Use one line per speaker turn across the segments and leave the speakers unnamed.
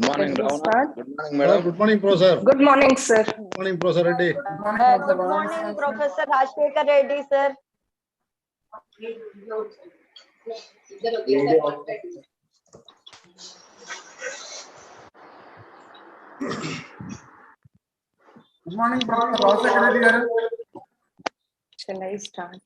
Morning,
Let me
Ravana.
start.
Good morning, madam.
Good morning, Professor.
Good morning, sir.
Good morning, Professor Reddy.
Good morning, Professor Rajshekar Reddy, sir.
Good morning, Professor Rajshekar Reddy garu.
Shall I start?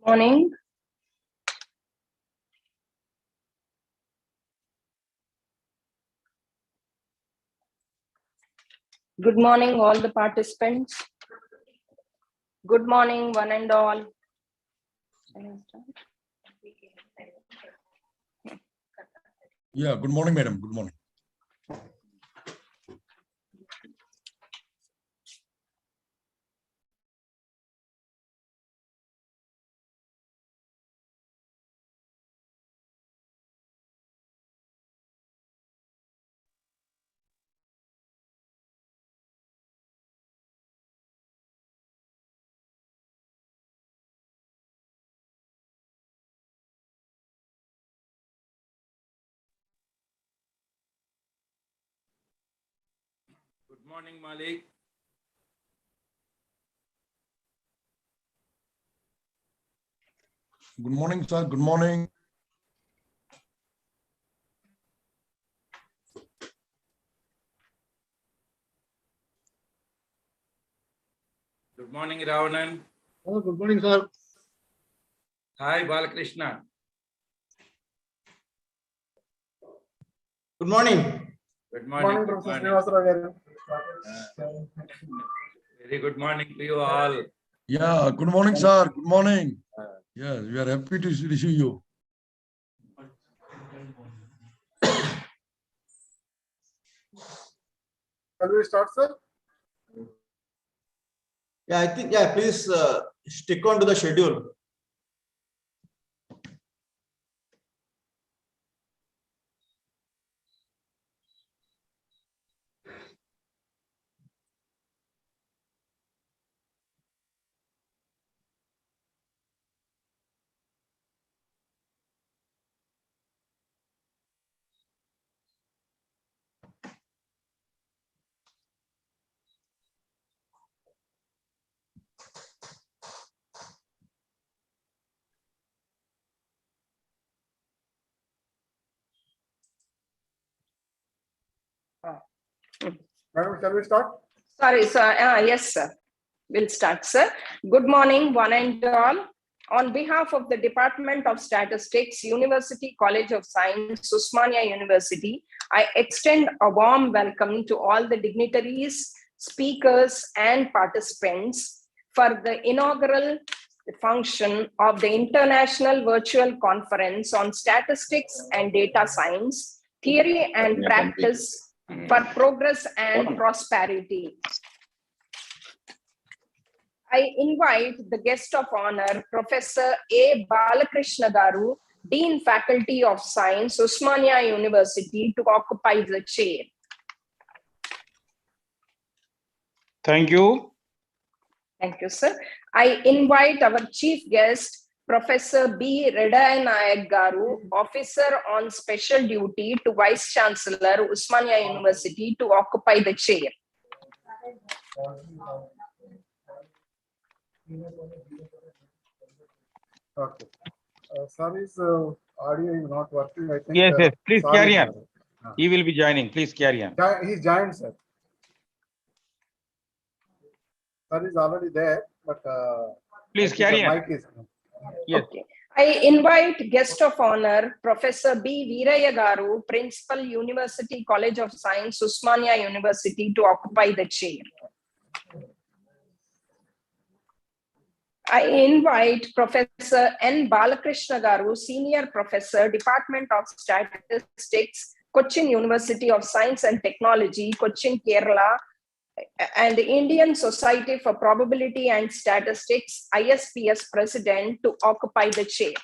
Morning. Good morning, all the participants. Good morning, one and all. Shall I start?
Yeah, good morning, madam. Good morning.
Good morning, Malik.
Good morning, sir. Good morning.
Good morning, Ravanan.
Oh, good morning, sir.
Hi, Balakrishna.
Good morning.
Good
Good
morning.
morning,
Good
Professor
morning.
Srinivasarao garu.
Very good morning to you all.
Yeah, good morning, sir. Good morning. Yes, we are happy to receive you.
Shall we start, sir?
Yeah, I think, yeah, please stick on to the schedule.
Madam, shall we start?
Sorry, sir. Yes, sir. We'll start, sir. Good morning, one and all. On behalf of the Department of Statistics, University College of Science, Usmania University, I extend a warm welcome to all the dignitaries, speakers, and participants for the inaugural function of the International Virtual Conference on Statistics and Data Science, Theory and Practice for Progress and Prosperity. I invite the guest of honor, Professor A. Balakrishna Garu, Dean Faculty of Science, Usmania University, to occupy the chair.
Thank you.
Thank you, sir. I invite our chief guest, Professor B. Redanayak Garu, Officer on Special Duty to Vice Chancellor, Usmania University, to occupy the chair.
Okay. Sorry's audio is not working. I think.
Yes, please
sorry,
carry on.
sir.
He will be joining. Please carry on.
He's joined, sir. Sir is already there, but.
Please
I think
carry
the
on.
mic is.
Yes.
Okay. I invite guest of honor, Professor B. Veeraya Garu, Principal, University College of Science, Usmania University, to occupy the chair. I invite Professor N. Balakrishna Garu, Senior Professor, Department of Statistics, Cochin University of Science and Technology, Cochin, Kerala, and the Indian Society for Probability and Statistics, ISPS President, to occupy the chair.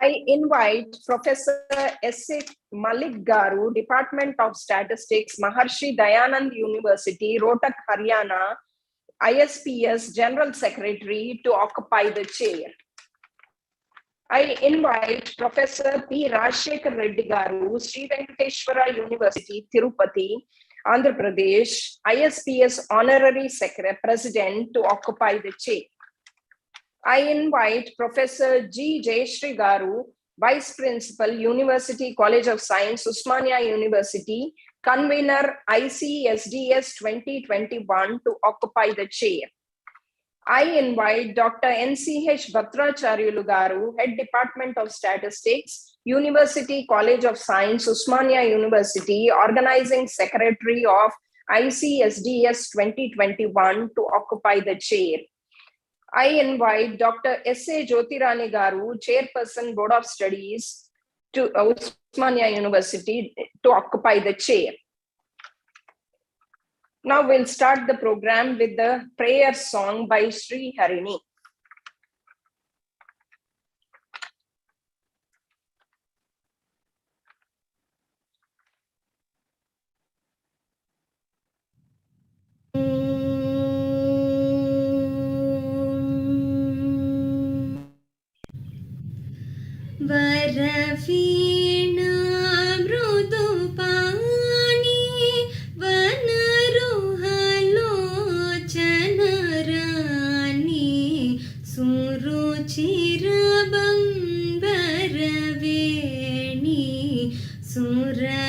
I invite Professor S.A. Malik Garu, Department of Statistics, Maharshi Dayanand University, Rohtak, Haryana, ISPS General Secretary, to occupy the chair. I invite Professor P. Rajshekhar Reddy Garu, Sri Venkateshwara University, Tirupati, Andhra Pradesh, ISPS Honorary Secretary President, to occupy the chair. I invite Professor G. Jayashree Garu, Vice Principal, University College of Science, Usmania University, Convener, ICSDS 2021, to occupy the chair. I invite Dr. N.C.H. Bhattacharyalu Garu, Head Department of Statistics, University College of Science, Usmania University, Organizing Secretary of ICSDS 2021, to occupy the chair. I invite Dr. S.A. Jyotirani Garu, Chairperson, Board of Studies, to Usmania University, to occupy the chair. Now we'll start the program with the prayer song by Sri Harini.
वरवीणा मृदुपाणि वनरुहलोचनराणि सुरुचिरबम्बरवेणि सुरनुतकल्याणि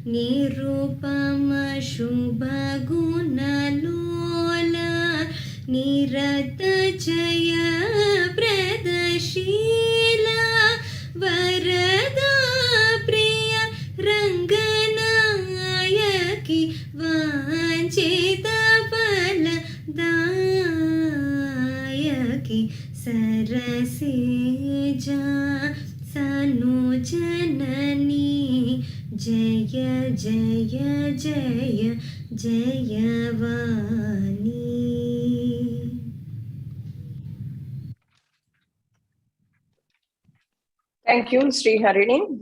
निरुपमशुभगुणलोला निरत जय प्रदशीला वरदा प्रिय रंगनायकी वांछित फलदायकी सरसिजा सनुजननी जय जय जय जयवानी.
Thank you, Sri Harini.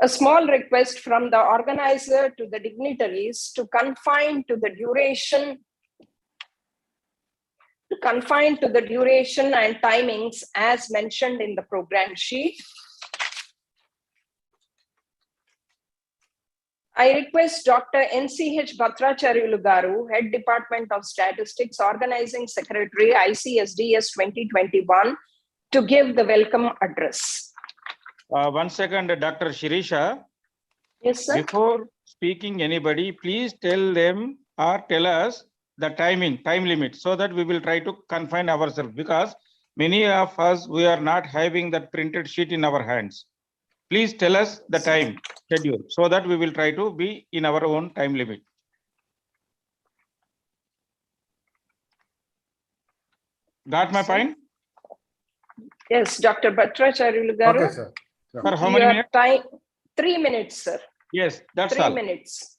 A small request from the organizer to the dignitaries to confine to the duration and timings as mentioned in the program sheet. I request Dr. N.C.H. Bhattacharyalu Garu, Head Department of Statistics, Organizing Secretary, ICSDS 2021, to give the welcome address.
1 second, Dr. Shirisha.
Yes, sir.
Before speaking anybody, please tell them or tell us the time limit, so that we will try to confine ourselves, because many of us, we are not having that printed sheet in our hands. Please tell us the time schedule, so that we will try to be in our own time limit. Got my point?
Yes, Dr. Bhattacharya Garu.
Okay, sir.
For how many
Your
minutes?
time, 3 minutes, sir.
Yes, that's
3
all.
minutes.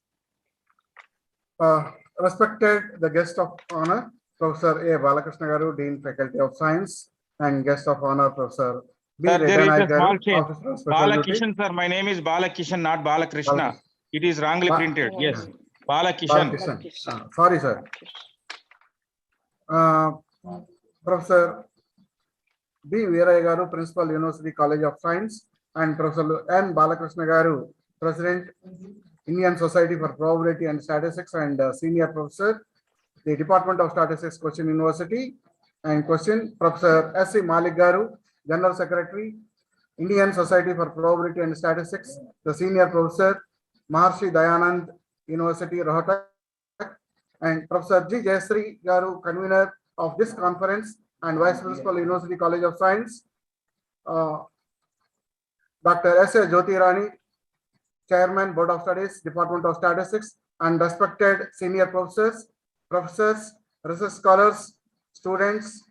Respected the guest of honor, Professor A. Balakrishna Garu, Dean Faculty of Science, and guest of honor, Professor B.
Sir, there is
Reddy
a small
Garu,
change.
Officer of Special Duty.
Balakishan, sir. My name is Balakishan, not Balakrishna.
Balakrishna.
It is wrongly
Ba-
printed. Yes,
Balakishan.
Balakishan.
Sorry, sir. Professor B. Veeraya Garu, Principal, University College of Science, and Professor N. Balakrishna Garu, President, Indian Society for Probability and Statistics, and Senior Professor, the Department of Statistics, Cochin University. And question, Professor S.C. Malik Garu, General Secretary, Indian Society for Probability and Statistics, the Senior Professor, Maharshi Dayanand University, Rohtak, and Professor G. Jayasri Garu, convener of this conference and Vice Principal, University College of Science, Dr. S. A. Jyoti Rani, Chairman, Board of Studies, Department of Statistics, and respected senior professors, research scholars, students,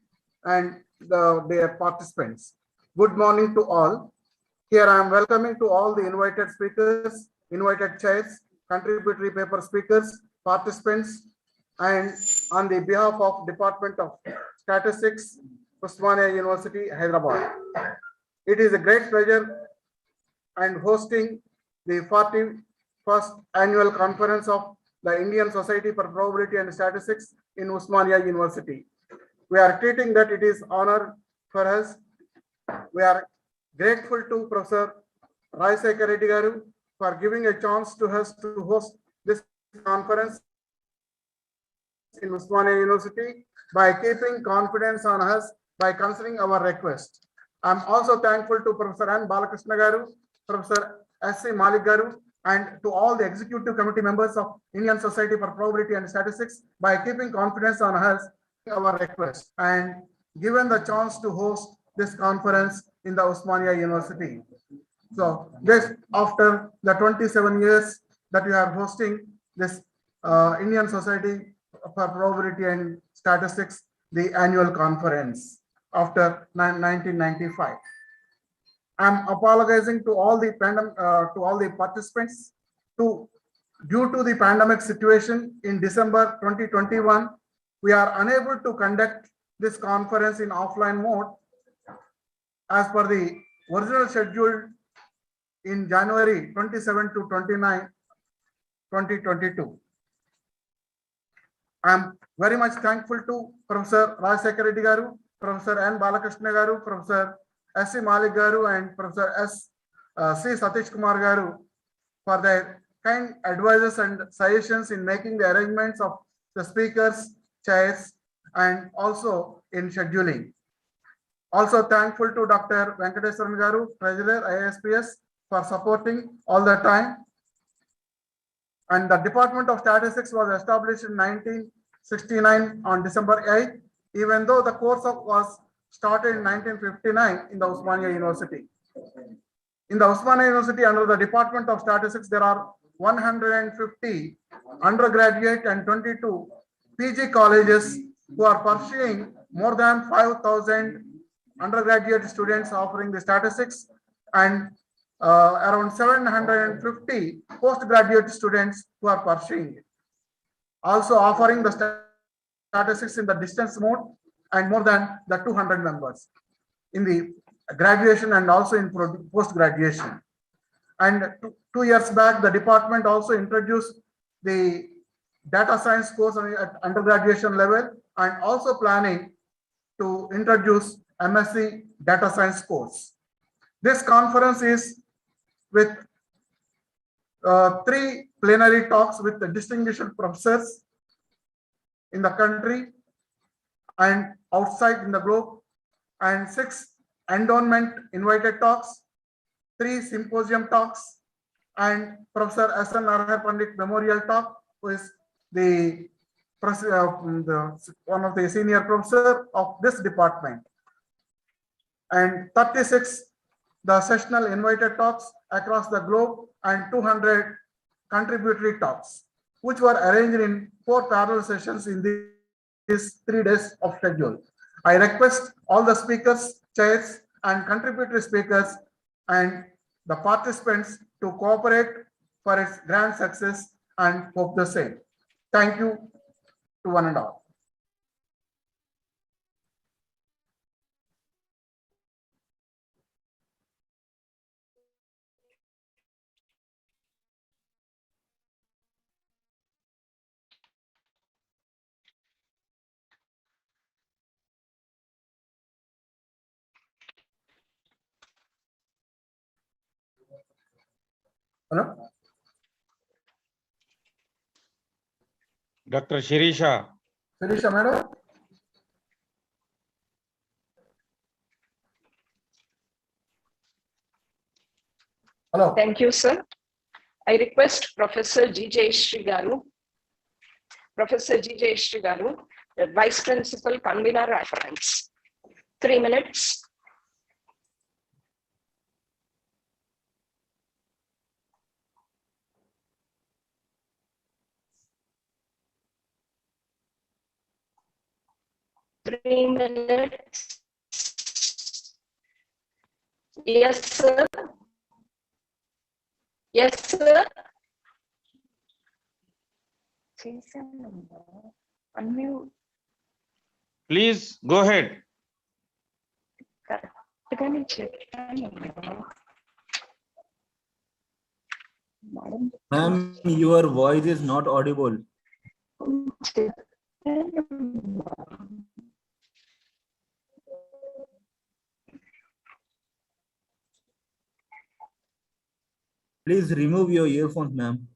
and their participants. Good morning to all. Here I am welcoming to all the invited speakers, invited chairs, contributory paper speakers, participants, and on the behalf of Department of Statistics, Osmania University, Hyderabad. It is a great pleasure and hosting the 41st annual conference of the Indian Society for Probability and Statistics in Osmania University. We are treating that it is honor for us. We are grateful to Professor Rajasekhar Reddy Garu for giving a chance to us to host this conference in Osmania University by keeping confidence on us by considering our request. I'm also thankful to Professor N. Balakrishna Garu, Professor S.C. Malik Garu, and to all the executive committee members of Indian Society for Probability and Statistics by keeping confidence on us, our request, and given the chance to host this conference in the Osmania University. So this after the 27 years that we are hosting this Indian Society for Probability and Statistics, the annual conference after 1995. I'm apologizing to all the participants due to the pandemic situation in December 2021. We are unable to conduct this conference in offline mode as per the original schedule in January 27 to 29, 2022. I'm very much thankful to Professor Rajasekhar Reddy Garu, Professor N. Balakrishna Garu, Professor S.C. Malik Garu, and Professor C. Satish Kumar Garu for their kind advices and suggestions in making the arrangements of the speakers, chairs, and also in scheduling. Also thankful to Dr. Venkateswaran Garu, Treasurer, ISPS, for supporting all the time. And the Department of Statistics was established in 1969 on December 8, even though the course was started in 1959 in the Osmania University. In the Osmania University, under the Department of Statistics, there are 150 undergraduate and 22 PG colleges who are pursuing more than 5,000 undergraduate students offering the statistics, and around 750 postgraduate students who are pursuing it. Also offering the statistics in the distance mode, and more than the 200 members in the graduation and also in post-graduation. And 2 years back, the department also introduced the data science course at undergraduation level, and also planning to introduce MSc data science course. This conference is with 3 plenary talks with the distinguished professors in the country and outside in the globe, and 6 endowment invited talks, 3 symposium talks, and Professor S.N. Narahar Pandit Memorial Talk, who is the one of the senior professor of this department. And 36 the sessional invited talks across the globe and 200 contributory talks, which were arranged in 4 parallel sessions in these 3 days of schedule. I request all the speakers, chairs, and contributory speakers and the participants to cooperate for its grand success and hope the same. Thank you to one and all. Hello?
Dr. Shirisha.
Sirisha madam? Hello?
Thank you, sir. I request Professor G.J. Srigaru, the Vice Principal, Convener Reference. 3 minutes. Three minutes. Yes, sir. Yes, sir. Unmute.
Please go ahead.
Ma'am, your voice is not audible. Please remove your earphones, ma'am.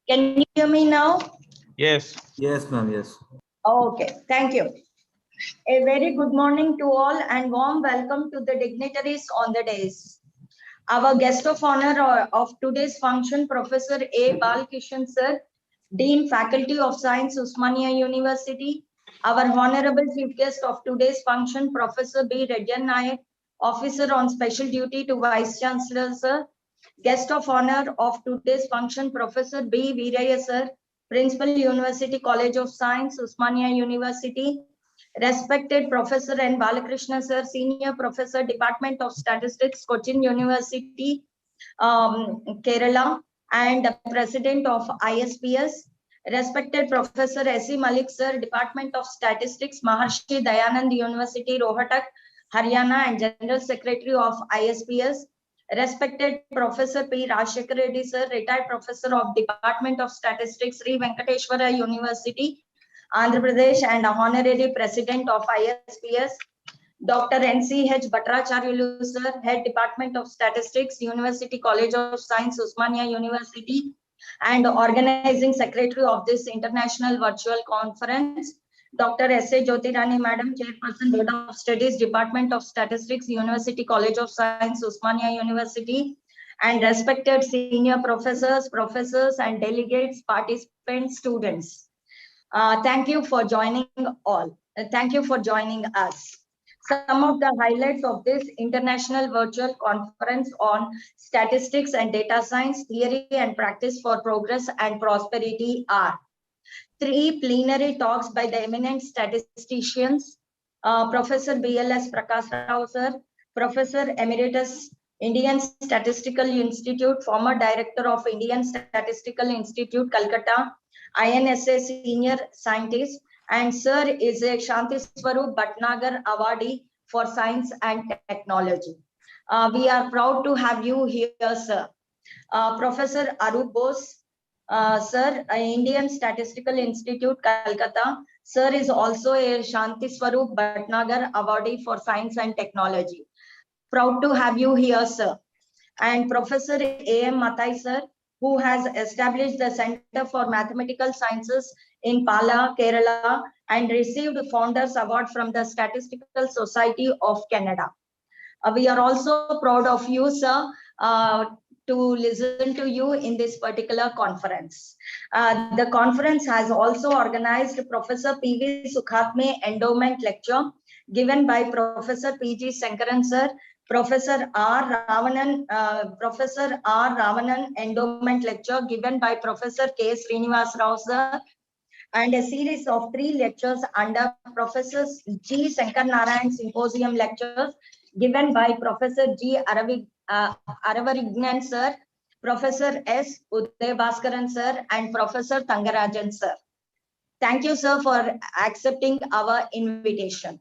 Can you hear me now?
Yes.
Yes, ma'am, yes.
Okay, thank you. A very good morning to all and warm welcome to the dignitaries on the dais. Our guest of honor of today's function, Professor A. Balkishan Sir, Dean Faculty of Science, Osmania University. Our honorable chief guest of today's function, Professor B. Redyan Nayak, Officer on Special Duty to Vice Chancellor Sir. Guest of honor of today's function, Professor B. Veeraya Sir, Principal, University College of Science, Osmania University. Respected Professor N. Balakrishna Sir, Senior Professor, Department of Statistics, Cochin University, Kerala, and President of ICSDS. Respected Professor S.C. Malik Sir, Department of Statistics, Maharshi Dayanand University, Rohtak, Haryana, and General Secretary of ICSDS. Respected Professor P. Rajshekar Reddy Sir, Retired Professor of Department of Statistics, Sri Venkateshwara University, Andhra Pradesh, and Honorary President of ICSDS. Dr. N.C.H. Bhattacharya Sir, Head Department of Statistics, University College of Science, Osmania University, and Organizing Secretary of this International Virtual Conference. Dr. S.A. Jyotirani Madam, Chairperson, Board of Studies, Department of Statistics, University College of Science, Osmania University, and respected senior professors, and delegates, participants, students. Thank you for joining all. Thank you for joining us. Some of the highlights of this International Virtual Conference on Statistics and Data Science, Theory and Practice for Progress and Prosperity are 3 plenary talks by the eminent statisticians, Professor B.L.S. Prakash Rao Sir, Professor Emeritus, Indian Statistical Institute, former Director of Indian Statistical Institute, Calcutta, INSA Senior Scientist, and Sir is a Shanti Swarup Bhatnagar Awardee for Science and Technology. We are proud to have you here, sir. Professor Arup Bose, Sir, Indian Statistical Institute, Calcutta. Sir is also a Shanti Swarup Bhatnagar Awardee for Science and Technology. Proud to have you here, sir. And Professor A.M. Mathai, sir, who has established the Center for Mathematical Sciences, in Pala, Kerala, and received Founders Award from the Statistical Society of Canada. We are also proud of you, sir, to listen to you in this particular conference. The conference has also organized Professor P.V. Sukhatme Endowment Lecture given by Professor P.G. Sankaran, sir, Professor R. Ravanan Endowment Lecture given by Professor K. Srinivas Rao, sir, and a series of 3 lectures under Professor G. Shankar Narayan Symposium Lectures given by Professor G. Aravarignan, sir, Professor S. Uday Bhaskaran, sir, and Professor Thangarajan, sir. Thank you, sir, for accepting our invitation.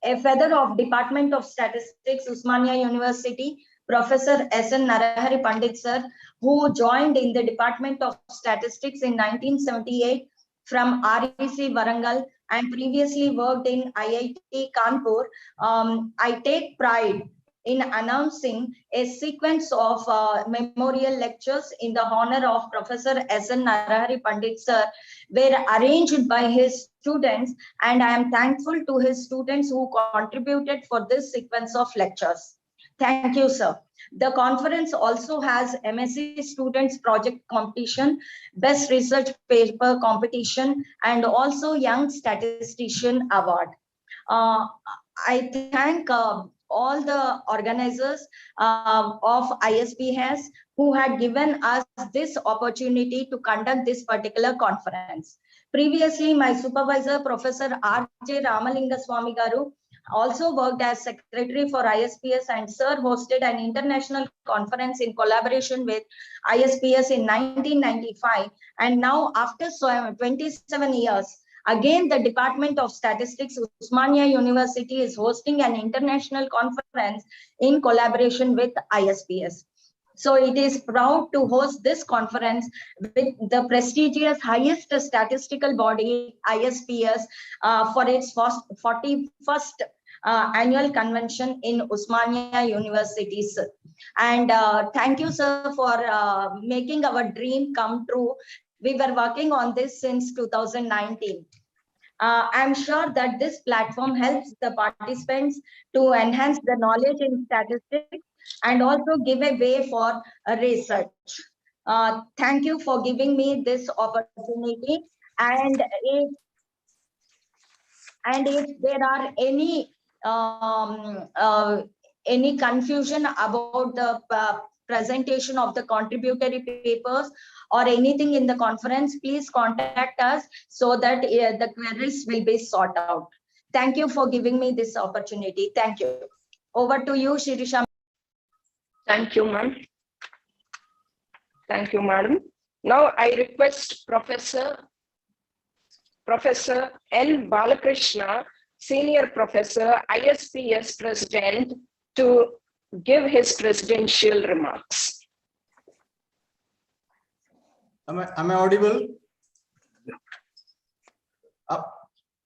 A feather of Department of Statistics, Usmania University, Professor S.N. Narahari Pandit, sir, who joined in the Department of Statistics in 1978 from REC Warangal and previously worked in IIT Kanpur. I take pride in announcing a sequence of memorial lectures in the honor of Professor S.N. Narahari Pandit, sir, were arranged by his students, and I am thankful to his students who contributed for this sequence of lectures. Thank you, sir. The conference also has MSc Students Project Competition, Best Research Paper Competition, and also Young Statistician Award. I thank all the organizers of ISPS who had given us this opportunity to conduct this particular conference. Previously, my supervisor, Professor R.J. Ramalinga Swami Garu, also worked as secretary for ISPS, and sir hosted an international conference in collaboration with ISPS in 1995. And now, after 27 years, again, the Department of Statistics, Usmania University, is hosting an international conference in collaboration with ISPS. So it is proud to host this conference with the prestigious highest statistical body, ISPS, for its 41st annual convention in Usmania Universities. And thank you, sir, for making our dream come true. We were working on this since 2019. I'm sure that this platform helps the participants to enhance the knowledge in statistics and also give a way for research. Thank you for giving me this opportunity. And if there are any confusion about the presentation of the contributory papers or anything in the conference, please contact us so that the queries will be sorted out. Thank you for giving me this opportunity. Thank you. Over to you, Shirisha.
Thank you, ma'am. Thank you, madam. Now I request Professor N. Balakrishna, Senior Professor, ISPS President, to give his presidential remarks.
Am I audible?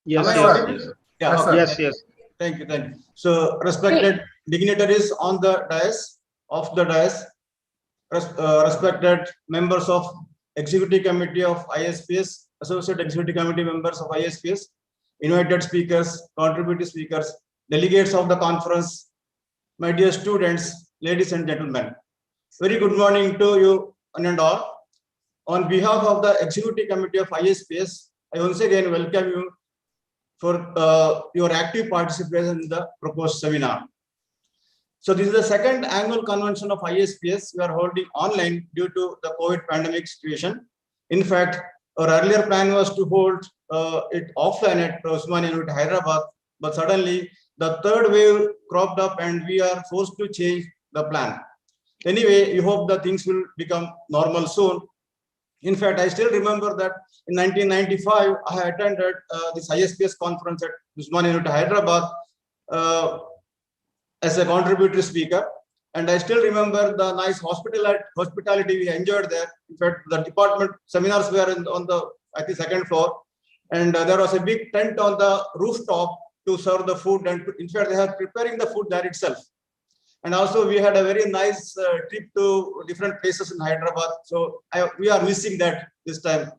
Yes,
Am I
yes,
audible?
yes.
Yeah,
Yes,
okay.
sir.
Yes, yes.
Thank you. So, respected dignitaries on the dais, respected members of Executive Committee of ISPS, Associate Executive Committee members of ISPS, invited speakers, contributing speakers, delegates of the conference, my dear students, ladies and gentlemen. Very good morning to you and all. On behalf of the Executive Committee of ISPS, I once again welcome you for your active participation in the proposed seminar. So this is the second annual convention of ISPS we are holding online due to the COVID pandemic situation. In fact, our earlier plan was to hold it offline at Usmania University, Hyderabad, but suddenly the third wave cropped up and we are forced to change the plan. Anyway, we hope that things will become normal soon. In fact, I still remember that in 1995, I attended this ISPS conference at Usmania University, Hyderabad as a contributory speaker. And I still remember the nice hospitality we enjoyed there. In fact, the department seminars were on the, I think, second floor. And there was a big tent on the rooftop to serve the food. And in fact, they are preparing the food there itself. And also we had a very nice trip to different places in Hyderabad. So we are missing that this time.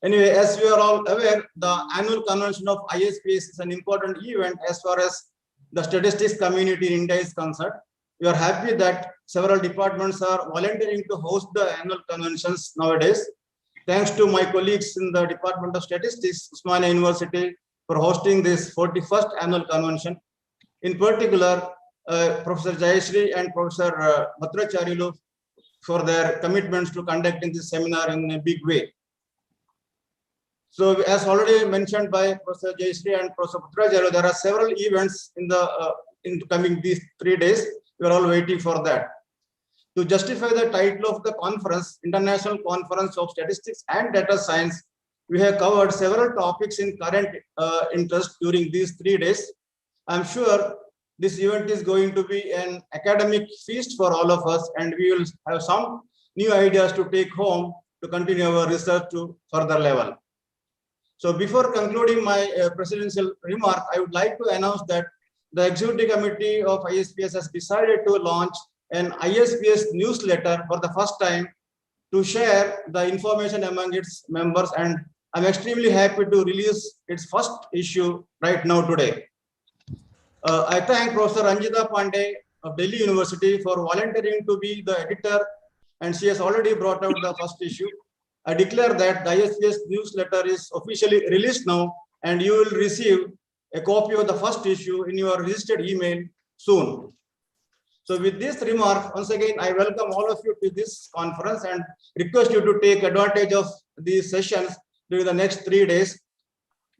Anyway, as we are all aware, the annual convention of ISPS is an important event as far as the statistics community in India is concerned. We are happy that several departments are volunteering to host the annual conventions nowadays. Thanks to my colleagues in the Department of Statistics, Usmania University, for hosting this 41st annual convention. In particular, Professor Jayashree and Professor Bhatracharyalu for their commitments to conducting this seminar in a big way. So, as already mentioned by Professor Jayashree and Professor Bhatracharyalu, there are several events in the coming these 3 days. We are all waiting for that. To justify the title of the conference, International Conference of Statistics and Data Science, we have covered several topics in current interest during these 3 days. I'm sure this event is going to be an academic feast for all of us, and we will have some new ideas to take home to continue our research to further level. So before concluding my presidential remark, I would like to announce that the Executive Committee of ISPS has decided to launch an ISPS newsletter for the first time to share the information among its members, and I'm extremely happy to release its first issue right now today. I thank Professor Ranjita Pandey of Delhi University for volunteering to be the editor, and she has already brought out the first issue. I declare that the ISPS newsletter is officially released now, and you will receive a copy of the first issue in your registered email soon. So with this remark, once again, I welcome all of you to this conference and request you to take advantage of these sessions during the next 3 days.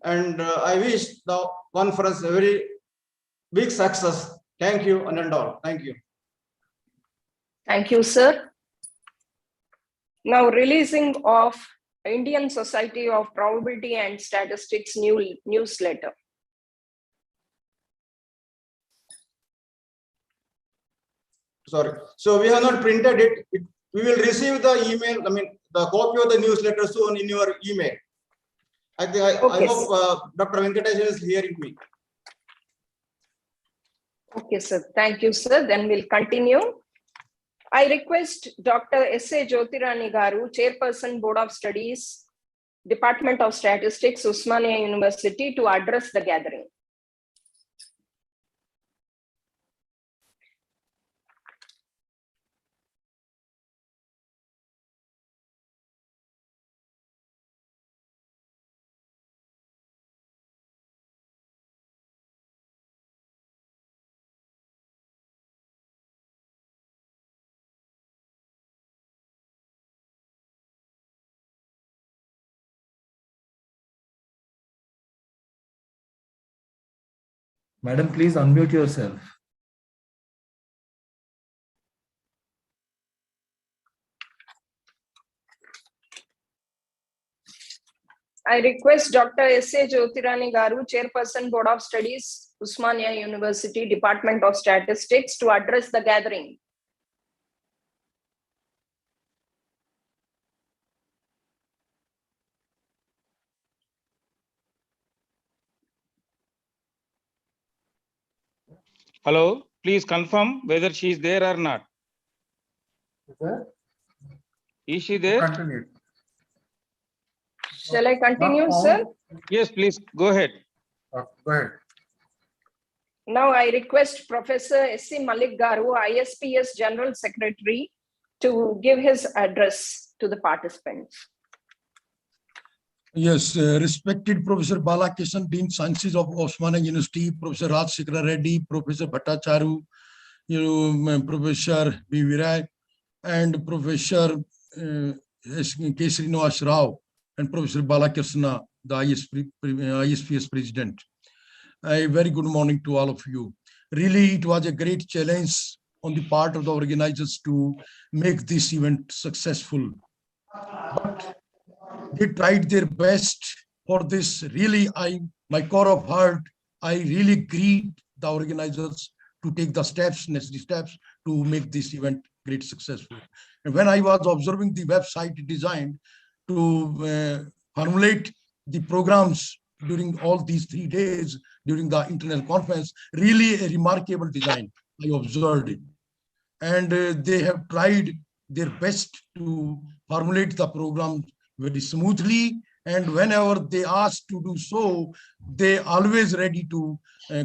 And I wish the conference a very big success. Thank you, and all. Thank you.
Thank you, sir. Now, releasing of Indian Society of Probability and Statistics newsletter.
Sorry. So we have not printed it. We will receive the email, the copy of the newsletter soon in your email. I hope Dr. Venkatesh is hearing me.
Okay, sir. Thank you, sir. Then we'll continue. I request Dr. S.A. Jyotirani Garu, Chairperson, Board of Studies, Department of Statistics, Usmania University, to address the gathering.
Madam, please unmute yourself.
I request Dr. S.A. Jyotirani Garu, Chairperson, Board of Studies, Usmania University, Department of Statistics, to address the gathering.
Hello, please confirm whether she is there or not. Is she there?
Continue.
Shall I continue, sir?
Yes, please go ahead.
Go ahead.
Now I request Professor S.C. Malik Garu, ISPS General Secretary, to give his address to the participants.
Yes, respected Professor Balakishan, Dean Sciences of Osmania University, Professor Raj Shekhar Reddy, Professor Bhattacharya, Professor B. Viray, and Professor K. Srinivas Rao, and Professor Balakishna, the ISPS President. A very good morning to all of you. Really, it was a great challenge on the part of the organizers to make this event successful. But they tried their best for this. Really, my core of heart, I really greet the organizers to take the necessary steps to make this event great successful. And when I was observing the website designed to formulate the programs during all these 3 days during the international conference, really a remarkable design. I observed it. And they have tried their best to formulate the program very smoothly And whenever they ask to do so, they always ready to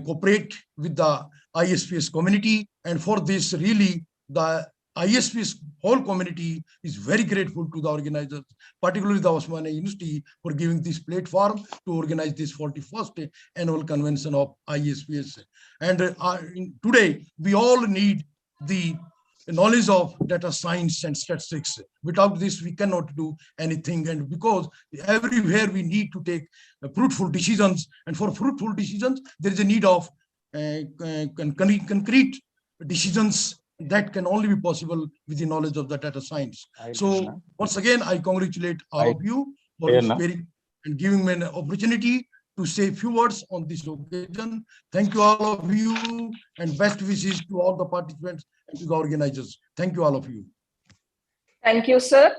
cooperate with the ISPS community. And for this, really, the ISPS whole community is very grateful to the organizers, particularly the Osmania University, for giving this platform to organize this 41st annual convention of ISPS. And today, we all need the knowledge of data science and statistics. Without this, we cannot do anything. And because everywhere we need to take fruitful decisions, and for fruitful decisions, there is a need of concrete decisions that can only be possible with the knowledge of the data science. So once again, I congratulate all of you for sparing and giving me an opportunity to say a few words on this occasion. Thank you all of you, and best wishes to all the participants and to the organizers. Thank you all of you.
Thank you, sir.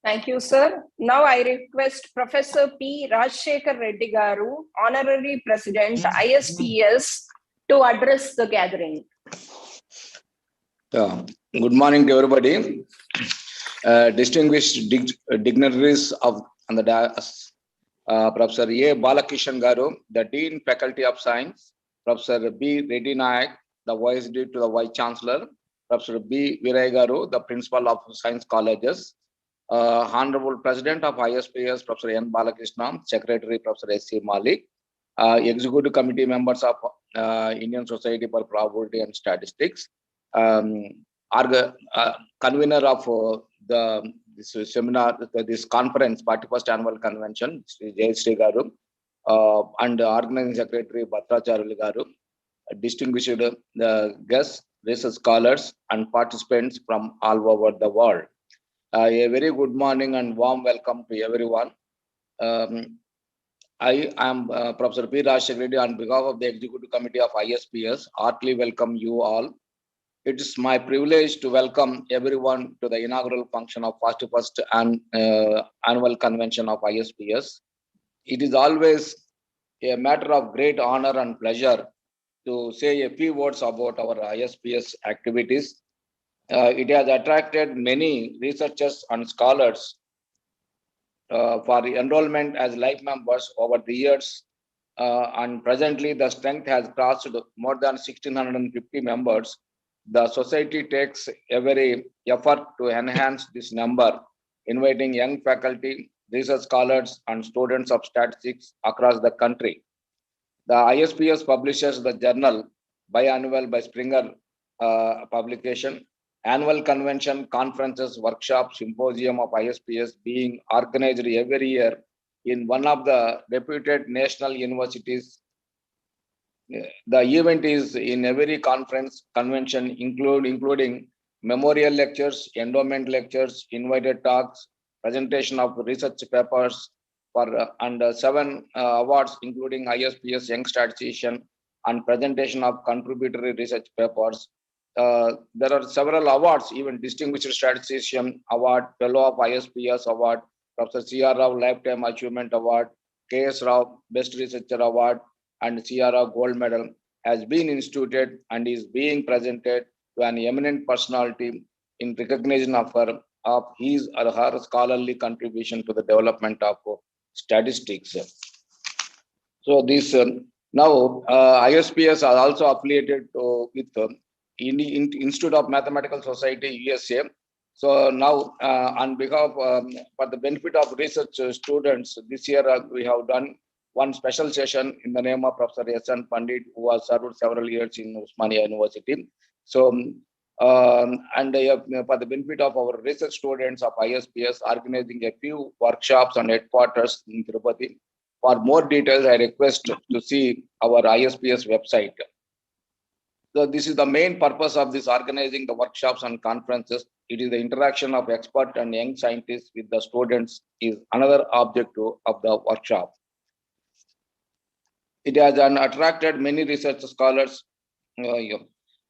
Thank you, sir. Now I request Professor P. Rajshekhar Reddy Garu, Honorary President, ISPS, to address the gathering.
Good morning to everybody. Distinguished dignitaries of the dais, Professor A. Balakishan Garu, the Dean Faculty of Science, Professor B. Reddy Nayak, the Vice Dean to the Vice Chancellor, Professor B. Viray Garu, the Principal of Science Colleges, Honorable President of ISPS, Professor N. Balakrishna, Secretary, Professor S.C. Malik, Executive Committee members of Indian Society for Probability and Statistics, convener of this seminar, this conference, 41st Annual Convention, Sri Jayasri Garu, and Organizing Secretary Bhatracharya Garu, distinguished guests, research scholars, and participants from all over the world. A very good morning and warm welcome to everyone. I am Professor P. Rajshekhar Reddy on behalf of the Executive Committee of ISPS. Heartily welcome you all. It is my privilege to welcome everyone to the inaugural function of 41st Annual Convention of ISPS. It is always a matter of great honor and pleasure to say a few words about our ISPS activities. It has attracted many researchers and scholars for enrollment as life members over the years, and presently the strength has crossed more than 1,650 members. The society takes every effort to enhance this number, inviting young faculty, research scholars, and students of statistics across the country. The ISPS publishes the journal biannual by Springer publication, annual convention, conferences, workshops, symposium of ISPS being organized every year in one of the reputed national universities. The event is in every convention, including memorial lectures, endowment lectures, invited talks, presentation of research papers, and 7 awards, including ISPS Young Statistician, and presentation of contributory research papers. There are several awards, even Distinguished Statistician Award, Fellow of ISPS Award, Professor C.R. Rao Lifetime Achievement Award, K.S. Rao Best Researcher Award, and C.R. Rao Gold Medal has been instituted and is being presented to an eminent personality in recognition of his or her scholarly contribution to the development of statistics. So this now ISPS are also affiliated with Institute of Mathematical Society, USA. So now on behalf for the benefit of research students, this year we have done one special session in the name of Professor S.N. Pandit, who has served several years in Osmania University. So and for the benefit of our research students of ISPS, organizing a few workshops and headquarters in Tirupati. For more details, I request to see our ISPS website. So this is the main purpose of this organizing the workshops and conferences. It is the interaction of expert and young scientists with the students is another objective of the workshop. It has attracted many research scholars.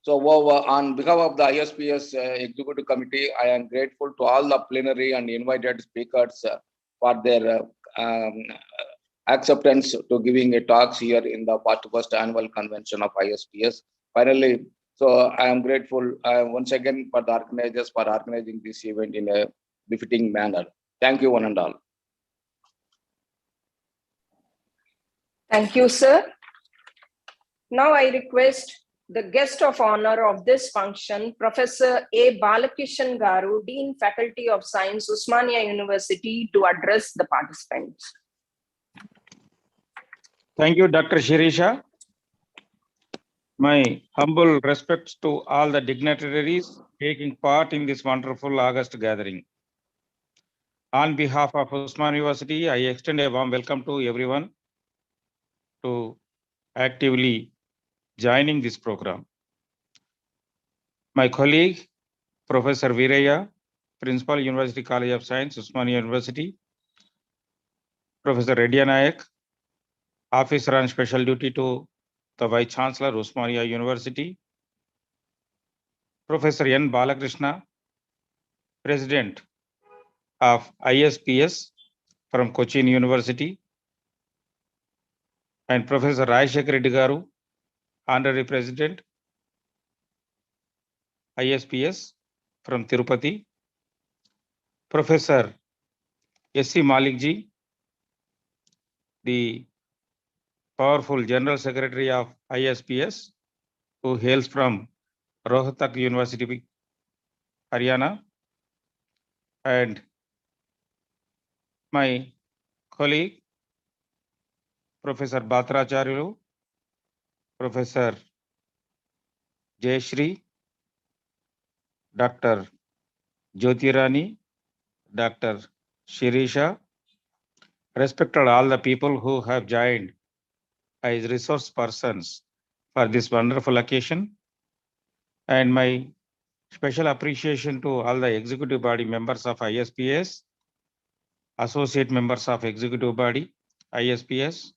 So on behalf of the ISPS Executive Committee, I am grateful to all the plenary and invited speakers for their acceptance to giving a talks here in the 41st Annual Convention of ISPS. Finally, so I am grateful once again for the organizers for organizing this event in a befitting manner. Thank you, one and all.
Thank you, sir. Now I request the guest of honor of this function, Professor A. Balakishan Garu, Dean Faculty of Science, Usmania University, to address the participants.
Thank you, Dr. Shirisha. My humble respects to all the dignitaries taking part in this wonderful August gathering. On behalf of Usman University, I extend a warm welcome to everyone to actively joining this program. My colleague, Professor Viraya, Principal, University College of Science, Usmania University, Professor Reddy Nayak, Officer on Special Duty to the Vice Chancellor, Usmania University, Professor N. Balakrishna, President of ISPS from Cochin University, and Professor Rajshekar Reddy Garu, Honorary President, ISPS from Tirupati, Professor S.C. Malikji, the powerful General Secretary of ISPS, who hails from Rohtak University, Haryana, and my colleague, Professor Bhatracharyu, Professor Jayashri, Dr. Jyotirani, Dr. Shirisha, respected all the people who have joined as resource persons for this wonderful occasion, and my special appreciation to all the executive body members of ISPS, associate members of executive body, ISPS,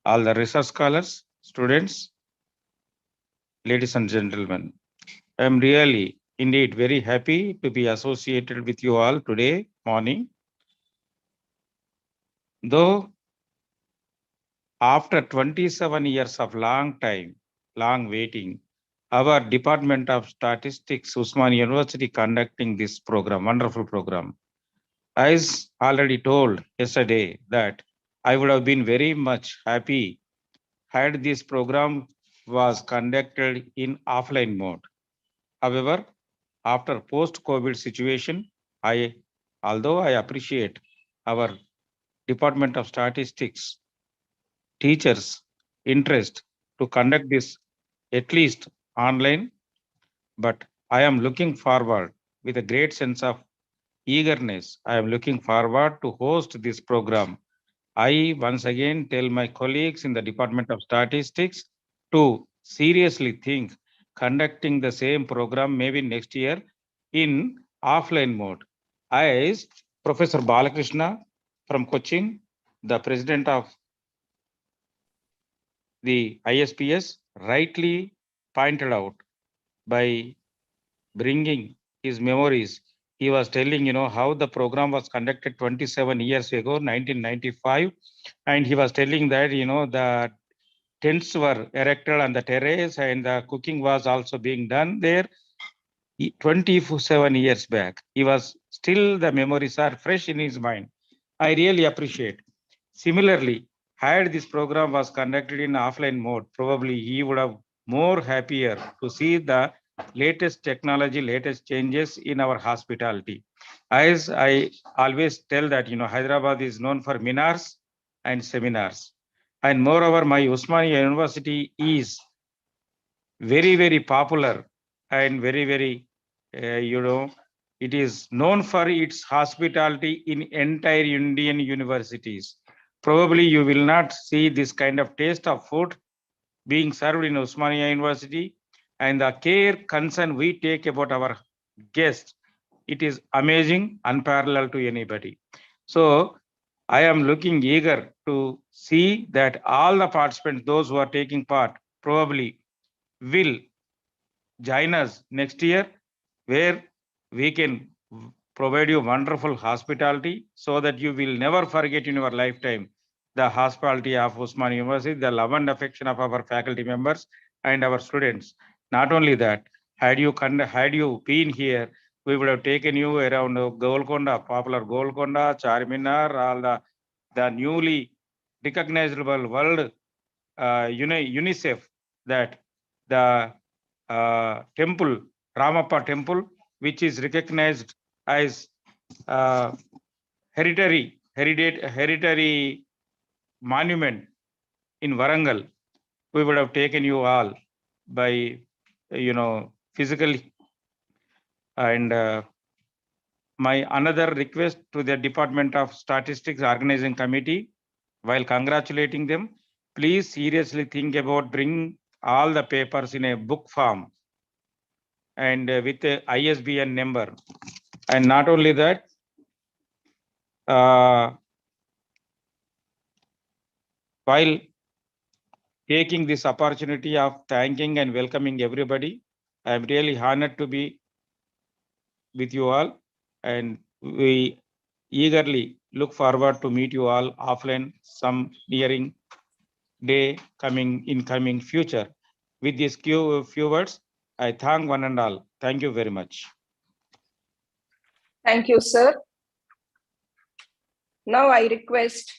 all the research scholars, students, ladies and gentlemen. I am really indeed very happy to be associated with you all today morning. Though after 27 years of long time, long waiting, our Department of Statistics, Usman University, conducting this program, wonderful program. As already told yesterday that I would have been very much happy had this program was conducted in offline mode. However, after post-COVID situation, although I appreciate our Department of Statistics teachers' interest to conduct this at least online, but I am looking forward with a great sense of eagerness. I am looking forward to host this program. I once again tell my colleagues in the Department of Statistics to seriously think conducting the same program maybe next year in offline mode. As Professor Balakrishna from Cochin, the president of the ISPS, rightly pointed out by bringing his memories. He was telling, how the program was conducted 27 years ago, 1995. And he was telling that, the tents were erected on the terrace and the cooking was also being done there 27 years back. He was still, the memories are fresh in his mind. I really appreciate. Similarly, had this program was conducted in offline mode, probably he would have more happier to see the latest technology, latest changes in our hospitality. As I always tell that, Hyderabad is known for minars and seminars. And moreover, my Usmania University is very, very popular and very, very, it is known for its hospitality in entire Indian universities. Probably you will not see this kind of taste of food being served in Usmania University, and the care concern we take about our guests, it is amazing, unparalleled to anybody. So I am looking eager to see that all the participants, those who are taking part, probably will join us next year, where we can provide you wonderful hospitality so that you will never forget in your lifetime the hospitality of Usman University, the love and affection of our faculty members and our students. Not only that, had you been here, we would have taken you around Golconda, popular Golconda, Charminar, all the newly recognizable world UNICEF that the temple, Ramappa temple, which is recognized as hereditary monument in Varangal, we would have taken you all by, physically. And my another request to the Department of Statistics Organizing Committee, while congratulating them, please seriously think about bringing all the papers in a book form and with a ISBN number. And not only that, while taking this opportunity of thanking and welcoming everybody, I am really honored to be with you all, and we eagerly look forward to meet you all offline some nearing day in coming future. With these few words, I thank one and all. Thank you very much.
Thank you, sir. Now I request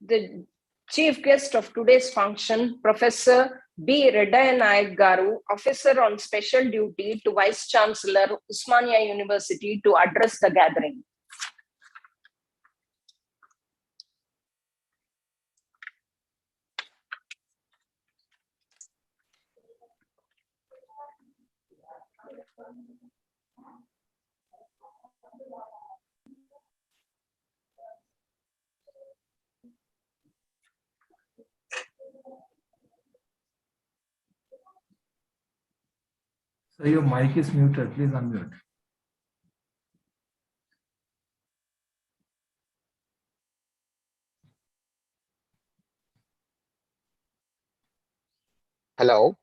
the chief guest of today's function, Professor B. Redaya Nayak Garu, officer on special duty to Vice Chancellor, Usmania University, to address the gathering.
So your mic is muted. Please unmute.
Hello.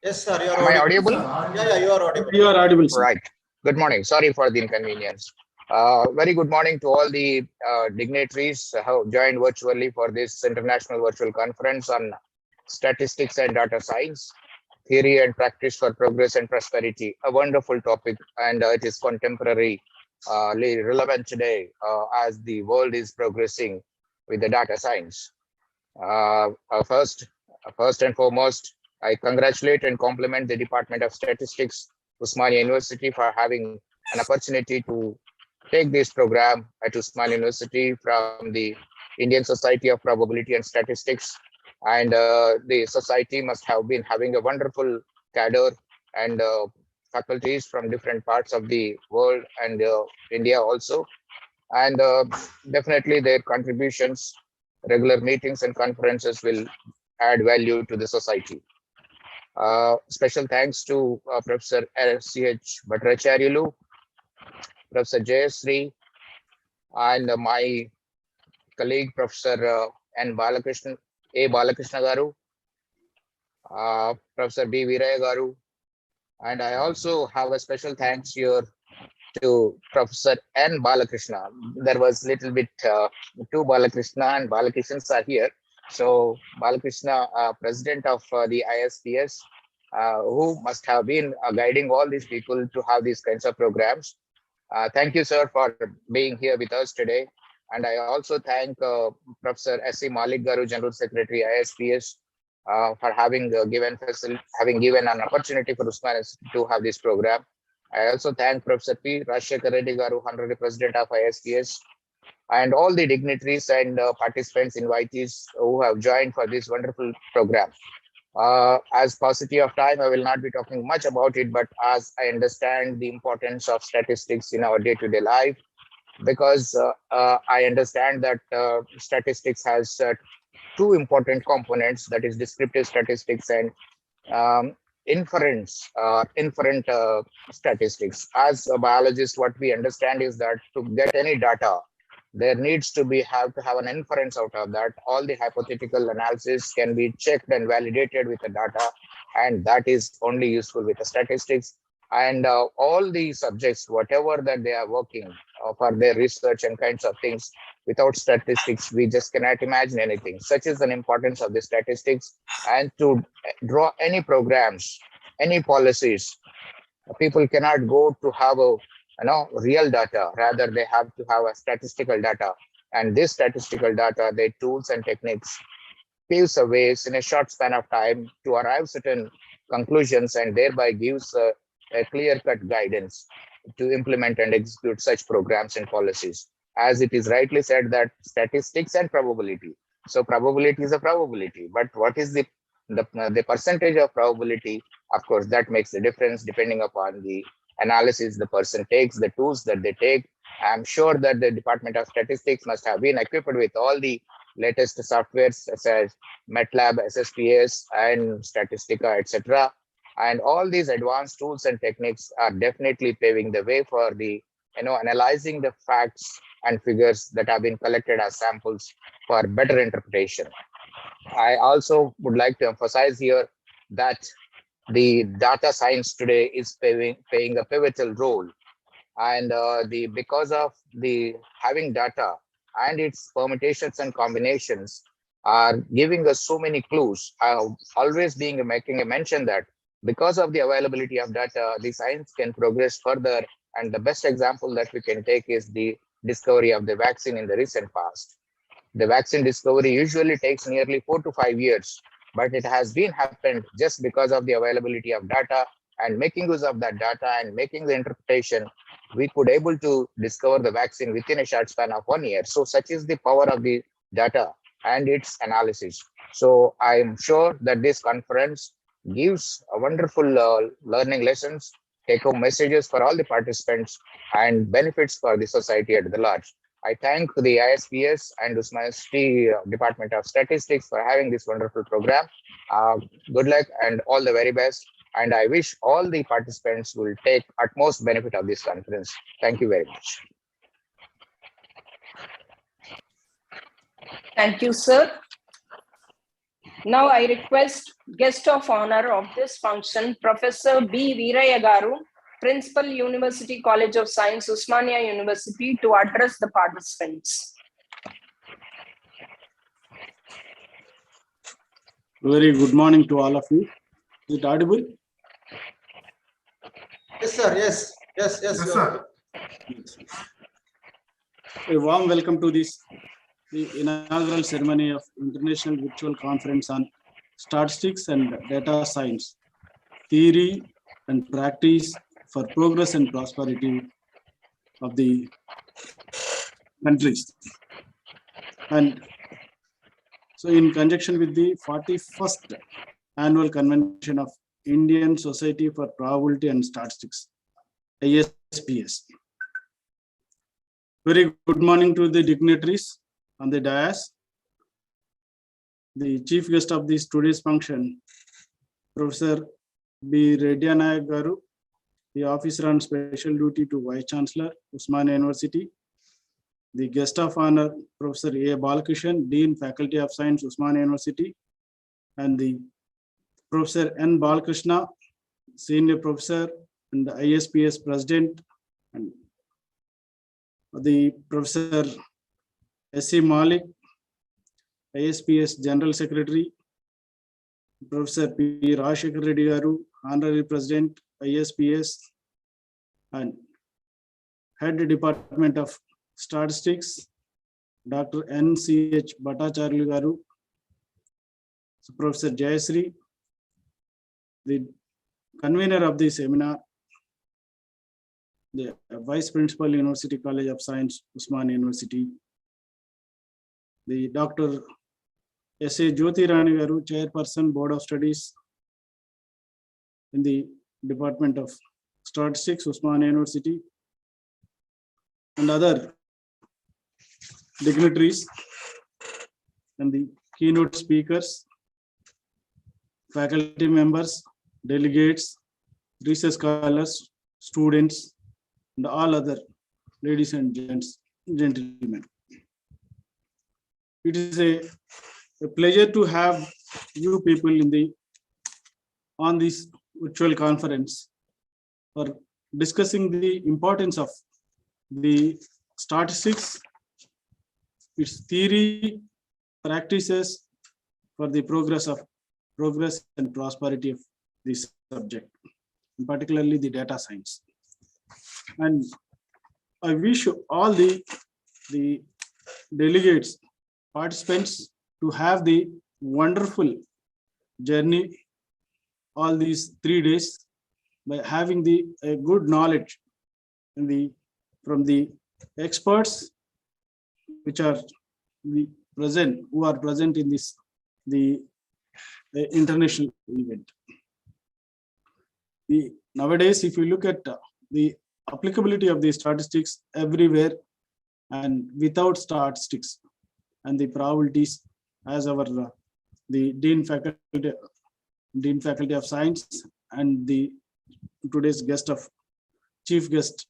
Yes, sir. You are
Am I
audible.
audible?
Yeah, you are audible.
You are audible, sir.
Right. Good morning. Sorry for the inconvenience. Very good morning to all the dignitaries who have joined virtually for this international virtual conference on statistics and data science, theory and practice for progress and prosperity. A wonderful topic, and it is contemporary, relevant today as the world is progressing with the data science. First and foremost, I congratulate and compliment the Department of Statistics, Usmania University, for having an opportunity to take this program at Usmania University from the Indian Society of Probability and Statistics. And the society must have been having a wonderful cadre and faculties from different parts of the world and India also. And definitely their contributions, regular meetings and conferences will add value to the society. Special thanks to Professor L.C.H. Bhattacharyalu, Professor Jayasri, and my colleague, Professor N. Balakrishna, A. Balakrishna Garu, Professor B. Viraya Garu, and I also have a special thanks here to Professor N. Balakrishna. There was little bit two Balakrishna and Balakrishnas are here. So Balakrishna, president of the ISDS, who must have been guiding all these people to have these kinds of programs. Thank you, sir, for being here with us today. And I also thank Professor S.C. Malik Garu, General Secretary, ISPS, for having given an opportunity for Usman to have this program. I also thank Professor P. Rajshekar Reddy Garu, Honorary President of ISPS, and all the dignitaries and participants, invitees who have joined for this wonderful program. As paucity of time, I will not be talking much about it, but as I understand the importance of statistics in our day-to-day life, because I understand that statistics has two important components, that is descriptive statistics and inferent statistics. As a biologist, what we understand is that to get any data, there needs to have an inference out of that. All the hypothetical analysis can be checked and validated with the data, and that is only useful with the statistics. And all the subjects, whatever that they are working for their research and kinds of things, without statistics, we just cannot imagine anything. Such is an importance of the statistics. And to draw any programs, any policies, people cannot go to have a real data. Rather, they have to have a statistical data. And this statistical data, their tools and techniques paves a ways in a short span of time to arrive certain conclusions and thereby gives a clear-cut guidance to implement and execute such programs and policies. As it is rightly said that statistics and probability. So probability is a probability, but what is the percentage of probability? Of course, that makes the difference depending upon the analysis the person takes, the tools that they take. I'm sure that the Department of Statistics must have been equipped with all the latest softwares such as MATLAB, SSPS, and Statistica, etc. And all these advanced tools and techniques are definitely paving the way for the analyzing the facts and figures that have been collected as samples for better interpretation. I also would like to emphasize here that the data science today is playing a pivotal role, and because of the having data and its permutations and combinations are giving us so many clues. Always making a mention that because of the availability of data, the science can progress further. And the best example that we can take is the discovery of the vaccine in the recent past. The vaccine discovery usually takes nearly 4 to 5 years, but it has been happened just because of the availability of data, and making use of that data and making the interpretation, we could able to discover the vaccine within a short span of 1 year. So such is the power of the data and its analysis. So I am sure that this conference gives a wonderful learning lessons, take home messages for all the participants, and benefits for the society at the large. I thank the ISPS and Usman City Department of Statistics for having this wonderful program. Good luck and all the very best. And I wish all the participants will take utmost benefit of this conference. Thank you very much.
Thank you, sir. Now I request guest of honor of this function, Professor B. Veeraya Garu, Principal, University College of Science, Usmania University, to address the participants.
Very good morning to all of you. Is it audible?
Yes, sir. Yes, sir.
A warm welcome to the inaugural ceremony of International Virtual Conference on Statistics and Data Science, Theory and Practice for Progress and Prosperity of the countries. And so in conjunction with the 41st Annual Convention of Indian Society for Probability and Statistics, ICSDS. Very good morning to the dignitaries on the dais. The chief guest of this today's function, Professor B. Reddy Nayak Garu, the officer on special duty to Vice Chancellor, Usmania University. The guest of honor, Professor A. Balakrishnan, Dean, Faculty of Science, Usmania University, and the Professor N. Balakrishna, Senior Professor and the ISPS President, and the Professor S.C. Malik, ISPS General Secretary, Professor P. Rajshekar Reddy Garu, Honorary President, ISPS, and Head Department of Statistics, Dr. N.C.H. Bhattacharya Garu, Professor Jayasri, the convener of the seminar, the Vice Principal, University College of Science, Usmania University, the Dr. S.A. Jyoti Rani Garu, Chairperson, Board of Studies in the Department of Statistics, Usmania University, and other dignitaries and the keynote speakers, faculty members, delegates, research scholars, students, and all other ladies and gentlemen. It is a pleasure to have you people on this virtual conference for discussing the importance of the statistics, its theory, practices for the progress and prosperity of this subject, and particularly the data science. And I wish all the delegates, participants to have the wonderful journey all these 3 days by having the good knowledge in the from the experts which are who are present in this the international event. Nowadays, if you look at the applicability of the statistics everywhere and without statistics and the probabilities, as our the dean faculty of science and the today's chief guest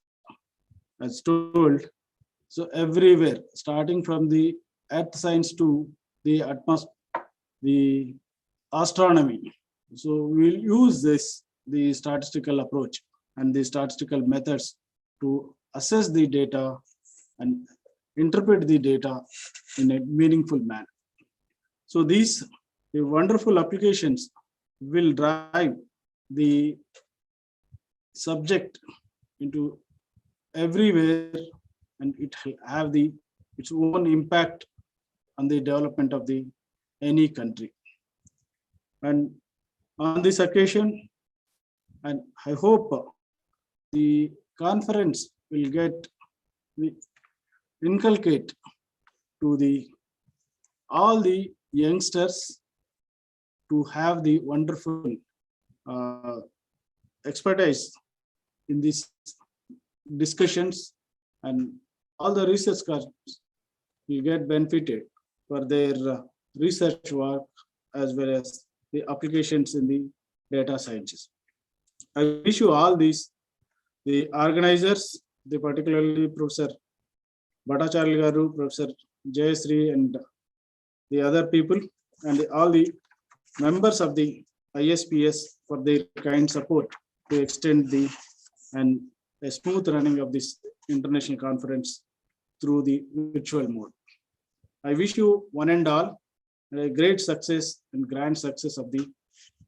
has told. So everywhere, starting from the earth science to the atmosphere, the astronomy. So we'll use the statistical approach and the statistical methods to assess the data and interpret the data in a meaningful manner. So the wonderful applications will drive the subject into everywhere, and it will have its own impact on the development of any country. And on this occasion, and I hope the conference will inculcate to all the youngsters to have the wonderful expertise in these discussions, and all the research scholars will get benefited for their research work as well as the applications in the data sciences. I wish you all these, the organizers, particularly Professor Bhattacharya Garu, Professor Jayasri, and the other people, and all the members of the ISPS for their kind support to extend and a smooth running of this international conference through the virtual mode. I wish you one and all a great success and grand success of the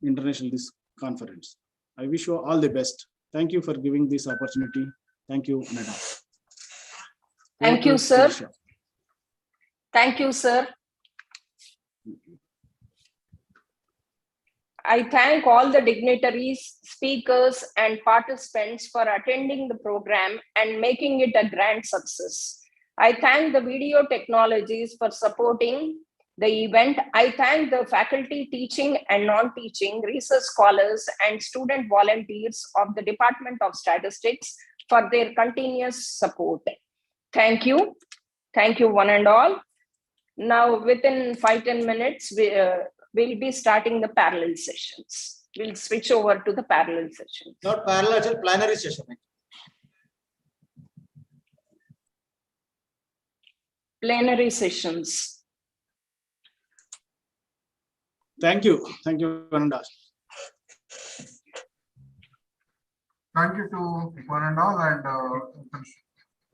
international conference. I wish you all the best. Thank you for giving this opportunity. Thank you, Madam.
Thank you, sir. Thank you, sir. I thank all the dignitaries, speakers, and participants for attending the program and making it a grand success. I thank the video technologies for supporting the event. I thank the faculty teaching and non-teaching, research scholars, and student volunteers of the Department of Statistics for their continuous support. Thank you. Thank you, one and all. Now, within 5-10 minutes, we'll be starting the parallel sessions. We'll switch over to the parallel sessions.
Not parallel, actually plenary session.
Plenary sessions.
Thank you, Ananda.
Thank you to one and all, and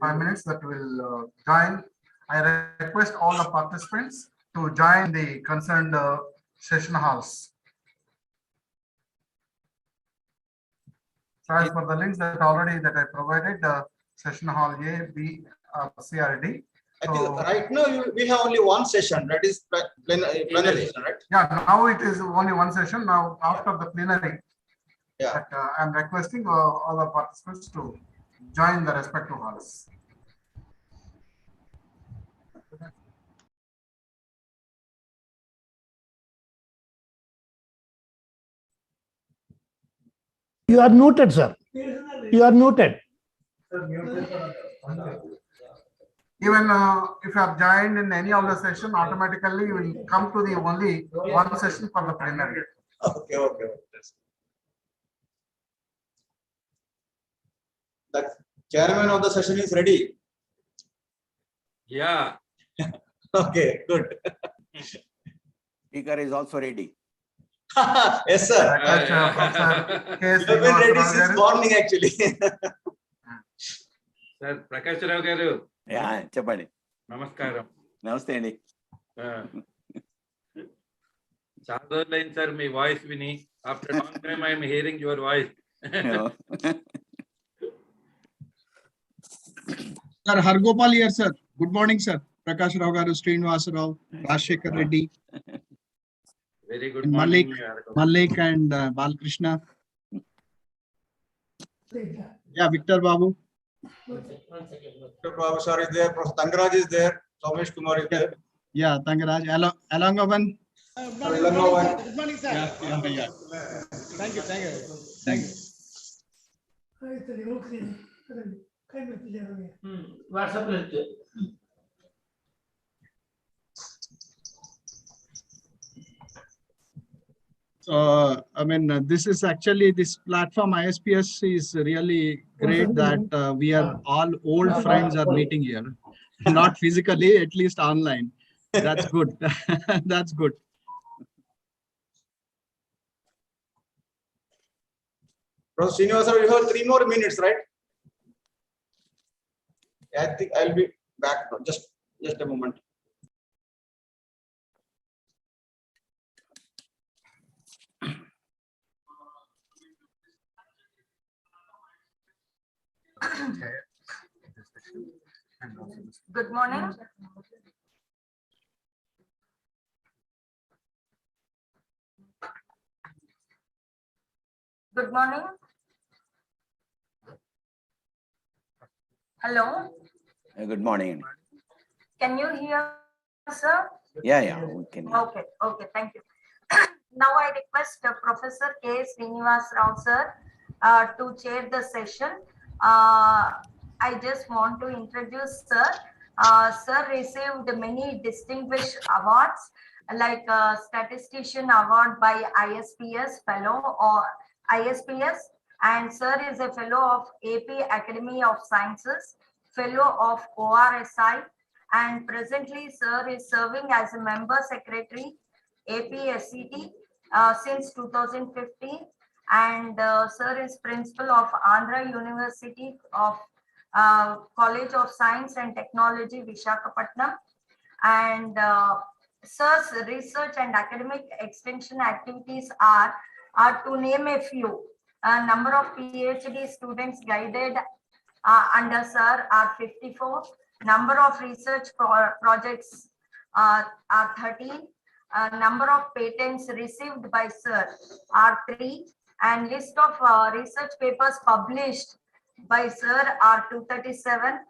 5 minutes that will join. I request all the participants to join the concerned session halls. So as for the links that I provided, session hall A, B, CRD.
I think right now we have only one session, that is plenary session, right?
Yeah, now it is only one session. Now after the plenary,
yeah,
I'm requesting all the participants to join the respective halls.
You are muted, sir. You are muted.
Even if you have joined in any of the session, automatically you will come to the only one session for the plenary.
Okay. The chairman of the session is ready.
Yeah.
Okay, good.
Speaker is also ready.
Yes, sir. You have been ready since morning, actually.
Sir, Prakash Rao garu.
Yeah, చెప్పండి.
Namaskaram.
నమస్తే అండి.
చాలా రోజులైంది sir మీ voice విని. After a long time I am hearing your voice.
Sir, Hargopal here, sir. Good morning, sir. Prakash Rao garu, Srinivasa Rao, Rajshekhar Reddy,
Very good
and
morning.
Malik and Balkrishna. Yeah, Victor Babu.
Dr. Babu sir is there, Professor Tangaraj is there, Somesh Kumar is there.
Yeah, Tangaraj. Alangavan.
Good
morning, sir. Yeah. Thank you. I mean, this is actually, this platform ISPS is really great that we are all old friends are meeting here, not physically, at least online. That's good. That's good.
Professor Srinivasa, you have 3 more minutes, right? I think I'll be back. Just a moment.
Good morning. Good morning. Hello.
Good morning.
Can you hear, sir?
Yeah, we can.
Okay, thank you. Now I request Professor K. Srinivas Rao, sir, to chair the session. I just want to introduce sir. Sir received many distinguished awards like Statistician Award by ISPS Fellow or ISPS, and sir is a Fellow of AP Academy of Sciences, Fellow of ORSI, and presently sir is serving as a Member Secretary APSCT since 2015, and sir is principal of Andhra University of College of Science and Technology, Visakhapatnam, and sir's research and academic extension activities are to name a few. Number of PhD students guided under sir are 54. Number of research projects are 13. Number of patents received by sir are 3, and list of research papers published by sir are 237,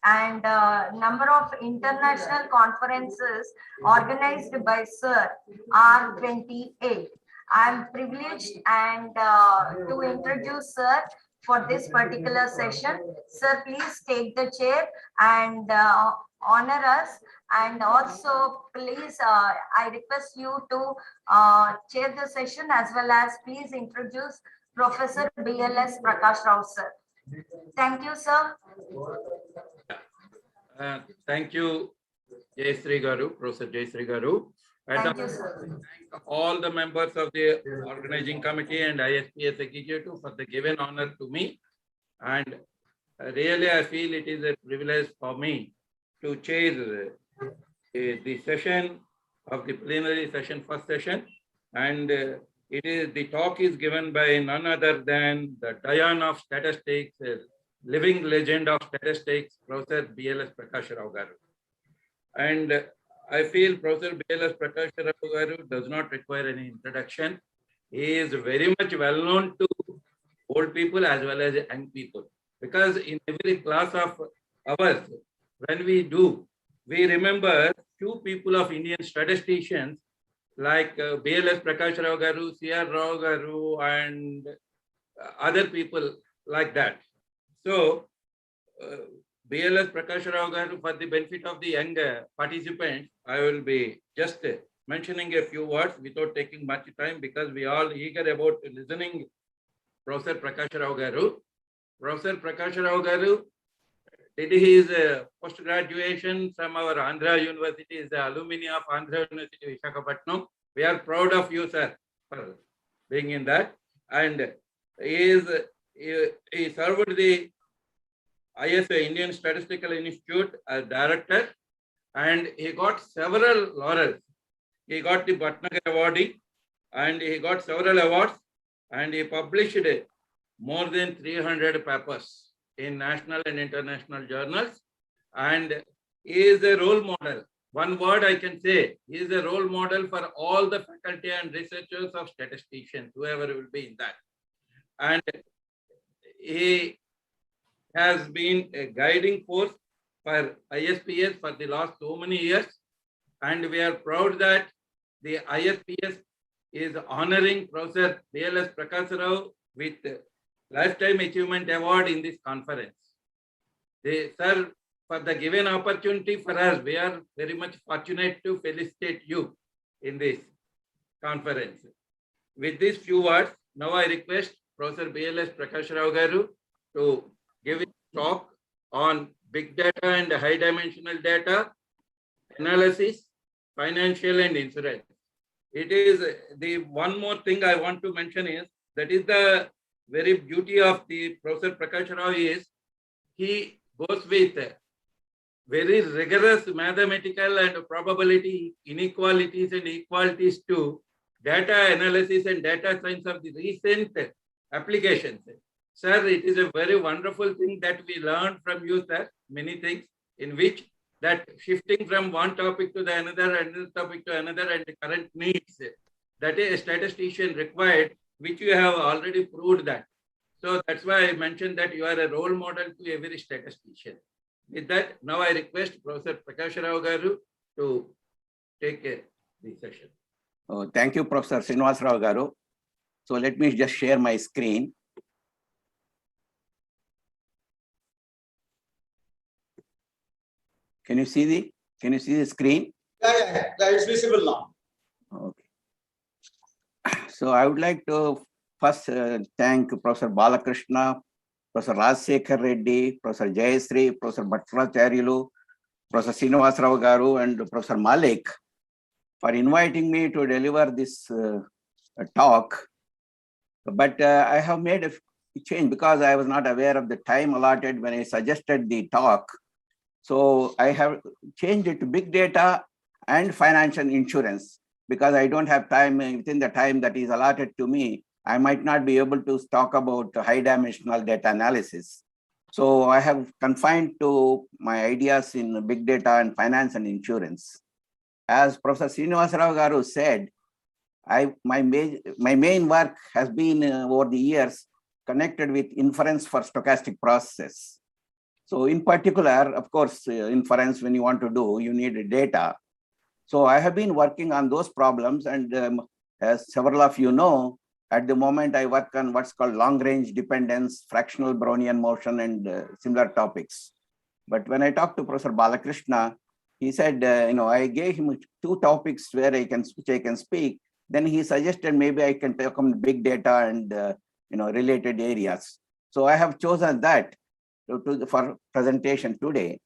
and number of international conferences organized by sir are 28. I am privileged and to introduce sir for this particular session. Sir, please take the chair and honor us, and also please I request you to chair the session, as well as please introduce Professor BLS Prakash Rao, sir. Thank you, sir.
Thank you, Jayasri Garu, Professor Jayasri Garu.
Thank you, sir.
Thank all the members of the organizing committee and ISPS executive for the given honor to me. And really, I feel it is a privilege for me to chair the session of the plenary session, first session. And the talk is given by none other than the Dian of Statistics, living legend of statistics, Professor BLS Prakash Rao Garu. And I feel Professor BLS Prakash Rao Garu does not require any introduction. He is very much well known to old people as well as young people, because in every class of ours, when we remember two people of Indian statisticians like BLS Prakash Rao Garu, C.R. Rao Garu, and other people like that. So, BLS Prakash Rao Garu, for the benefit of the young participants, I will be just mentioning a few words without taking much time, because we are all eager about listening Professor Prakash Rao Garu. Professor Prakash Rao Garu did his post-graduation from our Andhra University, is the alumni of Andhra University, Visakhapatnam. We are proud of you, sir, for being in that. And he served the ISA, Indian Statistical Institute, as director, and he got several laurels. He got the Bhatnagar Award, and he got several awards, and he published more than 300 papers in national and international journals. And he is a role model. One word I can say, he is a role model for all the faculty and researchers of statisticians, whoever will be in that. And he has been a guiding force for ISPS for the last so many years. And we are proud that the ISPS is honoring Professor BLS Prakash Rao with Lifetime Achievement Award in this conference. Sir, for the given opportunity for us, we are very much fortunate to felicitate you in this conference. With these few words, now I request Professor BLS Prakash Rao Garu to give his talk on big data and high dimensional data analysis, financial and insurance. It is the one more thing I want to mention is that is the very beauty of the Professor Prakash Rao is he goes with very rigorous mathematical and probability inequalities and equalities to data analysis and data science of the recent applications. Sir, it is a very wonderful thing that we learned from you, sir, many things in which that shifting from one topic to the another topic to another and the current needs that a statistician required, which you have already proved that. So that's why I mentioned that you are a role model to every statistician. With that, now I request Professor Prakash Rao Garu to take the session.
Oh, thank you, Professor Srinivas Rao Garu. So let me just share my screen. Can you see the screen?
Yeah, it's visible now.
Okay. So I would like to first thank Professor Balakrishna, Professor Rajsekhar Reddy, Professor Jayasri, Professor Bhattaracharyalu, Professor Srinivas Rao Garu, and Professor Malik for inviting me to deliver this talk. But I have made a change because I was not aware of the time allotted when I suggested the talk. So I have changed it to big data and financial insurance because I don't have time within the time that is allotted to me. I might not be able to talk about high dimensional data analysis. So I have confined to my ideas in big data and finance and insurance. As Professor Srinivas Rao Garu said, my main work has been over the years connected with inference for stochastic processes. So in particular, of course, inference, when you want to do, you need data. So I have been working on those problems, and as several of you know, at the moment I work on what's called long-range dependence, fractional Brownian motion, and similar topics. But when I talked to Professor Balakrishna, he said, I gave him 2 topics where I can speak. Then he suggested maybe I can talk on big data and related areas. So I have chosen that for presentation today.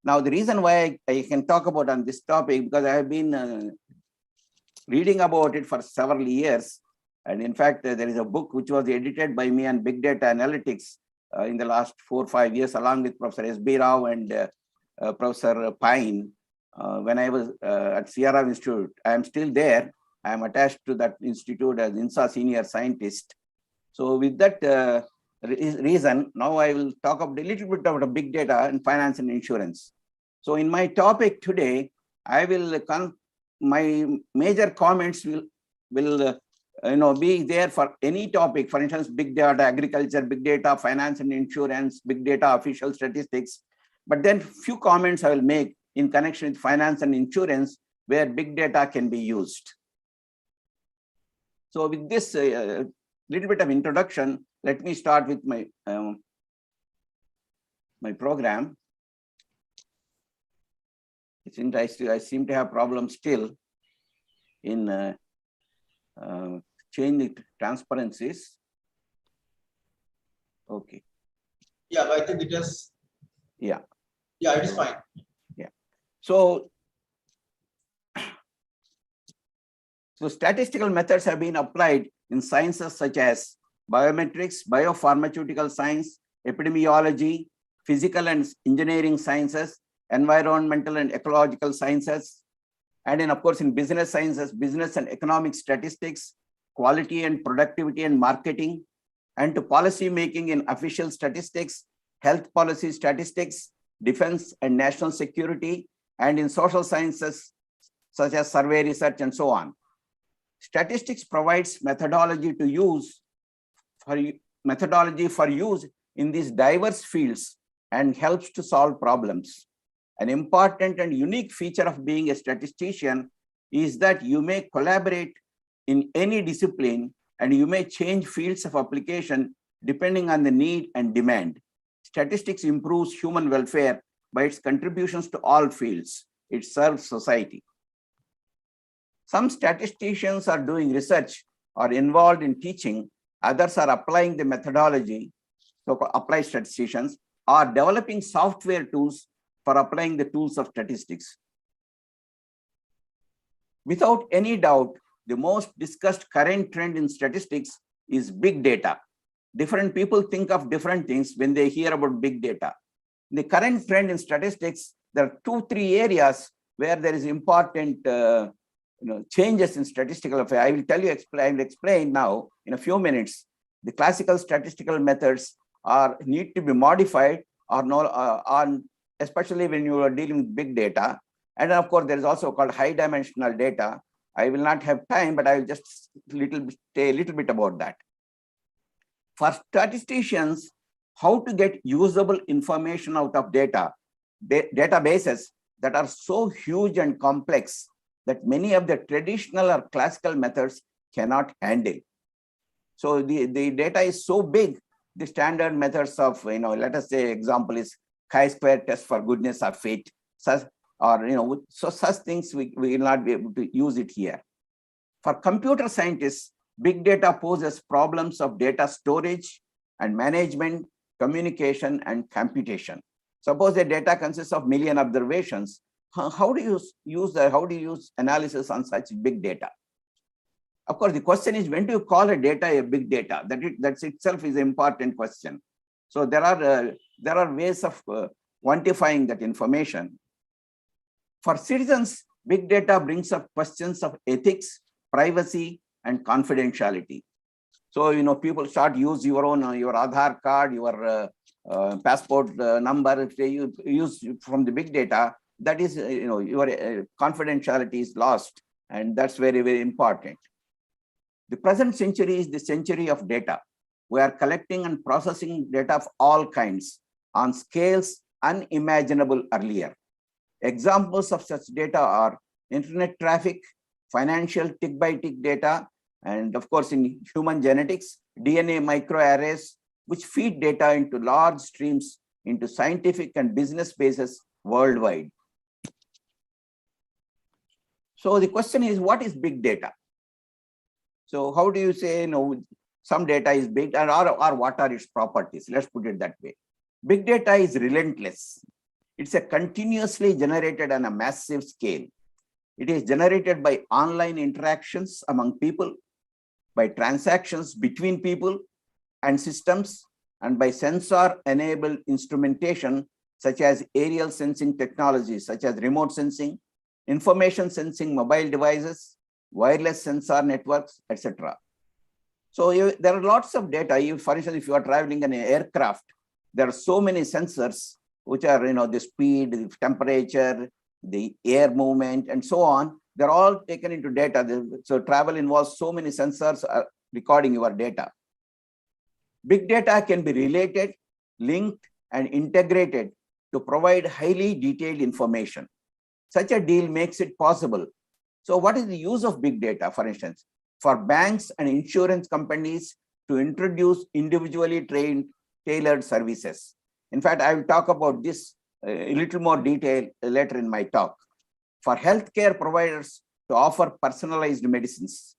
Now, the reason why I can talk about on this topic, because I have been reading about it for several years. And in fact, there is a book which was edited by me on big data analytics in the last 4 or 5 years, along with Professor S.B. Rao and Professor Pine. When I was at Sierra Institute, I am still there. I am attached to that institute as INSA senior scientist. So with that reason, now I will talk about a little bit about big data and finance and insurance. So in my topic today, I will my major comments will be there for any topic. For instance, big data, agriculture, big data, finance and insurance, big data, official statistics. But then few comments I will make in connection with finance and insurance where big data can be used. So with this little bit of introduction, let me start with my my program. I seem to have problems still in changing transparencies. Okay.
Yeah, I think it is.
Yeah.
Yeah, it is fine.
Yeah. So statistical methods have been applied in sciences such as biometrics, biopharmaceutical science, epidemiology, physical and engineering sciences, environmental and ecological sciences, and of course, in business sciences, business and economic statistics, quality and productivity and marketing, and to policy making in official statistics, health policy statistics, defense and national security, and in social sciences, such as survey research and so on. Statistics provides methodology for use in these diverse fields and helps to solve problems. An important and unique feature of being a statistician is that you may collaborate in any discipline and you may change fields of application depending on the need and demand. Statistics improves human welfare by its contributions to all fields. It serves society. Some statisticians are doing research or involved in teaching. Others are applying the methodology, so applied statisticians are developing software tools for applying the tools of statistics. Without any doubt, the most discussed current trend in statistics is big data. Different people think of different things when they hear about big data. The current trend in statistics, there are 2-3 areas where there is important changes in statistical affairs. I will explain now in a few minutes. The classical statistical methods need to be modified especially when you are dealing with big data. And of course, there is also called high dimensional data. I will not have time, but I will just say a little bit about that. For statisticians, how to get usable information out of databases that are so huge and complex that many of the traditional or classical methods cannot handle. So the data is so big, the standard methods of, let us say example is chi-square test for goodness or fate, such things we will not be able to use it here. For computer scientists, big data poses problems of data storage and management, communication, and computation. Suppose the data consists of million observations. How do you use that? How do you use analysis on such big data? Of course, the question is, when do you call a data a big data? That itself is an important question. So there are ways of quantifying that information. For citizens, big data brings up questions of ethics, privacy, and confidentiality. So, people start use your own, your Aadhaar card, your passport number. If they use from the big data, that is, your confidentiality is lost. And that's very, very important. The present century is the century of data. We are collecting and processing data of all kinds on scales unimaginable earlier. Examples of such data are internet traffic, financial tick-by-tick data, and of course in human genetics, DNA microarrays, which feed data into large streams into scientific and business bases worldwide. So the question is, what is big data? So how do you say, some data is big, or what are its properties? Let's put it that way. Big data is relentless. It's a continuously generated on a massive scale. It is generated by online interactions among people, by transactions between people and systems, and by sensor-enabled instrumentation, such as aerial sensing technologies, such as remote sensing, information sensing mobile devices, wireless sensor networks, etc. So there are lots of data. For instance, if you are traveling in an aircraft, there are so many sensors, which are, the speed, the temperature, the air movement, and so on. They're all taken into data. So travel involves so many sensors recording your data. Big data can be related, linked, and integrated to provide highly detailed information. Such a deal makes it possible. So what is the use of big data, for instance? For banks and insurance companies to introduce individually tailored services. In fact, I will talk about this a little more detail later in my talk. For healthcare providers to offer personalized medicines.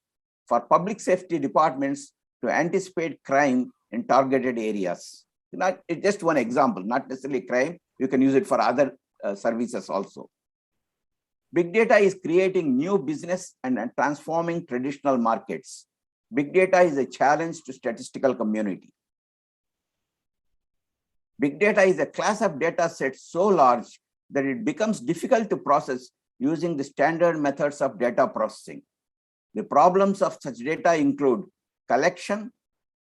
For public safety departments to anticipate crime in targeted areas. It's just one example, not necessarily crime. You can use it for other services also. Big data is creating new business and transforming traditional markets. Big data is a challenge to statistical community. Big data is a class of data sets so large that it becomes difficult to process using the standard methods of data processing. The problems of such data include collection.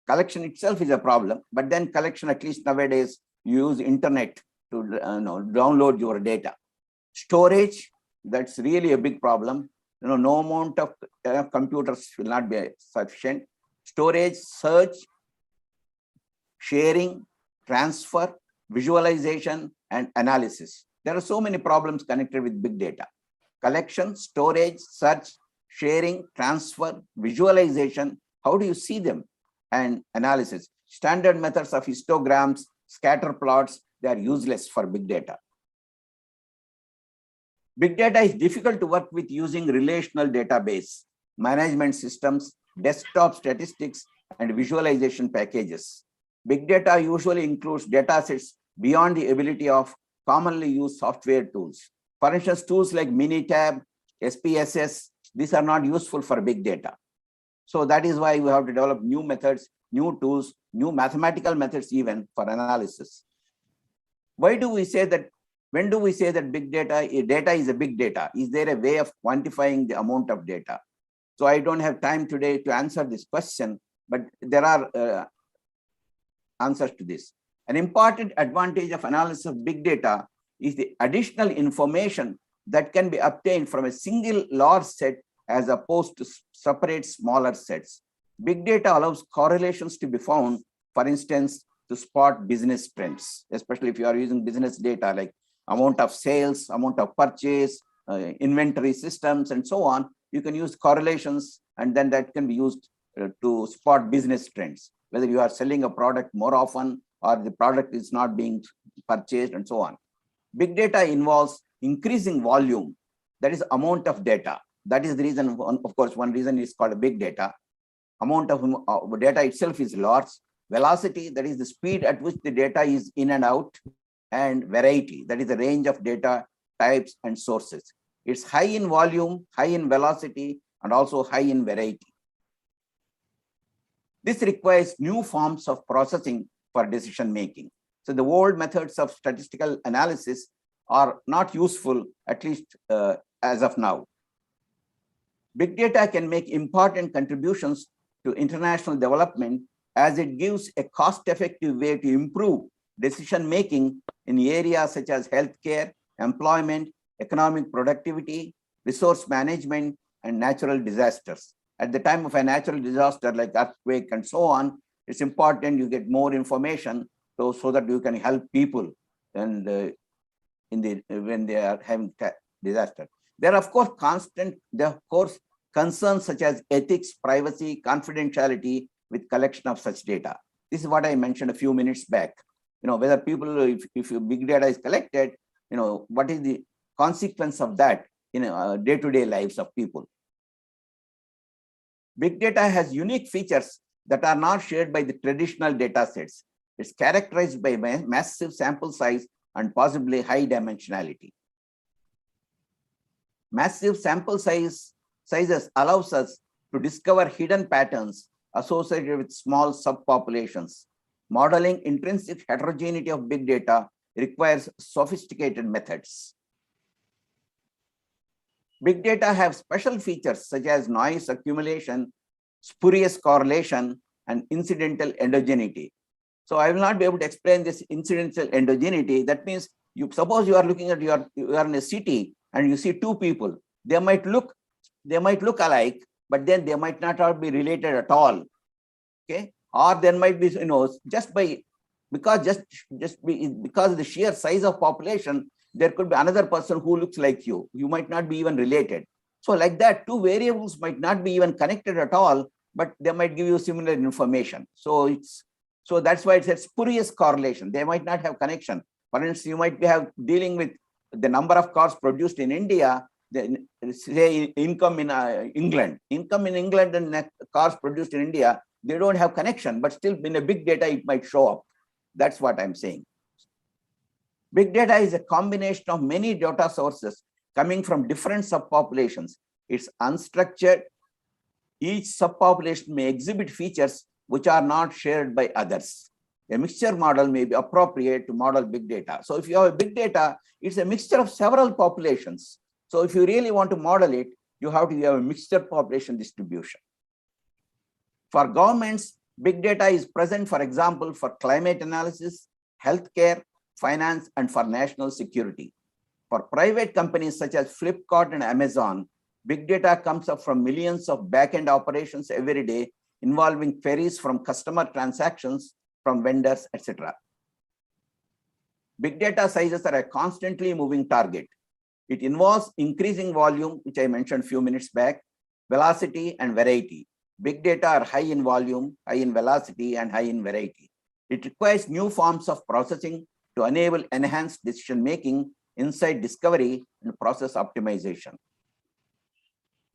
Collection itself is a problem, but then collection, at least nowadays, you use internet download your data. Storage, that's really a big problem. No amount of computers will not be sufficient. Storage, search, sharing, transfer, visualization, and analysis. There are so many problems connected with big data. Collection, storage, search, sharing, transfer, visualization. How do you see them? And analysis. Standard methods of histograms, scatter plots, they are useless for big data. Big data is difficult to work with using relational database, management systems, desktop statistics, and visualization packages. Big data usually includes data sets beyond the ability of commonly used software tools. For instance, tools like Minitab, SPSS, these are not useful for big data. So that is why we have to develop new methods, new tools, new mathematical methods even for analysis. Why do we say that? When do we say that big data is a big data? Is there a way of quantifying the amount of data? So I don't have time today to answer this question, but there are answers to this. An important advantage of analysis of big data is the additional information that can be obtained from a single large set as opposed to separate smaller sets. Big data allows correlations to be found, for instance, to spot business trends, especially if you are using business data like amount of sales, amount of purchase, inventory systems, and so on. You can use correlations, and then that can be used to spot business trends, whether you are selling a product more often or the product is not being purchased, and so on. Big data involves increasing volume, that is amount of data. That is the reason, of course, one reason is called big data. Amount of data itself is large. Velocity, that is the speed at which the data is in and out. And variety, that is the range of data types and sources. It's high in volume, high in velocity, and also high in variety. This requires new forms of processing for decision making. So the old methods of statistical analysis are not useful, at least as of now. Big data can make important contributions to international development as it gives a cost-effective way to improve decision-making in areas such as healthcare, employment, economic productivity, resource management, and natural disasters. At the time of a natural disaster like earthquake and so on, it's important you get more information so that you can help people and when they are having disaster. There are of course concerns such as ethics, privacy, confidentiality with collection of such data. This is what I mentioned a few minutes back. Whether people, if big data is collected, what is the consequence of that in day-to-day lives of people. Big data has unique features that are not shared by the traditional data sets. It's characterized by massive sample size and possibly high dimensionality. Massive sample sizes allows us to discover hidden patterns associated with small subpopulations. Modeling intrinsic heterogeneity of big data requires sophisticated methods. Big data have special features such as noise accumulation, spurious correlation, and incidental endogeneity. So I will not be able to explain this incidental endogeneity. That means suppose you are looking at you are in a city and you see two people. They might look alike, but then they might not all be related at all. Okay, or there might be because of the sheer size of population, there could be another person who looks like you. You might not be even related. So like that, two variables might not be even connected at all, but they might give you similar information. So that's why it's a spurious correlation. They might not have connection. For instance, you might be dealing with the number of cars produced in India, say income in England. Income in England and cars produced in India, they don't have connection, but still in a big data, it might show up. That's what I'm saying. Big data is a combination of many data sources coming from different subpopulations. It's unstructured. Each subpopulation may exhibit features which are not shared by others. A mixture model may be appropriate to model big data. So if you have a big data, it's a mixture of several populations. So if you really want to model it, you have to have a mixture population distribution. For governments, big data is present, for example, for climate analysis, healthcare, finance, and for national security. For private companies such as Flipkart and Amazon, big data comes up from millions of back-end operations every day involving queries from customer transactions, from vendors, etc. Big data sizes are a constantly moving target. It involves increasing volume, which I mentioned a few minutes back, velocity and variety. Big data are high in volume, high in velocity, and high in variety. It requires new forms of processing to enable enhanced decision-making, insight discovery, and process optimization.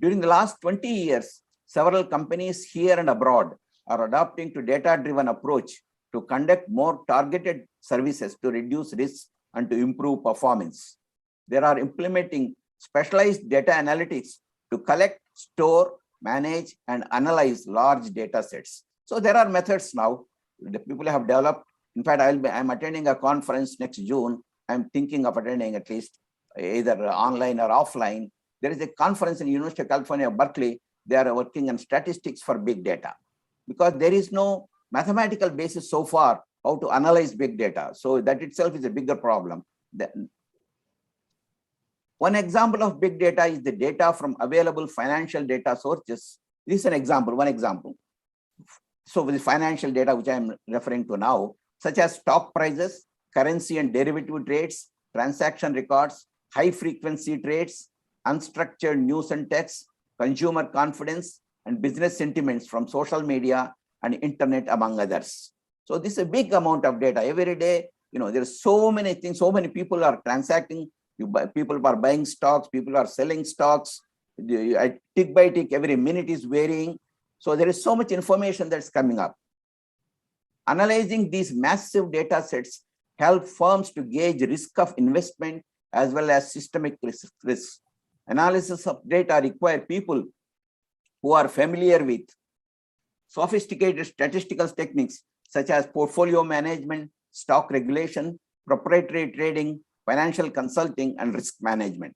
During the last 20 years, several companies here and abroad are adopting to data-driven approach to conduct more targeted services to reduce risks and to improve performance. They are implementing specialized data analytics to collect, store, manage, and analyze large data sets. So there are methods now the people have developed. In fact, I'm attending a conference next June. I'm thinking of attending at least either online or offline. There is a conference in University of California, Berkeley. They are working on statistics for big data because there is no mathematical basis so far how to analyze big data. So that itself is a bigger problem. One example of big data is the data from available financial data sources. This is an example, one example. So with the financial data, which I'm referring to now, such as stock prices, currency and derivative trades, transaction records, high frequency trades, unstructured news and text, consumer confidence, and business sentiments from social media and internet, among others. So this is a big amount of data. Every day, there's so many things, so many people are transacting. People are buying stocks, people are selling stocks. Tick by tick, every minute is varying. So there is so much information that's coming up. Analyzing these massive data sets help firms to gauge risk of investment as well as systemic risks. Analysis of data require people who are familiar with sophisticated statistical techniques such as portfolio management, stock regulation, proprietary trading, financial consulting, and risk management.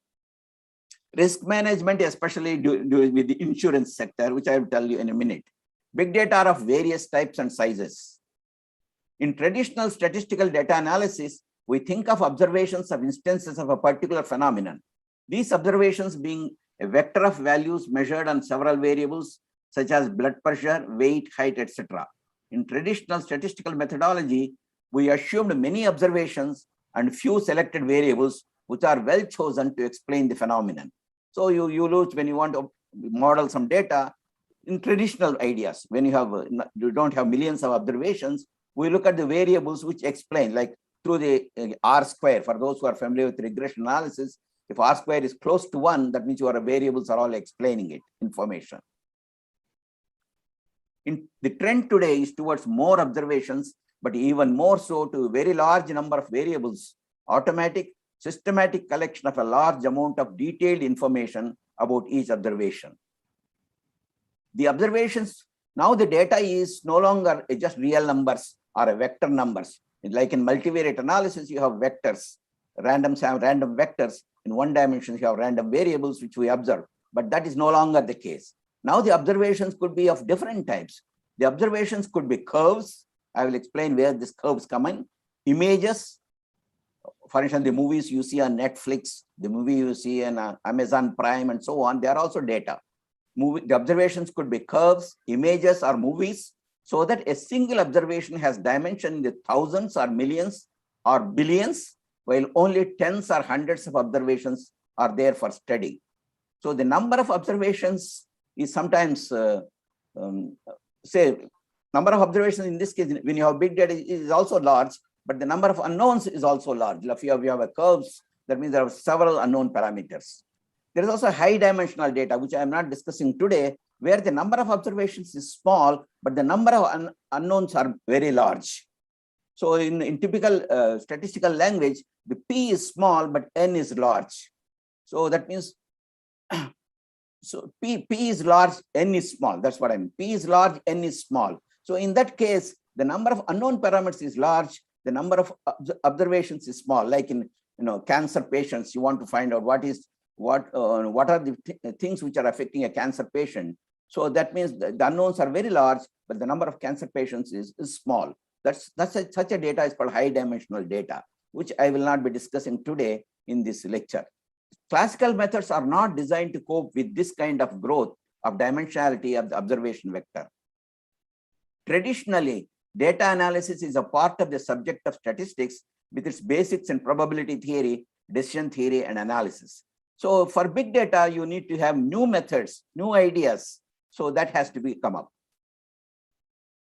Risk management, especially with the insurance sector, which I will tell you in a minute. Big data are of various types and sizes. In traditional statistical data analysis, we think of observations of instances of a particular phenomenon. These observations being a vector of values measured on several variables, such as blood pressure, weight, height, etc. In traditional statistical methodology, we assumed many observations and few selected variables, which are well chosen to explain the phenomenon. So you lose when you want to model some data in traditional ideas. When you don't have millions of observations, we look at the variables which explain, like through the R square. For those who are familiar with regression analysis, if R square is close to 1, that means your variables are all explaining it, information. The trend today is towards more observations, but even more so to a very large number of variables, automatic, systematic collection of a large amount of detailed information about each observation. The observations, now the data is no longer just real numbers or a vector numbers. Like in multivariate analysis, you have vectors, random vectors. In one dimension, you have random variables which we observe, but that is no longer the case. Now the observations could be of different types. The observations could be curves. I will explain where these curves come in. Images, for instance, the movies you see on Netflix, the movie you see on Amazon Prime and so on, they are also data. The observations could be curves, images, or movies, so that a single observation has dimension in the thousands or millions or billions, while only tens or hundreds of observations are there for study. So the number of observations is sometimes, number of observations in this case, when you have big data, is also large, but the number of unknowns is also large. If you have a curves, that means there are several unknown parameters. There is also high dimensional data, which I am not discussing today, where the number of observations is small, but the number of unknowns are very large. So in typical statistical language, the P is small, but N is large. So that means, so P is large, N is small. That's what I mean. P is large, N is small. So in that case, the number of unknown parameters is large. The number of observations is small. Like in cancer patients, you want to find out what are the things which are affecting a cancer patient. So that means the unknowns are very large, but the number of cancer patients is small. Such a data is called high dimensional data. which I will not be discussing today in this lecture. Classical methods are not designed to cope with this kind of growth of dimensionality of the observation vector. Traditionally, data analysis is a part of the subject of statistics with its basics in probability theory, decision theory, and analysis. So for big data, you need to have new methods, new ideas. So that has to be come up.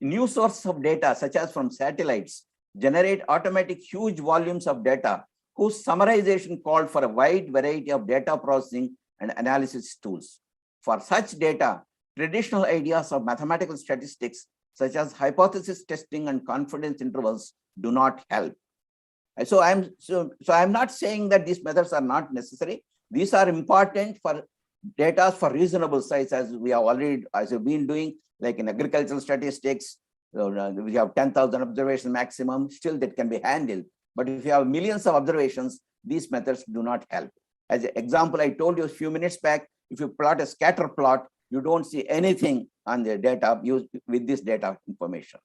New sources of data, such as from satellites, generate automatic huge volumes of data whose summarization called for a wide variety of data processing and analysis tools. For such data, traditional ideas of mathematical statistics, such as hypothesis testing and confidence intervals, do not help. So I'm not saying that these methods are not necessary. These are important for data for reasonable size, as we have already, as we've been doing, like in agricultural statistics, we have 10,000 observations maximum, still that can be handled. But if you have millions of observations, these methods do not help. As an example, I told you a few minutes back, if you plot a scatter plot, you don't see anything on the data used with this data information.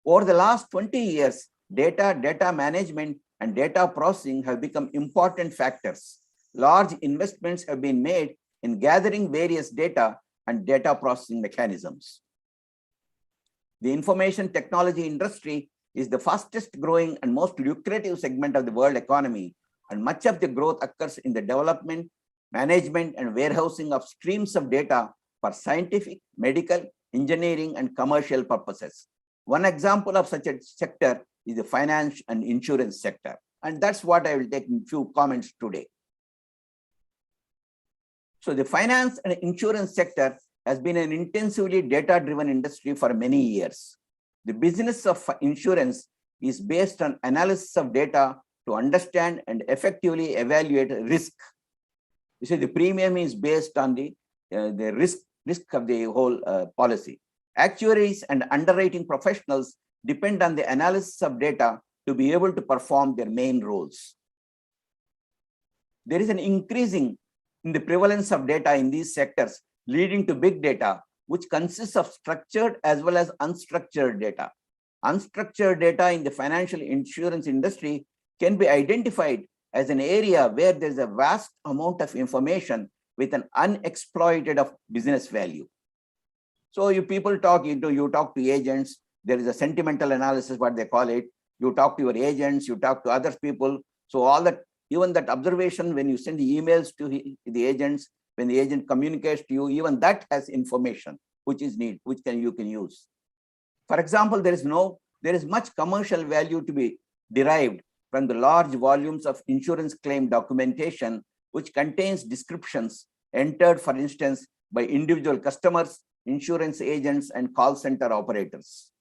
Over the last 20 years, data management and data processing have become important factors. Large investments have been made in gathering various data and data processing mechanisms. The information technology industry is the fastest growing and most lucrative segment of the world economy, and much of the growth occurs in the development, management, and warehousing of streams of data for scientific, medical, engineering, and commercial purposes. One example of such a sector is the finance and insurance sector. And that's what I will take in few comments today. So the finance and insurance sector has been an intensively data-driven industry for many years. The business of insurance is based on analysis of data to understand and effectively evaluate risk. You see, the premium is based on the risk of the whole policy. Actuaries and underwriting professionals depend on the analysis of data to be able to perform their main roles. There is an increasing in the prevalence of data in these sectors, leading to big data, which consists of structured as well as unstructured data. Unstructured data in the financial insurance industry can be identified as an area where there is a vast amount of information with an unexploited of business value. So you people talk to agents, there is a sentimental analysis, what they call it. You talk to your agents, you talk to other people. So all that, even that observation, when you send the emails to the agents, when the agent communicates to you, even that has information which is needed, which you can use. For example, there is much commercial value to be derived from the large volumes of insurance claim documentation, which contains descriptions entered, for instance, by individual customers, insurance agents, and call center operators.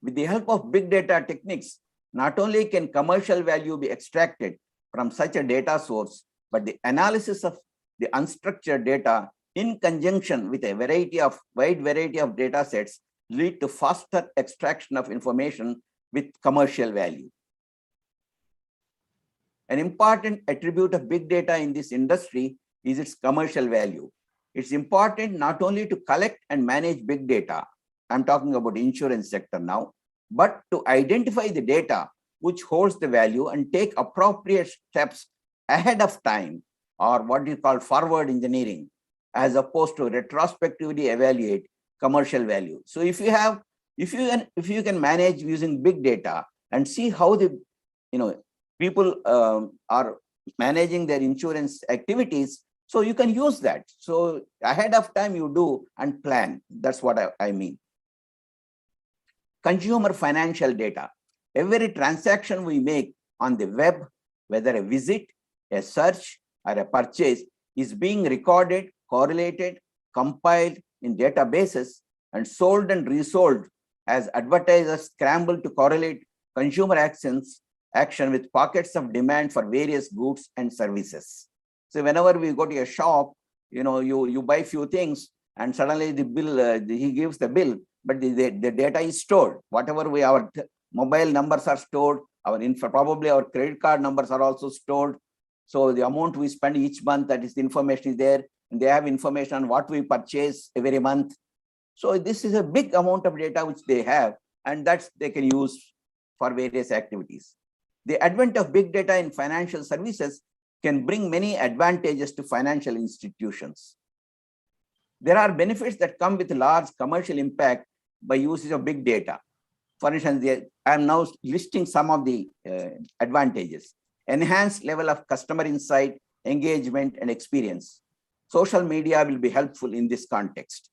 With the help of big data techniques, not only can commercial value be extracted from such a data source, but the analysis of the unstructured data in conjunction with a wide variety of data sets lead to faster extraction of information with commercial value. An important attribute of big data in this industry is its commercial value. It's important not only to collect and manage big data, I'm talking about insurance sector now, but to identify the data which holds the value and take appropriate steps ahead of time, or what you call forward engineering, as opposed to retrospectively evaluate commercial value. So if you can manage using big data and see how the people are managing their insurance activities, so you can use that. So ahead of time you do and plan. That's what I mean. Consumer financial data. Every transaction we make on the web, whether a visit, a search, or a purchase, is being recorded, correlated, compiled in databases, and sold and resold as advertisers scramble to correlate consumer action with pockets of demand for various goods and services. So whenever we go to a shop, you buy few things, and suddenly the bill, he gives the bill, but the data is stored. Whatever our mobile numbers are stored, probably our credit card numbers are also stored. So the amount we spend each month, that is the information is there, and they have information on what we purchase every month. So this is a big amount of data which they have, and that's they can use for various activities. The advent of big data in financial services can bring many advantages to financial institutions. There are benefits that come with large commercial impact by usage of big data. For instance, I am now listing some of the advantages. Enhanced level of customer insight, engagement, and experience. Social media will be helpful in this context.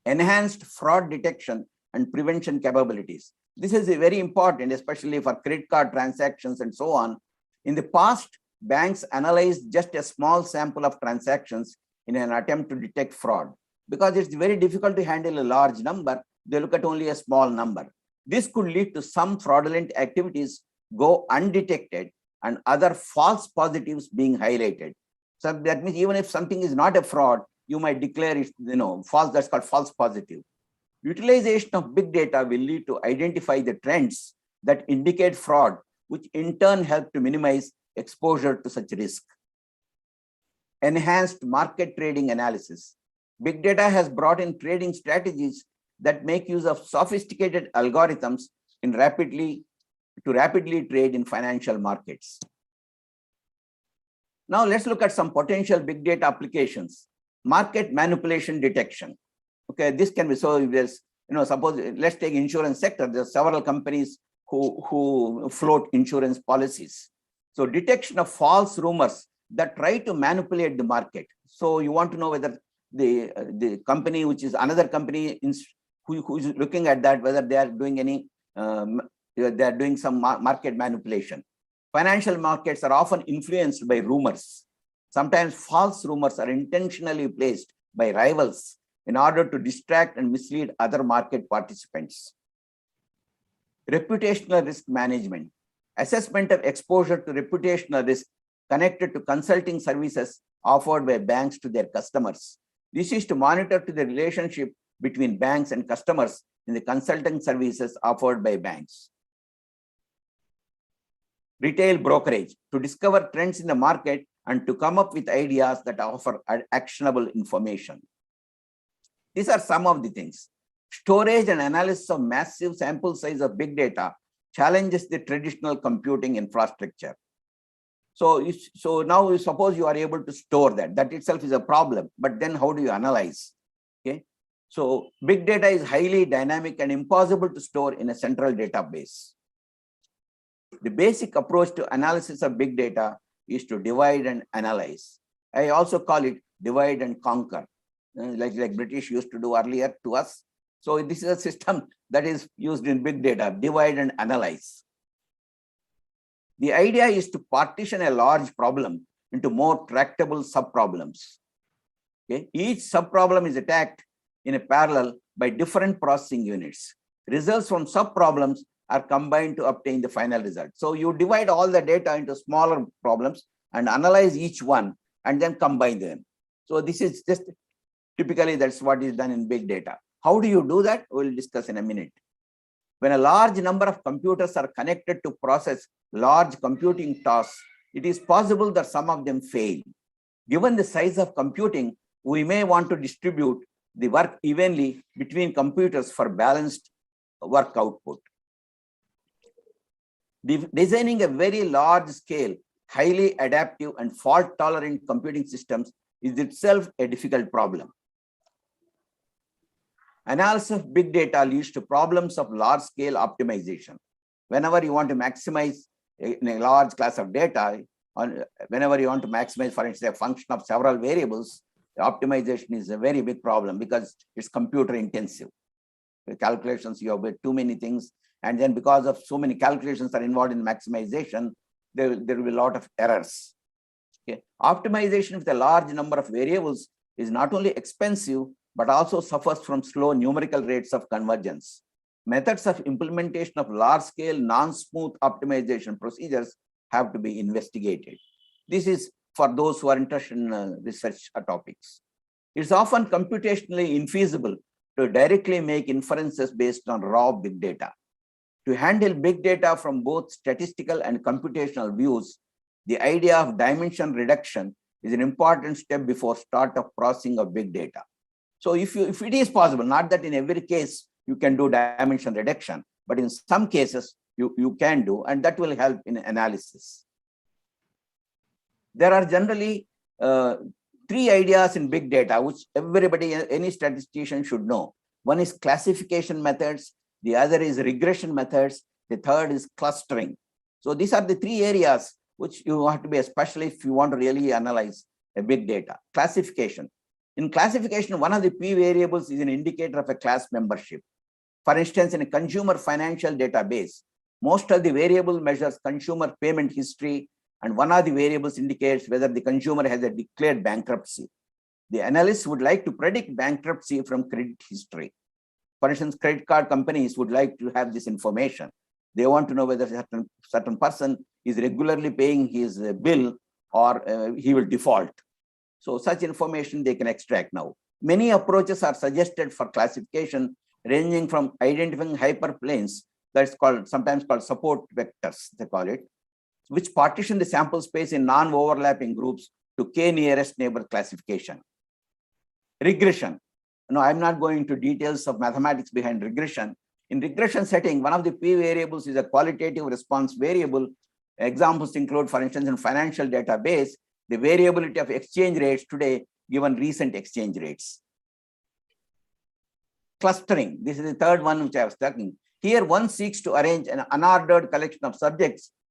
Enhanced fraud detection and prevention capabilities. This is very important, especially for credit card transactions and so on. In the past, banks analyzed just a small sample of transactions in an attempt to detect fraud. Because it's very difficult to handle a large number, they look at only a small number. This could lead to some fraudulent activities go undetected and other false positives being highlighted. So that means even if something is not a fraud, you might declare it, false, that's called false positive. Utilization of big data will lead to identify the trends that indicate fraud, which in turn help to minimize exposure to such risk. Enhanced market trading analysis. Big data has brought in trading strategies that make use of sophisticated algorithms to rapidly trade in financial markets. Now let's look at some potential big data applications. Market manipulation detection. Okay, this can be, so if there's, suppose let's take insurance sector, there are several companies who float insurance policies. So detection of false rumors that try to manipulate the market. So you want to know whether the company, which is another company who is looking at that, whether they are doing any, they are doing some market manipulation. Financial markets are often influenced by rumors. Sometimes false rumors are intentionally placed by rivals in order to distract and mislead other market participants. Reputational risk management. Assessment of exposure to reputational risk connected to consulting services offered by banks to their customers. This is to monitor to the relationship between banks and customers in the consulting services offered by banks. Retail brokerage, to discover trends in the market and to come up with ideas that offer actionable information. These are some of the things. Storage and analysis of massive sample size of big data challenges the traditional computing infrastructure. So now suppose you are able to store that. That itself is a problem, but then how do you analyze? Okay. So big data is highly dynamic and impossible to store in a central database. The basic approach to analysis of big data is to divide and analyze. I also call it divide and conquer, like British used to do earlier to us. So this is a system that is used in big data, divide and analyze. The idea is to partition a large problem into more tractable subproblems. Okay? Each subproblem is attacked in a parallel by different processing units. Results from subproblems are combined to obtain the final result. So you divide all the data into smaller problems and analyze each one and then combine them. So this is just typically that's what is done in big data. How do you do that? We'll discuss in a minute. When a large number of computers are connected to process large computing tasks, it is possible that some of them fail. Given the size of computing, we may want to distribute the work evenly between computers for balanced work output. Designing a very large scale, highly adaptive and fault tolerant computing systems is itself a difficult problem. Analysis of big data leads to problems of large scale optimization. Whenever you want to maximize in a large class of data, whenever you want to maximize, for instance, a function of several variables, the optimization is a very big problem because it's computer intensive. The calculations, you have too many things. And then because of so many calculations are involved in maximization, there will be a lot of errors. Okay. Optimization with a large number of variables is not only expensive, but also suffers from slow numerical rates of convergence. Methods of implementation of large-scale, non-smooth optimization procedures have to be investigated. This is for those who are interested in research topics. It's often computationally infeasible to directly make inferences based on raw big data. To handle big data from both statistical and computational views, the idea of dimension reduction is an important step before start of processing of big data. So if it is possible, not that in every case you can do dimension reduction, but in some cases you can do, and that will help in analysis. There are generally three ideas in big data, which everybody, any statistician should know. One is classification methods, the other is regression methods, the third is clustering. So these are the three areas which you have to be, especially if you want to really analyze a big data. Classification. In classification, one of the P variables is an indicator of a class membership. For instance, in a consumer financial database, most of the variable measures consumer payment history, and one of the variables indicates whether the consumer has a declared bankruptcy. The analyst would like to predict bankruptcy from credit history. For instance, credit card companies would like to have this information. They want to know whether a certain person is regularly paying his bill or he will default. So such information they can extract now. Many approaches are suggested for classification, ranging from identifying hyperplanes, that's called, sometimes called support vectors, they call it, which partition the sample space in non-overlapping groups, to k nearest neighbor classification. Regression. No, I'm not going into details of mathematics behind regression. In regression setting, one of the P variables is a qualitative response variable. Examples include, for instance, in financial database, the variability of exchange rates today given recent exchange rates. Clustering. This is the third one which I was talking. Here one seeks to arrange an unordered collection of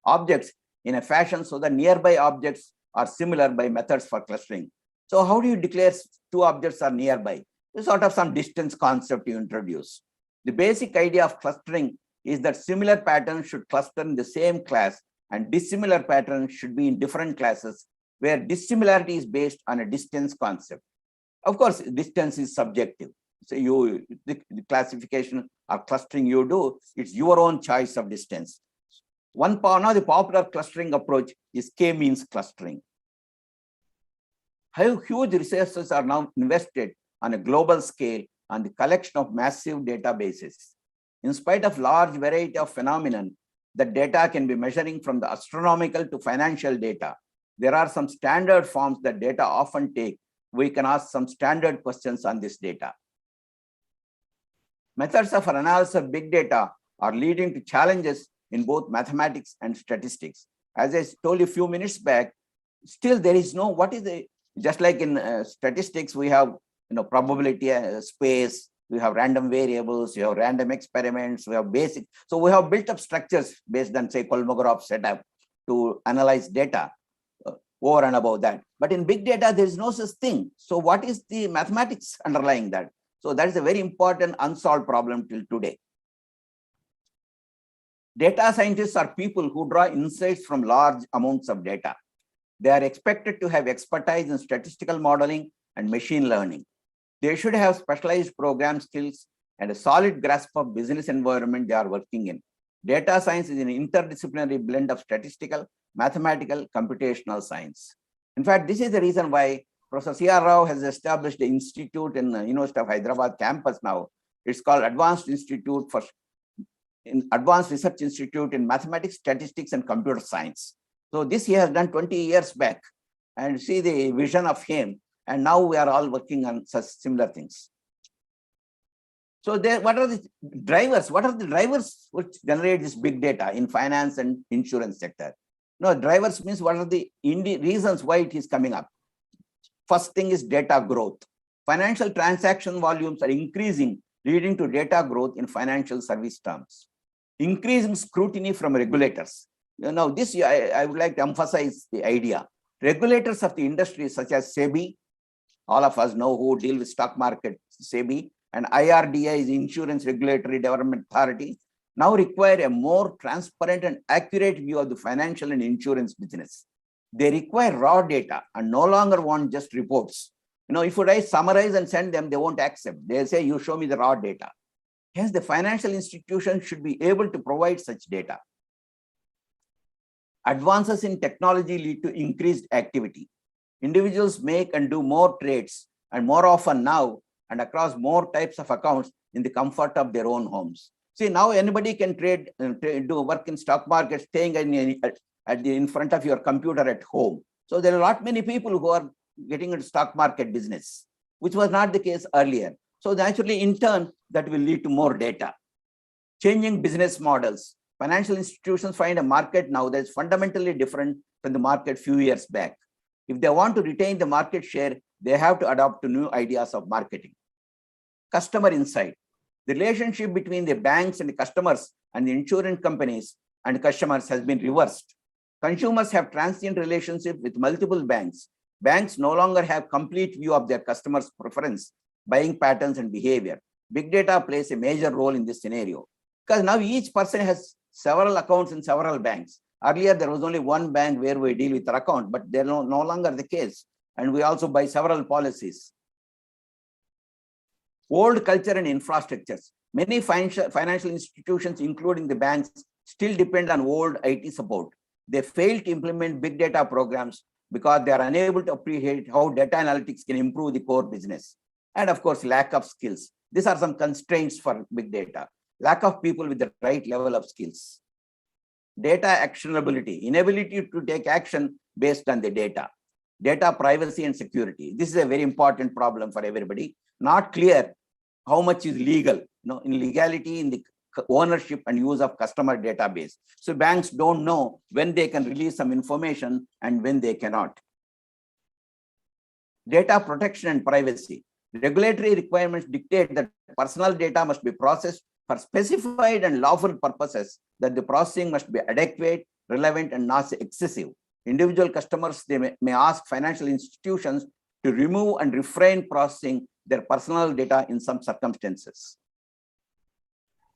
objects in a fashion so that nearby objects are similar by methods for clustering. So how do you declare two objects are nearby? This sort of some distance concept you introduce. The basic idea of clustering is that similar patterns should cluster in the same class and dissimilar patterns should be in different classes, where dissimilarity is based on a distance concept. Of course, distance is subjective. So the classification or clustering you do, it's your own choice of distance. One of the popular clustering approach is k-means clustering. How huge resources are now invested on a global scale on the collection of massive databases. In spite of large variety of phenomenon, the data can be measuring from the astronomical to financial data. There are some standard forms that data often take. We can ask some standard questions on this data. Methods of analysis of big data are leading to challenges in both mathematics and statistics. As I told you a few minutes back, still there is no, what is the, just like in statistics, we have probability space, we have random variables, we have random experiments, we have basic. So we have built up structures based on, say, Kolmogorov setup to analyze data over and above that. But in big data, there is no such thing. So what is the mathematics underlying that? So that is a very important unsolved problem till today. Data scientists are people who draw insights from large amounts of data. They are expected to have expertise in statistical modeling and machine learning. They should have specialized program skills and a solid grasp of business environment they are working in. Data science is an interdisciplinary blend of statistical, mathematical, computational science. In fact, this is the reason why Professor C.R. Rao has established an institute in the University of Hyderabad campus now. It's called Advanced Research Institute in Mathematics, Statistics, and Computer Science. So this he has done 20 years back, and see the vision of him. And now we are all working on such similar things. So what are the drivers? What are the drivers which generate this big data in finance and insurance sector? No, drivers means what are the reasons why it is coming up? First thing is data growth. Financial transaction volumes are increasing, leading to data growth in financial service terms. Increasing scrutiny from regulators. This I would like to emphasize the idea. Regulators of the industry such as SEBI, all of us know who deal with stock market, SEBI, and IRDA is the Insurance Regulatory Development Authority, now require a more transparent and accurate view of the financial and insurance business. They require raw data and no longer want just reports. If I summarize and send them, they won't accept. They say, you show me the raw data. Hence, the financial institution should be able to provide such data. Advances in technology lead to increased activity. Individuals make and do more trades, and more often now, and across more types of accounts in the comfort of their own homes. See, now anybody can trade, do work in stock market, staying in front of your computer at home. So there are many people who are getting into stock market business, which was not the case earlier. So naturally, in turn, that will lead to more data. Changing business models. Financial institutions find a market now that is fundamentally different from the market few years back. If they want to retain the market share, they have to adopt to new ideas of marketing. Customer insight. The relationship between the banks and the customers and the insurance companies and customers has been reversed. Consumers have transient relationship with multiple banks. Banks no longer have complete view of their customers' preference, buying patterns and behavior. Big data plays a major role in this scenario because now each person has several accounts in several banks. Earlier, there was only one bank where we deal with our account, but they're no longer the case. And we also buy several policies. Old culture and infrastructures. Many financial institutions, including the banks, still depend on old IT support. They fail to implement big data programs because they are unable to appreciate how data analytics can improve the core business. And of course, lack of skills. These are some constraints for big data. Lack of people with the right level of skills. Data actionability, inability to take action based on the data. Data privacy and security. This is a very important problem for everybody. Not clear how much is legal, in legality, in the ownership and use of customer database. So banks don't know when they can release some information and when they cannot. Data protection and privacy. Regulatory requirements dictate that personal data must be processed for specified and lawful purposes, that the processing must be adequate, relevant, and not excessive. Individual customers, they may ask financial institutions to remove and refrain processing their personal data in some circumstances.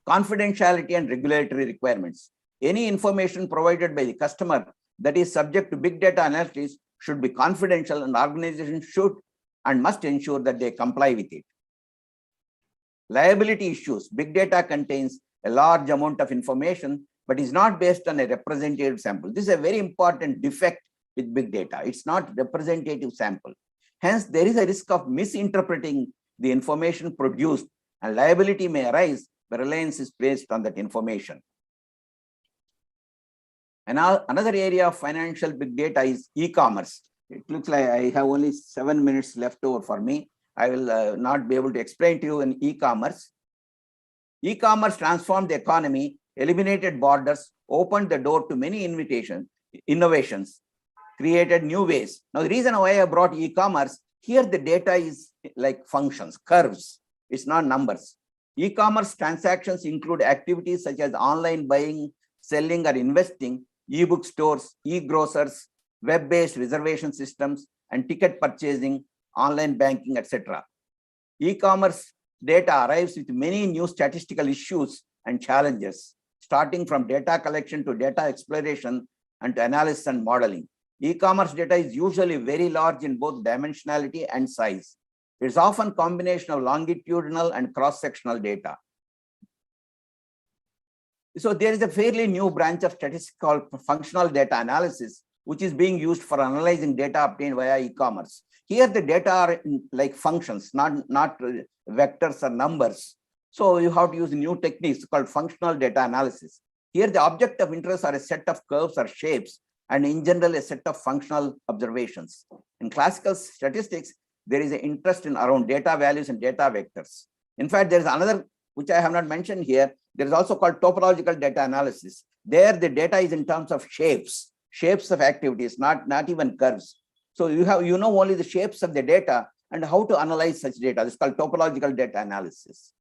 Confidentiality and regulatory requirements. Any information provided by the customer that is subject to big data analysis should be confidential, and organizations should and must ensure that they comply with it. Liability issues. Big data contains a large amount of information, but is not based on a representative sample. This is a very important defect with big data. It's not representative sample. Hence, there is a risk of misinterpreting the information produced, and liability may arise where reliance is placed on that information. And now another area of financial big data is e-commerce. It looks like I have only 7 minutes left over for me. I will not be able to explain to you in e-commerce. E-commerce transformed the economy, eliminated borders, opened the door to many innovations, created new ways. Now, the reason why I brought e-commerce, here the data is like functions, curves. It's not numbers. E-commerce transactions include activities such as online buying, selling, or investing, e-book stores, e-grocers, web-based reservation systems, and ticket purchasing, online banking, etc. E-commerce data arrives with many new statistical issues and challenges, starting from data collection to data exploration and to analysis and modeling. E-commerce data is usually very large in both dimensionality and size. It's often a combination of longitudinal and cross-sectional data. So there is a fairly new branch of statistics called functional data analysis, which is being used for analyzing data obtained via e-commerce. Here the data are like functions, not vectors or numbers. So you have to use new techniques called functional data analysis. Here the object of interest are a set of curves or shapes, and in general a set of functional observations. In classical statistics, there is an interest in around data values and data vectors. In fact, there is another which I have not mentioned here. There is also called topological data analysis. There the data is in terms of shapes of activities, not even curves. So you know only the shapes of the data and how to analyze such data. This is called topological data analysis.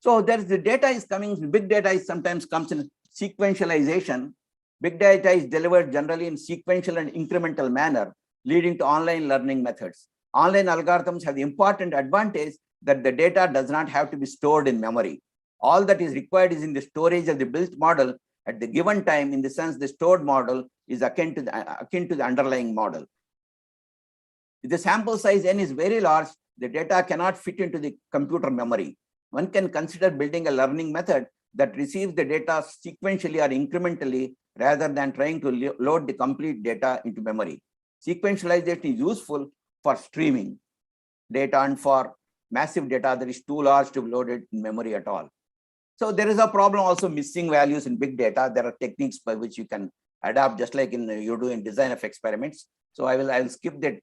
So there is the data is coming, big data is sometimes comes in sequentialization. Big data is delivered generally in sequential and incremental manner, leading to online learning methods. Online algorithms have the important advantage that the data does not have to be stored in memory. All that is required is in the storage of the built model at the given time, in the sense the stored model is akin to the underlying model. If the sample size n is very large, the data cannot fit into the computer memory. One can consider building a learning method that receives the data sequentially or incrementally rather than trying to load the complete data into memory. Sequentialization is useful for streaming data and for massive data that is too large to be loaded in memory at all. So there is a problem also missing values in big data. There are techniques by which you can adapt, just like you do in design of experiments. So I will skip that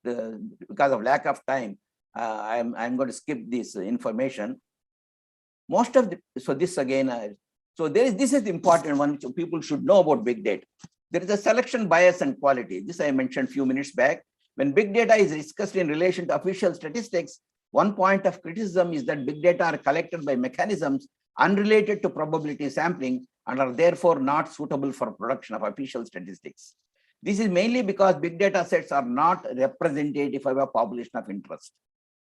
because of lack of time. I'm going to skip this information. Most of the, so this again, so this is the important one which people should know about big data. There is a selection bias and quality. This I mentioned a few minutes back. When big data is discussed in relation to official statistics, one point of criticism is that big data are collected by mechanisms unrelated to probability sampling and are therefore not suitable for production of official statistics. This is mainly because big data sets are not representative of a population of interest.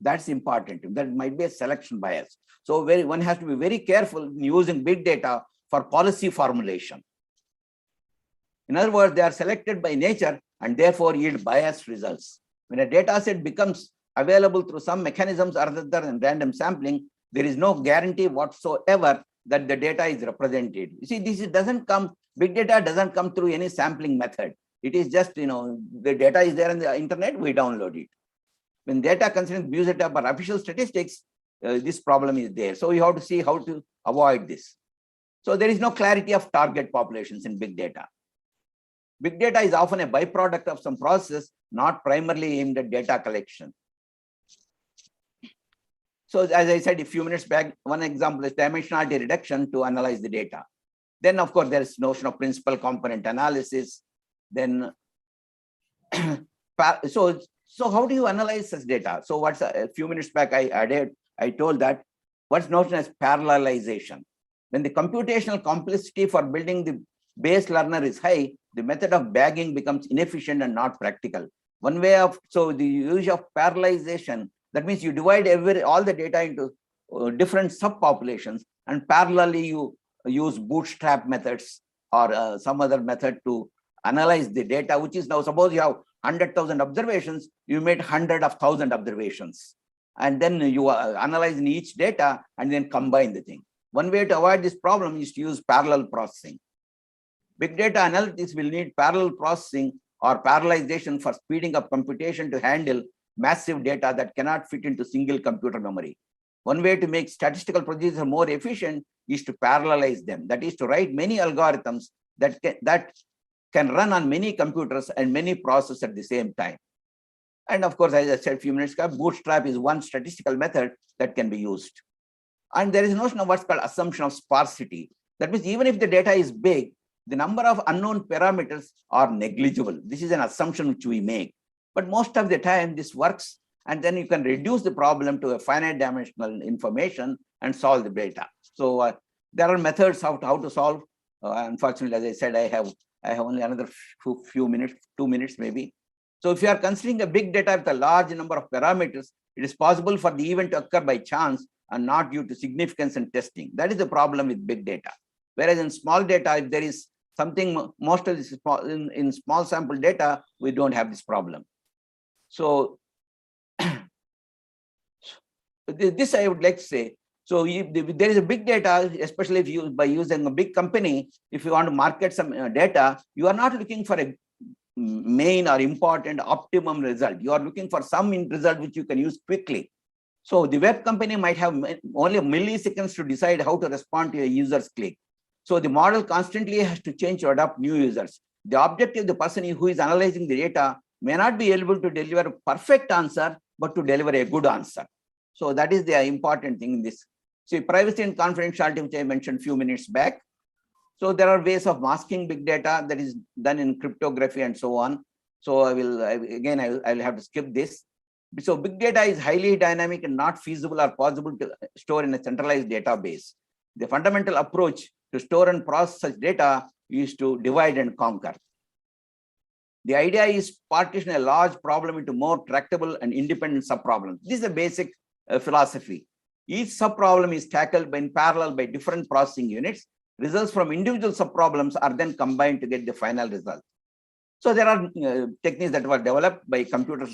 That's important. That might be a selection bias. So one has to be very careful in using big data for policy formulation. In other words, they are selected by nature and therefore yield biased results. When a data set becomes available through some mechanisms other than random sampling, there is no guarantee whatsoever that the data is represented. You see, this doesn't come, big data doesn't come through any sampling method. It is just, the data is there on the internet, we download it. When data concerns use data for official statistics, this problem is there. So you have to see how to avoid this. So there is no clarity of target populations in big data. Big data is often a byproduct of some process, not primarily aimed at data collection. So as I said a few minutes back, one example is dimensionality reduction to analyze the data. Then of course, there is notion of principal component analysis. Then, so how do you analyze such data? So what's a few minutes back I told that what's known as parallelization. When the computational complexity for building the base learner is high, the method of bagging becomes inefficient and not practical. One way of, so the use of parallelization, that means you divide all the data into different subpopulations and parallelly you use bootstrap methods or some other method to analyze the data, which is now, suppose you have 100,000 observations, you made 100,000 observations. And then you analyze in each data and then combine the thing. One way to avoid this problem is to use parallel processing. Big data analytics will need parallel processing or parallelization for speeding up computation to handle massive data that cannot fit into single computer memory. One way to make statistical procedures more efficient is to parallelize them. That is to write many algorithms that can run on many computers and many processes at the same time. And of course, as I said a few minutes ago, bootstrap is one statistical method that can be used. And there is a notion of what's called assumption of sparsity. That means even if the data is big, the number of unknown parameters are negligible. This is an assumption which we make. But most of the time this works, and then you can reduce the problem to a finite dimensional information and solve the data. So there are methods how to solve. Unfortunately, as I said, I have only another few minutes, 2 minutes maybe. So if you are considering a big data with a large number of parameters, it is possible for the event to occur by chance and not due to significance and testing. That is the problem with big data. Whereas in small data, if there is something, most of this in small sample data, we don't have this problem. So this I would like to say. So if there is a big data, especially if you by using a big company, if you want to market some data, you are not looking for a main or important optimum result. You are looking for some result which you can use quickly. So the web company might have only milliseconds to decide how to respond to a user's click. So the model constantly has to change to adopt new users. The objective, the person who is analyzing the data may not be able to deliver a perfect answer, but to deliver a good answer. So that is the important thing in this. See, privacy and confidentiality, which I mentioned a few minutes back. So there are ways of masking big data that is done in cryptography and so on. So I will have to skip this. So big data is highly dynamic and not feasible or possible to store in a centralized database. The fundamental approach to store and process such data is to divide and conquer. The idea is partition a large problem into more tractable and independent subproblems. This is a basic philosophy. Each subproblem is tackled in parallel by different processing units. Results from individual subproblems are then combined to get the final result. So there are techniques that were developed by computer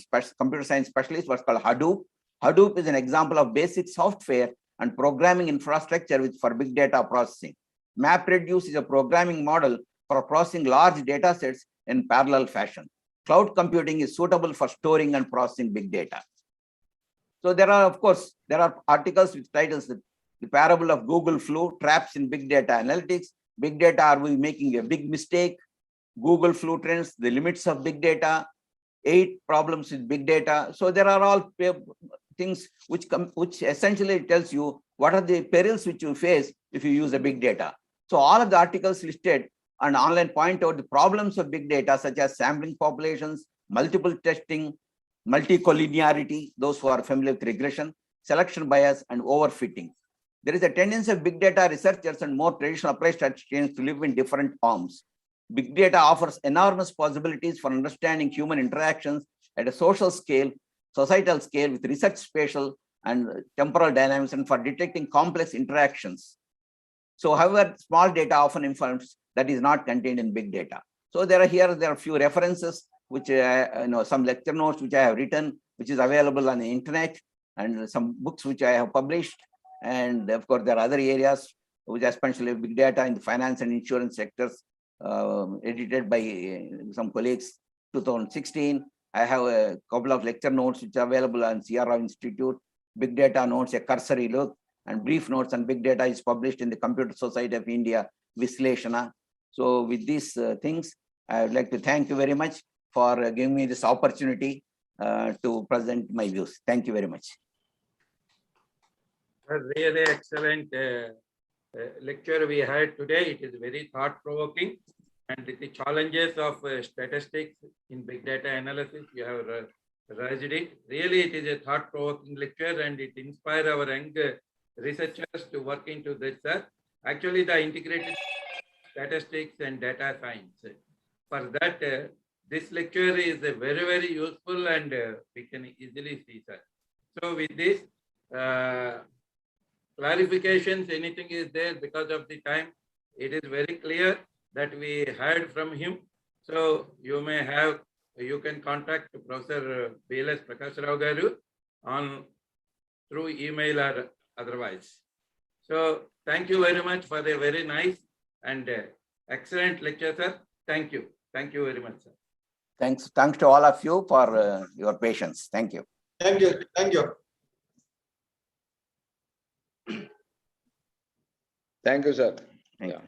science specialists, what's called Hadoop. Hadoop is an example of basic software and programming infrastructure for big data processing. MapReduce is a programming model for processing large data sets in parallel fashion. Cloud computing is suitable for storing and processing big data. So there are, of course, articles with titles that the parable of Google flu, traps in big data analytics. Big data, are we making a big mistake? Google flu trends, the limits of big data, 8 problems with big data. So there are all things which essentially tells you what are the perils which you face if you use the big data. So all of the articles listed and online point out the problems of big data, such as sampling populations, multiple testing, multicollinearity, those who are familiar with regression, selection bias, and overfitting. There is a tendency of big data researchers and more traditional applied statisticians to live in different forms. Big data offers enormous possibilities for understanding human interactions at a social scale, societal scale, with research spatial and temporal dynamics, and for detecting complex interactions. So however, small data often informs that is not contained in big data. So there are a few references, which some lecture notes which I have written, which is available on the internet, and some books which I have published. And of course, there are other areas which are especially big data in the finance and insurance sectors, edited by some colleagues, 2016. I have a couple of lecture notes which are available on Sierra Institute. Big data notes, a cursory look, and brief notes on big data is published in the Computer Society of India, Visleshana. So with these things, I would like to thank you very much for giving me this opportunity to present my views. Thank you very much.
A really excellent lecture we had today. It is very thought-provoking, and the challenges of statistics in big data analysis, you have raised it. Really, it is a thought-provoking lecture, and it inspires our young researchers to work into this. Actually, the integrated statistics and data science. For that, this lecture is very, very useful, and we can easily see, sir. So with this, clarifications, anything is there because of the time, it is very clear that we heard from him. So you can contact Professor B.L.S. Prakash Rao Garu through email or otherwise. So thank you very much for the very nice and excellent lecture, sir. Thank you. Thank you very much, sir.
Thanks to all of you for your patience. Thank you.
Thank you. Thank you.
Thank you, sir.
Thank you.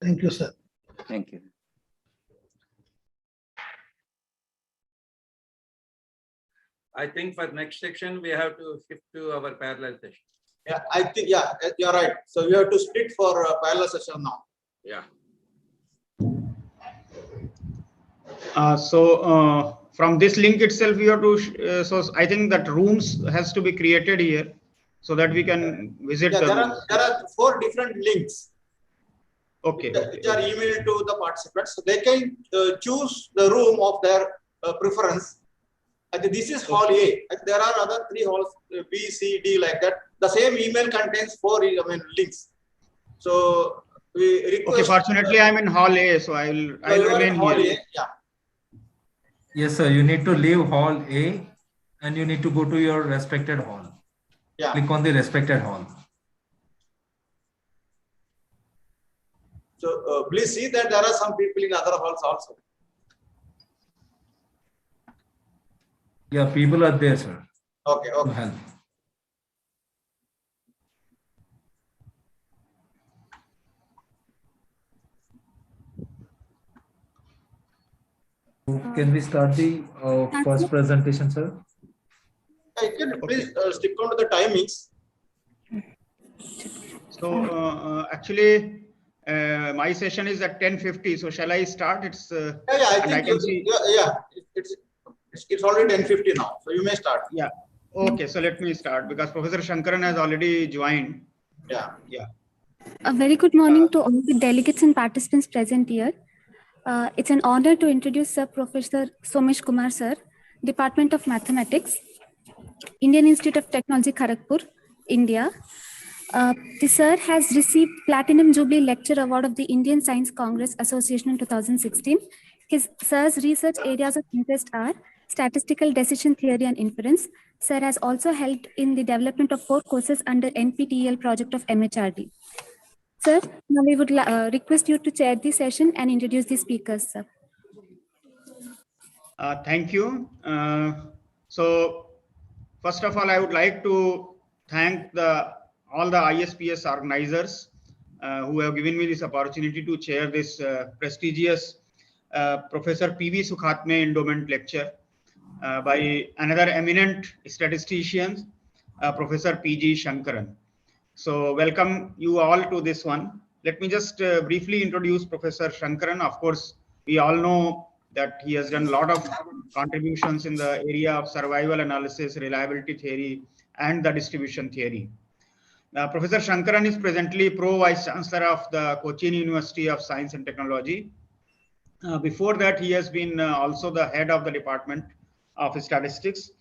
Thank you, sir.
Thank you.
I think for next section, we have to shift to our parallel session.
Yeah, I think, yeah, you're right. So we have to split for parallel session now.
Yeah.
From this link itself, we have to, so I think that rooms has to be created here so that we can visit the rooms.
There are 4 different links.
Okay.
Which are emailed to the participants. So they can choose the room of their preference. This is hall A. There are other 3 halls, B, C, D, like that. The same email contains 4 links. So we request.
Okay, fortunately, I'm in hall A, so I will remain here.
Yeah.
Yes, sir. You need to leave hall A and you need to go to your respected hall.
Yeah.
Click on the respected hall.
So please see that there are some people in other halls also.
Yeah, people are there, sir.
Okay, okay.
To help. Can we start the first presentation, sir?
I can please stick on to the timings.
So actually, my session is at 10:50. So shall I start? It's
I think it's already 10:50 now. So you may start.
Yeah. Okay. So let me start because Professor Shankaran has already joined.
Yeah.
Yeah.
A very good morning to all the delegates and participants present here. It's an honor to introduce Sir Professor Somesh Kumar, sir, Department of Mathematics, Indian Institute of Technology, Kharagpur, India. The sir has received Platinum Jubilee Lecture Award of the Indian Science Congress Association in 2016. His sir's research areas of interest are statistical decision theory and inference. Sir has also helped in the development of 4 courses under NPTEL project of MHRD. Sir, now we would request you to chair the session and introduce the speakers, sir.
Thank you. So first of all, I would like to thank all the ISPS organizers who have given me this opportunity to chair this prestigious Professor P.V. Sukhatme Endowment Lecture. by another eminent statistician, Professor P.G. Shankaran. So welcome you all to this one. Let me just briefly introduce Professor Shankaran. Of course, we all know that he has done a lot of contributions in the area of survival analysis, reliability theory, and the distribution theory. Professor Shankaran is presently Pro Vice Chancellor of the Cochin University of Science and Technology. Before that, he has been also the head of the Department of Statistics.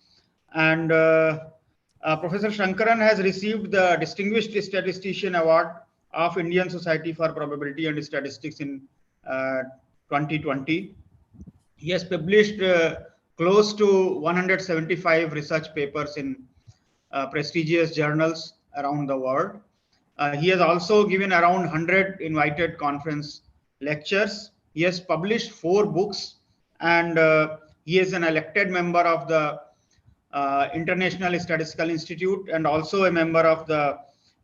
And Professor Shankaran has received the Distinguished Statistician Award of Indian Society for Probability and Statistics in 2020. He has published close to 175 research papers in prestigious journals around the world. He has also given around 100 invited conference lectures. He has published 4 books, and he is an elected member of the International Statistical Institute and also a member of the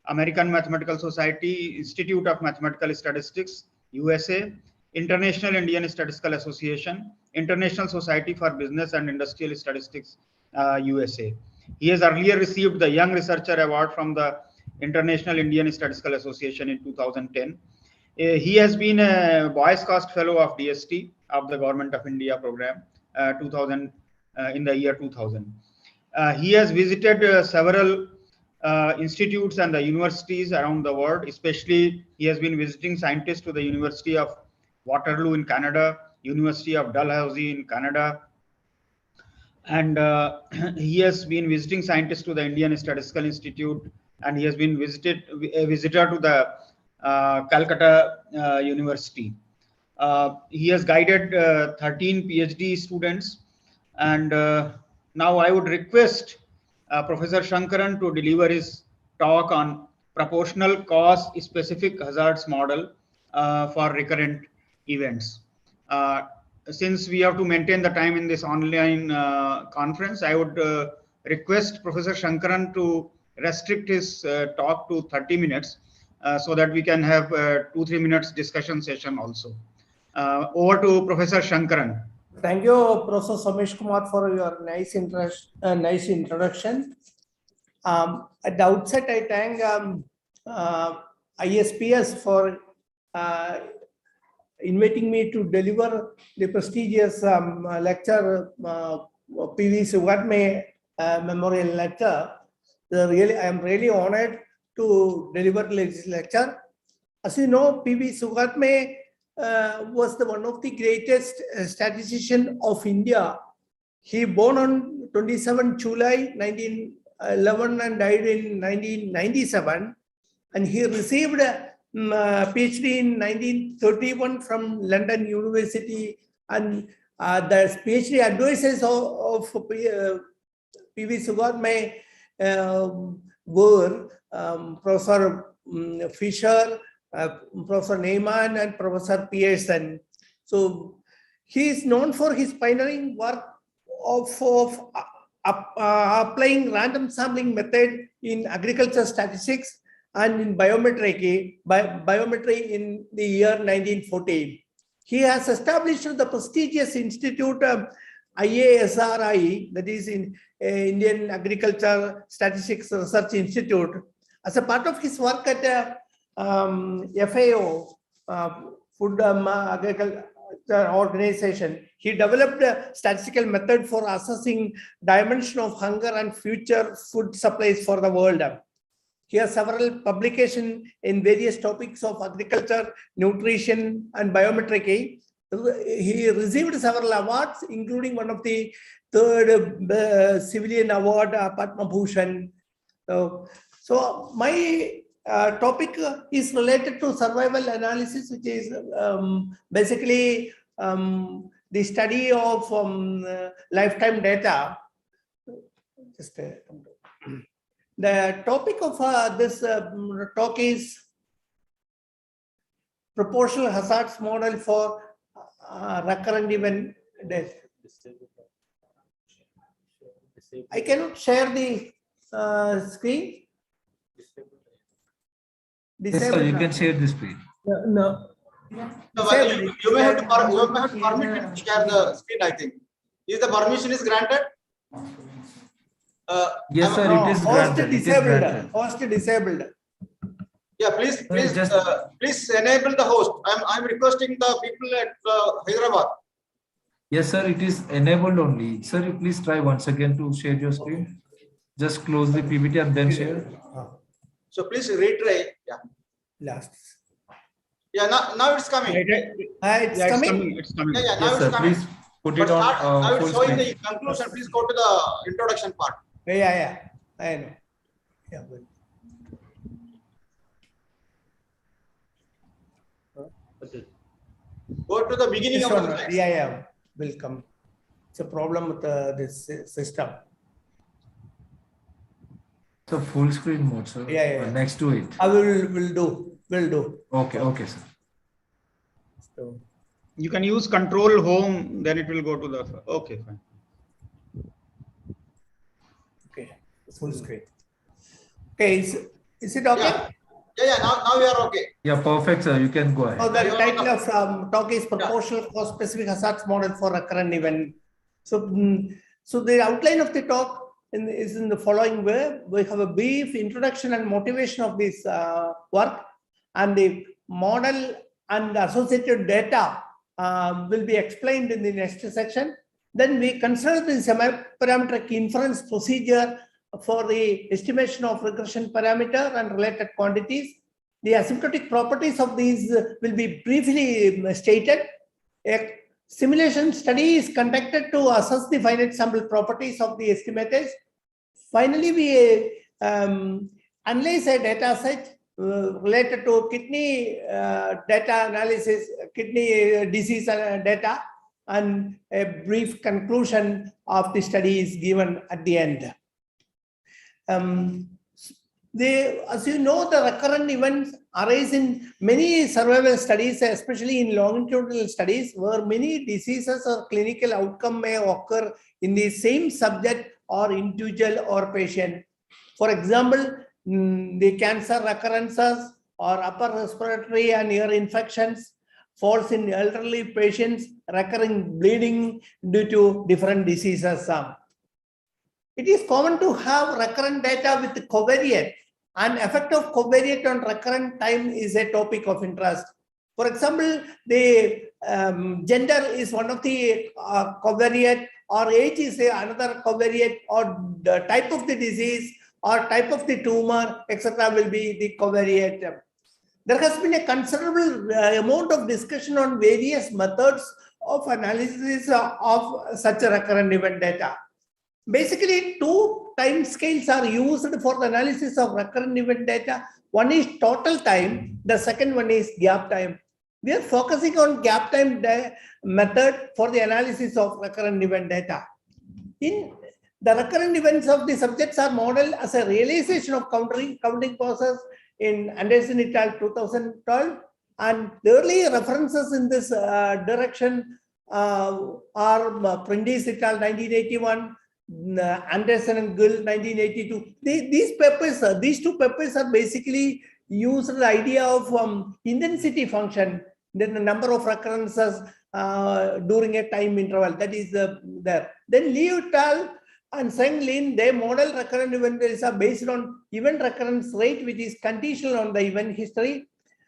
American Mathematical Society, Institute of Mathematical Statistics, USA, International Indian Statistical Association, International Society for Business and Industrial Statistics, USA. He has earlier received the Young Researcher Award from the International Indian Statistical Association in 2010. He has been a Boyce Cost Fellow of DST of the Government of India program in the year 2000. He has visited several institutes and the universities around the world. Especially, he has been visiting scientists to the University of Waterloo in Canada, University of Dalhousie in Canada, and he has been visiting scientists to the Indian Statistical Institute, and he has been a visitor to the Calcutta University. He has guided 13 PhD students, and now I would request Professor Shankaran to deliver his talk on proportional cause specific hazards model for recurrent events. Since we have to maintain the time in this online conference, I would request Professor Shankaran to restrict his talk to 30 minutes so that we can have 2-3 minutes discussion session also. Over to Professor Shankaran.
Thank you, Professor Somesh Kumar, for your nice introduction. At the outset, I thank ISPS for inviting me to deliver the prestigious lecture, P.V. Sugatme Memorial Lecture. I am really honored to deliver this lecture. As you know, P.V. Sugatme was one of the greatest statisticians of India. He born on 27 July 1911 and died in 1997, and he received PhD in 1931 from London University, and the PhD advisors of P.V. Sugatme were Professor Fisher, Professor Neyman, and Professor Pearson. So he is known for his pioneering work of applying random sampling method in agriculture statistics and in biometry in the year 1914. He has established the prestigious institute IASRI, that is in Indian Agriculture Statistics Research Institute. As a part of his work at FAO, Food Agriculture Organization, he developed a statistical method for assessing dimension of hunger and future food supplies for the world. He has several publications in various topics of agriculture, nutrition, and biometry. He received several awards, including one of the 3rd civilian award, Padma Bhushan. So my topic is related to survival analysis, which is basically the study of lifetime data. The topic of this talk is proportional hazards model for recurrent event death. I cannot share the screen.
Yes, sir, you can share this page.
No.
No, you may have to permit it to share the screen, I think. Is the permission is granted?
Yes, sir,
No,
it is
host
granted. It is
disabled.
granted.
Host disabled.
Yeah, please,
just-
please enable the host. I'm requesting the people at Hyderabad.
Yes, sir, it is enabled only. Sir, you please try once again to share your screen. Just close the PPT and then share.
So please retry. Yeah.
Last.
Yeah, now it's coming.
It's coming.
It's coming.
Yeah, now
Yes,
it's
sir,
coming.
please put
But
it on
now it's
full
showing
screen.
the conclusion. Please go to the introduction part.
Yeah. I know. Yeah, good.
Go to the beginning
This
of
one,
the slides.
yeah, will come. It's a problem with this system.
So full screen mode, sir.
Yeah.
Next to it.
I will do.
Okay, sir.
So,
You can use control home, then it will go to the, okay, fine.
okay, full screen. Okay, is it okay?
Yeah, now we are okay.
Yeah, perfect, sir. You can go ahead.
Oh, the title of talk is Proportional for Specific Hazards Model for Recurrent Event. So, so the outline of the talk is in the following way. We have a brief introduction and motivation of this work, and the model and associated data will be explained in the next section. Then we consider the semi-parametric inference procedure for the estimation of regression parameter and related quantities. The asymptotic properties of these will be briefly stated. A simulation study is conducted to assess the finite sample properties of the estimators. Finally, we analyze a data set related to kidney data analysis, kidney disease data, and a brief conclusion of the study is given at the end. As you know, the recurrent events arise in many survival studies, especially in longitudinal studies, where many diseases or clinical outcome may occur in the same subject or individual or patient. For example, the cancer recurrences or upper respiratory and ear infections falls in elderly patients, recurring bleeding due to different diseases. It is common to have recurrent data with covariate, and effect of covariate on recurrent time is a topic of interest. For example, the gender is one of the covariate, or age is another covariate, or the type of the disease or type of the tumor, etc. will be the covariate. There has been a considerable amount of discussion on various methods of analysis of such a recurrent event data. Basically, two time scales are used for the analysis of recurrent event data. One is total time, the second one is gap time. We are focusing on gap time method for the analysis of recurrent event data. In the recurrent events of the subjects are modeled as a realization of counting process in Anderson et al. 2012, and the early references in this direction are Prentice et al. 1981, Anderson and Gill 1982. These two papers are basically used the idea of intensity function, then the number of recurrences during a time interval, that is there. Then Liu et al. And Seng Lin, they model recurrent event data based on event recurrence rate, which is conditional on the event history,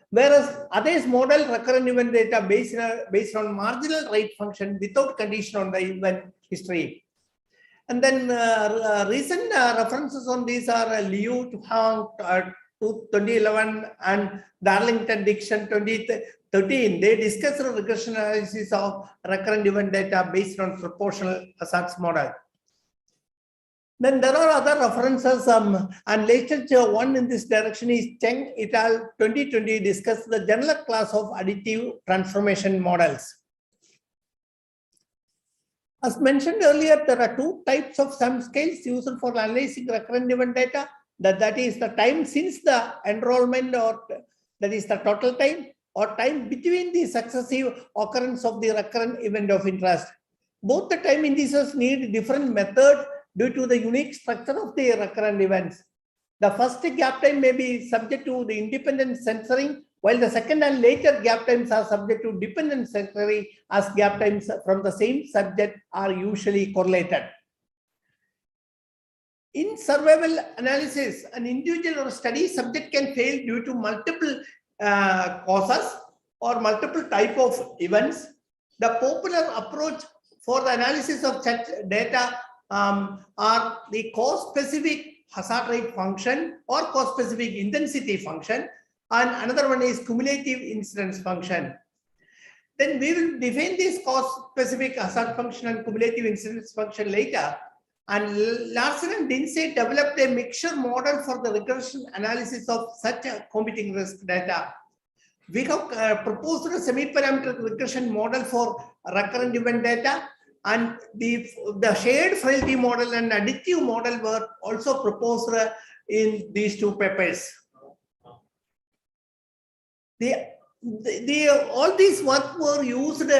whereas others model recurrent event data based on marginal rate function without condition on the event history. And then recent references on these are Liu Hang 2011 and Darlington Dixon 2013. They discuss the regression analysis of recurrent event data based on proportional hazards model. Then there are other references, and literature one in this direction is Cheng et al. 2020 discussed the general class of additive transformation models. As mentioned earlier, there are two types of sum scales used for analyzing recurrent event data. That is the time since the enrollment, or that is the total time, or time between the successive occurrence of the recurrent event of interest. Both the time indices need different methods due to the unique structure of the recurrent events. The first gap time may be subject to the independent censoring, while the second and later gap times are subject to dependent censoring, as gap times from the same subject are usually correlated. In survival analysis, an individual or study subject can fail due to multiple causes or multiple type of events. The popular approach for the analysis of such data are the cause-specific hazard rate function or cause-specific intensity function, and another one is cumulative incidence function. Then we will define this cause-specific hazard function and cumulative incidence function later. And Larson and Dinsey developed a mixture model for the regression analysis of such a competing risk data. We have proposed a semi-parametric regression model for recurrent event data, and the shared frailty model and additive model were also proposed in these two papers. All these work were used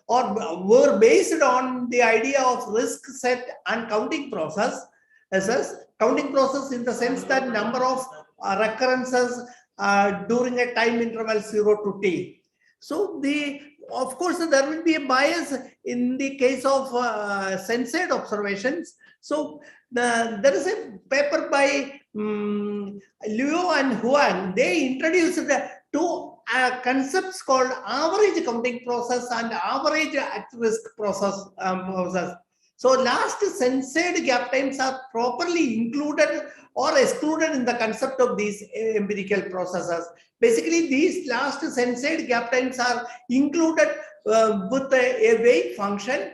or were based on the idea of risk set and counting process. Counting process in the sense that number of recurrences during a time interval 0 to t. So of course, there will be a bias in the case of censored observations. So there is a paper by Liu and Huang. They introduced two concepts called average counting process and average at-risk process. So last censored gap times are properly included or excluded in the concept of these empirical processes. Basically, these last censored gap times are included with a weight function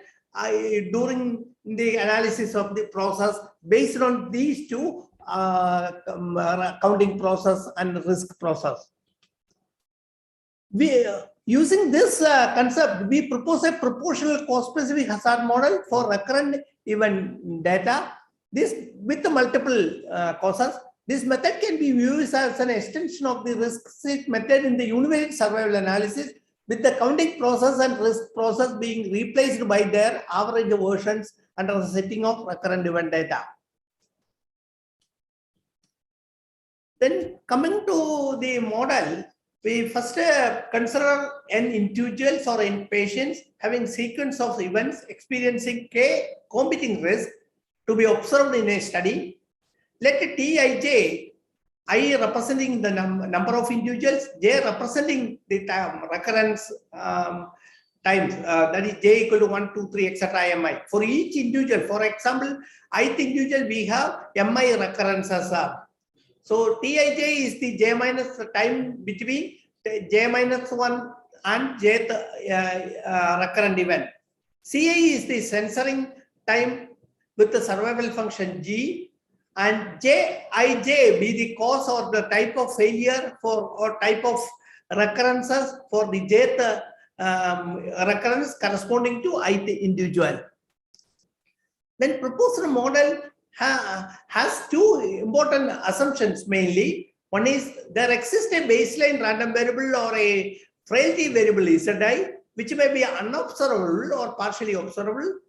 during the analysis of the process based on these two counting process and risk process. Using this concept, we propose a proportional cause-specific hazard model for recurrent event data. This with the multiple causes. This method can be used as an extension of the risk set method in the univariate survival analysis, with the counting process and risk process being replaced by their average versions under the setting of recurrent event data. Then coming to the model, we first consider n individuals or n patients having sequence of events experiencing k competing risk to be observed in a study. Let Tij, I representing the number of individuals, J representing the time recurrence times, that is J equal to 1, 2, 3, etc. Mi. For each individual, for example, ith individual we have Mi recurrences. So Tij is the J minus the time between J minus 1 and Jth recurrent event. Ci is the censoring time with the survival function G, and Jij be the cause or the type of failure for or type of recurrences for the Jth recurrence corresponding to ith individual. Then proposed model has two important assumptions mainly. One is there exists a baseline random variable or a frailty variable Zi, which may be unobservable or partially observable.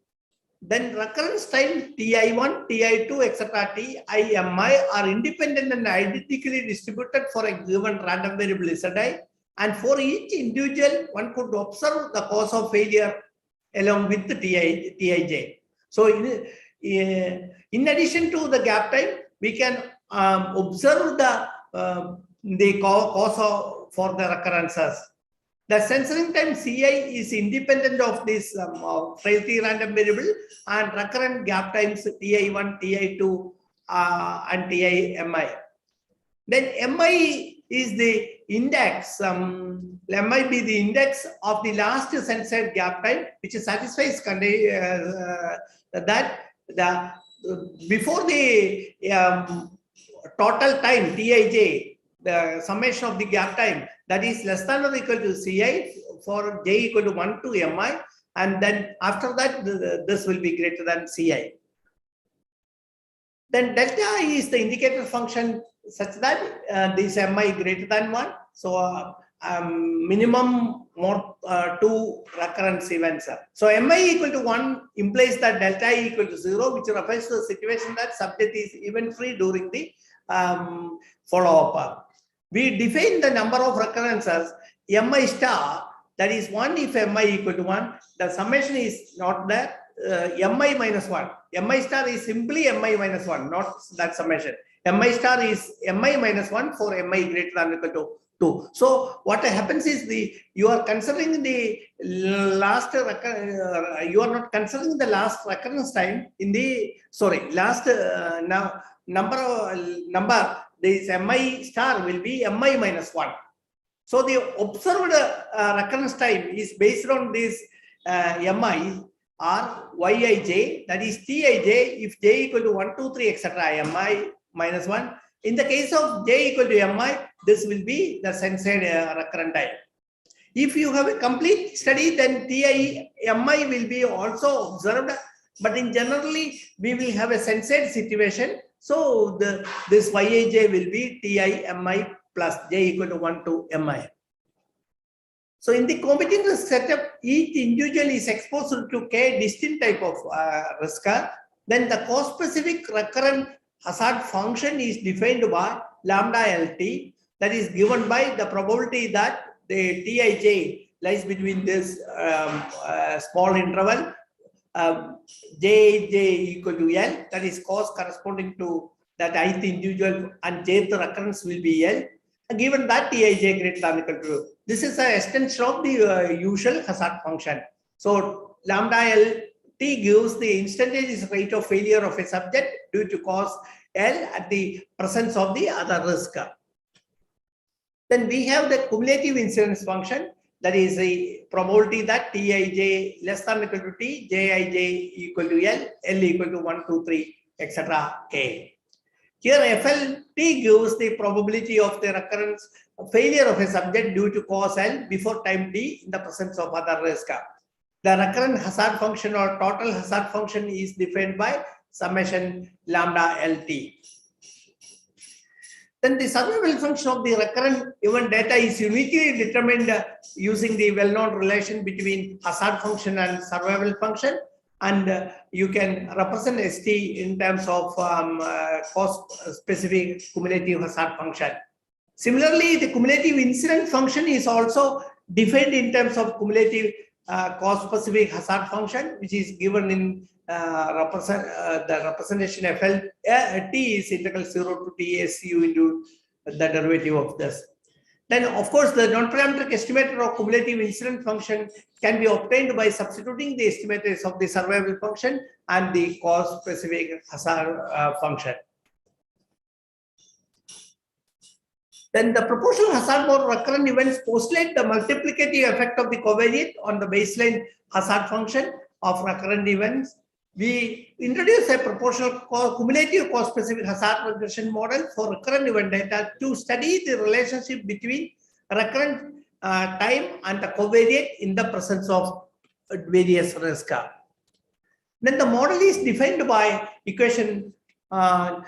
Then recurrence time Ti1, Ti2, etc. Timi are independent and identically distributed for a given random variable Zi. And for each individual, one could observe the cause of failure along with the Tij. So in addition to the gap time, we can observe the cause for the recurrences. The censoring time Ci is independent of this frailty random variable, and recurrent gap times Ti1, Ti2, and Timi. Then Mi is the index. Mi be the index of the last censored gap time, which satisfies that before the total time Tij, the summation of the gap time, that is less than or equal to Ci for J equal to 1 to Mi, and then after that this will be greater than Ci. Then delta is the indicator function such that this Mi greater than 1. So minimum more 2 recurrence events. So mi equal to 1 implies that delta I equal to 0, which refers to the situation that subject is event free during the follow-up. We define the number of recurrences mi star, that is 1 if mi equal to 1. The summation is not there. Mi minus 1. Mi star is simply mi minus 1, not that summation. Mi star is mi minus 1 for mi greater than or equal to 2. So what happens is you are considering the last you are not considering the last recurrence time in the last number. This mi star will be mi minus 1. So the observed recurrence time is based on this mi or yij, that is tij if j equal to 1, 2, 3, etc. mi minus 1. In the case of j equal to mi, this will be the sensed recurrent time. If you have a complete study, then ti mi will be also observed, but in generally we will have a sensed situation. So this yij will be ti mi plus j equal to 1 to mi. So in the competing risk setup, each individual is exposed to k distinct type of risk. Then the cause-specific recurrent hazard function is defined by lambda LT, that is given by the probability that the Tij lies between this small interval Jij equal to L, that is cause corresponding to that ith individual, and jth recurrence will be L, given that Tij greater than or equal to. This is an extension of the usual hazard function. So lambda LT gives the instantaneous rate of failure of a subject due to cause L at the presence of the other risk. Then we have the cumulative incidence function, that is the probability that Tij less than or equal to T, Jij equal to L, L equal to 1, 2, 3, etc. K. Here FLT gives the probability of the recurrence failure of a subject due to cause L before time T in the presence of other risk. The recurrent hazard function or total hazard function is defined by summation lambda LT. Then the survival function of the recurrent event data is uniquely determined using the well-known relation between hazard function and survival function, and you can represent ST in terms of cause-specific cumulative hazard function. Similarly, the cumulative incident function is also defined in terms of cumulative cause-specific hazard function, which is given in the representation FL T is integral 0 to TSU into the derivative of this. Then, of course, the non-parametric estimator of cumulative incident function can be obtained by substituting the estimators of the survival function and the cause-specific hazard function. Then the proportional hazard for recurrent events postulate the multiplicative effect of the covariate on the baseline hazard function of recurrent events. We introduce a proportional cumulative cause-specific hazard regression model for recurrent event data to study the relationship between recurrent time and the covariate in the presence of various risk. Then the model is defined by equation 11,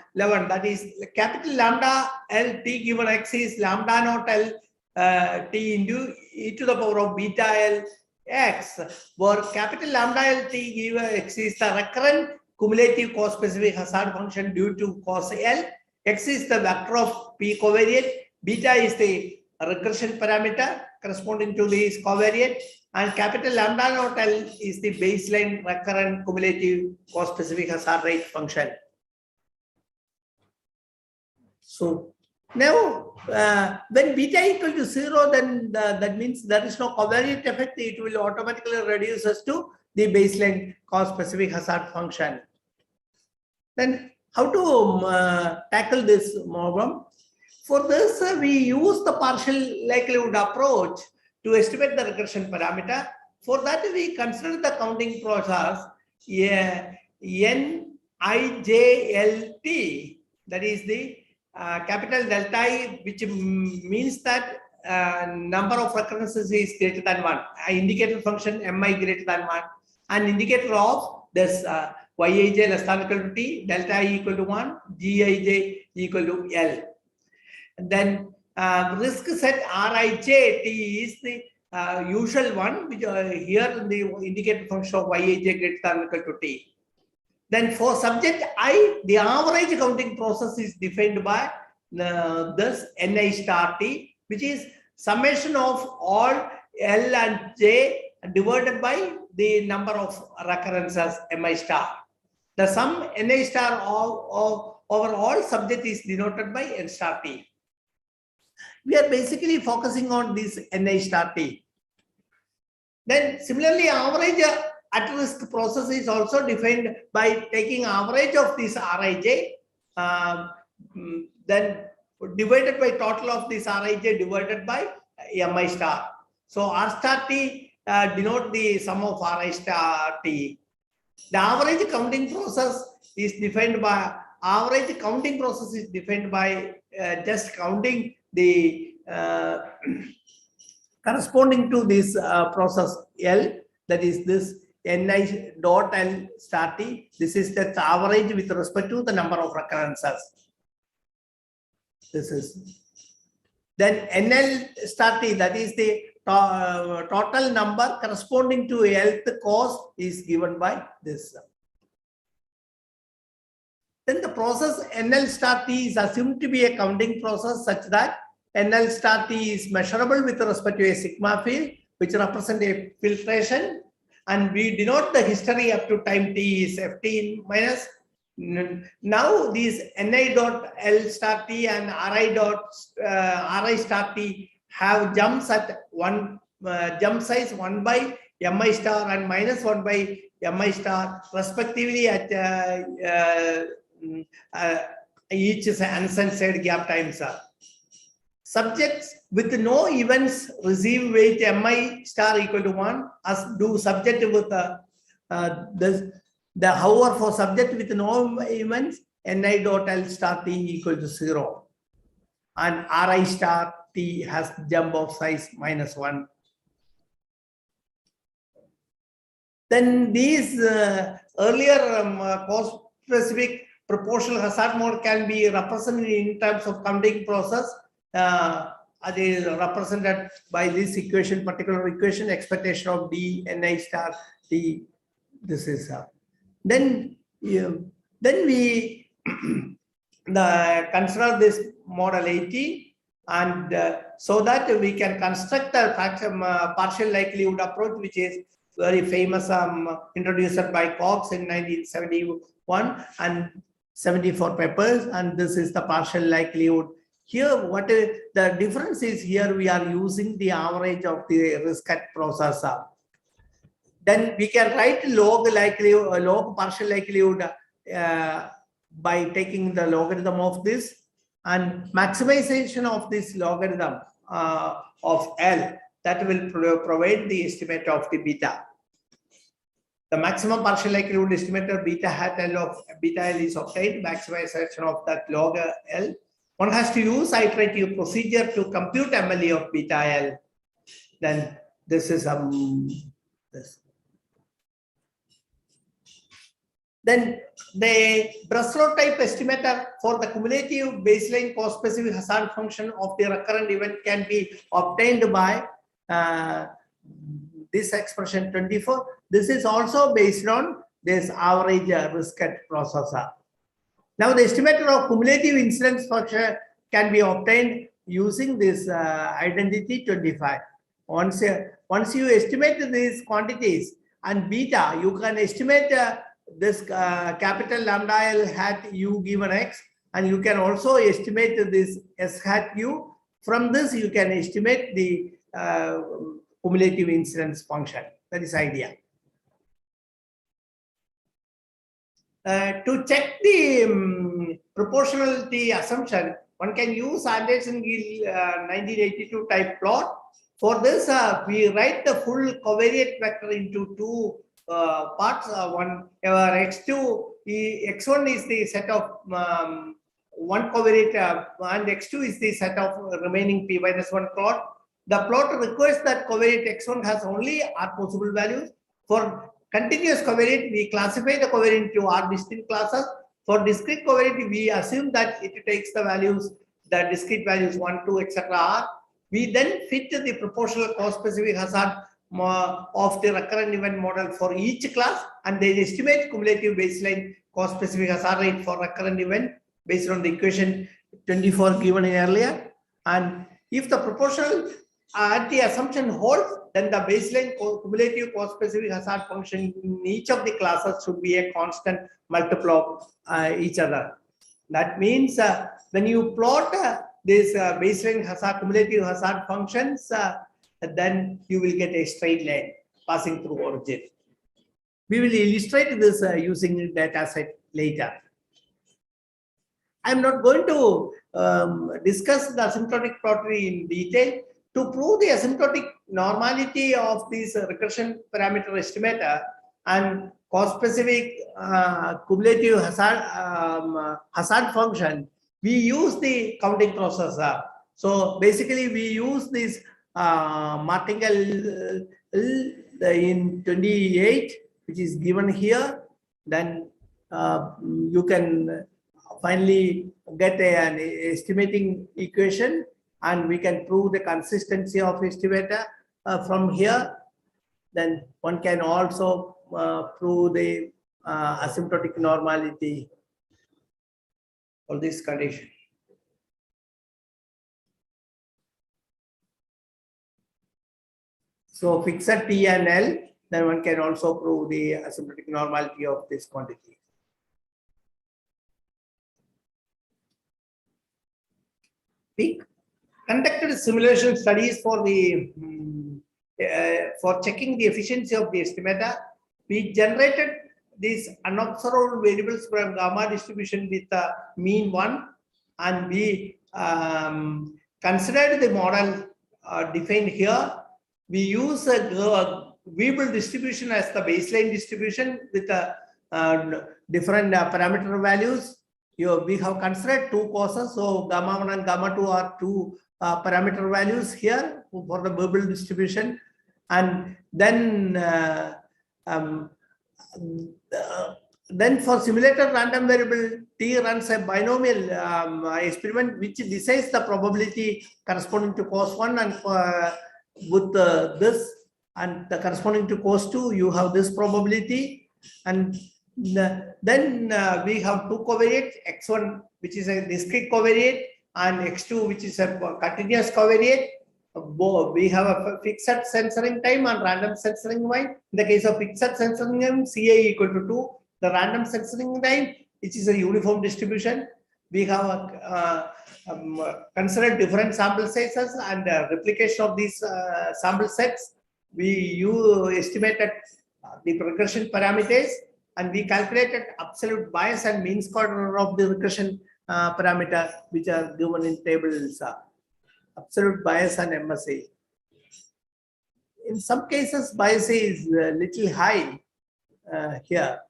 that is capital lambda L T given X is lambda naught L T into e to the power of beta L X, where capital lambda L T given X is the recurrent cumulative cause-specific hazard function due to cause L, X is the vector of P covariate, beta is the regression parameter corresponding to this covariate, and capital lambda naught L is the baseline recurrent cumulative cause-specific hazard rate function. So now, when beta equal to 0, then that means there is no covariate effect. It will automatically reduce us to the baseline cause-specific hazard function. Then how to tackle this problem? For this, we use the partial likelihood approach to estimate the regression parameter. For that, we consider the counting process NIJLT, that is the capital delta I, which means that number of recurrences is greater than 1. Indicator function mi greater than 1. An indicator of this Yij less than or equal to T, delta I equal to 1, Gij equal to L. And then risk set Rij T is the usual one, which here the indicator function of Yij greater than or equal to T. Then for subject I, the average counting process is defined by this Ni star T, which is summation of all L and J divided by the number of recurrences Mi star. The sum Ni star over all subject is denoted by N star T. We are basically focusing on this Ni star T. Then similarly, average at risk process is also defined by taking average of this Rij, then divided by total of this Rij divided by Mi star. So R star T denote the sum of Ri star T. The average counting process is defined by just counting the corresponding to this process L, that is this Ni dot L star T. This is the average with respect to the number of recurrences. This is then NL star T, that is the total number corresponding to health cost is given by this. Then the process NL star T is assumed to be a counting process such that NL star T is measurable with respect to a sigma field, which represents a filtration, and we denote the history up to time T is Ft minus. Now these Ni dot L star T and Ri star T have jumps at jump size 1 by Mi star and minus 1 by Mi star respectively at each uncensored gap times. Subjects with no events receive weight Mi star equal to 1, as do subject with however, for subject with no events, Ni dot L star T equal to 0. And Ri star T has jump of size minus 1. Then these earlier cost-specific proportional hazard mode can be represented in terms of counting process. It is represented by this equation, particular equation, expectation of D Ni star T. This is then we consider this model 80, and so that we can construct a partial likelihood approach, which is very famous, introduced by Cox in 1971 and 74 papers, and this is the partial likelihood. Here, what is the difference is here we are using the average of the risk cut process. Then we can write log likelihood, log partial likelihood by taking the logarithm of this, and maximization of this logarithm of L, that will provide the estimate of the beta. The maximum partial likelihood estimate of beta hat L of beta L is obtained, maximization of that log L. One has to use iterative procedure to compute MLE of beta L. Then this is this. Then the Breslow type estimator for the cumulative baseline cost specific hazard function of the recurrent event can be obtained by this expression 24. This is also based on this average risk cut processor. Now the estimator of cumulative incidence function can be obtained using this identity 25. Once you estimate these quantities and beta, you can estimate this capital lambda L hat U given X, and you can also estimate this S hat U. From this, you can estimate the cumulative incidence function. That is idea. To check the proportionality assumption, one can use Anderson-Gill 1982 type plot. For this, we write the full covariate vector into two parts. One x2, x1 is the set of one covariate, and x2 is the set of remaining p-1 plot. The plot requires that covariate x1 has only r possible values. For continuous covariate, we classify the covariate into r distinct classes. For discrete covariate, we assume that it takes the values the discrete values 1, 2, etc. are, we then fit the proportional cause-specific hazard of the recurrent event model for each class, and then estimate cumulative baseline cause-specific hazard rate for recurrent event based on the equation 24 given earlier. And if the proportional anti-assumption holds, then the baseline cumulative cause-specific hazard function in each of the classes should be a constant multiple of each other. That means when you plot this baseline hazard, cumulative hazard functions, then you will get a straight line passing through origin. We will illustrate this using data set later. I'm not going to discuss the asymptotic property in detail. To prove the asymptotic normality of this recursion parameter estimator and cause-specific cumulative hazard function, we use the counting process. So basically, we use this martingale in 28, which is given here. Then you can finally get an estimating equation, and we can prove the consistency of estimator from here. Then one can also prove the asymptotic normality for this condition. So fixed T and L, then one can also prove the asymptotic normality of this quantity. We conducted simulation studies for the for checking the efficiency of the estimator. We generated these unobserved variables from gamma distribution with the mean 1, and we considered the model defined here. We use a Weibull distribution as the baseline distribution with different parameter values. We have considered two causes, so gamma 1 and gamma 2 are two parameter values here for the Weibull distribution, and then for simulated random variable, T runs a binomial experiment which decides the probability corresponding to cause 1, and with this and the corresponding to cause 2, you have this probability. And then we have two covariates, X1 which is a discrete covariate and X2 which is a continuous covariate. We have a fixed censoring time and random censoring time. In the case of fixed censoring time, CA equal to 2. The random censoring time, which is a uniform distribution. We have considered different sample sizes and replication of these sample sets. We estimated the regression parameters, and we calculated absolute bias and mean square error of the regression parameter, which are given in tables. Absolute bias and MSA. In some cases, bias is a little high here,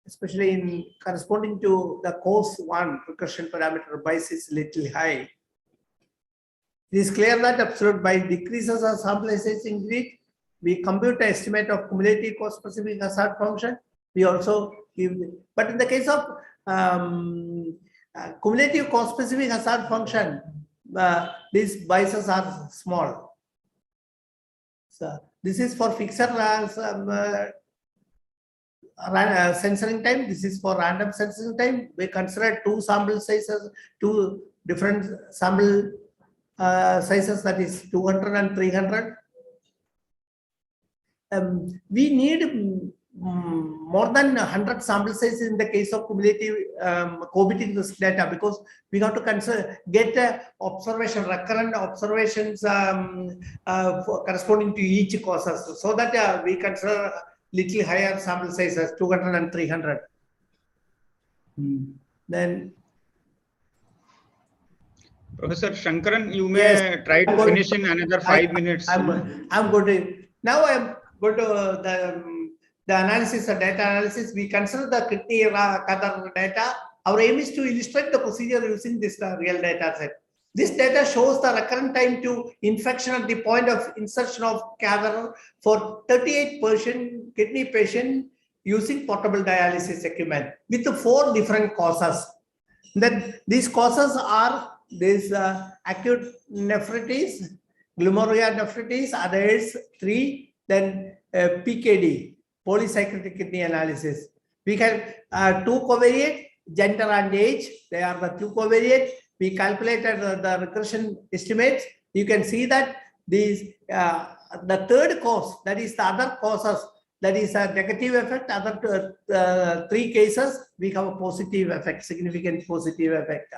especially in corresponding to the cause 1 regression parameter, bias is little high. It is clear that absolute bias decreases as sample size increase. We compute the estimate of cumulative cause specific hazard function. We also give, but in the case of cumulative cause specific hazard function, these biases are small. So this is for fixed censoring time. This is for random censoring time. We consider two sample sizes, two different sample sizes, that is 200 and 300. We need more than 100 sample sizes in the case of cumulative cohabiting risk data, because we have to consider observation, recurrent observations corresponding to each causes, so that we consider little higher sample sizes, 200 and 300. Then
Professor Shankaran, you may try to finish in another 5 minutes.
I'm going to now. I'm going to the analysis, the data analysis. We consider the kidney Kadar data. Our aim is to illustrate the procedure using this real data set. This data shows the recurrent time to infection at the point of insertion of catheter for 38% kidney patient using portable dialysis equipment with 4 different causes. Then these causes are this acute nephritis, glomerular nephritis, others 3, then PKD, polycyclic kidney analysis. We have 2 covariate, gender and age. They are the 2 covariate. We calculated the regression estimates. You can see that these the third cause, that is the other causes, that is a negative effect. Other 3 cases, we have a positive effect, significant positive effect.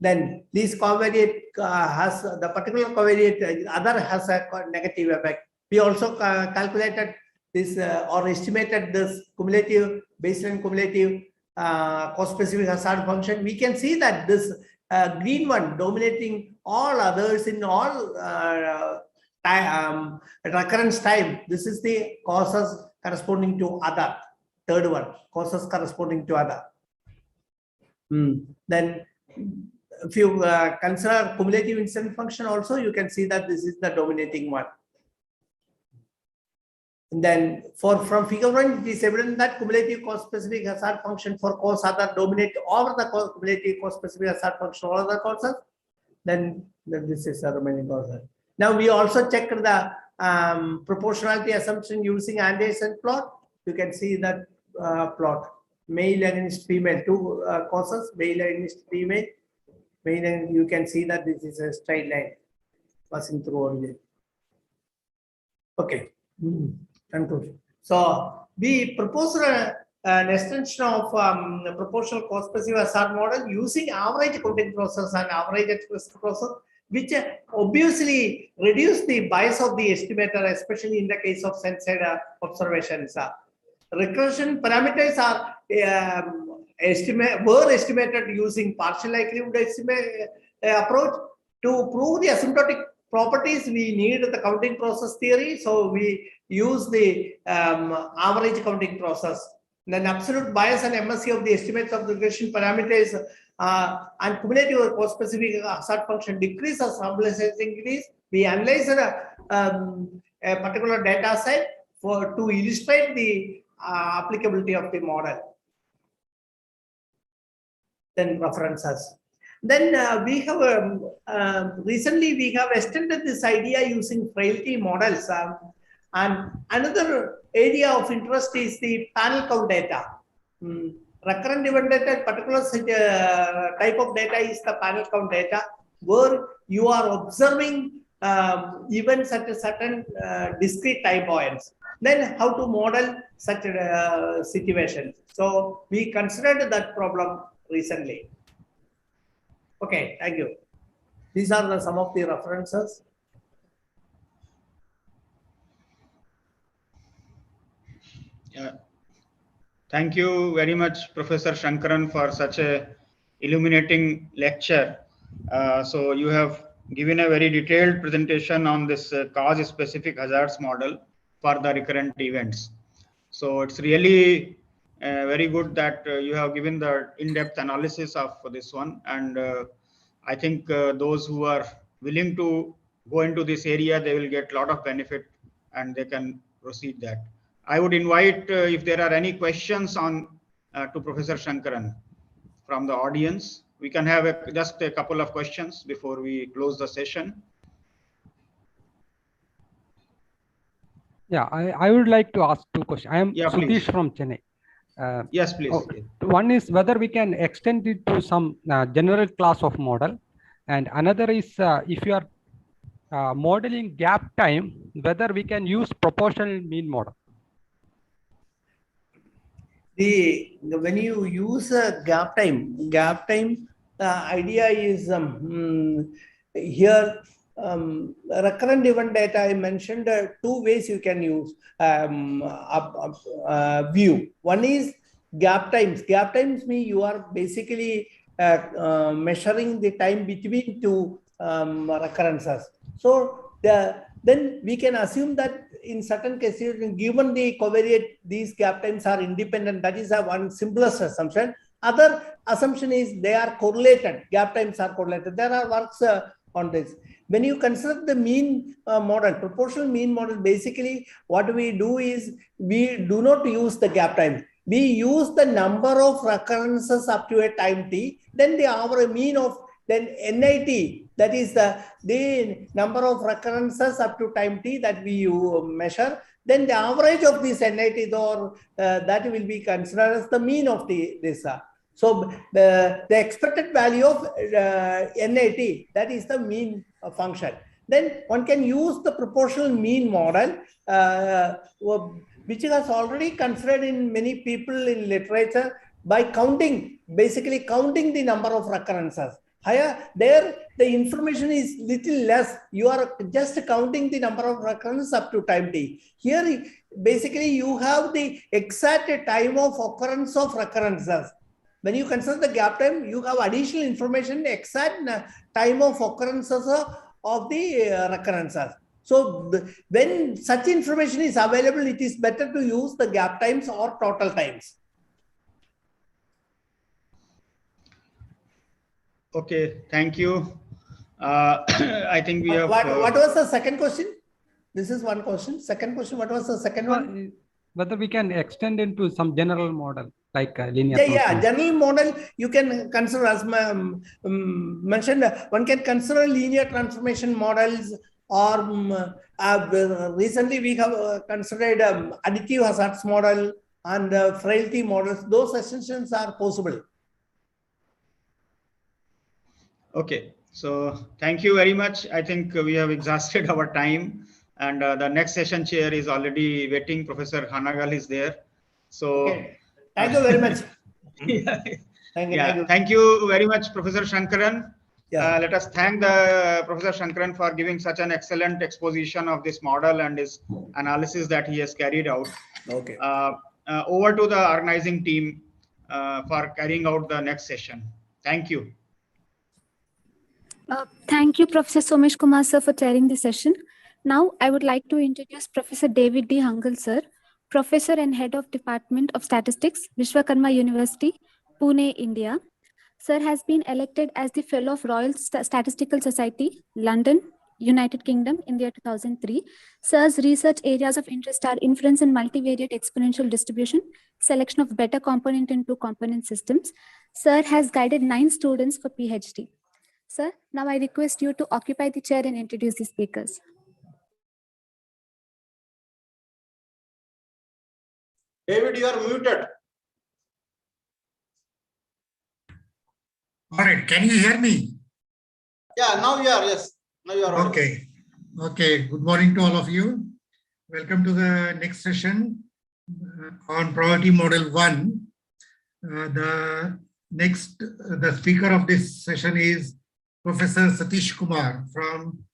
Then this covariate has the particular covariate, other has a negative effect. We also calculated this or estimated this cumulative, baseline cumulative cause-specific hazard function. We can see that this green one dominating all others in all recurrence time. This is the causes corresponding to other. Third one, causes corresponding to other. Then if you consider cumulative incidence function also, you can see that this is the dominating one. And then from figure 1, it is evident that cumulative cause-specific hazard function for cause other dominate over the cumulative cause-specific hazard function over the causes. Then this is the remaining causes. Now we also checked the proportionality assumption using Anderson plot. You can see that plot, male against female, 2 causes, male against female. And you can see that this is a straight line passing through origin. Okay. Conclusion. So we propose an extension of proportional cause-specific hazard model using average counting process and average risk process, which obviously reduce the bias of the estimator, especially in the case of sensed observations. Regression parameters are were estimated using partial likelihood estimate approach. To prove the asymptotic properties, we need the counting process theory. So we use the average counting process. Then absolute bias and MSE of the estimates of regression parameters and cumulative cause-specific hazard function decrease as sample size increase. We analyze a particular data set to illustrate the applicability of the model. Then references. Then we have recently we have extended this idea using frailty models, and another area of interest is the panel count data. Recurrent event data, particular type of data is the panel count data, where you are observing events at a certain discrete time points. Then how to model such situations. So we considered that problem recently. Okay, thank you. These are some of the references.
Thank you very much, Professor Shankaran, for such a illuminating lecture. So you have given a very detailed presentation on this cause-specific hazards model for the recurrent events. So it's really very good that you have given the in-depth analysis of this one. And I think those who are willing to go into this area, they will get a lot of benefit and they can proceed that. I would invite if there are any questions on to Professor Shankaran from the audience. We can have just a couple of questions before we close the session.
Yeah, I would like to ask 2 questions. I am Sutish
please.
from Chennai.
Yes, please.
One is whether we can extend it to some general class of model, and another is if you are modeling gap time, whether we can use proportional mean model.
When you use gap time, idea is here recurrent event data. I mentioned 2 ways you can use view. One is gap times. Gap times mean you are basically measuring the time between 2 recurrences. So then we can assume that in certain cases, given the covariate, these gap times are independent. That is one simplest assumption. Other assumption is they are correlated. Gap times are correlated. There are works on this. When you consider the mean model, proportional mean model, basically what we do is we do not use the gap time. We use the number of recurrences up to a time t, then the average mean of Then NIT, that is the number of recurrences up to time t that we measure. Then the average of this NIT or that will be considered as the mean of this. So the expected value of NIT, that is the mean function. Then one can use the proportional mean model, which is already considered in many people in literature by counting, basically counting the number of recurrences. Higher there, the information is little less. You are just counting the number of recurrences up to time t. Here, basically, you have the exact time of occurrence of recurrences. When you consider the gap time, you have additional information, exact time of occurrences of the recurrences. So when such information is available, it is better to use the gap times or total times.
Okay, thank you. I think we have.
What was the second question? This is one question. Second question, what was the second one?
Whether we can extend into some general model like linear.
Yeah, general model you can consider as mentioned. One can consider linear transformation models, or recently we have considered additive hazards model and frailty models. Those extensions are possible.
Okay, so thank you very much. I think we have exhausted our time, and the next session chair is already waiting. Professor Hanagal is there. So
okay. Thank you very much.
Thank you very much, Professor Shankaran.
Yeah.
Let us thank the Professor Shankaran for giving such an excellent exposition of this model and his analysis that he has carried out.
Okay.
Over to the organizing team for carrying out the next session. Thank you.
Thank you, Professor Somesh Kumar sir, for chairing the session. Now, I would like to introduce Professor David D. Hangal sir, Professor and Head of Department of Statistics, Vishwakarma University, Pune, India. Sir has been elected as the Fellow of Royal Statistical Society, London, United Kingdom, in the year 2003. Sir's research areas of interest are inference and multivariate exponential distribution, selection of better component and two-component systems. Sir has guided 9 students for PhD. Sir, now I request you to occupy the chair and introduce the speakers.
David, you are muted.
All right, can you hear me?
Yeah, now you are, yes. Now you are.
Okay. Okay, good morning to all of you. Welcome to the next session on probability model 1. The speaker of this session is Professor Satish Kumar from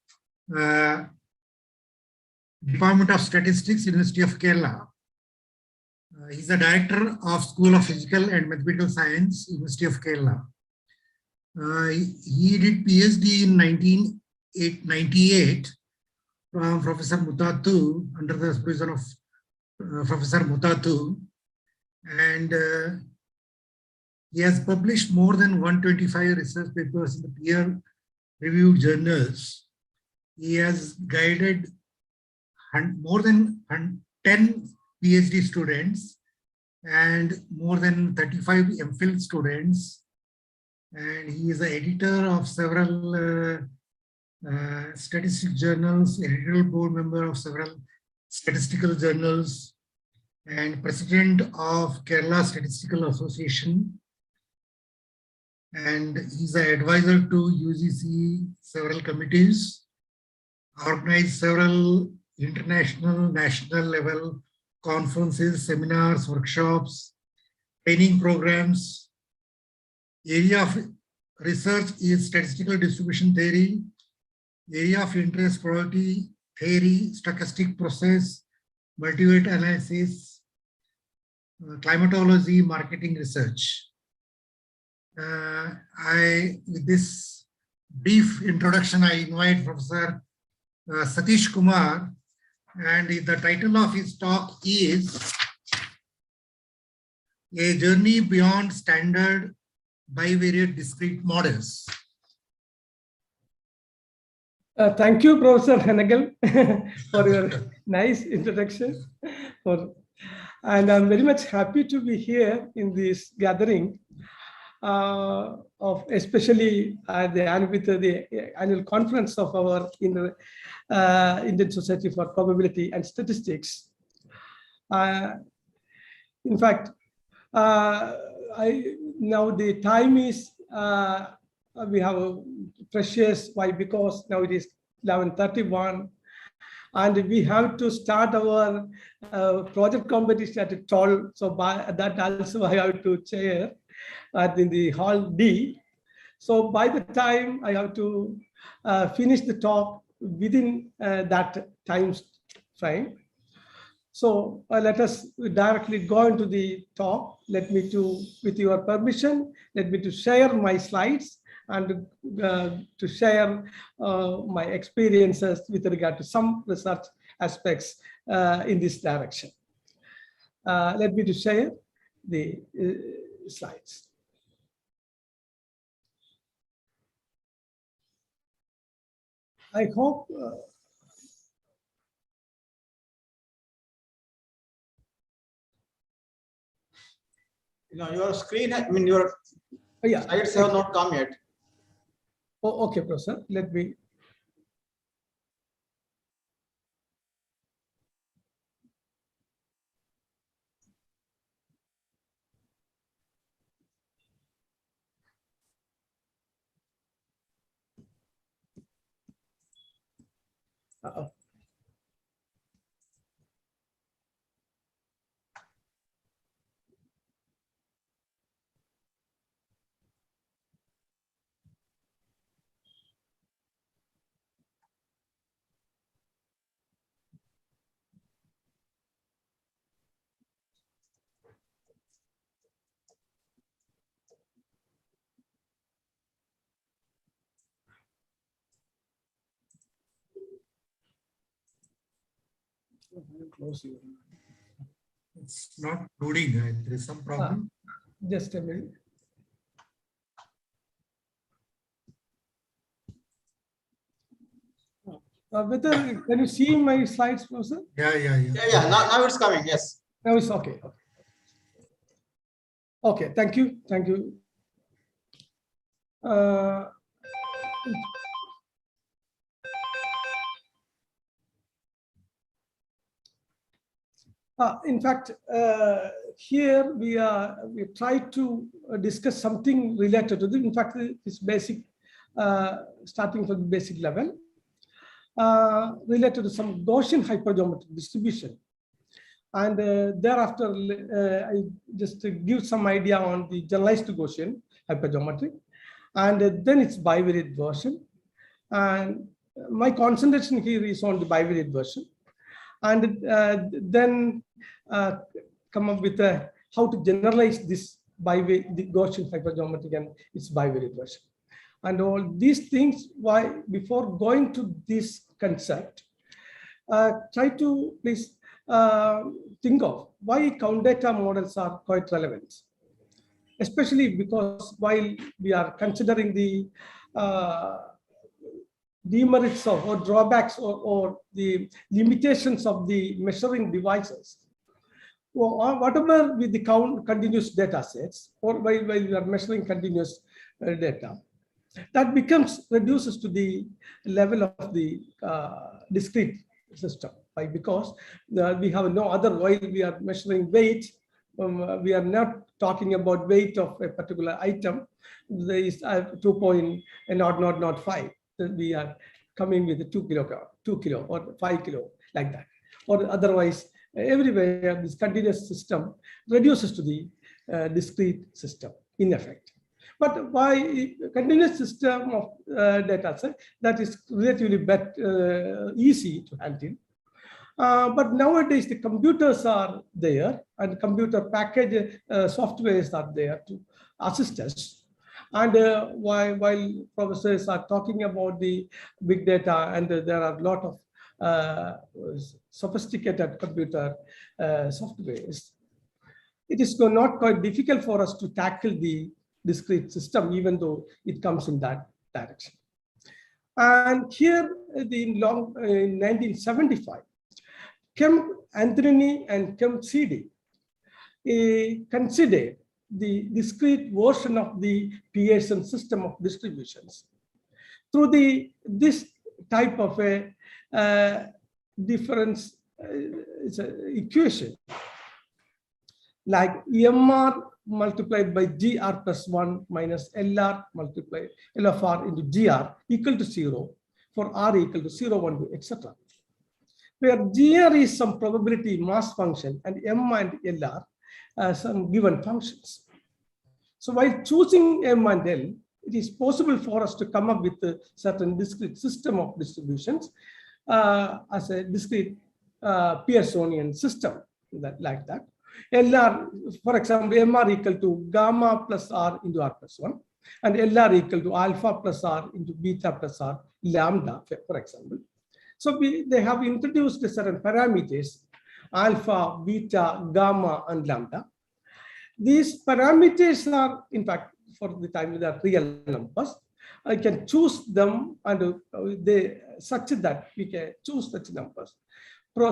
Department of Statistics, University of Kerala. He's the Director of School of Physical and Mathematical Science, University of Kerala. He did PhD in 1998 from Professor Mutatu, under the supervision of Professor Mutatu. And he has published more than 125 research papers in the peer-reviewed journals. He has guided more than 10 PhD students and more than 35 MPhil students. And he is the editor of several statistics journals, editorial board member of several statistical journals, and president of Kerala Statistical Association. And he's an advisor to UGC several committees, organized several international, national level conferences, seminars, workshops, training programs. Area of research is statistical distribution theory, area of interest probability theory, stochastic process, multivariate analysis, climatology, marketing research. With this brief introduction, I invite Professor Satish Kumar, and the title of his talk is A Journey Beyond Standard Bivariate Discrete Models.
Thank you, Professor Henagel, for your nice introduction. And I'm very much happy to be here in this gathering. of especially with the annual conference of our Indian Society for Probability and Statistics. In fact, now the time is, we have a precious. Why? Because now it is 11:31, and we have to start our project competition at 12. So by that also I have to chair in the hall D. So by the time I have to finish the talk within that time frame. So let us directly go into the talk. With your permission, let me to share my slides and to share my experiences with regard to some research aspects in this direction. Let me to share the slides. I hope
your screen, your slides have not come yet.
Oh, okay, Professor. Let me. Uh-oh.
It's not loading. There is some problem.
Just a minute. Whether can you see my slides, Professor?
Yeah.
Now it's coming. Yes.
Now it's okay. Okay. Thank you. Thank you. In fact, here we try to discuss something related to this. In fact, this basic, starting from the basic level, related to some Gaussian hypergeometric distribution. And thereafter, I just give some idea on the generalized Gaussian hypergeometry, and then it's bivariate version. And my concentration here is on the bivariate version, and then come up with how to generalize this the Gaussian hypergeometry and its bivariate version. And all these things, why before going to this concept, try to please think of why count data models are quite relevant, especially because while we are considering the demerits of or drawbacks or the limitations of the measuring devices, or whatever with the continuous data sets, or while we are measuring continuous data, that reduces to the level of the discrete system. Why? Because we have no other, while we are measuring weight, we are not talking about weight of a particular item. There is 2.0005. We are coming with 2 kilo or 5 kilo, like that. Or otherwise, everywhere this continuous system reduces to the discrete system in effect. But by continuous system of data set, that is relatively easy to handle. But nowadays the computers are there, and computer package softwares are there to assist us. And while professors are talking about the big data, and there are a lot of sophisticated computer softwares, it is not quite difficult for us to tackle the discrete system, even though it comes in that direction. And here in 1975, Kem Anthony and Kem CD considered the discrete version of the Pearson system of distributions. Through this type of a difference equation, like MR multiplied by GR plus 1 minus LR multiplied L of R into GR equal to 0 for R equal to 0, 1, 2, etc. Where GR is some probability mass function and M and LR some given functions. So while choosing M and L, it is possible for us to come up with a certain discrete system of distributions as a discrete Pearsonian system like that. LR, for example, MR equal to gamma plus R into R plus 1, and LR equal to alpha plus R into beta plus R lambda, for example. So they have introduced certain parameters, alpha, beta, gamma, and lambda. These parameters are, in fact, for the time they are real numbers. I can choose them, and they such that we can choose such numbers,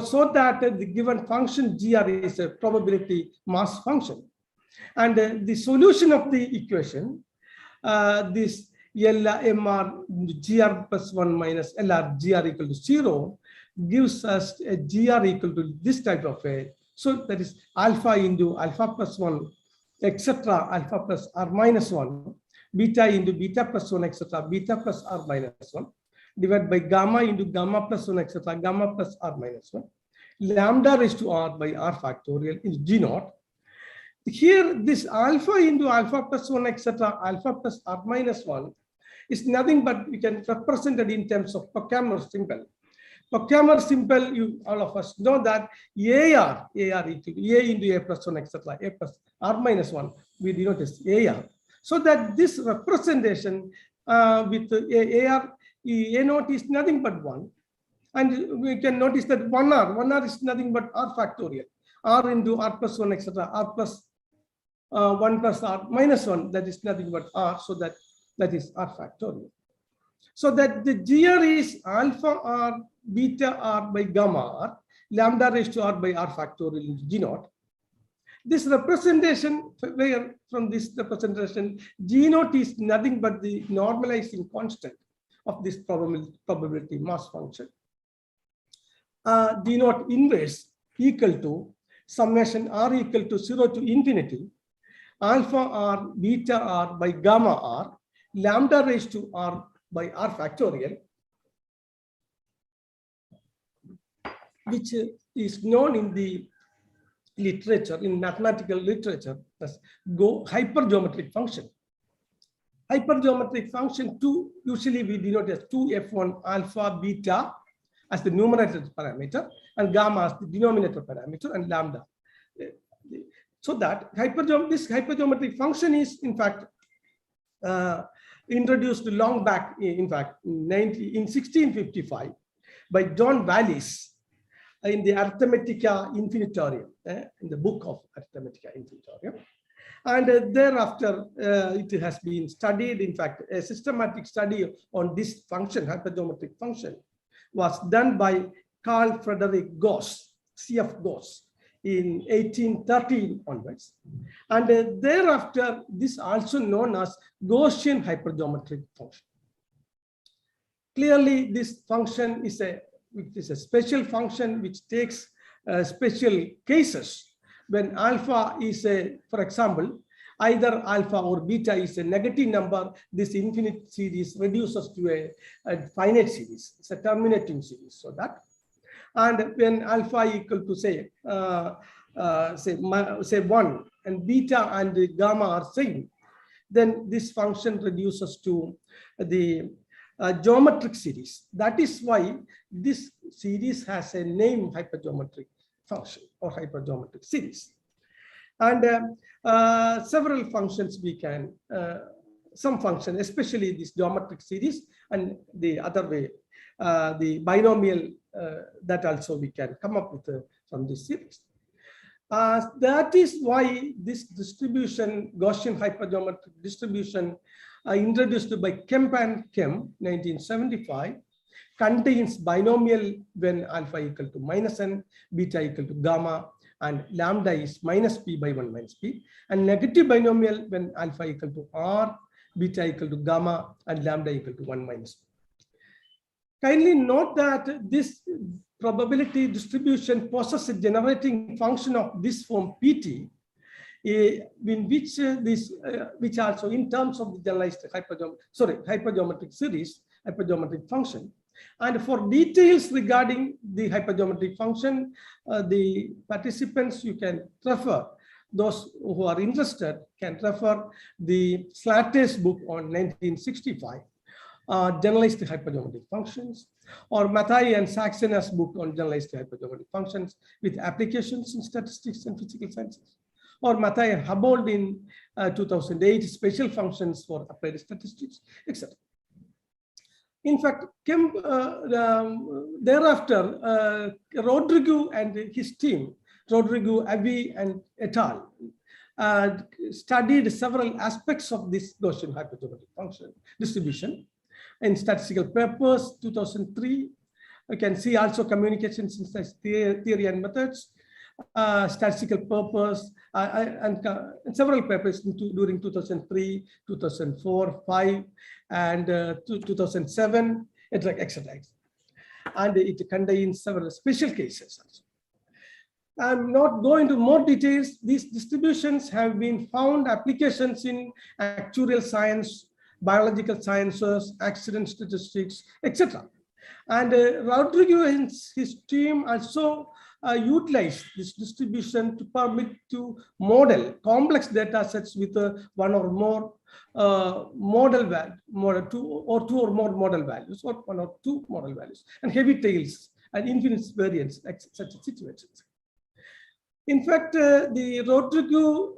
so that the given function GR is a probability mass function. And the solution of the equation, this LMR GR plus 1 minus LR GR equal to 0 gives us a GR equal to this type of a, so that is alpha into alpha plus 1, etc., alpha plus R minus 1, beta into beta plus 1, etc., beta plus R minus 1, divided by gamma into gamma plus 1, etc., gamma plus R minus 1, lambda raised to R by R factorial is G naught. Here, this alpha into alpha plus 1, etc., alpha plus R minus 1 is nothing but we can represent it in terms of Pochamer symbol. Pochamer symbol, you all of us know that AR equal to A into A plus 1, etc., A plus R minus 1, we denote as AR. So that this representation with AR, A naught is nothing but 1. And we can notice that 1R is nothing but R factorial. R into R plus 1, etc., R plus 1 plus R minus 1, that is nothing but R, so that is R factorial. So that the GR is alpha R, beta R by gamma R, lambda raised to R by R factorial into G naught. This representation, where from this representation, G naught is nothing but the normalizing constant of this probability mass function. G naught inverse equal to summation R equal to 0 to infinity, alpha R, beta R by gamma R, lambda raised to R by R factorial, which is known in the literature, in mathematical literature, as hypergeometric function. Hypergeometric function 2, usually we denote as 2f1 alpha beta as the numerator parameter and gamma as the denominator parameter and lambda. So that this hypergeometric function is in fact introduced long back, in fact, in 1655 by John Wallis in the Arithmetica Infinitorium, in the book of Arithmetica Infinitorium. And thereafter, it has been studied. In fact, a systematic study on this function, hypergeometric function, was done by Carl Friedrich Gauss, CF Gauss, in 1813 onwards. And thereafter, this also known as Gaussian hypergeometric function. Clearly, this function is a special function which takes special cases when alpha is for example, either alpha or beta is a negative number, this infinite series reduces to a finite series. It's a terminating series. So that, and when alpha equal to say 1 and beta and gamma are same, then this function reduces to the geometric series. That is why this series has a name, hypergeometric function or hypergeometric series. And several functions we can, some function, especially this geometric series, and the other way, the binomial, that also we can come up with from this series. That is why this distribution, Gaussian hypergeometric distribution, introduced by Kemp and Kemp, 1975, contains binomial when alpha equal to minus n, beta equal to gamma, and lambda is minus p by 1 minus p, and negative binomial when alpha equal to r, beta equal to gamma, and lambda equal to 1 minus p. Kindly note that this probability distribution possesses a generating function of this form pt, in which which also in terms of the generalized hypergeometric series, hypergeometric function. And for details regarding the hypergeometric function, the participants, you can refer, those who are interested can refer the Slatte's book on 1965, generalized hypergeometric functions, or Mathai and Saxona's book on generalized hypergeometric functions with applications in statistics and physical sciences, or Mathai and Hubbard in 2008, special functions for applied statistics, etc. In fact, thereafter, Rodrigo and his team, Rodrigo, Avi, and et al., studied several aspects of this Gaussian hypergeometric function distribution in statistical papers, 2003. You can see also communications in theory and methods, statistical purpose, and several papers during 2003, 2004, 5, and 2007, etc. And it contains several special cases also. I'm not going into more details. These distributions have been found applications in actuarial science, biological sciences, accident statistics, etc. And Rodrigo and his team also utilize this distribution to permit to model complex data sets with one or more model value, two or more model values, or one or two model values, and heavy tails and infinite variance, such situations. In fact, the Rodrigo,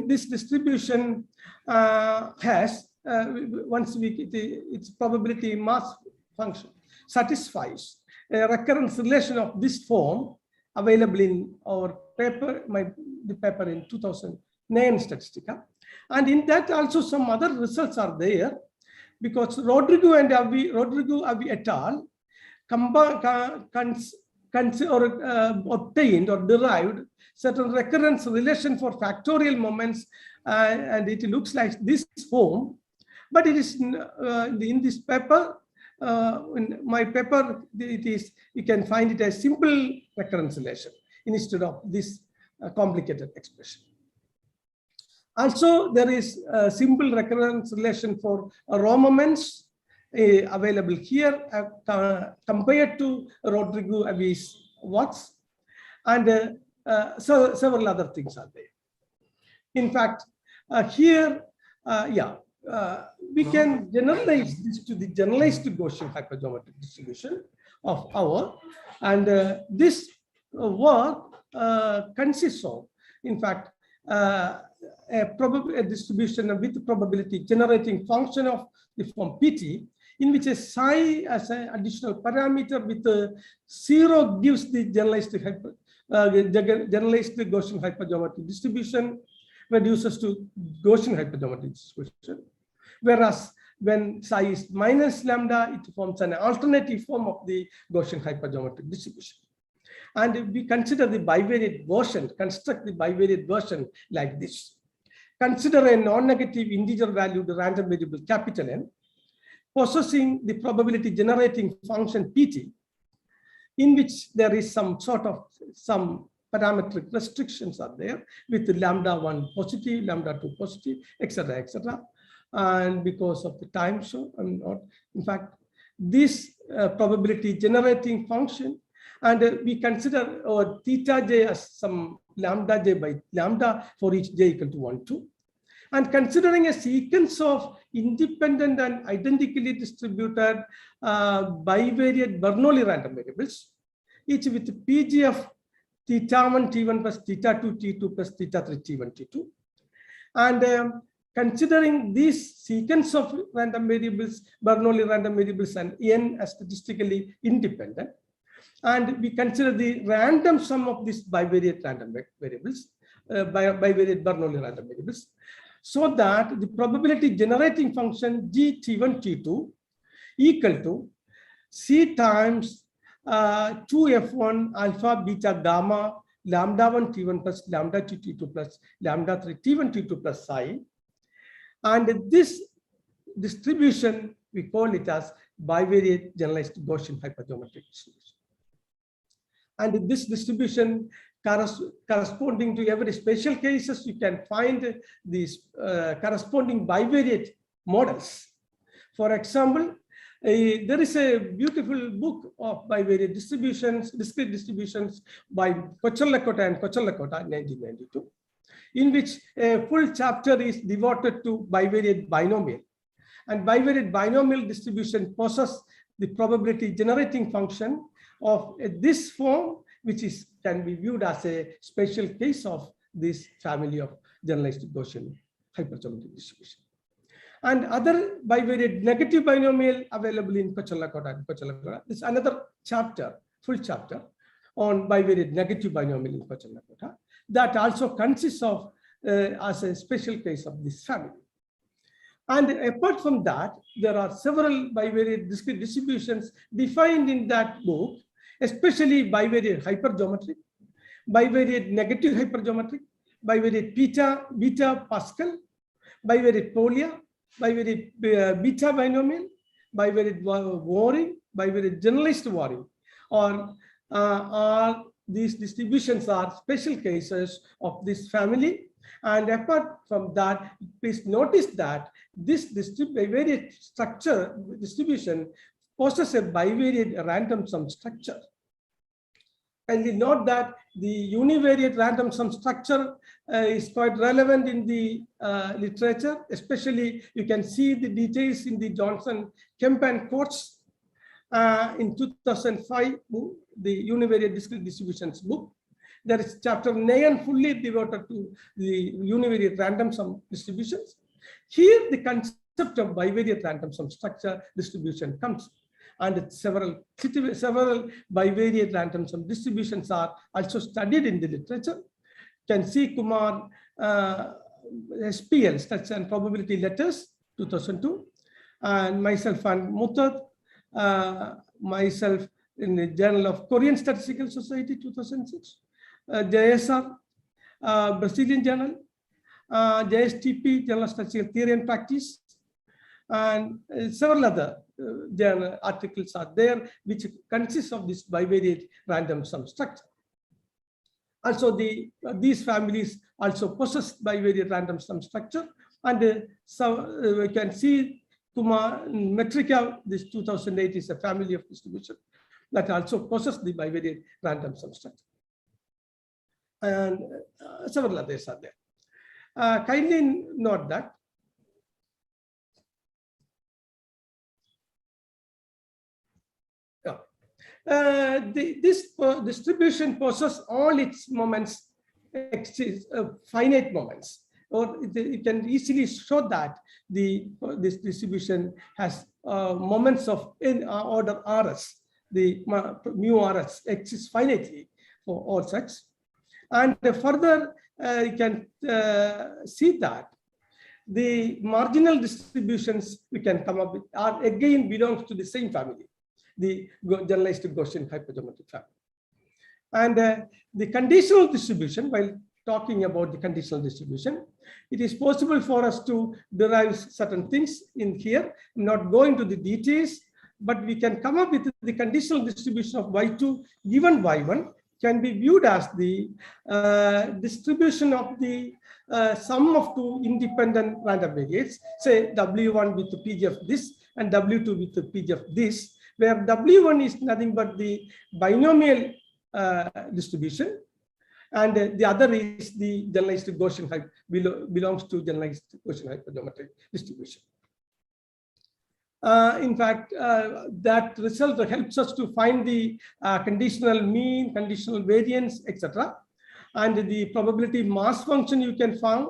this distribution has, once its probability mass function satisfies a recurrence relation of this form available in our paper, the paper in 2009 Statistica. And in that also some other results are there, because Rodrigo Avi et al. Obtained or derived certain recurrence relation for factorial moments, and it looks like this form, but it is in this paper, in my paper, it is, you can find it as simple recurrence relation instead of this complicated expression. Also, there is a simple recurrence relation for raw moments available here compared to Rodrigo Avi's works, and so several other things are there. In fact, here, we can generalize this to the generalized Gaussian hypergeometric distribution of our, and this work consists of, in fact, a distribution with probability generating function of the form PT, in which a psi as an additional parameter with 0 gives the generalized Gaussian hypergeometric distribution, reduces to Gaussian hypergeometric distribution. Whereas when psi is minus lambda, it forms an alternative form of the Gaussian hypergeometric distribution. And we consider the bivariate version, construct the bivariate version like this. Consider a non-negative integer valued random variable capital N, possessing the probability generating function PT, in which there is some sort of parametric restrictions are there with lambda 1 positive, lambda 2 positive, etc., etc. And because of the time, so I'm not, in fact, this probability generating function, and we consider our theta j as some lambda j by lambda for each j equal to 1, 2. And considering a sequence of independent and identically distributed bivariate Bernoulli random variables, each with PGF theta 1 T1 plus theta 2 T2 plus theta 3 T1 T2. And considering this sequence of random variables, Bernoulli random variables, and N as statistically independent, and we consider the random sum of these bivariate random variables, bivariate Bernoulli random variables, so that the probability generating function G T1 T2 equal to C times 2F1 alpha beta gamma lambda 1 T1 plus lambda 2 T2 plus lambda 3 T1 T2 plus psi. And this distribution, we call it as bivariate generalized Gaussian hypergeometric distribution. And this distribution corresponding to every special cases, you can find these corresponding bivariate models. For example, there is a beautiful book of bivariate distributions, discrete distributions by Kocherlakota and Kocherlakota in 1992, in which a full chapter is devoted to bivariate binomial. And bivariate binomial distribution possesses the probability generating function of this form, which can be viewed as a special case of this family of generalized Gaussian hypergeometric distribution. And other bivariate negative binomial available in Kocherlakota and Kocherlakota. This is another chapter, full chapter on bivariate negative binomial in Kocherlakota that also consists of as a special case of this family. And apart from that, there are several bivariate discrete distributions defined in that book, especially bivariate hypergeometric, bivariate negative hypergeometric, bivariate beta Pascal, bivariate Polya, bivariate beta binomial, bivariate Waring, bivariate generalized Waring. These distributions are special cases of this family. And apart from that, please notice that this bivariate distribution possesses a bivariate random sum structure. And we note that the univariate random sum structure is quite relevant in the literature. Especially, you can see the details in the Johnson, Kemp and Coates in 2005, the univariate discrete distributions book. There is chapter 9 fully devoted to the univariate random sum distributions. Here, the concept of bivariate random sum structure distribution comes. And several bivariate random sum distributions are also studied in the literature. You can see Kumar SPL, Structure and Probability Letters, 2002, and myself and Muthad, myself in the Journal of Korean Statistical Society, 2006, JSR, Brazilian Journal, JSTP, Journal of Statistical Theory and Practice, and several other journal articles are there, which consists of this bivariate random sum structure. Also, these families also possess bivariate random sum structure, and so we can see Kumar Metrica, this 2008 is a family of distribution that also possess the bivariate random sum structure. And several others are there. Kindly note that this distribution possesses all its moments, finite moments, or you can easily show that this distribution has moments of in order Rs, the mu Rs exists finitely for all such. And further, you can see that the marginal distributions we can come up with are again belongs to the same family, the generalized Gaussian hypergeometric family. And the conditional distribution, while talking about the conditional distribution, it is possible for us to derive certain things in here. I'm not going to the details, but we can come up with the conditional distribution of Y2 given Y1 can be viewed as the distribution of the sum of two independent random variates, say W1 with the PG of this and W2 with the PG of this, where W1 is nothing but the binomial distribution, and the other is the generalized Gaussian belongs to generalized Gaussian hypergeometric distribution. In fact, that result helps us to find the conditional mean, conditional variance, etc. And the probability mass function you can find.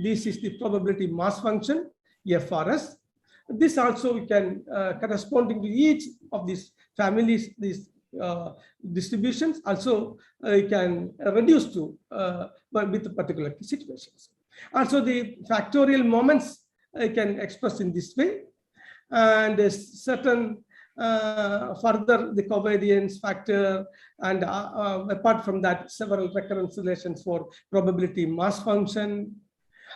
This is the probability mass function, FRS. This also we can corresponding to each of these families, these distributions also can reduce to with particular situations. Also, the factorial moments I can express in this way, and certain further the covariance factor, and apart from that, several recurrence relations for probability mass function,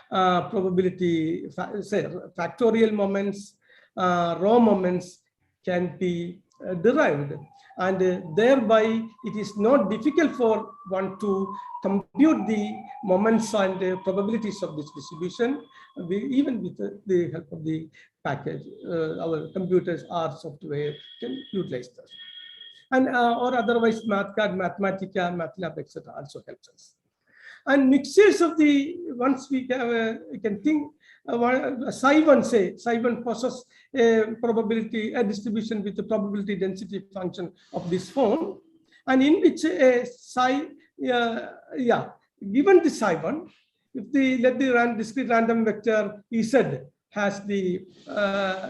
probability factorial moments, raw moments can be derived, and thereby it is not difficult for one to compute the moments and probabilities of this distribution, even with the help of the package. Our computers or software can utilize that. And or otherwise MathCAD, Mathematica, MATLAB, etc. also helps us. And mixtures of the, once we can think, psi1 say, psi1 possesses a probability, a distribution with the probability density function of this form, and in which a psi, given the psi1, if the, let the discrete random vector Z has the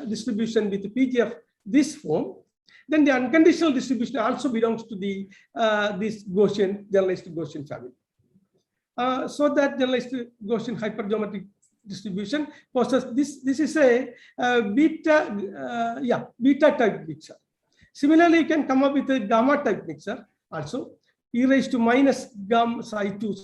distribution with the PGF this form, then the unconditional distribution also belongs to the this Gaussian, generalized Gaussian family. So that generalized Gaussian hypergeometric distribution possesses this. This is a beta type mixture. Similarly, you can come up with a gamma type mixture also, e raised to minus gamma psi 2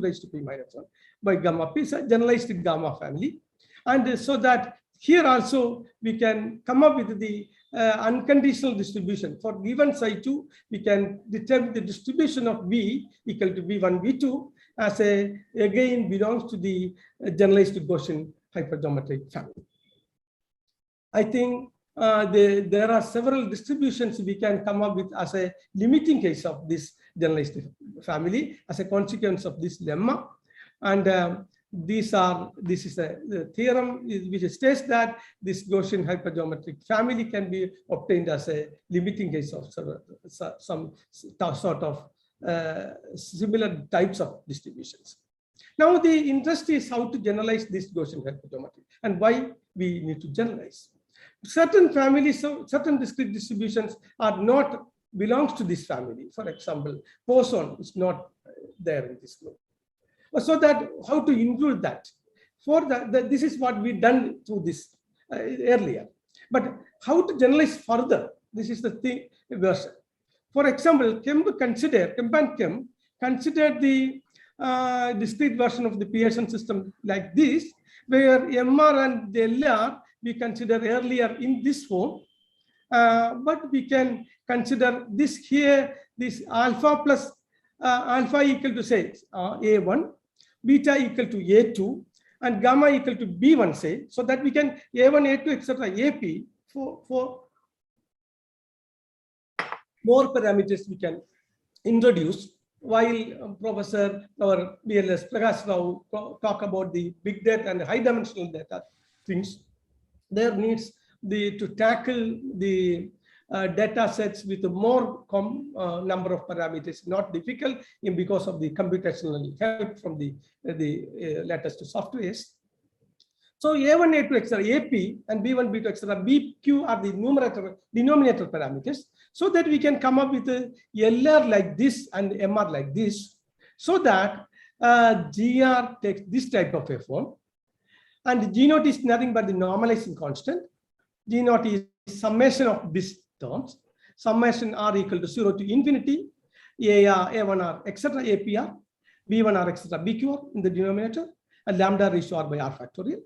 raised to p minus 1 by gamma p, generalized gamma family. And so that here also we can come up with the unconditional distribution. For given psi 2, we can determine the distribution of V equal to V1, V2 as again belongs to the generalized Gaussian hypergeometric family. I think there are several distributions we can come up with as a limiting case of this generalized family as a consequence of this lemma. And this is the theorem which states that this Gaussian hypergeometric family can be obtained as a limiting case of some sort of similar types of distributions. Now the interest is how to generalize this Gaussian hypergeometry and why we need to generalize. Certain families, certain discrete distributions are not belongs to this family. For example, Poisson is not there in this group. So that how to include that? For that, this is what we done through this earlier. But how to generalize further? This is the thing version. For example, Kemp and Kemp considered the discrete version of the Pearson system like this, where MR and LR we considered earlier in this form, but we can consider this here, this alpha plus alpha equal to say A1, beta equal to A2, and gamma equal to B1 say, so that we can A1, A2, etc. AP for more parameters we can introduce, while Professor or BLS Prakash Rao talk about the big data and high dimensional data things. There needs to tackle the data sets with a more number of parameters, not difficult because of the computational help from the latest softwares. So A1, A2, etc., AP and B1, B2, etc., BQ are the denominator parameters, so that we can come up with a LR like this and MR like this, so that GR takes this type of a form, and G naught is nothing but the normalizing constant. G naught is summation of these terms. Summation R equal to 0 to infinity, AR, A1R, etc., APR, B1R, etc., BQR in the denominator, and lambda raised to R by R factorial.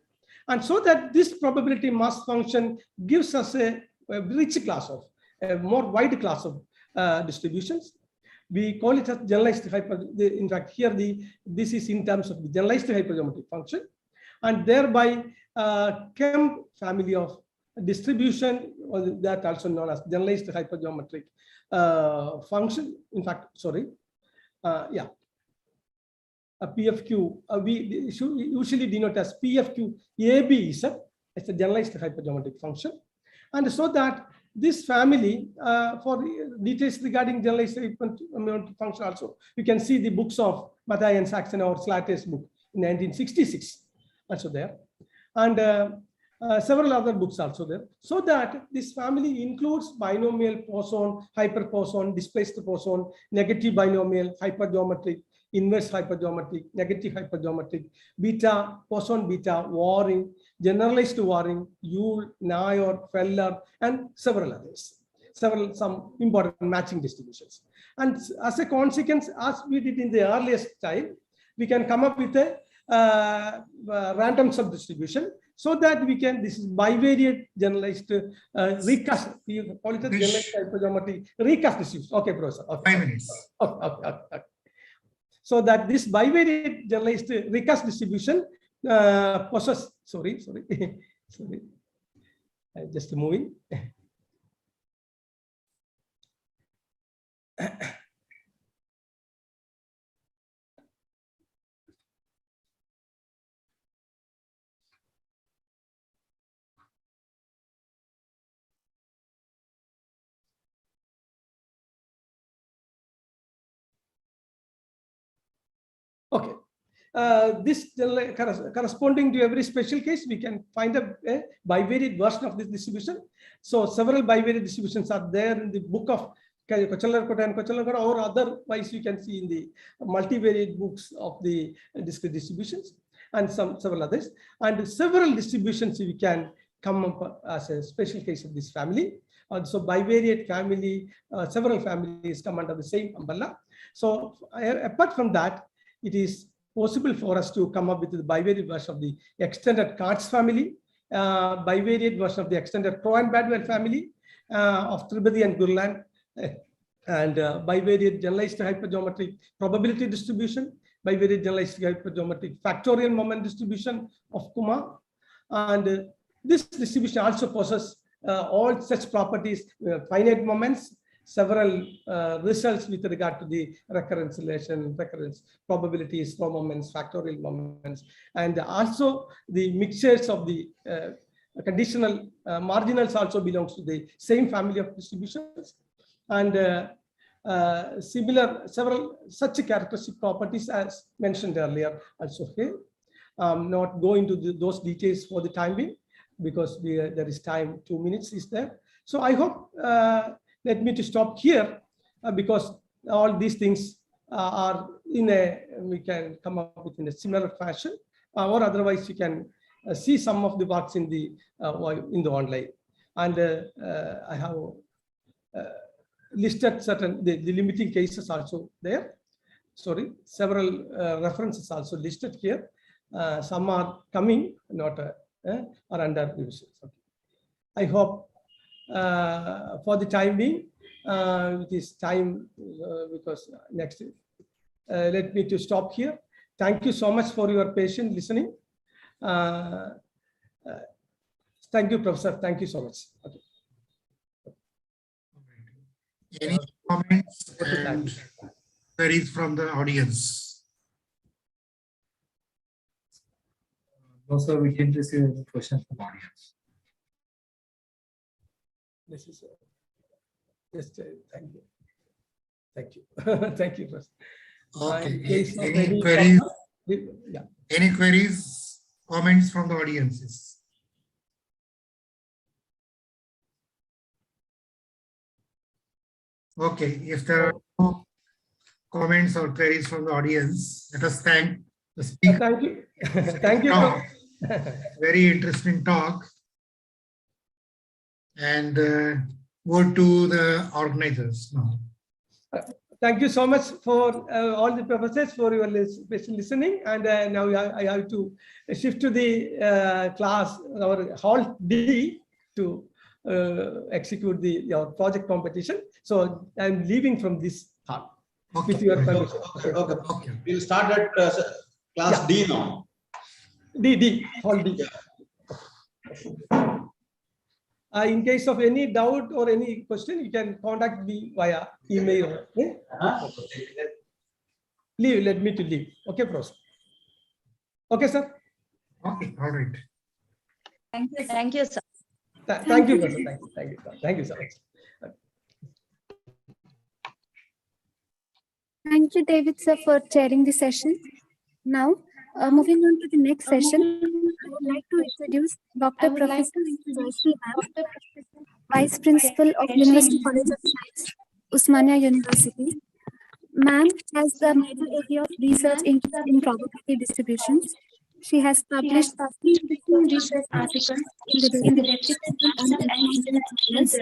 And so that this probability mass function gives us a rich class of, a more wide class of distributions. We call it a generalized in fact, here this is in terms of the generalized hypergeometric function, and thereby Kemp family of distribution, or that also known as generalized hypergeometric function. In fact, sorry, a PFQ, we usually denote as PFQ AB is a generalized hypergeometric function. And so that this family, for details regarding generalized hypergeometric function also, you can see the books of Mathai and Saxon or Slatter's book in 1966, also there. And several other books also there. So that this family includes binomial Poisson, hyperpoisson, displaced Poisson, negative binomial, hypergeometric, inverse hypergeometric, negative hypergeometric, beta, Poisson beta, Waring, generalized Waring, Yule, Nayor, Feller, and several others. some important matching distributions. And as a consequence, as we did in the earliest time, we can come up with a random subdistribution so that we can, this is bivariate generalized recast, you call it a generalized hypergeometry recast distribution. Okay, Professor. Okay.
5 minutes.
Okay. So that this bivariate generalized recast distribution possess, sorry, just moving. Okay. This corresponding to every special case, we can find a bivariate version of this distribution. So several bivariate distributions are there in the book of Kochellur-Cotta and Kochellur-Cotta, or otherwise you can see in the multivariate books of the discrete distributions and several others. And several distributions we can come up as a special case of this family. So bivariate family, several families come under the same umbrella. So apart from that, it is possible for us to come up with the bivariate version of the extended Katz family, bivariate version of the extended Cohen-Badwell family of Tribadi and Gurland, and bivariate generalized hypergeometric probability distribution, bivariate generalized hypergeometric factorial moment distribution of Kumar. And this distribution also possesses all such properties, finite moments, several results with regard to the recurrence relation, recurrence probabilities, slow moments, factorial moments, and also the mixtures of the conditional marginals also belongs to the same family of distributions. And several such characteristic properties as mentioned earlier also here. Not go into those details for the time being, because there is time, 2 minutes is there. So I hope, let me to stop here, because all these things are we can come up with in a similar fashion, or otherwise you can see some of the works in the online. And I have listed certain, the limiting cases also there. Sorry, several references also listed here. Some are coming, not are under revision. Okay. I hope for the time being, it is time because next, let me to stop here. Thank you so much for your patient listening. Thank you, Professor. Thank you so much. Okay.
Any comments and queries from the audience?
No, sir, we didn't receive any questions from audience.
This is just thank you. Thank you. Thank you, Professor.
Okay. Any queries?
Yeah.
Any queries, comments from the audiences? Okay, if there are no comments or queries from the audience, let us thank the speaker.
Thank you. Thank you.
Very interesting talk. And go to the organizers now.
Thank you so much for all the professors for your listening. And now I have to shift to the class, our hall D, to execute our project competition. So I'm leaving from this hall.
Okay.
With your permission.
Okay. We'll start at class D now.
D, hall D. In case of any doubt or any question, you can contact me via email. Okay? Let me to leave. Okay, Professor. Okay, sir.
Okay, all right.
Thank you, sir.
Thank you, Professor. Thank you. Thank you so much.
Thank you, David, sir, for chairing the session. Now, moving on to the next session, I would like to introduce Dr. Professor Jayashree Ma'am, Vice Principal of University College of Science, Osmania University. Ma'am has the major area of research in probability distributions. She has published 15 research articles in the reputable and international journals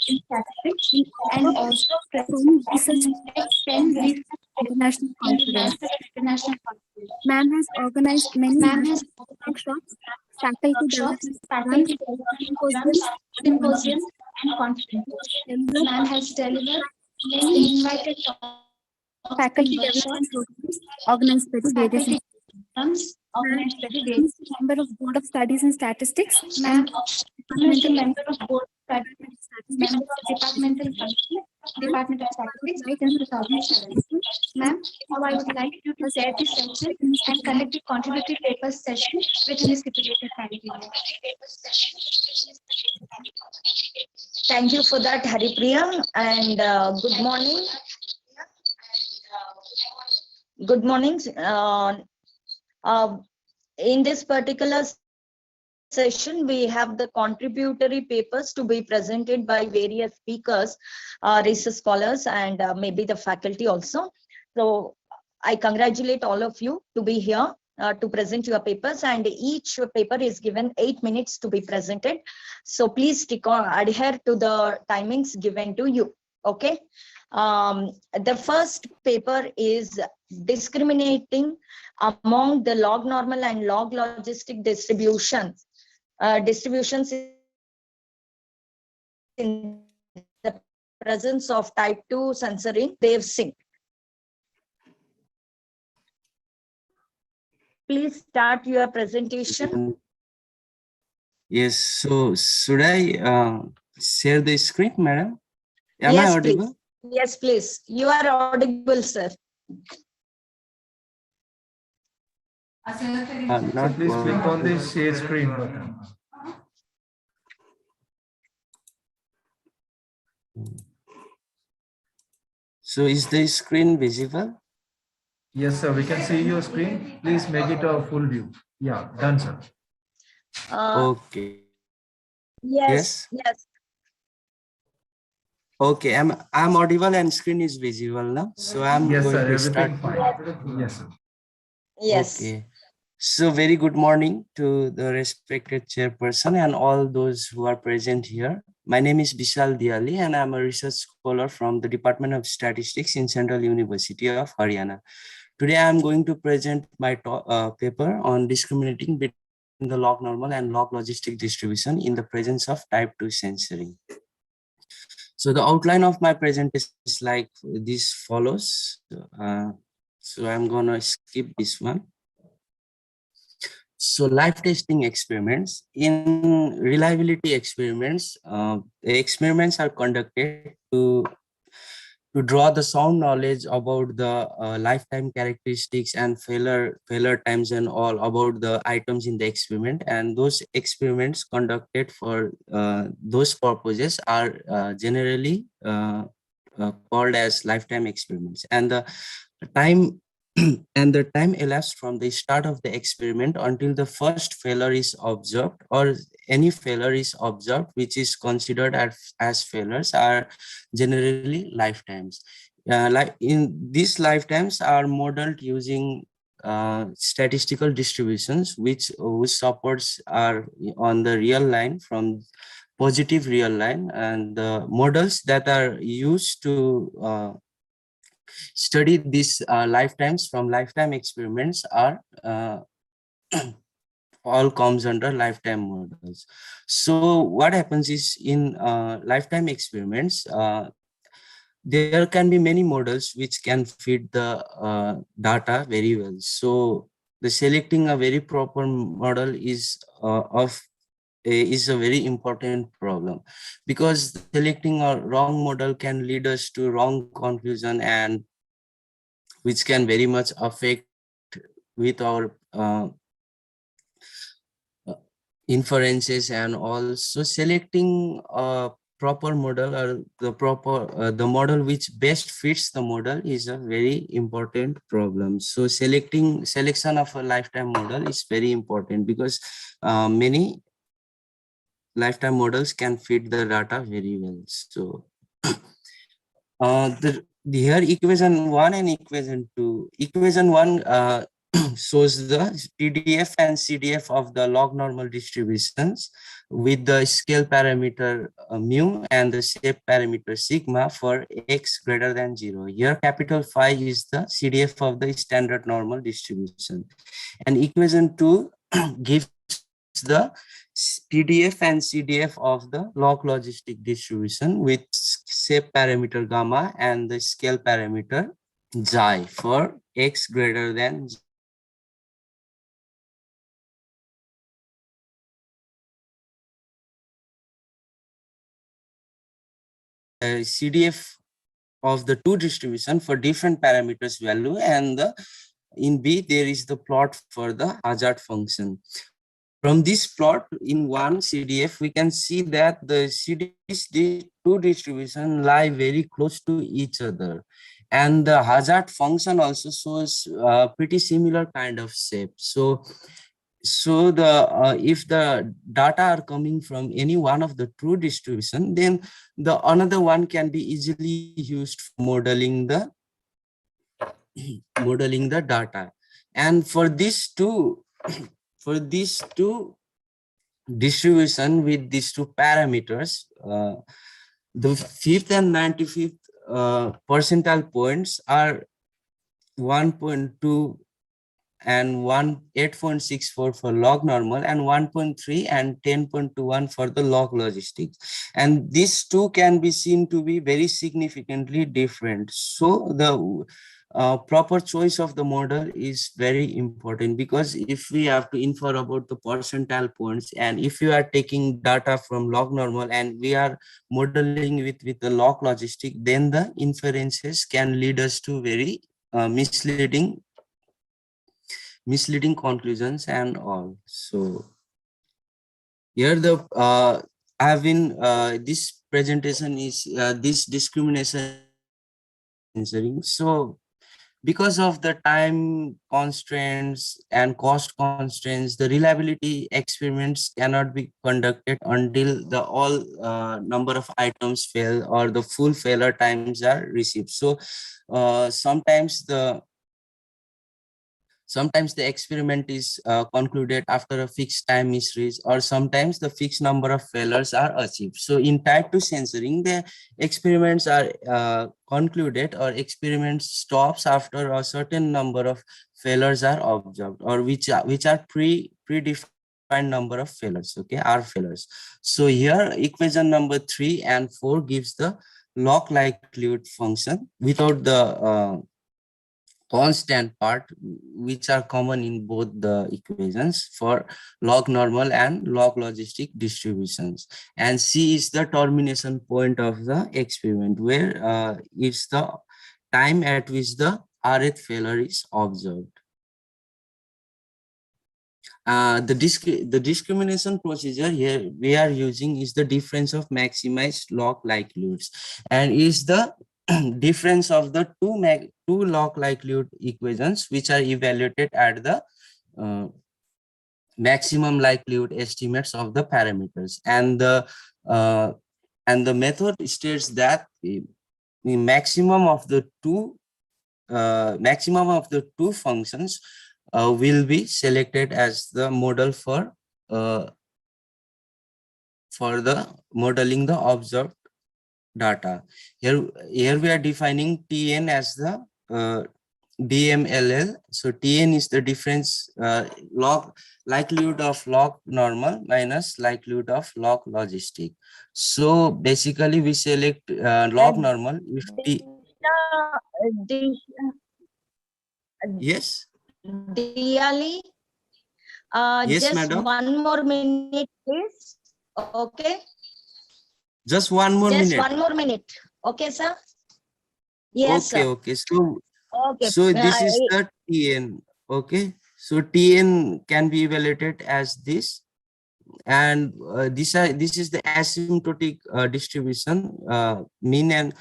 in statistics and also 10 research international conferences. Ma'am has organized many workshops, faculty development programs, symposiums, and conferences. Ma'am has delivered many invited faculty development programs organized by the various institutions. Member of Board of Studies in Statistics, departmental member of Board of Statistics, departmental Department of Statistics, right in 2017. Ma'am, now I would like you to chair this session and conduct the contributory papers session within the stipulated time period.
Thank you for that, Haripriya, and good morning. Good morning. In this particular session, we have the contributory papers to be presented by various speakers, research scholars, and maybe the faculty also. So I congratulate all of you to be here to present your papers, and each paper is given 8 minutes to be presented. So please adhere to the timings given to you. Okay. The first paper is discriminating among the log normal and log logistic distributions in the presence of type 2 censoring wave sync. Please start your presentation.
Yes, so should I share the screen, madam? Am
Yes,
I audible?
please. Yes, please. You are audible, sir.
Not
Please click on the share screen button.
So is the screen visible?
Yes, sir. We can see your screen. Please make it a full view. Yeah, done, sir.
Okay.
Yes.
Okay, I'm audible and screen is visible now. So I'm
Yes,
going
sir.
to start.
Everything fine. Yes, sir.
Yes.
Okay. So very good morning to the respected chairperson and all those who are present here. My name is Vishal Diali and I'm a research scholar from the Department of Statistics in Central University of Haryana. Today I'm going to present my paper on discriminating between the log normal and log logistic distribution in the presence of type 2 censoring. So the outline of my presentation is like this follows. So I'm gonna skip this one. So live testing experiments. In reliability experiments, the experiments are conducted to draw the sound knowledge about the lifetime characteristics and failure times and all about the items in the experiment, and those experiments conducted for those purposes are generally called as lifetime experiments, and the time and the time elapsed from the start of the experiment until the first failure is observed or any failure is observed which is considered as failures are generally lifetimes. Like in these lifetimes are modeled using statistical distributions whose supports are on the real line from positive real line, and the models that are used to study these lifetimes from lifetime experiments are all comes under lifetime models. So what happens is in lifetime experiments, there can be many models which can fit the data very well. So the selecting a very proper model is a very important problem, because selecting a wrong model can lead us to wrong conclusion, and which can very much affect with our inferences. And also selecting a proper model or the model which best fits the model is a very important problem. So selection of a lifetime model is very important, because many lifetime models can fit the data very well. So here equation 1 and equation 2. Equation 1 shows the PDF and CDF of the log normal distributions with the scale parameter mu and the shape parameter sigma for x greater than 0. Here capital phi is the CDF of the standard normal distribution. And equation 2 gives the PDF and CDF of the log logistic distribution with shape parameter gamma and the scale parameter xi for x greater than CDF of the two distribution for different parameters value, and in B there is the plot for the hazard function. From this plot in one CDF, we can see that the two distribution lie very close to each other, and the hazard function also shows pretty similar kind of shape. So the if the data are coming from any one of the two distribution, then the another one can be easily used for modeling the data. And for these two distribution with these two parameters, the 5th and 95th percentile points are 1.2 and 8.64 for log normal, and 1.3 and 10.21 for the log logistics. And these two can be seen to be very significantly different. So the proper choice of the model is very important, because if we have to infer about the percentile points, and if you are taking data from log normal and we are modeling with the log logistic, then the inferences can lead us to very misleading conclusions and all. So here the I have been this presentation is this discrimination censoring. So because of the time constraints and cost constraints, the reliability experiments cannot be conducted until the all number of items fail or the full failure times are received. So sometimes the experiment is concluded after a fixed time is reached, or sometimes the fixed number of failures are achieved. So in type 2 censoring, the experiments are concluded, or experiment stops after a certain number of failures are observed, or which are predefined number of failures, okay, are failures. So here equation number 3 and 4 gives the log likelihood function without the constant part, which are common in both the equations for log normal and log logistic distributions. And C is the termination point of the experiment, where it's the time at which the rth failure is observed. The discrimination procedure here we are using is the difference of maximized log likelihoods, and is the difference of the two log likelihood equations which are evaluated at the maximum likelihood estimates of the parameters. And the method states that the maximum of the two functions will be selected as the model for the modeling the observed data. Here we are defining Tn as the DMLL. So Tn is the difference log likelihood of log normal minus likelihood of log logistic. So basically we select log normal if yes.
Really?
Yes,
just
madam.
1 more minute, please. Okay.
Just 1 more
Just
minute.
1 more minute. Okay, sir. Yes,
Okay,
sir.
okay.
Okay.
So this is the Tn. Okay. So Tn can be evaluated as this, and this is the asymptotic distribution mean, and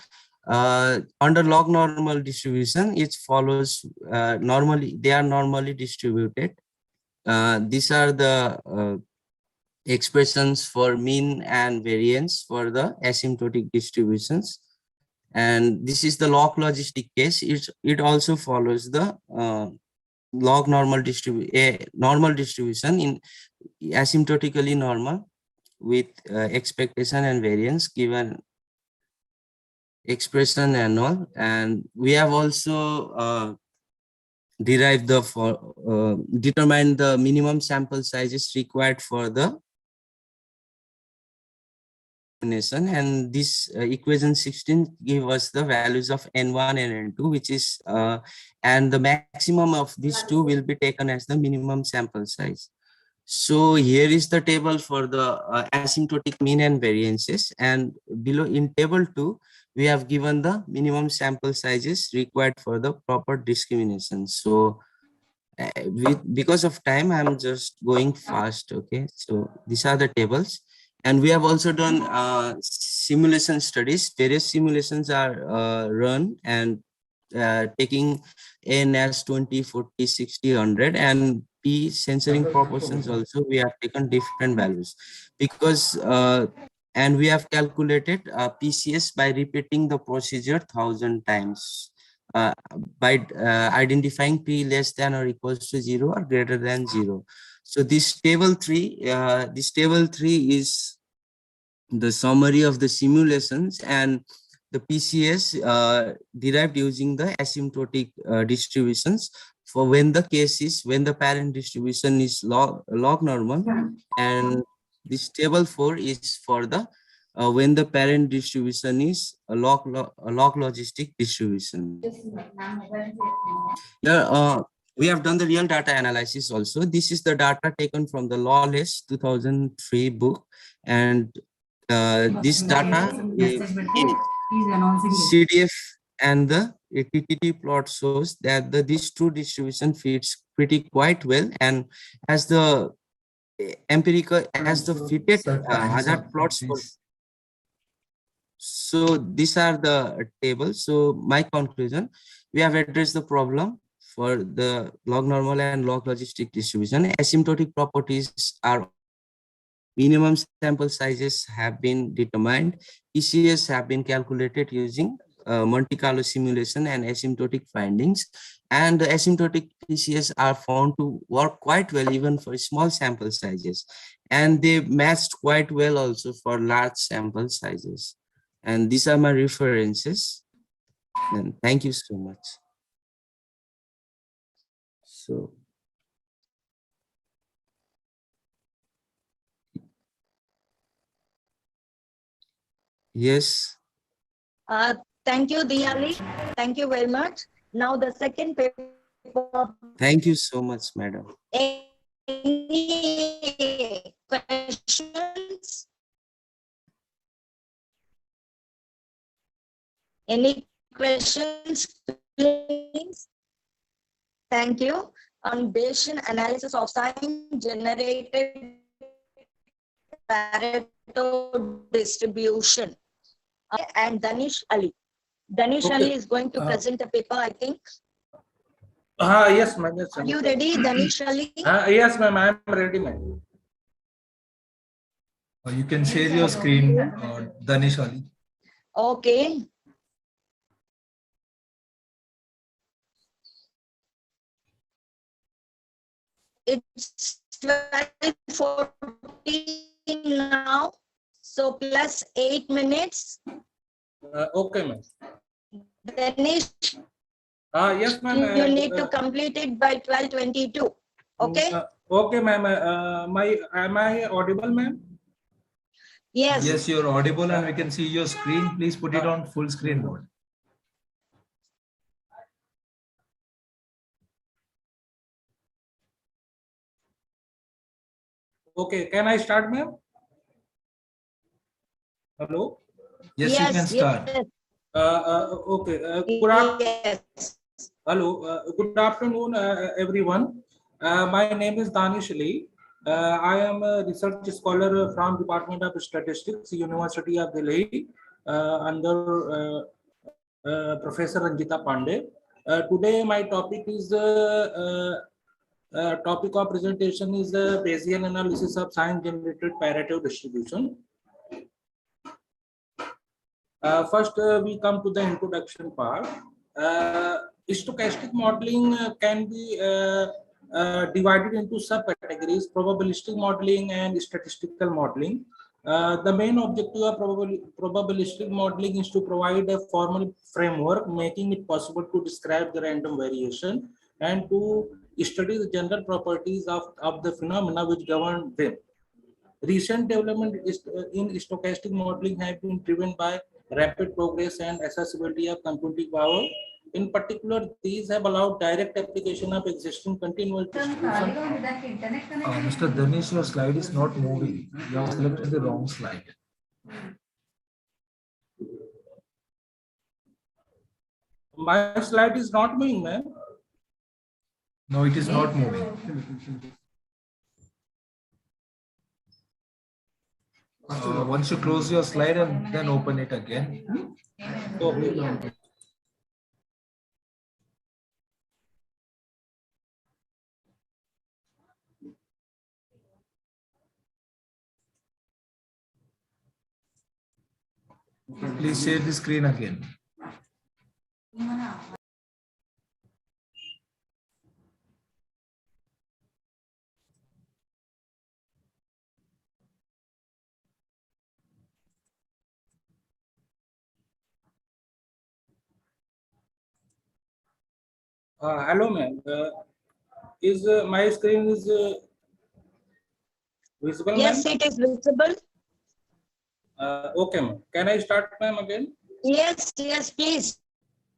under log normal distribution it follows normally, they are normally distributed. These are the expressions for mean and variance for the asymptotic distributions. And this is the log logistic case. It also follows the log normal distribution in asymptotically normal with expectation and variance given expression and all. And we have also derived the determine the minimum sample sizes required for the and this equation 16 give us the values of n1 and n2, which is and the maximum of these two will be taken as the minimum sample size. So here is the table for the asymptotic mean and variances, and below in table 2 we have given the minimum sample sizes required for the proper discrimination. So because of time I'm just going fast. Okay, so these are the tables. And we have also done simulation studies. Various simulations are run and taking n as 20, 40, 60, 100, and p censoring proportions also we have taken different values because and we have calculated PCS by repeating the procedure 1,000 times by identifying p less than or equals to 0 or greater than 0. So this table 3 is the summary of the simulations, and the PCS derived using the asymptotic distributions for when the case is when the parent distribution is log normal, and this table 4 is for the when the parent distribution is a log logistic distribution. Yeah, we have done the real data analysis also. This is the data taken from the Lawless 2003 book, and this data CDF and the TTT plot shows that these two distribution fits pretty quite well, and as the empirical as the fitted hazard plots for. So these are the tables. So my conclusion, we have addressed the problem for the log normal and log logistic distribution. Asymptotic properties are minimum sample sizes have been determined. PCS have been calculated using Monte Carlo simulation and asymptotic findings. And the asymptotic PCS are found to work quite well even for small sample sizes. And they matched quite well also for large sample sizes. And these are my references. And thank you so much. So. Yes.
Thank you, Diyali. Thank you very much. Now the second paper.
Thank you so much, madam.
Any questions? Any questions, please? Thank you. On Bayesian analysis of sign generated Pareto distribution. And Danish Ali. Danish Ali is going to present a paper, I think.
Yes, ma'am. Yes,
Are you ready, Danish Ali?
Yes, ma'am. I am ready, ma'am.
You can share your screen, Danish Ali.
Okay. It's 12:14 now, so plus 8 minutes.
Okay, ma'am.
Danish,
yes, ma'am.
you need to complete it by 12:22. Okay.
Okay, ma'am. Am I audible, ma'am?
Yes.
Yes, you're audible, and we can see your screen. Please put it on full screen mode.
Okay, can I start, ma'am? Hello?
Yes, you can start.
Yes.
Okay. Hello. Good afternoon, everyone. My name is Danish Ali. I am a research scholar from Department of Statistics, University of Delhi, under Professor Ranjita Pandey. Today, my topic is topic of presentation is the Bayesian analysis of sign-generated Pareto distribution. First, we come to the introduction part.
stochastic modeling can be divided into subcategories: probabilistic modeling and statistical modeling. The main objective of probabilistic modeling is to provide a formal framework, making it possible to describe the random variation and to study the general properties of the phenomena which govern them. Recent development in stochastic modeling have been driven by rapid progress and accessibility of computing power. In particular, these have allowed direct application of existing continuous distribution.
Mr. Danish, your slide is not moving. You have selected the wrong slide.
My slide is not moving, man.
No, it is not moving. Once you close your slide and then open it again.
Okay.
Please share the screen again.
Hello, ma'am. Is my screen is visible,
Yes,
ma'am?
it is visible.
Okay, ma'am. Can I start, ma'am, again?
Yes, yes, please.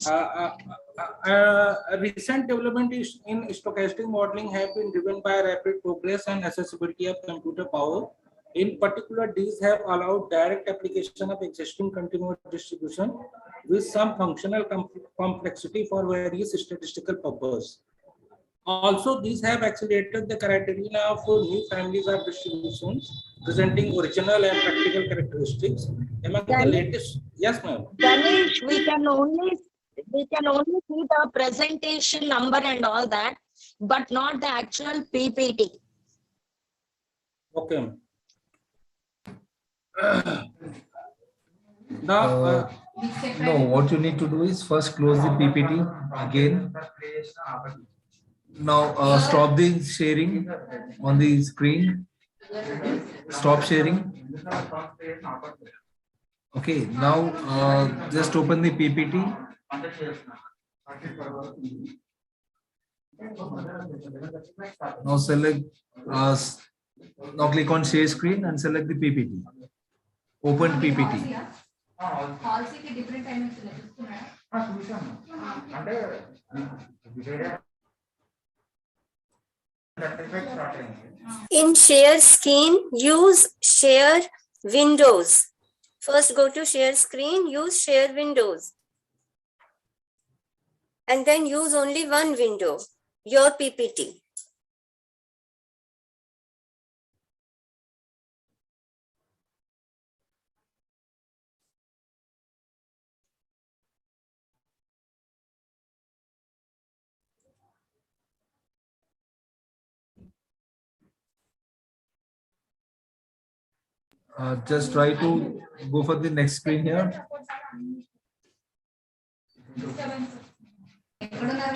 A recent development is in stochastic modeling have been driven by rapid progress and accessibility of computer power. In particular, these have allowed direct application of existing continuous distribution with some functional complexity for various statistical purposes. Also, these have accelerated the criterion of new families of distributions presenting original and practical characteristics. Among the latest, yes, ma'am.
Ganesh, we can only see the presentation number and all that, but not the actual PPT.
Okay. Now,
no, what you need to do is first close the PPT again. Now stop the sharing on the screen. Stop sharing. Okay, now just open the PPT. Now select, now click on share screen and select the PPT. Open PPT.
In share screen, use share windows. First go to share screen, use share windows. And then use only one window, your PPT.
Just try to go for the next screen here.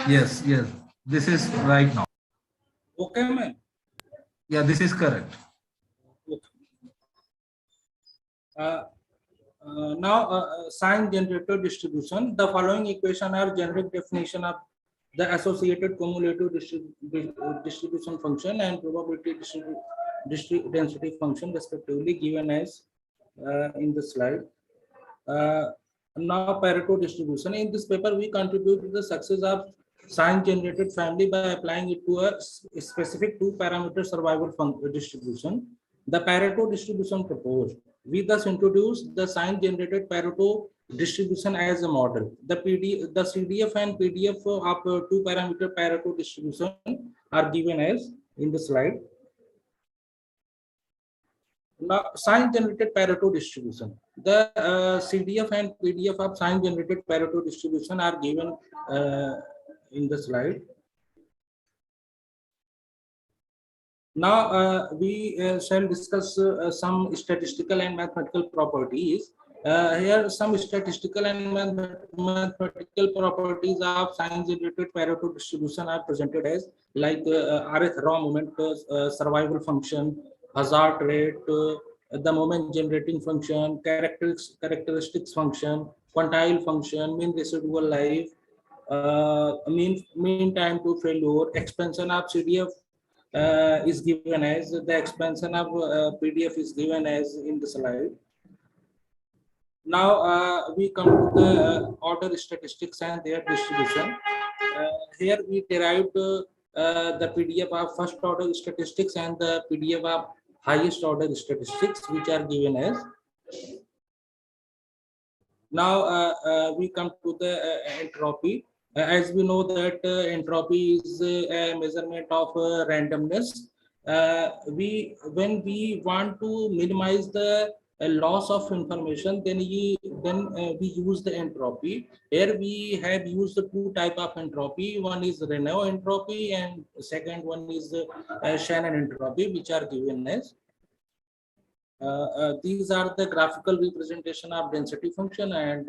Yes, yes. This is right now.
Okay, ma'am.
Yeah, this is correct.
Now, sign generator distribution. The following equation are generic definition of the associated cumulative distribution function and probability density function respectively, given as in the slide. Now, Pareto distribution. In this paper, we contribute to the success of sign generated family by applying it to a specific two-parameter survival distribution. The Pareto distribution proposed. We thus introduced the sign generated Pareto distribution as a model. The CDF and PDF of two-parameter Pareto distribution are given as in the slide. Now, sign generated Pareto distribution. The CDF and PDF of sign generated Pareto distribution are given in the slide. Now we shall discuss some statistical and mathematical properties. Here some statistical and mathematical properties of science generated Pareto distribution are presented as like Rth raw moment, survival function, hazard rate, the moment generating function, characteristics function, quantile function, mean residual life, mean time to failure, expansion of CDF is given as, the expansion of PDF is given as in the slide. Now we come to the order statistics and their distribution. Here we derived the PDF of first order statistics and the PDF of highest order statistics, which are given as. Now we come to the entropy. As we know that entropy is a measurement of randomness. When we want to minimize the loss of information, then we use the entropy. Here we have used the two type of entropy. One is Renault entropy and second one is Shannon entropy, which are given as. These are the graphical representation of density function and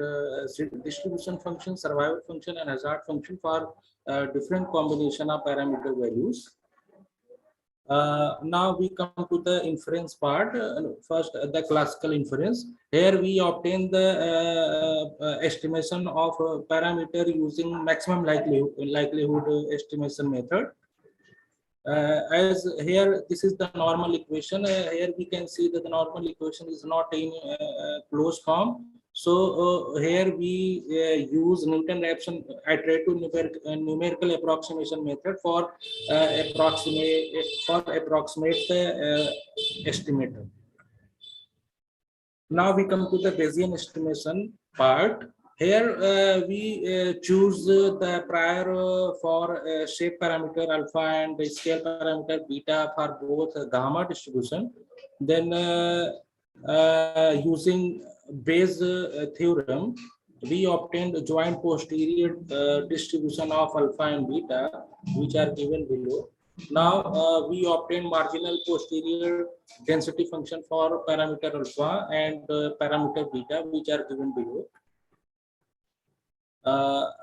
distribution function, survival function, and hazard function for different combination of parameter values. Now we come to the inference part. First, the classical inference. Here we obtain the estimation of parameter using maximum likelihood estimation method. As here, this is the normal equation. Here we can see that the normal equation is not in closed form. So here we use Newton-Raphson iterative numerical approximation method for approximate the estimator. Now we come to the Bayesian estimation part. Here we choose the prior for shape parameter alpha and the scale parameter beta for both gamma distribution. Then using Bayes theorem, we obtained the joint posterior distribution of alpha and beta, which are given below. Now we obtain marginal posterior density function for parameter alpha and parameter beta, which are given below.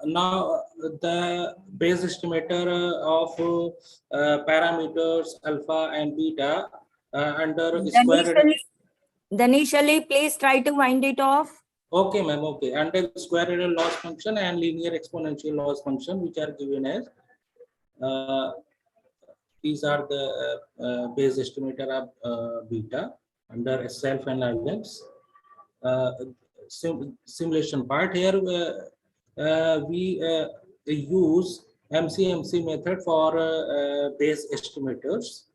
Now the Bayes estimator of parameters alpha and beta under square.
Danishali, please try to wind it off.
Okay, ma'am. Okay, under square error loss function and linear exponential loss function, which are given as. These are the Bayes estimator of beta under self and items. Simulation part here. We use MCMC method for Bayes estimators.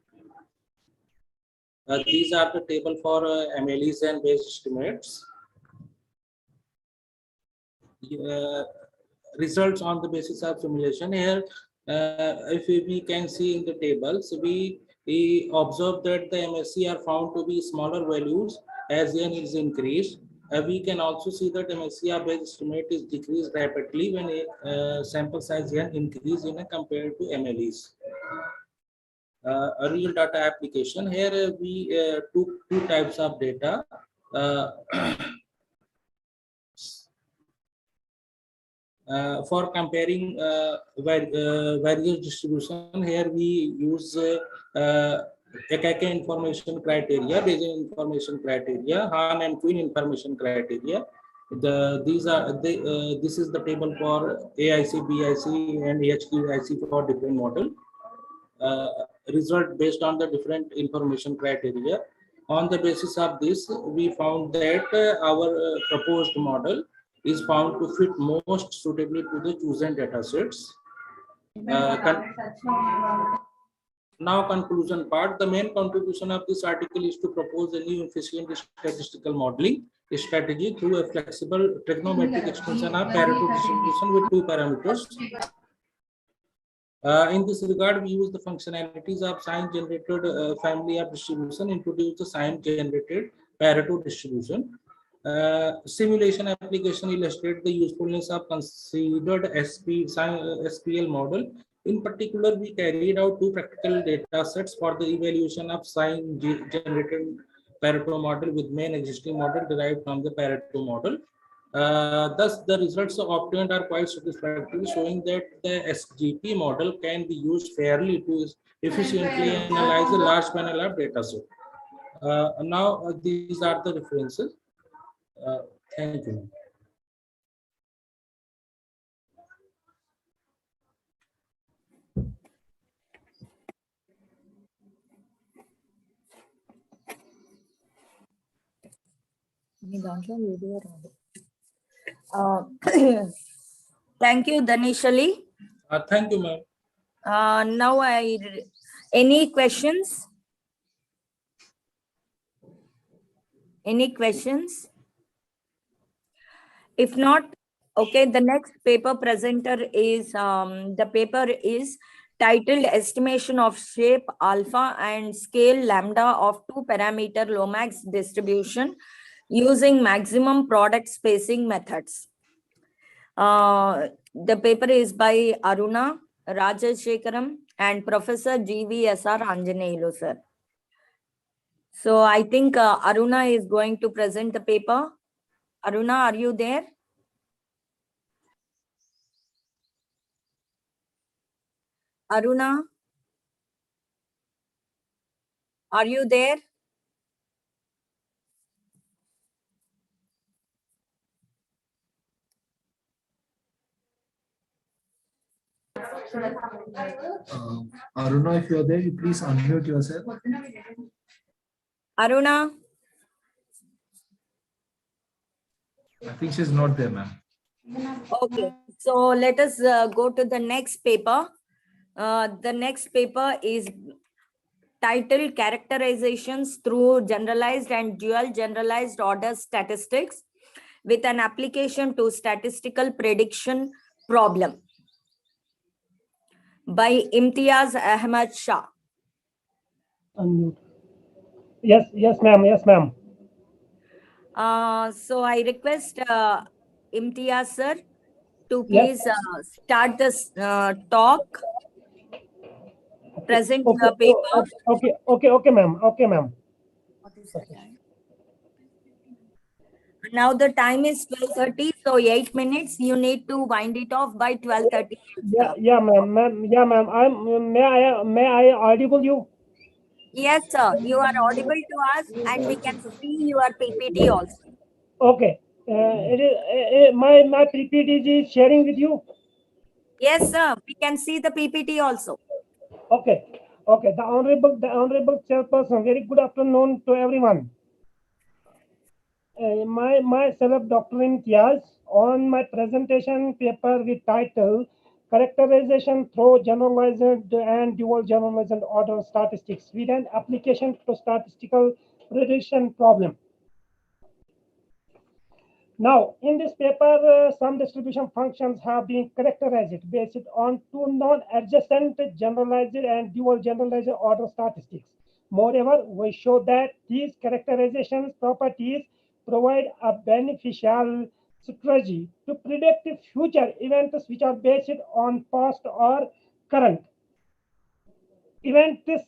These are the table for MLEs and Bayes estimates. Results on the basis of simulation. Here, if we can see in the tables, we observe that the MSE are found to be smaller values as n is increased. We can also see that MSE Bayes estimate is decreased rapidly when a sample size n increase in compared to MLEs. A real data application. Here we took two types of data. For comparing various distribution, here we use Ekeke information criteria, Bayesian information criteria, Hahn and Quinn information criteria. This is the table for AIC, BIC, and HQIC for different model. Result based on the different information criteria. On the basis of this, we found that our proposed model is found to fit most suitably to the chosen data sets. Now conclusion part. The main contribution of this article is to propose a new efficient statistical modeling strategy through a flexible trigonometric extension of Pareto distribution with two parameters. In this regard, we use the functionalities of science-generated family of distribution, introduce the science-generated Pareto distribution. Simulation application illustrate the usefulness of considered SPL model. In particular, we carried out two practical data sets for the evaluation of science-generated Pareto model with main existing model derived from the Pareto model. Thus, the results obtained are quite satisfactory, showing that the SGP model can be used fairly to efficiently analyze a large panel of data set. Now, these are the references. Thank you.
Thank you, Danishali.
Thank you, ma'am.
Now any questions? Any questions? If not, okay, the next paper presenter is, the paper is titled Estimation of Shape Alpha and Scale Lambda of Two Parameter Lomax Distribution using Maximum Product Spacing Methods. The paper is by Aruna Rajashekaram and Professor GVSR Anjaneyulu, sir. So I think Aruna is going to present the paper. Aruna, are you there? Aruna, are you there?
Aruna, if you are there, you please unmute yourself.
Aruna?
I think she's not there, ma'am.
Okay, so let us go to the next paper. The next paper is titled Characterizations through Generalized and Dual Generalized Order Statistics with an application to statistical prediction problem by Imtiaz Ahmad Shah.
Unmute. Yes, ma'am. Yes, ma'am.
So I request Imtiaz sir to please start this talk. Present your paper.
Okay, ma'am. Okay, ma'am.
Now the time is 12:30, so 8 minutes. You need to wind it off by 12:30.
Yeah, ma'am. Yeah, ma'am. May I audible you?
Yes, sir. You are audible to us, and we can see your PPT also.
Okay. My PPT is sharing with you.
Yes, sir. We can see the PPT also.
Okay. The honorable chairperson. Very good afternoon to everyone. Myself, Dr. Imtiaz, on my presentation paper with title Characterization through Generalized and Dual Generalized Order Statistics with an application to statistical prediction problem. Now, in this paper, some distribution functions have been characterized based on two non-adjacent generalized and dual generalized order statistics. Moreover, we show that these characterization properties provide a beneficial strategy to predict future events which are based on past or current events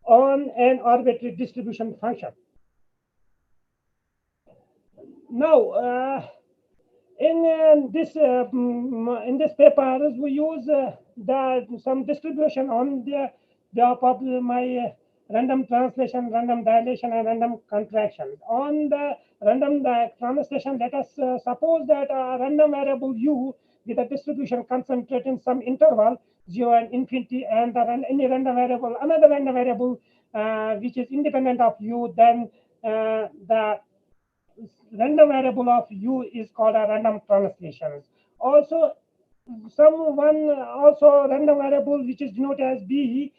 on an arbitrary distribution function. Now, in this paper, we use some distribution on my random translation, random dilation, and random contraction. On the random translation, let us suppose that a random variable u with a distribution concentrated in some interval 0 and infinity, and any random variable, another random variable which is independent of u, then the random variable of u is called a random translation. Also, also random variable which is denoted as b,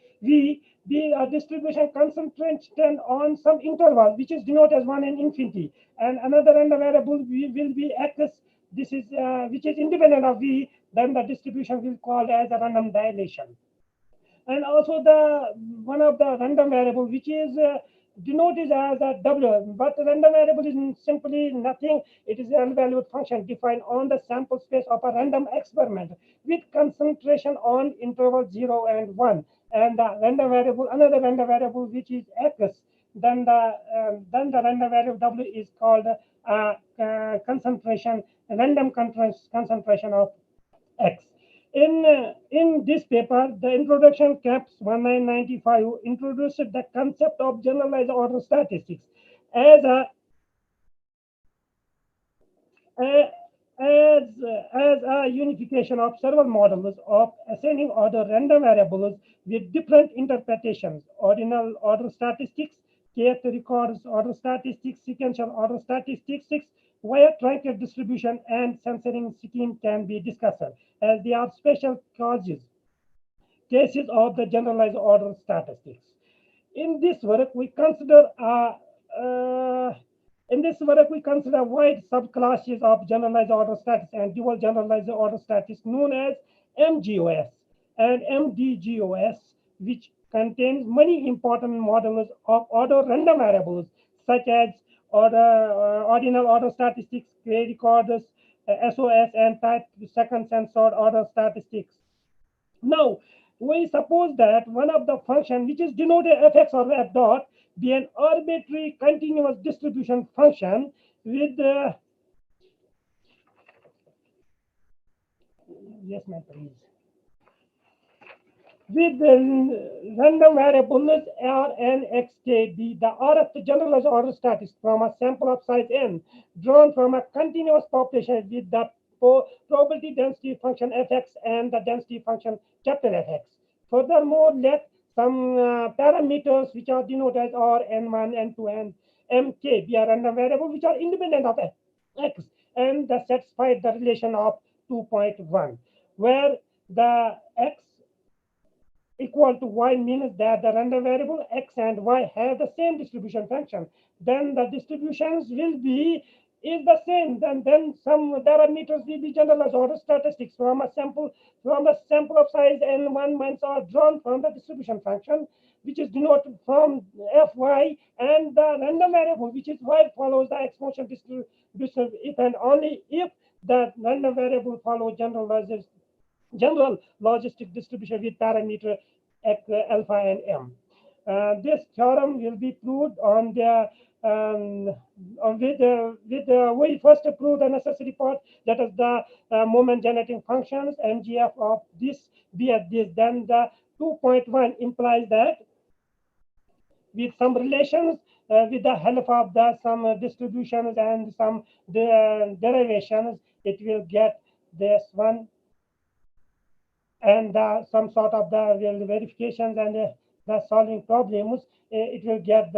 be a distribution concentrated on some interval which is denoted as 1 and infinity, and another random variable will be x. This is which is independent of v. Then the distribution will called as a random dilation. And also the one of the random variable which is denoted as a w, but random variable is simply nothing. It is an unvalued function defined on the sample space of a random experiment with concentration on interval 0 and 1. And the random variable, another random variable which is x, then the random variable W is called concentration, random concentration of X. In this paper, the introduction CAPS 1995 introduced the concept of generalized order statistics as a unification of several models of ascending order random variables with different interpretations: ordinal order statistics, kth records order statistics, sequential order statistics, where truncated distribution and censoring scheme can be discussed, as they are special cases of the generalized order statistics. In this work, we consider wide subclasses of generalized order statistics and dual generalized order statistics known as MGOS and MDGOS, which contains many important models of order random variables such as ordinal order statistics, K records, SOS, and type second censored order statistics. Now, we suppose that one of the function which is denoted fx or f dot be an arbitrary continuous distribution function with yes, ma'am, please. With the random variables R and X K be the RF generalized order statistics from a sample of size n drawn from a continuous population with the probability density function fx and the density function capital Fx. Furthermore, let some parameters which are denoted as R, N1, N2, and Mk be a random variable which are independent of X and satisfy the relation of 2.1, where the X equal to y means that the random variable X and Y have the same distribution function. Then the distributions will be the same. Then some parameters will be generalized order statistics from a sample of size n1 minus are drawn from the distribution function, which is denoted from Fy, and the random variable which is Y follows the exponential distribution if and only if the random variable follows general logistic distribution with parameter alpha and m. This theorem will be proved on the we first prove the necessary part, that is the moment generating functions MGF of this be at this. Then the 2.1 implies that with some relations with the help of the some distributions and some derivations, it will get this one, and some sort of the verifications and the solving problems, it will get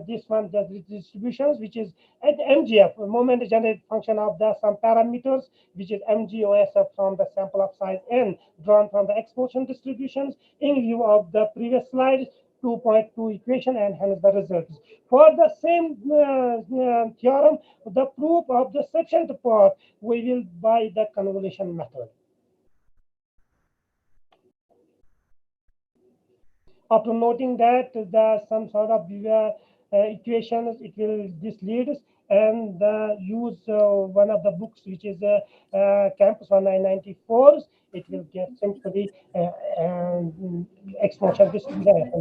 this one, the distributions, which is at MGF, moment generated function of the some parameters, which is MGOS from the sample of size n drawn from the exponential distributions in view of the previous slide 2.2 equation, and hence the results. For the same theorem, the proof of the second part, we will by the convolution method. After noting that some sort of equations, it will this leads, and use one of the books which is Campus 1994. It will get simply exponential distribution.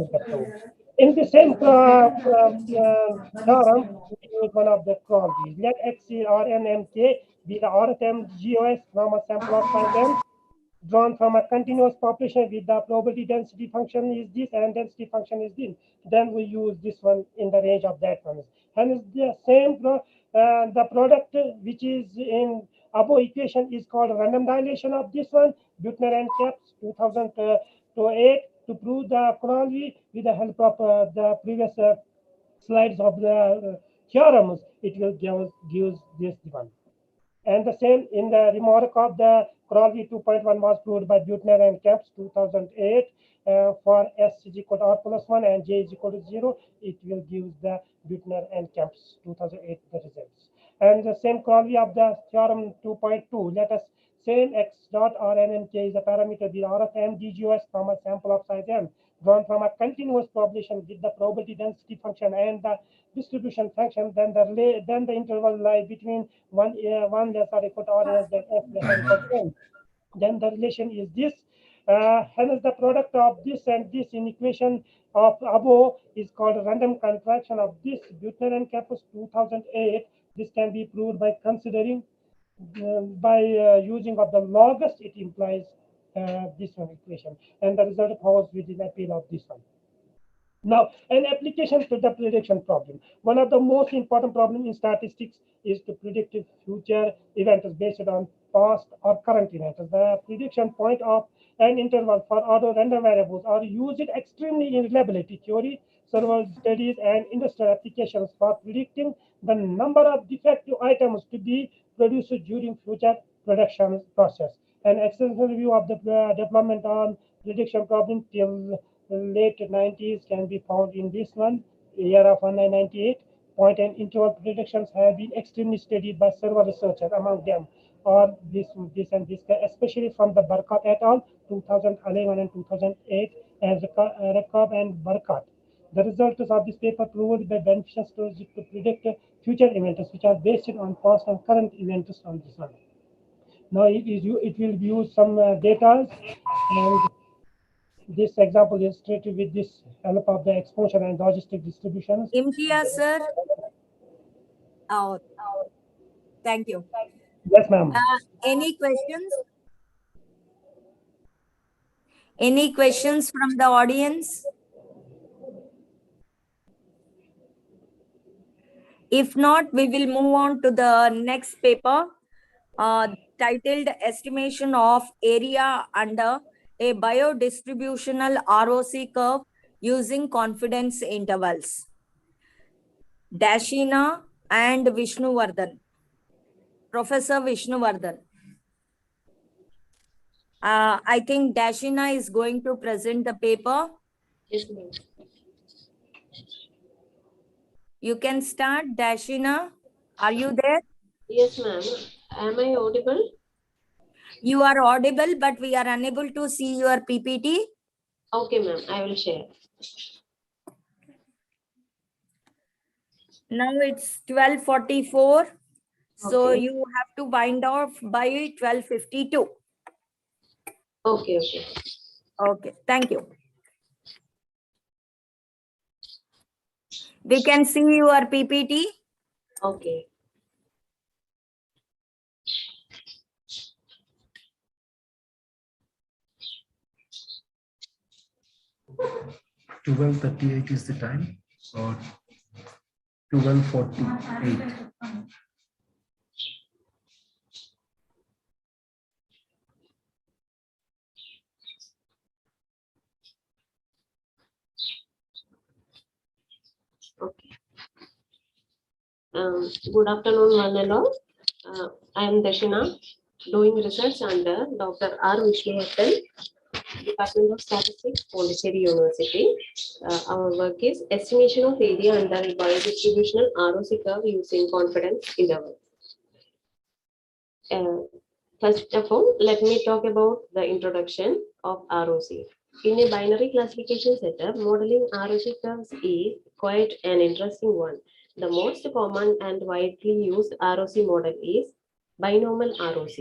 In the same theorem, we use one of the quantities. Let X, R, N, M, K be the RFM GOS from a sample of size n drawn from a continuous population with the probability density function is this and density function is this. Then we use this one in the range of that one. Hence the same the product which is in above equation is called random dilation of this one, Buechner and Capps 2008, to prove the chronology with the help of the previous slides of the theorems. It will gives this one. And the same in the remark of the Crowley 2.1 was proved by Buechner and Capps 2008 for S is equal to R plus 1 and J is equal to 0. It will give the Buechner and Capps 2008 the results. And the same Crowley of the theorem 2.2, let us same X dot R N and K is a parameter the R of M DGOS from a sample of size M drawn from a continuous population with the probability density function and the distribution function, then the interval lie between one less or equal to R less than F less or equal to N. Then the relation is this. Hence, the product of this and this in equation of above is called random contraction of this Buchanan Capus 2008. This can be proved by considering using of the logest. It implies this one equation, and the result follows with the appeal of this one. Now, an application to the prediction problem. One of the most important problems in statistics is to predict future events based on past or current events. The prediction point of an interval for other random variables are used extremely in reliability theory, several studies, and industrial applications for predicting the number of defective items to be produced during future production process. An extensive review of the development on prediction problem till late 90s can be found in this one, year of 1998. Point and interval predictions have been extremely studied by several researchers. Among them are this, especially from the Barkat et al. 2011 and 2008, and Rekab and Barkat. The results of this paper proved by beneficial strategy to predict future events which are based on past and current events on this one. Now it will use some data, and this example is illustrated with this help of the exposure and logistic distributions.
Imtiaz, sir. Oh, thank you.
Yes, ma'am.
Any questions? Any questions from the audience? If not, we will move on to the next paper titled Estimation of Area Under a Biodistributional ROC Curve Using Confidence Intervals. Dashina and Vishnuvardhan. Professor Vishnuvardhan. I think Dashina is going to present the paper.
Yes, ma'am.
You can start, Dashina. Are you there?
Yes, ma'am. Am I audible?
You are audible, but we are unable to see your PPT.
Okay, ma'am. I will share.
Now it's 12:44. So
Okay.
you have to wind off by 12:52.
Okay, okay.
Okay, thank you. We can see your PPT.
Okay.
$12:38 is the time, or 12:48.
Okay. Good afternoon, one and all. I am Dashina, doing research under Dr. R. Vishnuvardhan, Department of Statistics, Pondicherry University. Our work is estimation of area under a biodistributional ROC curve using confidence interval. First of all, let me talk about the introduction of ROC. In a binary classification setup, modeling ROC curves is quite an interesting one. The most common and widely used ROC model is binomial ROC.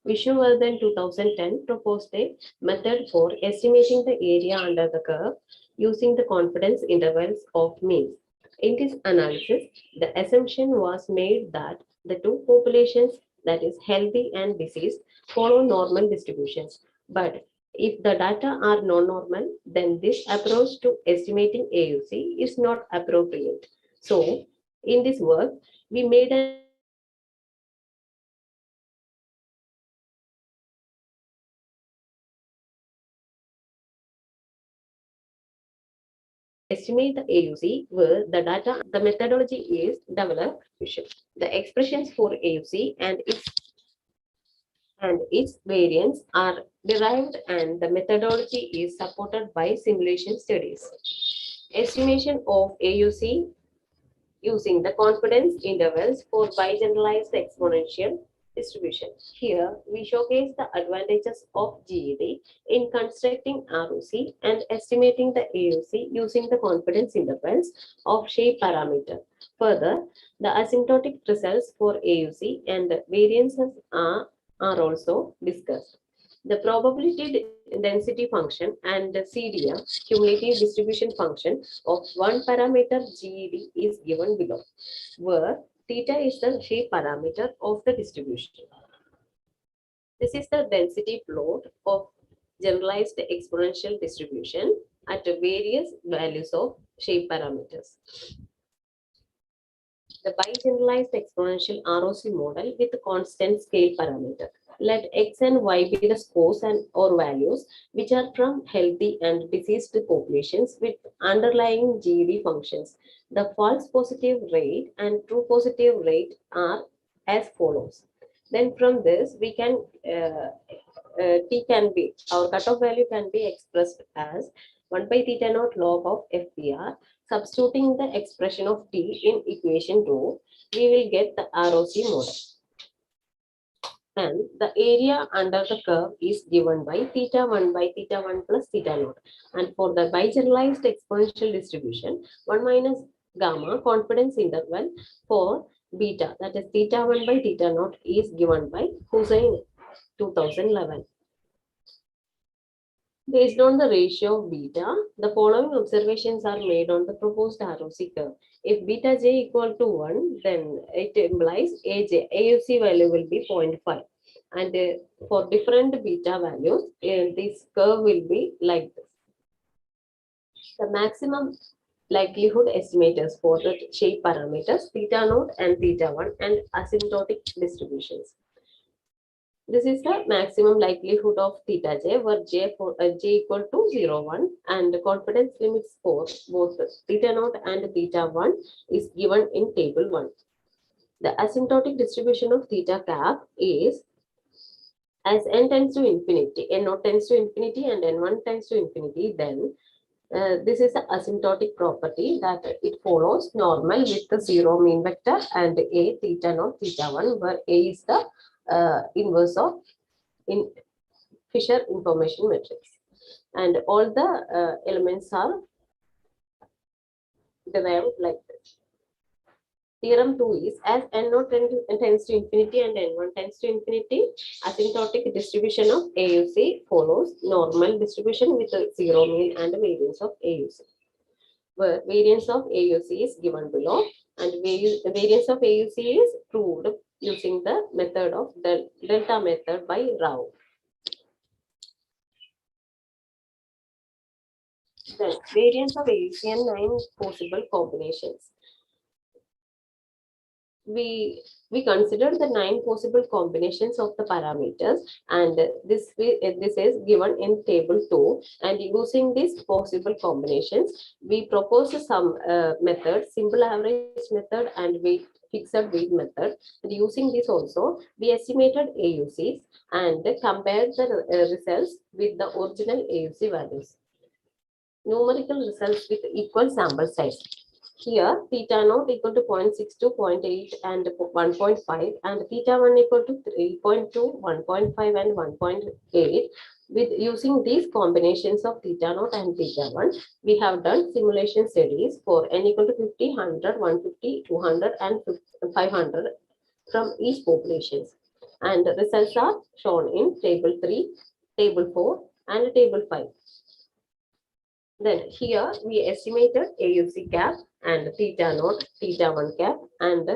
Vishnuvardhan 2010 proposed a method for estimating the area under the curve using the confidence intervals of means. In this analysis, the assumption was made that the two populations, that is healthy and diseased, follow normal distributions. But if the data are non-normal, then this approach to estimating AUC is not appropriate. So, in this work, we made an estimate the AUC where the data, the methodology is developed. The expressions for AUC and its variants are derived, and the methodology is supported by simulation studies. Estimation of AUC using the confidence intervals for bi-generalized exponential distribution. Here, we showcase the advantages of GED in constructing ROC and estimating the AUC using the confidence intervals of shape parameter. Further, the asymptotic results for AUC and variances are also discussed. The density function and the CDF, cumulative distribution function of one parameter GED is given below, where theta is the shape parameter of the distribution. This is the density plot of generalized exponential distribution at various values of shape parameters. The bi-generalized exponential ROC model with constant scale parameter. Let x and y be the scores and or values which are from healthy and diseased populations with underlying GED functions. The false positive rate and true positive rate are as follows. Then from this we can T can be, our cutoff value can be expressed as 1 by theta naught log of FPR. Substituting the expression of T in equation 2, we will get the ROC model. And the area under the curve is given by theta 1 by theta 1 plus theta naught. And for the bi-generalized exponential distribution, 1 minus gamma confidence interval for beta, that is theta 1 by theta naught, is given by Hussain 2011. Based on the ratio of beta, the following observations are made on the proposed ROC curve. If beta j equal to 1, then it implies AUC value will be 0.5. And for different beta values, this curve will be like this. The maximum likelihood estimators for the shape parameters, theta naught and theta 1 and asymptotic distributions. This is the maximum likelihood of theta j, where j equal to 0, 1, and the confidence limits for both theta naught and theta 1 is given in table 1. The asymptotic distribution of theta cap is as n tends to infinity, n naught tends to infinity and n1 tends to infinity, then this is the asymptotic property that it follows normal with the 0 mean vector and a theta naught theta 1, where a is the inverse of Fisher information matrix, and all the elements are derived like this. Theorem 2 is as n naught tends to infinity and n1 tends to infinity, asymptotic distribution of AUC follows normal distribution with a 0 mean and variance of AUC, where variance of AUC is given below, and variance of AUC is proved using the method of the delta method by Rao. Then variance of AUC and 9 possible combinations. We consider the 9 possible combinations of the parameters, and this is given in table 2, and using these possible combinations we propose some method, simple average method and fixed weight method, and using this also we estimated AUCs and compared the results with the original AUC values. Numerical results with equal sample size. Here, theta naught equal to 0.62, 0.8 and 1.5, and theta 1 equal to 3.2, 1.5 and 1.8. With using these combinations of theta naught and theta 1, we have done simulation studies for n equal to 50, 100, 150, 200 and 500 from each populations. And the results are shown in table 3, table 4 and table 5. Then here we estimated AUC cap and theta naught, theta 1 cap, and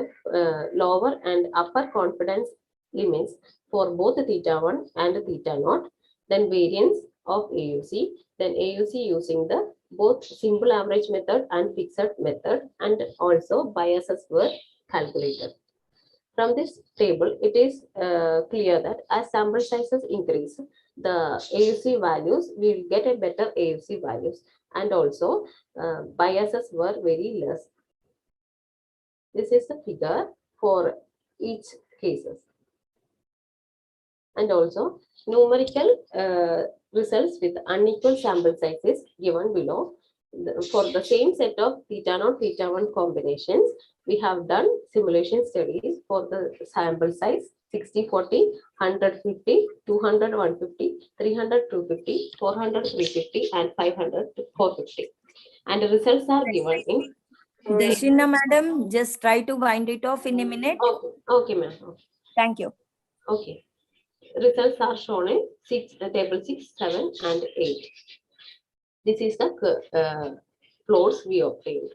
lower and upper confidence limits for both theta 1 and theta naught. Then variance of AUC, then AUC using the both simple average method and fixed method, and also biases were calculated. From this table, it is clear that as sample sizes increase, the AUC values will get a better AUC values, and also biases were very less. This is the figure for each cases. And also numerical results with unequal sample sizes given below. For the same set of theta naught, theta 1 combinations, we have done simulation studies for the sample size 60, 40, 150, 200, 150, 300, 250, 400, 350, and 500 to 450. And the results are given in.
Dashina madam, just try to wind it off in a minute.
Okay, ma'am. Okay.
Thank you.
Okay. results are shown in table 6, 7, and 8. This is the plots we obtained.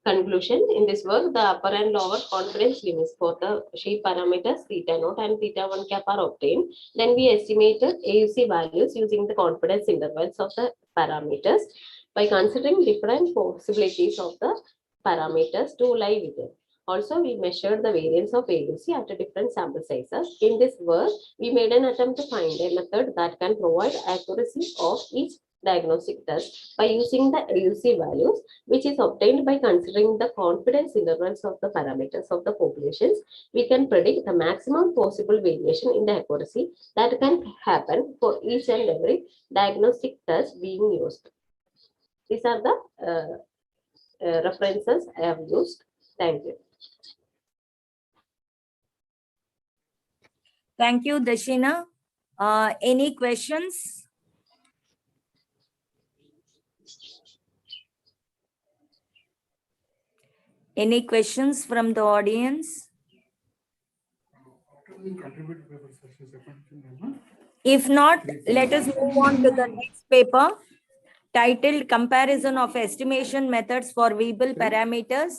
Conclusion: in this work, the upper and lower confidence limits for the shape parameters theta naught and theta 1 cap are obtained. Then we estimated AUC values using the confidence intervals of the parameters by considering different possibilities of the parameters to lie within. Also, we measured the variance of AUC at different sample sizes. In this work, we made an attempt to find a method that can provide accuracy of each diagnostic test by using the AUC values, which is obtained by considering the confidence intervals of the parameters of the populations. We can predict the maximum possible variation in the accuracy that can happen for each and every diagnostic test being used. These are the references I have used. Thank you.
Thank you, Dashina. Any questions? Any questions from the audience? If not, let us move on to the next paper titled Comparison of Estimation Methods for Weibull Parameters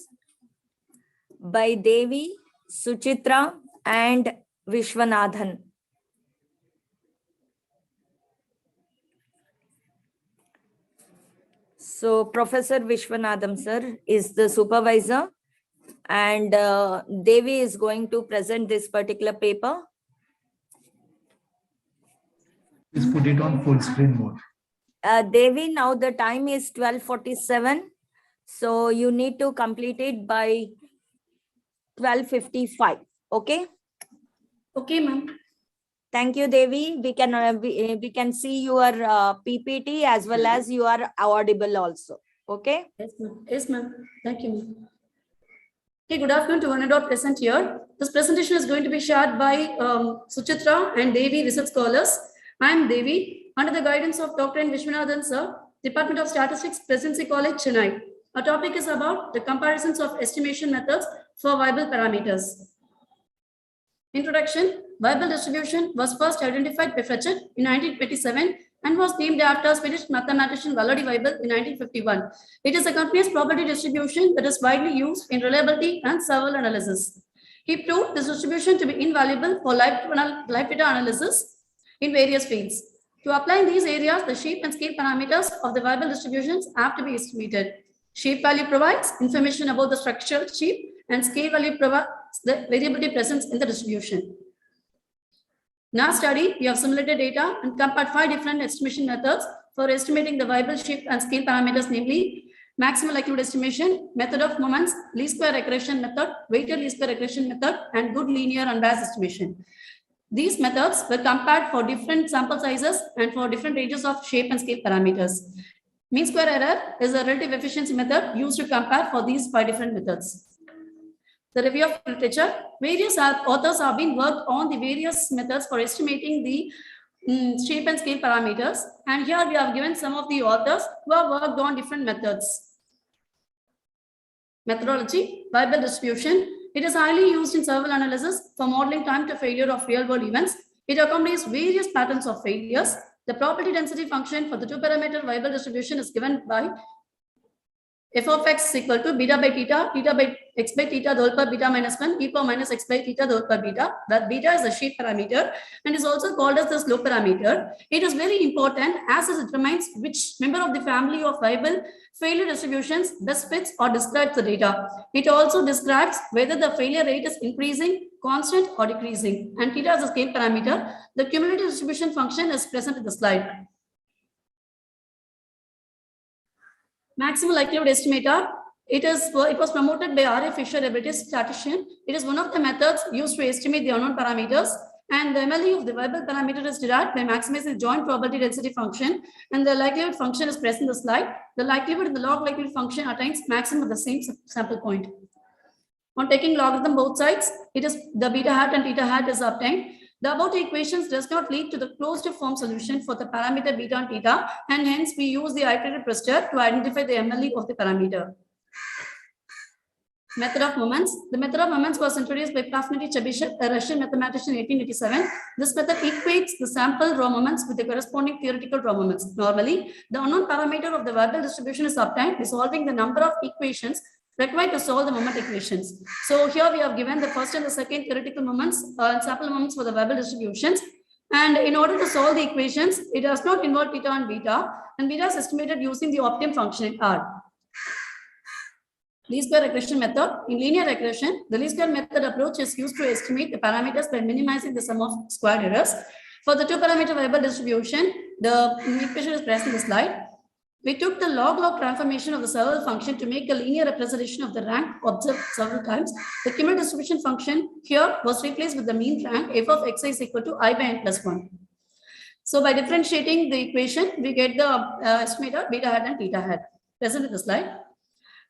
by Devi, Suchitra, and Vishwanathan. So Professor Vishwanathan sir is the supervisor, and Devi is going to present this particular paper.
Please put it on full screen mode.
Devi, now the time is 12:47. So you need to complete it by 12:55. Okay?
Okay, ma'am.
Thank you, Devi. We can see your PPT as well as you are audible also. Okay?
Yes, ma'am. Yes, ma'am. Thank you, ma'am. Okay, good afternoon to one and all present here. This presentation is going to be shared by Suchitra and Devi research scholars. I am Devi, under the guidance of Dr. N. Vishwanathan sir, Department of Statistics, Presidency College, Chennai. Our topic is about the comparisons of estimation methods for Weibull parameters. Introduction. Weibull distribution was first identified by Fletcher in 1927 and was named after Swedish mathematician Vallody Weibull in 1951. It is a continuous probability distribution that is widely used in reliability and several analysis. He proved this distribution to be invaluable for live data analysis in various fields. To apply in these areas, the shape and scale parameters of the Weibull distributions have to be estimated. Shape value provides information about the structural shape, and scale value provides the variability present in the distribution. In our study, we have simulated data and compared 5 different estimation methods for estimating the Weibull shape and scale parameters, namely maximal likelihood estimation, method of moments, least square regression method, weighted least square regression method, and good linear unbiased estimation. These methods were compared for different sample sizes and for different ranges of shape and scale parameters. Mean square error is a relative efficiency method used to compare for these 5 different methods. The review of literature. Various authors have been worked on the various methods for estimating the shape and scale parameters. And here we have given some of the authors who have worked on different methods. Methodology, Weibull distribution. It is highly used in several analysis for modeling time to failure of real-world events. It accommodates various patterns of failures. The probability density function for the 2-parameter Weibull distribution is given by f of x is equal to beta by x by theta the whole power beta minus 1 e power minus x by theta the whole power beta, where beta is a shape parameter and is also called as the slope parameter. It is very important as it determines which member of the family of Weibull failure distributions best fits or describes the data. It also describes whether the failure rate is increasing, constant, or decreasing. And theta is a scale parameter. The cumulative distribution function is present in the slide. Maximal likelihood estimator. It was promoted by R.A. Fisher, a British statistician. It is one of the methods used to estimate the unknown parameters. And the MLE of the Weibull parameter is derived by maximizing the joint probability density function. And the likelihood function is present in the slide. The likelihood and the log likelihood function attains maximum at the same sample point. On taking logarithm both sides, it is the beta hat and theta hat is obtained. The above equations does not lead to the closed form solution for the parameter beta and theta, and hence we use the iterated procedure to identify the MLE of the parameter. Method of moments. The method of moments was introduced by Pafnati Chebyshev, a Russian mathematician in 1887. This method equates the sample raw moments with the corresponding theoretical raw moments. Normally, the unknown parameter of the verbal distribution is obtained by solving the number of equations required to solve the moment equations. So here we have given the first and the second theoretical moments and sample moments for the verbal distributions. And in order to solve the equations, it does not involve theta and beta is estimated using the optimum function in R. Least square regression method. In linear regression, the least square method approach is used to estimate the parameters by minimizing the sum of squared errors. For the two-parameter variable distribution, the equation is present in the slide. We took the log-log transformation of the several function to make a linear representation of the rank observed several times. The cumulative distribution function here was replaced with the mean rank f of xi is equal to I by n plus 1. So by differentiating the equation, we get the estimator beta hat and theta hat present in the slide.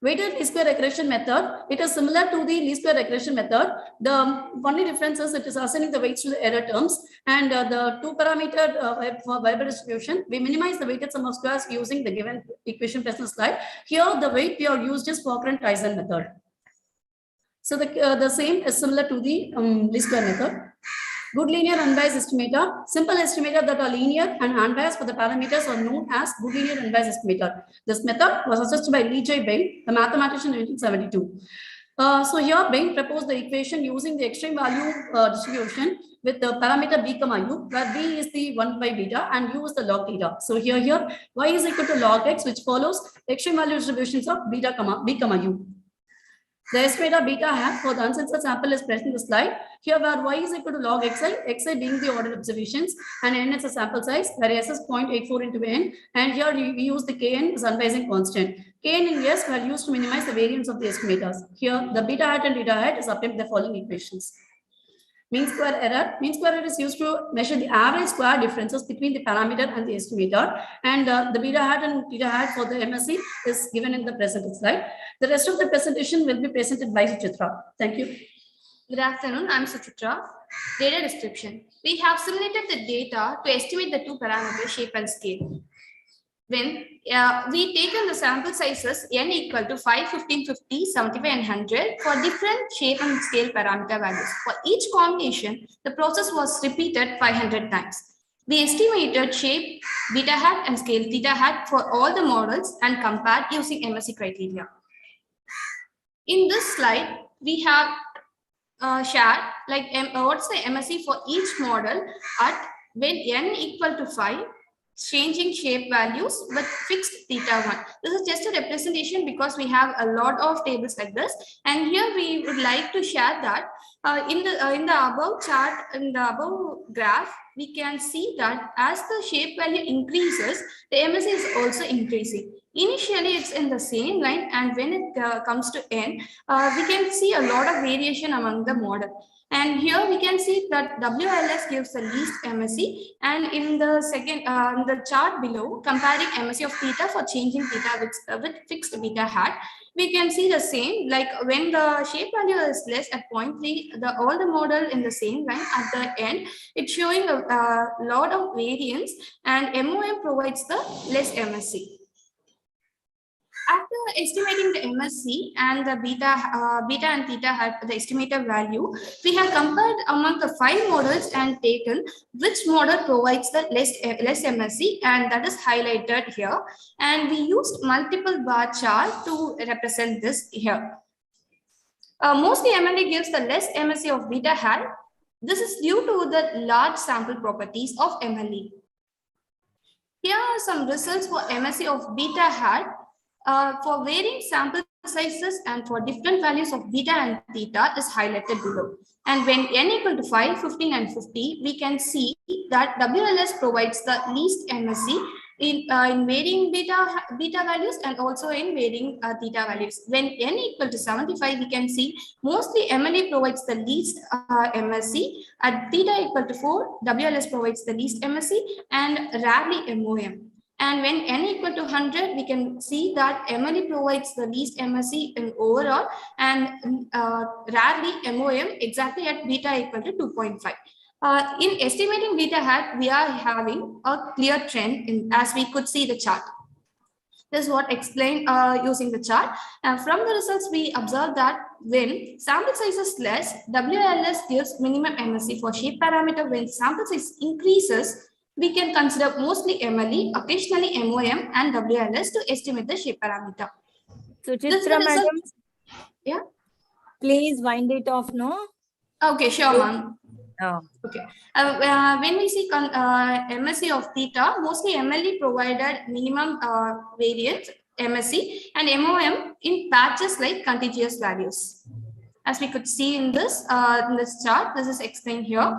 Weighted least square regression method, it is similar to the least square regression method. The only difference is it is assigning the weights to the error terms, and the two-parameter for variable distribution, we minimize the weighted sum of squares using the given equation present in the slide. Here, the weight we are used is Cochran-Tyson method. So the same is similar to the least square method. Good linear unbiased estimator. Simple estimator that are linear and unbiased for the parameters are known as good linear unbiased estimator. This method was suggested by Lee J. Bain, a mathematician in 1972. So here Bain proposed the equation using the extreme value distribution with the parameter b comma u, where b is the 1 by beta and u is the log theta. So here y is equal to log x, which follows the extreme value distributions of beta comma b comma u. The estimator beta hat for the uncensored sample is present in the slide. Here where y is equal to log xi being the ordered observations, and n is a sample size, where s is 0.84 into n, and here we use the kn as unbiasing constant. Kn and s were used to minimize the variance of the estimators. Here the beta hat and theta hat is obtained with the following equations. Mean square error. Mean square error is used to measure the average square differences between the parameter and the estimator. And the beta hat and theta hat for the MSE is given in the present slide. The rest of the presentation will be presented by Suchitra. Thank you.
Good afternoon, I'm Suchitra. Data description. We have simulated the data to estimate the two parameters, shape and scale. When we taken the sample sizes n equal to 5, 15, 50, 75 and 100 for different shape and scale parameter values. For each combination, the process was repeated 500 times. We estimated shape beta hat and scale theta hat for all the models and compared using MSE criteria. In this slide, we have shared like what's the MSE for each model at when n equal to 5, changing shape values with fixed theta 1. This is just a representation because we have a lot of tables like this, and here we would like to share that in the above chart, in the above graph, we can see that as the shape value increases, the MSE is also increasing. Initially, it's in the same line, and when it comes to n, we can see a lot of variation among the model. And here we can see that WLS gives the least MSE, and in the second, in the chart below, comparing MSE of theta for changing theta with fixed beta hat, we can see the same. Like when the shape value is less at 0.3, all the model in the same line at the end, it's showing a lot of variance, and MOM provides the less MSE. After estimating the MSE and the beta and theta hat, the estimator value, we have compared among the 5 models and taken which model provides the less MSE, and that is highlighted here. And we used multiple bar chart to represent this here. Mostly MLE gives the less MSE of beta hat. This is due to the large sample properties of MLE. Here are some results for MSE of beta hat. For varying sample sizes and for different values of beta and theta is highlighted below. And when n equal to 5, 15 and 50, we can see that WLS provides the least MSE in varying beta values and also in varying theta values. When n equal to 75, we can see mostly MLE provides the least MSE. At theta equal to 4, WLS provides the least MSE and rarely MOM. And when n equal to 100, we can see that MLE provides the least MSE in overall and rarely MOM exactly at beta equal to 2.5. In estimating beta hat, we are having a clear trend as we could see the chart. This is what explained using the chart. And from the results, we observed that when sample size is less, WLS gives minimum MSE for shape parameter. When sample size increases, we can consider mostly MLE, occasionally MOM and WLS to estimate the shape parameter.
So,
This is the
Chitra
result.
madam,
Yeah.
please wind it off, no?
Okay, sure, ma'am.
Oh.
Okay. When we see MSE of theta, mostly MLE provided minimum variance MSE and MOM in patches like contiguous values. As we could see in this chart, this is explained here.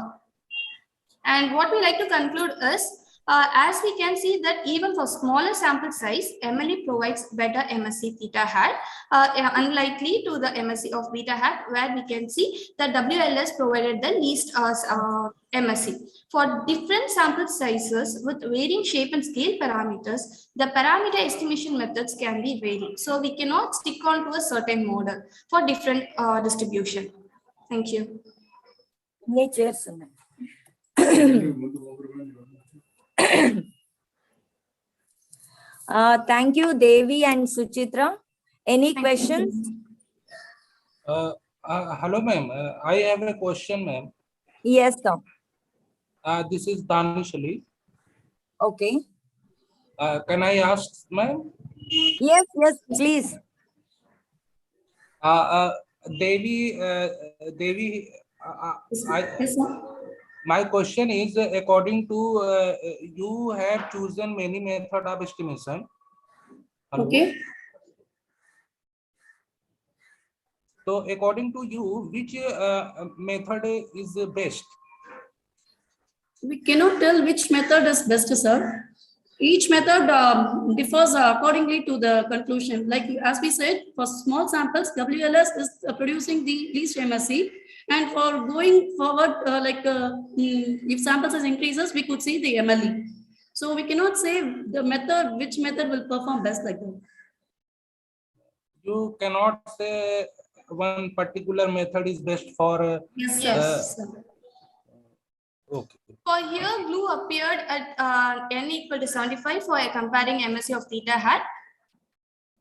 And what we like to conclude is, as we can see that even for smaller sample size, MLE provides better MSE theta hat, unlikely to the MSE of beta hat, where we can see that WLS provided the least MSE. For different sample sizes with varying shape and scale parameters, the parameter estimation methods can be varied. So we cannot stick on to a certain model for different distribution. Thank you.
Thank you, Devi and Suchitra. Any questions?
Hello, ma'am. I have a question, ma'am.
Yes, sir.
This is Danish Ali.
Okay.
Can I ask, ma'am?
Yes, please.
Devi, my question is, according to you have chosen many method of estimation. Hello?
Okay.
So according to you, which method is the best?
We cannot tell which method is best, sir. Each method differs accordingly to the conclusion. Like as we said, for small samples, WLS is producing the least MSE. And for going forward, if sample size increases, we could see the MLE. So we cannot say the method, which method will perform best like that.
You cannot say one particular method is best for.
Yes, sir.
Okay.
For here, blue appeared at n equal to 75 for comparing MSE of theta hat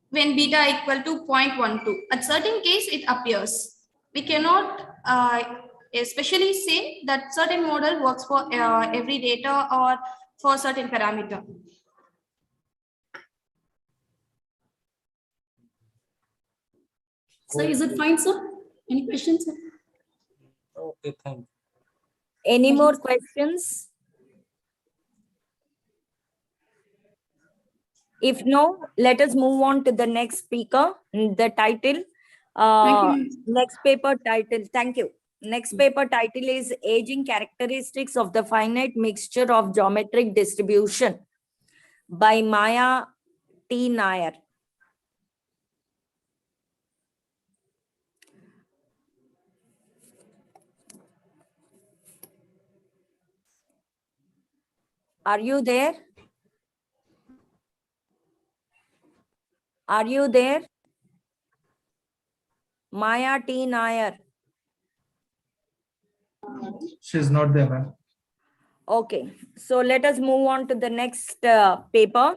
when beta equal to 0.12. At certain case, it appears. We cannot especially say that certain model works for every data or for certain parameter.
So is it fine, sir? Any questions, sir?
Okay, thank you.
Any more questions? If no, let us move on to the next speaker. The title, next paper title. Thank you. Next paper title is Aging Characteristics of the Finite Mixture of Geometric Distribution by Maya T. Nair. Are you there? Are you there? Maya T. Nair.
She's not there, ma'am.
Okay, so let us move on to the next paper.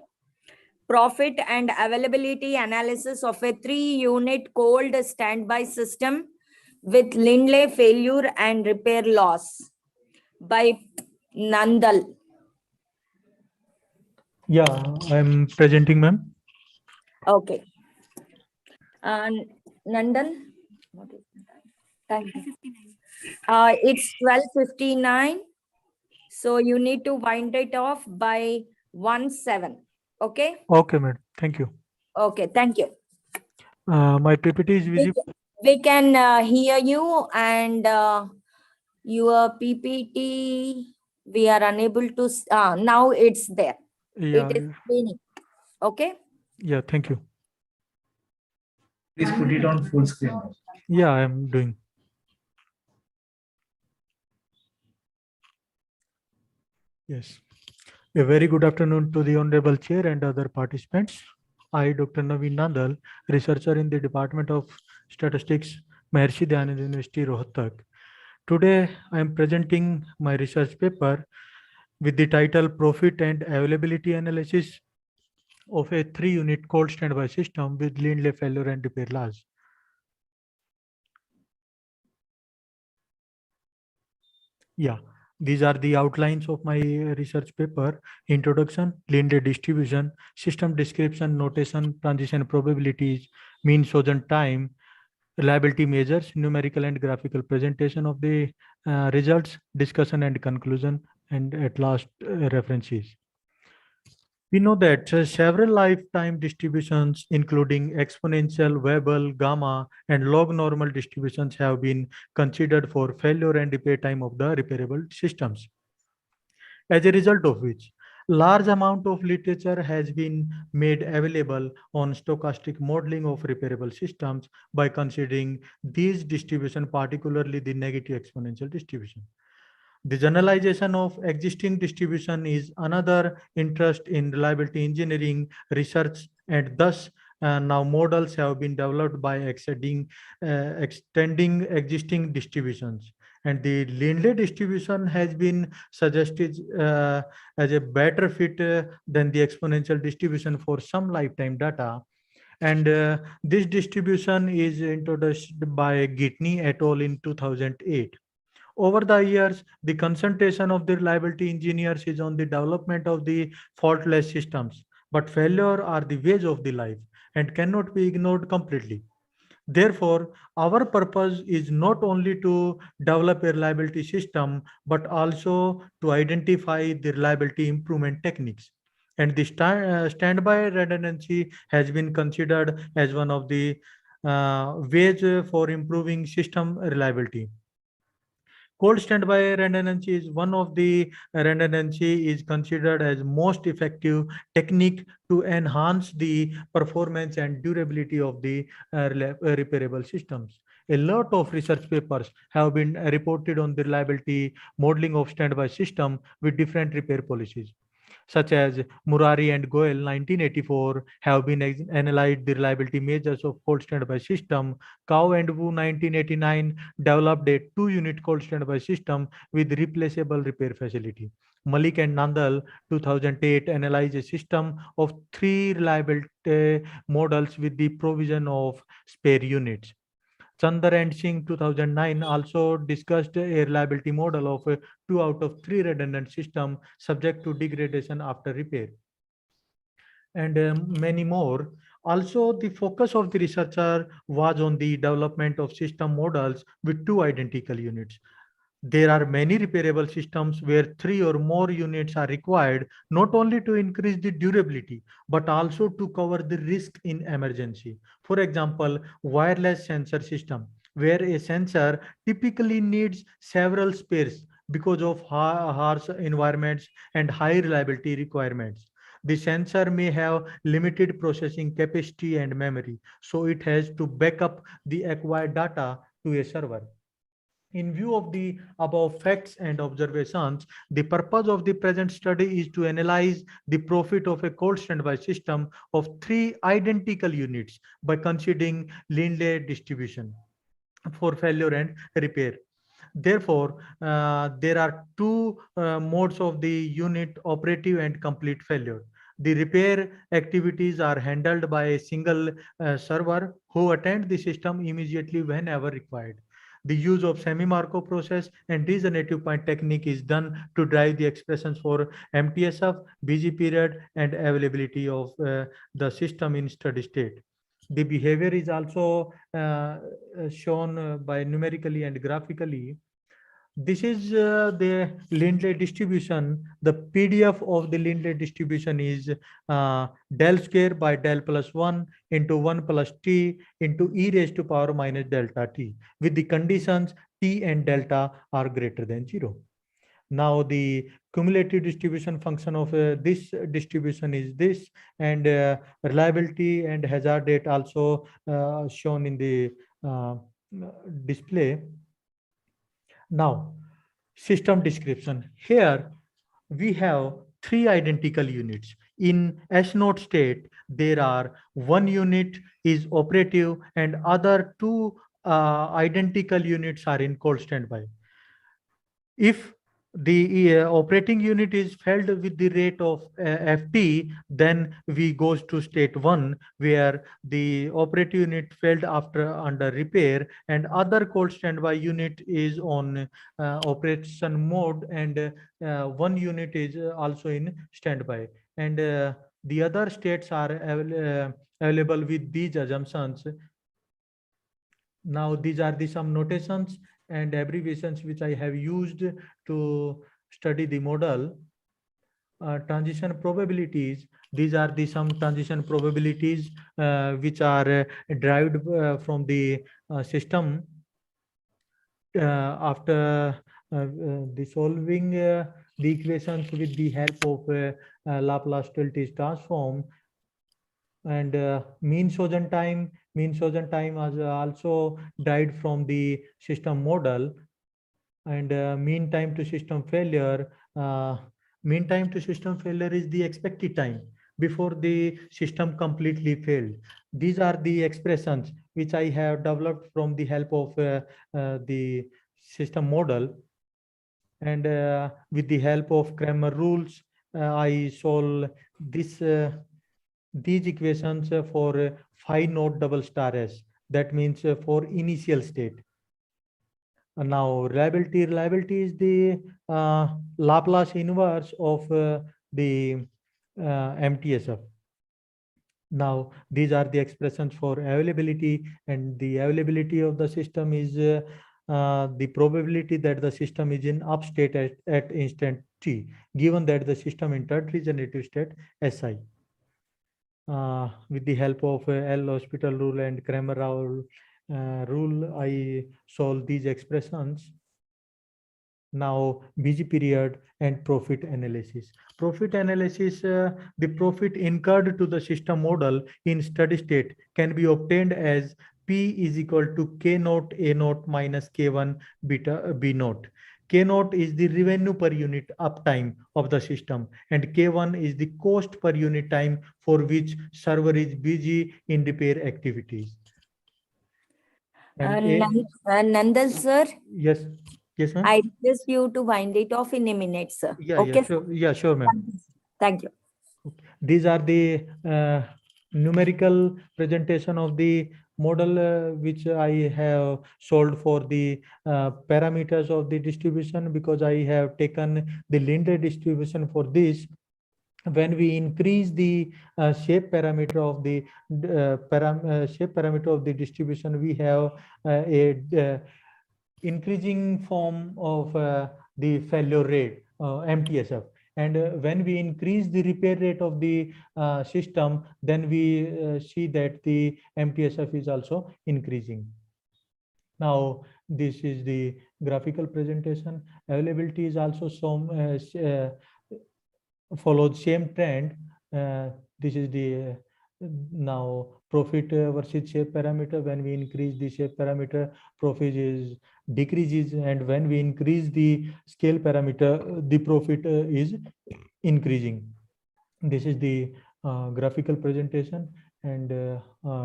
Profit and availability analysis of a 3-unit cold standby system with Lindley failure and repair loss by Nandal.
Yeah, I'm presenting, ma'am.
Okay. Nandan, what is the time? It's 12:59. So you need to wind it off by 1:07. Okay.
Okay, madam. Thank you.
Okay, thank you.
My PPT is visible.
We can hear you, and your PPT, we are unable to, now it's there.
Yeah.
It is screening. Okay.
Yeah, thank you.
Please put it on full screen.
Yeah, I'm doing. Yes. A very good afternoon to the Honorable Chair and other participants. I, Dr. Naveen Nandal, researcher in the Department of Statistics, Maharishi Dayanand University, Rohtak. Today, I am presenting my research paper with the title Profit and Availability Analysis of a 3-unit cold standby system with Lindley failure and repair loss. Yeah, these are the outlines of my research paper: introduction, linear distribution, system description, notation, transition probabilities, mean chosen time, reliability measures, numerical and graphical presentation of the results, discussion and conclusion, and at last references. We know that several lifetime distributions, including exponential, Weibull, gamma, and log normal distributions, have been considered for failure and repair time of the repairable systems. As a result of which, large amount of literature has been made available on stochastic modeling of repairable systems by considering these distribution, particularly the negative exponential distribution. The generalization of existing distribution is another interest in reliability engineering research, and thus now models have been developed by extending existing distributions. And the linear distribution has been suggested as a better fit than the exponential distribution for some lifetime data. And this distribution is introduced by Gitney et al. In 2008. Over the years, the concentration of the reliability engineers is on the development of the faultless systems, but failure are the ways of the life and cannot be ignored completely. Therefore, our purpose is not only to develop a reliability system, but also to identify the reliability improvement techniques. And the standby redundancy has been considered as one of the ways for improving system reliability. Cold standby redundancy is one of the redundancy is considered as most effective technique to enhance the performance and durability of the repairable systems. A lot of research papers have been reported on the reliability modeling of standby system with different repair policies, such as Murari and Goel 1984 have been analyzed the reliability measures of cold standby system. Cow and Wu 1989 developed a 2-unit cold standby system with replaceable repair facility. Malik and Nandal 2008 analyzed a system of 3 reliability models with the provision of spare units. Chandar and Singh 2009 also discussed a reliability model of a 2 out of 3 redundant system subject to degradation after repair, and many more. Also, the focus of the researcher was on the development of system models with 2 identical units. There are many repairable systems where 3 or more units are required, not only to increase the durability, but also to cover the risk in emergency. For example, wireless sensor system, where a sensor typically needs several spares because of harsh environments and high reliability requirements. The sensor may have limited processing capacity and memory, so it has to back up the acquired data to a server. In view of the above facts and observations, the purpose of the present study is to analyze the profit of a cold standby system of 3 identical units by considering linear distribution for failure and repair. Therefore, there are 2 modes of the unit: operative and complete failure. The repair activities are handled by a single server who attend the system immediately whenever required. The use of semi-Markov process and regenerative point technique is done to drive the expressions for MTSF, busy period, and availability of the system in steady state. The behavior is also shown by numerically and graphically. This is the Lindley distribution. The PDF of the Lindley distribution is del square by del plus 1 into 1 plus t into e raised to power minus delta t, with the conditions t and delta are greater than 0. Now the cumulative distribution function of this distribution is this, and reliability and hazard rate also shown in the display. Now, system description. Here we have 3 identical units. In S-node state, there are 1 unit is operative and other 2 identical units are in cold standby. If the operating unit is filled with the rate of FT, then we goes to state 1 where the operating unit failed after under repair, and other cold standby unit is on operation mode, and one unit is also in standby, and the other states are available with these assumptions. Now these are the some notations and abbreviations which I have used to study the model. Transition probabilities, these are the some transition probabilities which are derived from the system after the solving the equations with the help of Laplace duality transform. And mean chosen time is also derived from the system model, and mean time to system failure. Mean time to system failure is the expected time before the system completely failed. These are the expressions which I have developed from the help of the system model, and with the help of Cramer rules, I solve these equations for 5-node double star S. That means for initial state. Now reliability is the Laplace inverse of the MTSF. Now these are the expressions for availability, and the availability of the system is the probability that the system is in up state at instant t, given that the system entered regenerative state Si. With the help of L'Hospital rule and Cramer rule, I solve these expressions. Now busy period and profit analysis. Profit analysis, the profit incurred to the system model in steady state can be obtained as P is equal to K naught A naught minus K1 beta B naught. K naught is the revenue per unit uptime of the system, and K1 is the cost per unit time for which server is busy in repair activities. And
Nandal sir.
Yes. Yes, ma'am.
I request you to wind it off in a minute, sir.
Yeah,
okay.
yeah, sure, ma'am.
Thank you.
These are the numerical presentation of the model which I have solved for the parameters of the distribution, because I have taken the linear distribution for this. When we increase the shape parameter of the shape parameter of the distribution, we have a increasing form of the failure rate, MTSF. And when we increase the repair rate of the system, then we see that the MTSF is also increasing. Now, this is the graphical presentation. Availability is also some follows same trend. This is the now profit versus shape parameter. When we increase the shape parameter, profit is decreases, and when we increase the scale parameter, the profit is increasing. This is the graphical presentation, and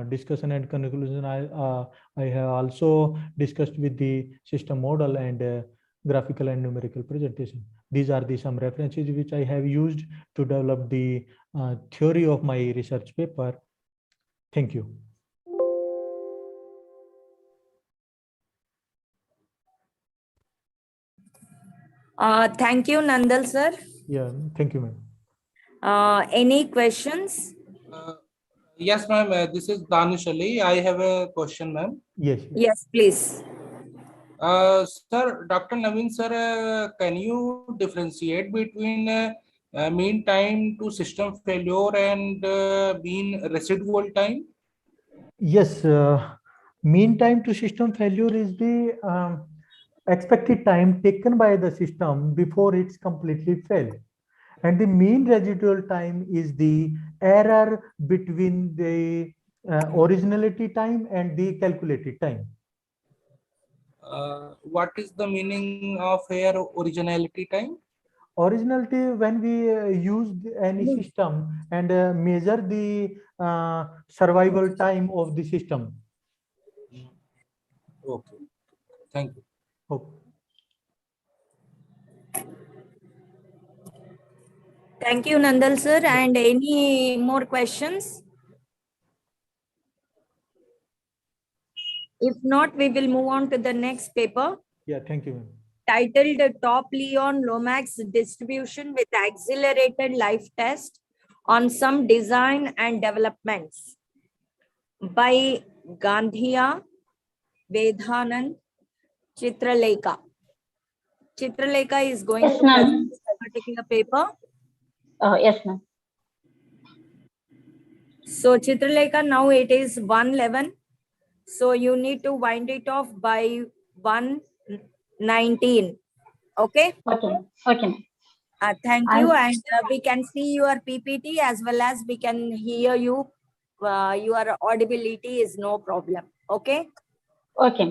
discussion and conclusion. I have also discussed with the system model and graphical and numerical presentation. These are the some references which I have used to develop the theory of my research paper. Thank you.
Thank you, Nandal sir.
Yeah, thank you, ma'am.
Any questions?
Yes, ma'am. This is Danish Ali. I have a question, ma'am.
Yes.
Yes, please.
Sir, Dr. Naveen sir, can you differentiate between mean time to system failure and mean residual time?
Yes, mean time to system failure is the expected time taken by the system before it's completely failed. And the mean residual time is the error between the originality time and the calculated time.
What is the meaning of here originality time?
Originality, when we use any system and measure the survival time of the system.
Okay, thank you.
Okay.
Thank you, Nandal sir. And any more questions? If not, we will move on to the next paper
Yeah, thank you, ma'am.
titled Top Leon Lomax Distribution with Accelerated Life Test on some Design and Developments by Gandhiya, Vedhanand, Chitralekha. Chitralekha is going
Yes,
to
ma'am.
present this particular paper.
Yes, ma'am.
So Chitralekha, now it is 1:11. So you need to wind it off by 1:19. Okay?
Okay. Okay.
Thank you. And we can see your PPT as well as we can hear you. Your audibility is no problem. Okay?
Okay.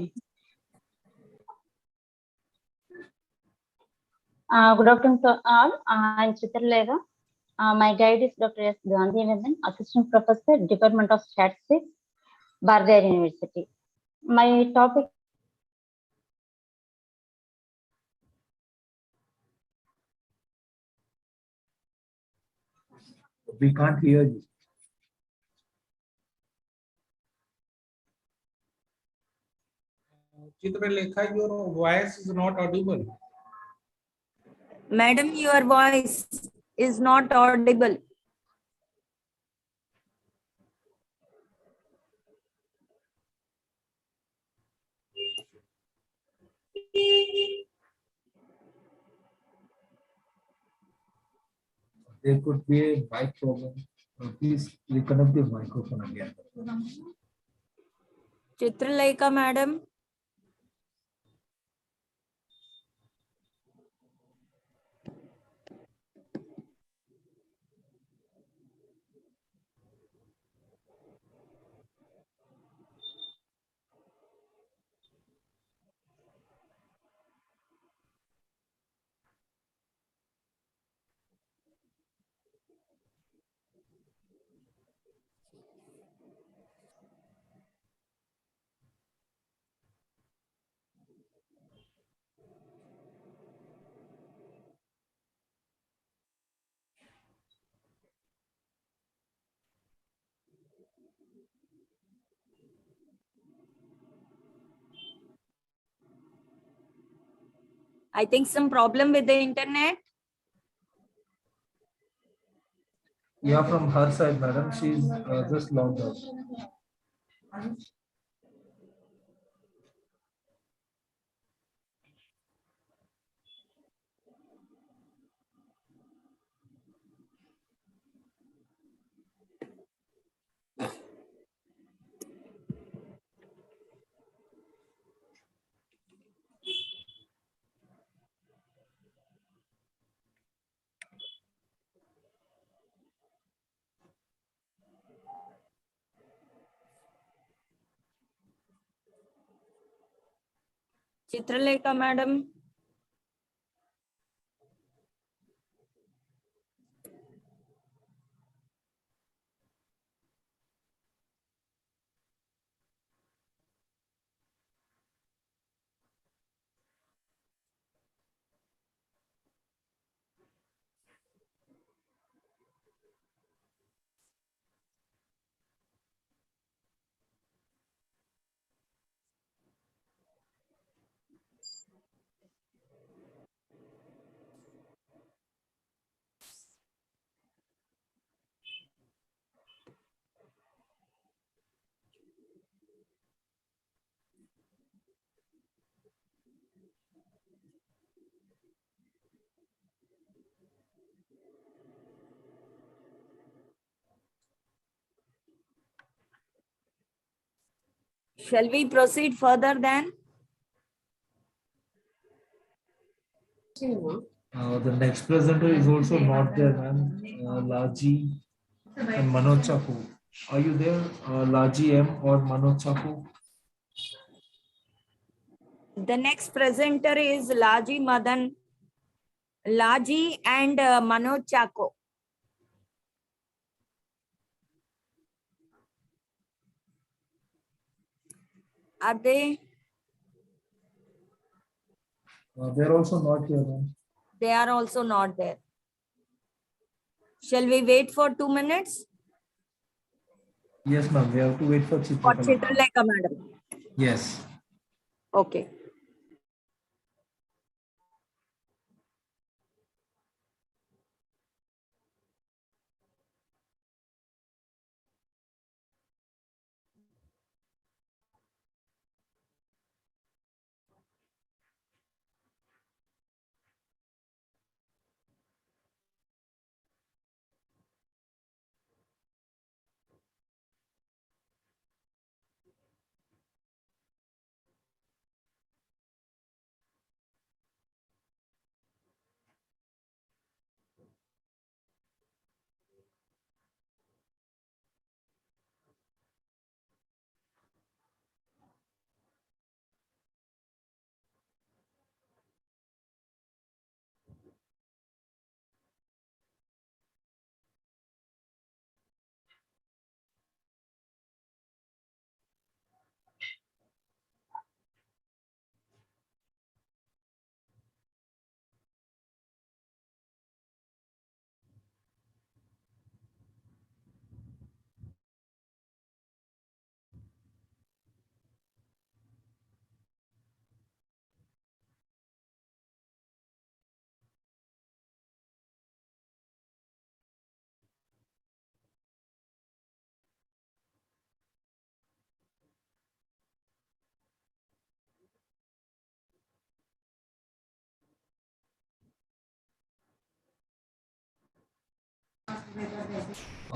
Good afternoon to all. I'm Chitralekha. My guide is Dr. S. Gandhivedan, Assistant Professor, Department of Statistics, Bardar University. My topic.
We can't hear you.
Chitralekha, your voice is not audible.
Madam, your voice is not audible.
There could be a mic problem. Please reconnect the microphone again.
Chitralekha, madam. I think some problem with the internet.
Yeah, from her side, madam. She's just logged out.
Chitralekha, madam. Shall we proceed further then?
The next presenter is also not there, ma'am. Laji and Manoj Chaku. Are you there, Laji M or Manoj Chaku?
The next presenter is Laji and Manoj Chako. Are they?
They're also not here, ma'am.
They are also not there. Shall we wait for 2 minutes?
Yes, ma'am. We have to wait for
For
Chitraleka.
Chitraleka, madam.
Yes.
Okay.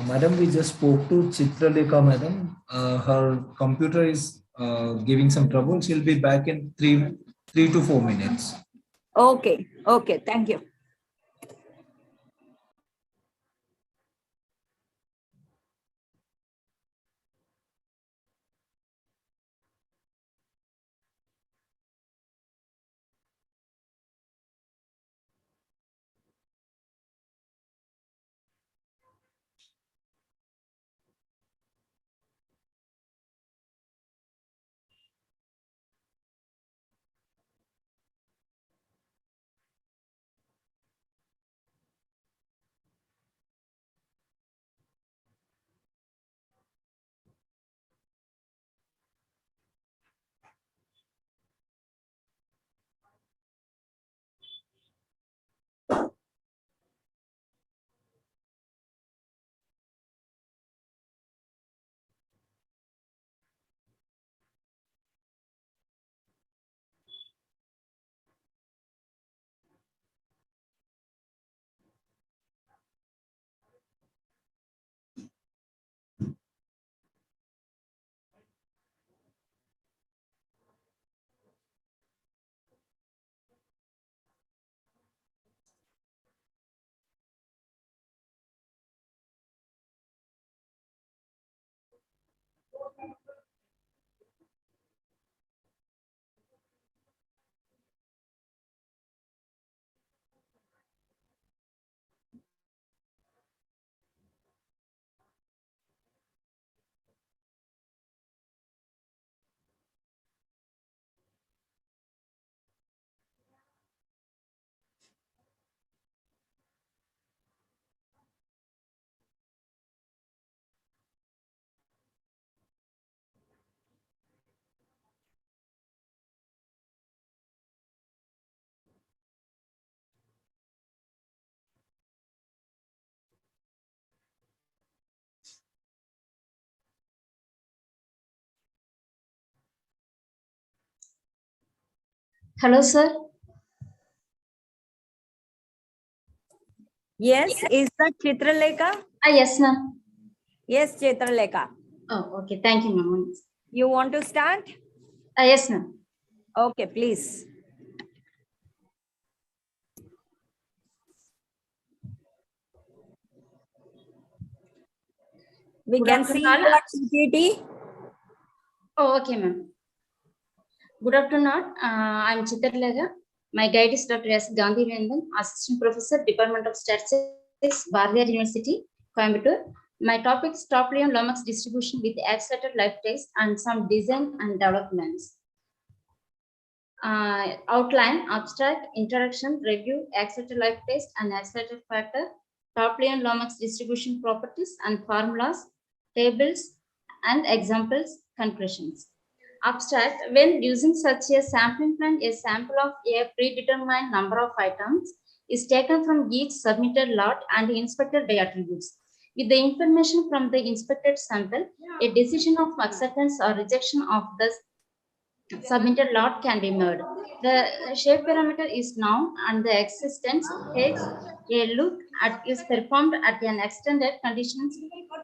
Madam, we just spoke to Chitraleka, madam. Her computer is giving some trouble. She'll be back in 3 to 4 minutes.
Okay. Okay. Thank you.
Hello, sir.
Yes. Is that Chitraleka?
Yes, ma'am.
Yes, Chitraleka.
Oh, okay. Thank you, ma'am.
You want to start?
Yes, ma'am.
Okay, please. We
Good
can
afternoon,
see
all.
your PPT.
Oh, okay, ma'am. Good afternoon. I'm Chitralega. My guide is Dr. S. Gandhi Vendan, Assistant Professor, Department of Statistics, Bardiyar University, Coimbatore. My topic is top Leon Lomax distribution with accelerated life test and some design and developments. Outline, abstract, introduction, review, accelerated life test, and accelerated factor. Toplian Lomax distribution properties and formulas, tables, and examples, conclusions. Abstract, when using such a sampling plan, a sample of a predetermined number of items is taken from each submitted lot and inspected by attributes. With the information from the inspected sample, a decision of acceptance or rejection of the submitted lot can be made. The shape parameter is known and the existence takes a look at is performed at an extended conditions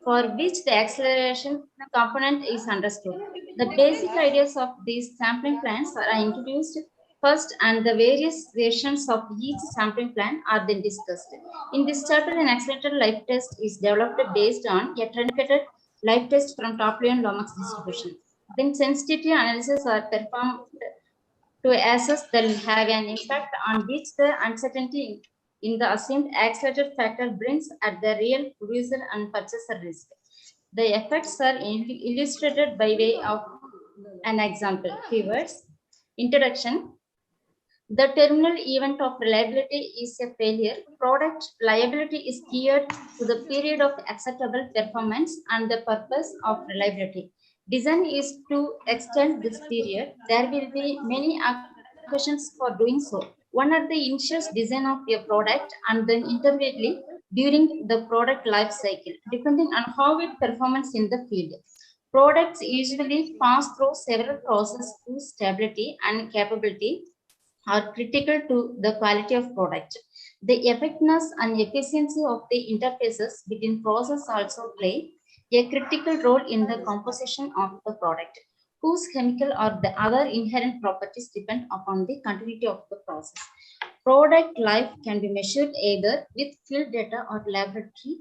for which the acceleration component is understood. The basic ideas of these sampling plans are introduced first and the various versions of each sampling plan are then discussed. In this chapter, an accelerated life test is developed based on a truncated life test from Toplian Lomax distribution. Then sensitivity analysis are performed to assess that will have an impact on which the uncertainty in the assumed accelerated factor brings at the real producer and purchaser risk. The effects are illustrated by way of an example. Keywords. Introduction. The terminal event of reliability is a failure. Product liability is geared to the period of acceptable performance and the purpose of reliability. Design is to extend this period. There will be many questions for doing so. One are the initial design of your product and then intermediately during the product life cycle, depending on how it performs in the field. Products usually pass through several processes to stability and capability are critical to the quality of product. The effectiveness and efficiency of the interfaces between processes also play a critical role in the composition of the product, whose chemical or the other inherent properties depend upon the continuity of the process. Product life can be measured either with field data or laboratory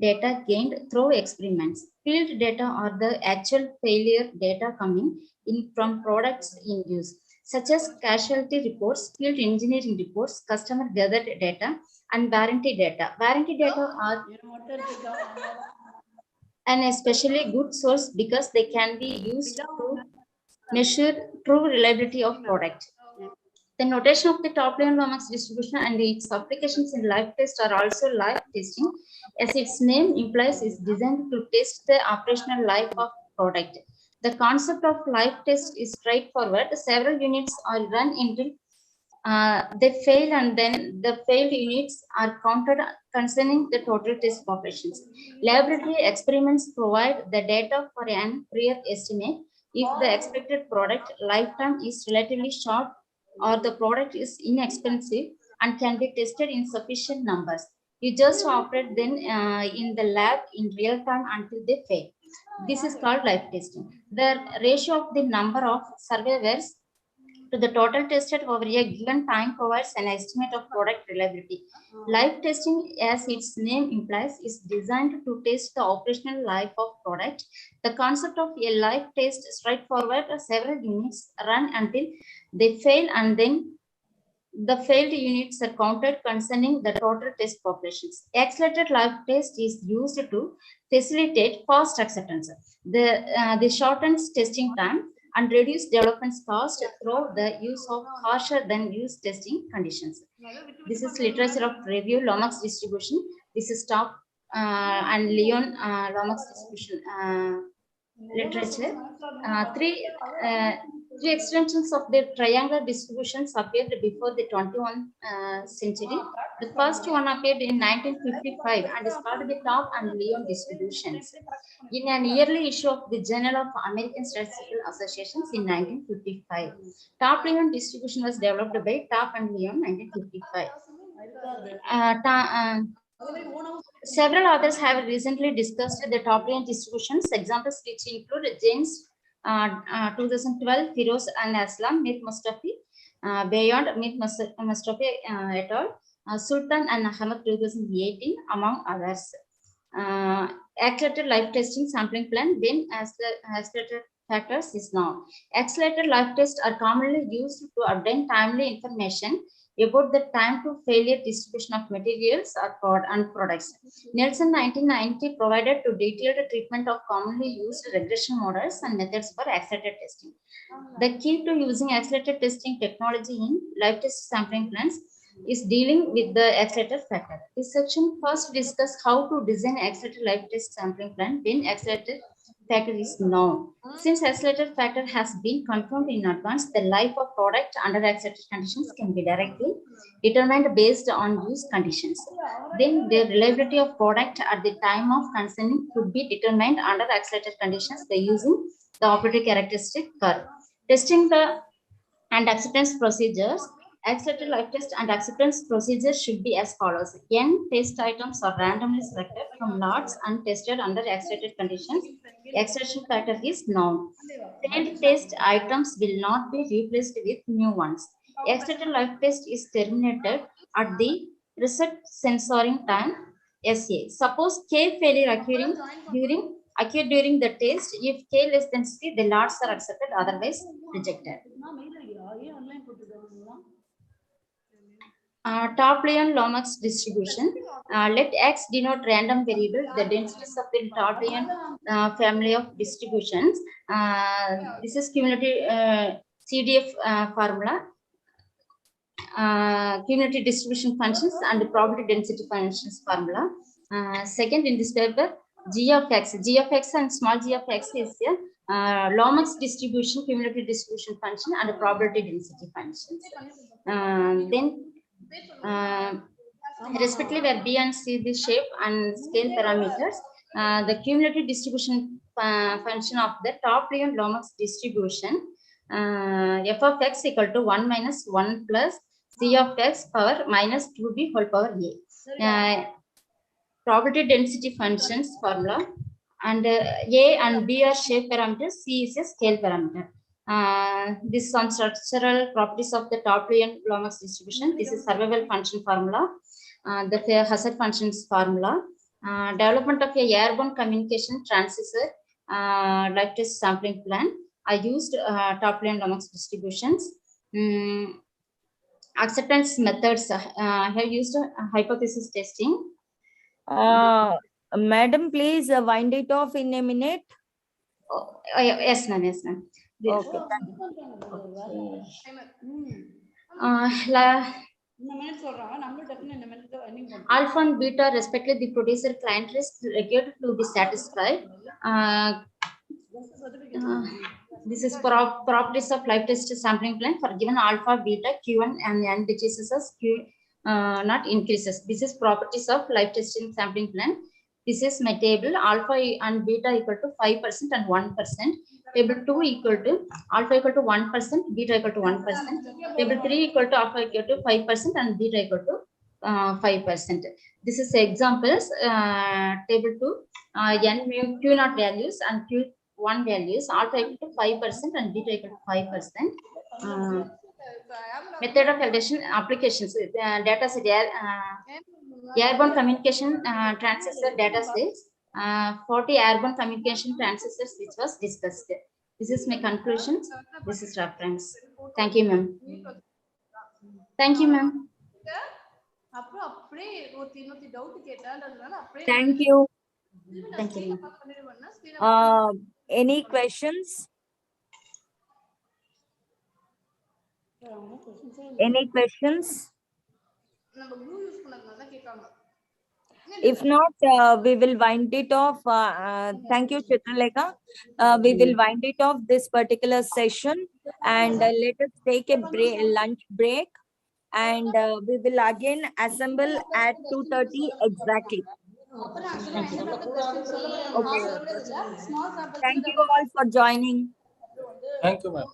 data gained through experiments. Field data are the actual failure data coming in from products in use, such as casualty reports, field engineering reports, customer gathered data, and warranty data. Warranty data are an especially good source because they can be used to measure true reliability of product. The notation of the Toplian Lomax distribution and its applications in life test are also life testing, as its name implies is designed to test the operational life of product. The concept of life test is straightforward. Several units are run until they fail, and then the failed units are counted concerning the total test populations. Laboratory experiments provide the data for an prior estimate if the expected product lifetime is relatively short or the product is inexpensive and can be tested in sufficient numbers. You just operate them in the lab in real time until they fail. This is called life testing. The ratio of the number of survivors to the total tested over a given time provides an estimate of product reliability. Life testing, as its name implies, is designed to test the operational life of product. The concept of a life test is straightforward. Several units run until they fail, and then the failed units are counted concerning the total test populations. Accelerated life test is used to facilitate fast acceptance. The shortens testing time and reduce development cost through the use of harsher than use testing conditions. This is literature of review Lomax distribution. This is Top and Leon Lomax distribution literature. Three extensions of the triangular distributions appeared before the 21st century. The first one appeared in 1955 and is called the Top and Leon distributions in an yearly issue of the Journal of American Statistical Associations in 1955. Top Leon distribution was developed by Top and Leon 1955. Several authors have recently discussed the Toplian distributions, examples which include James 2012, Firoz and Aslam, Mir Mustafi, Beyond Mir Mustafi et al., Sultan and Ahmed 2018, among others. Accelerated life testing sampling plan, then accelerated factors is known. Accelerated life tests are commonly used to obtain timely information about the time to failure distribution of materials and products. Nelson 1990 provided to detailed treatment of commonly used regression models and methods for accelerated testing. The key to using accelerated testing technology in life test sampling plans, is dealing with the accelerator factor. This section first discuss how to design accelerator life test sampling plan when accelerator factor is known. Since accelerator factor has been confirmed in advance, the life of product under accelerator conditions can be directly determined based on use conditions. Then the reliability of product at the time of consumption could be determined under accelerator conditions by using the operative characteristic curve. Testing the and acceptance procedures. Accelerator life test and acceptance procedures should be as follows. N test items are randomly selected from lots and tested under accelerated conditions. Acceleration factor is known. Failed test items will not be replaced with new ones. Accelerator life test is terminated at the reset censoring time SA. Suppose K failure occurred during the test. If K less than C, the lots are accepted, otherwise rejected. Taplian Lomax distribution. Let X denote random variable, the densities of the Taplian family of distributions. This is cumulative CDF formula. Cumulative distribution functions and probability density functions formula. Second, in this paper, G of X and small g of X is a Lomax distribution, cumulative distribution function and probability density functions. Respectively, where B and C the shape and scale parameters, the cumulative distribution function of the Taplian Lomax distribution, f of x equal to 1 minus 1 plus c of x power minus 2b whole power a. Probability density functions formula, and a and b are shape parameters, c is a scale parameter. This is on structural properties of the Taplian Lomax distribution. This is survival function formula, the hazard functions formula, development of a airborne communication transistor life test sampling plan. I used Taplian Lomax distributions. Acceptance methods. I have used hypothesis testing.
Madam, please wind it off in a minute.
Yes, ma'am. Yes, ma'am.
Okay.
Alpha and beta, respectively, the producer client risk required to be satisfied. This is properties of life test sampling plan for given alpha, beta, Q1 and N decreases as Q not increases. This is properties of life testing sampling plan. This is my table. Alpha and beta equal to 5% and 1%. Table 2 equal to alpha equal to 1%, beta equal to 1%. Table 3 equal to alpha equal to 5% and beta equal to 5%. This is examples. Table 2, N mu Q naught values and Q1 values. Alpha equal to 5% and beta equal to 5%. Method of validation applications. Data set airborne communication transistor data sets. 40 airborne communication transistors which was discussed. This is my conclusions. This is reference. Thank you, ma'am. Thank you, ma'am.
Thank you.
Thank you.
Any questions? Any questions? If not, we will wind it off. Thank you, Chitralekha. We will wind it off this particular session, and let us take a lunch break, and we will again assemble at 2:30 exactly. Okay. Thank you all for joining.
Thank you, ma'am.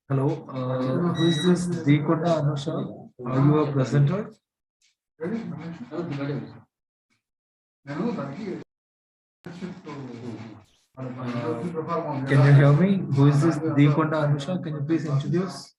Hello, who is this Dekonda Anusha? Are you a presenter? Can you hear me? Who is this Dekonda Anusha? Can you please introduce?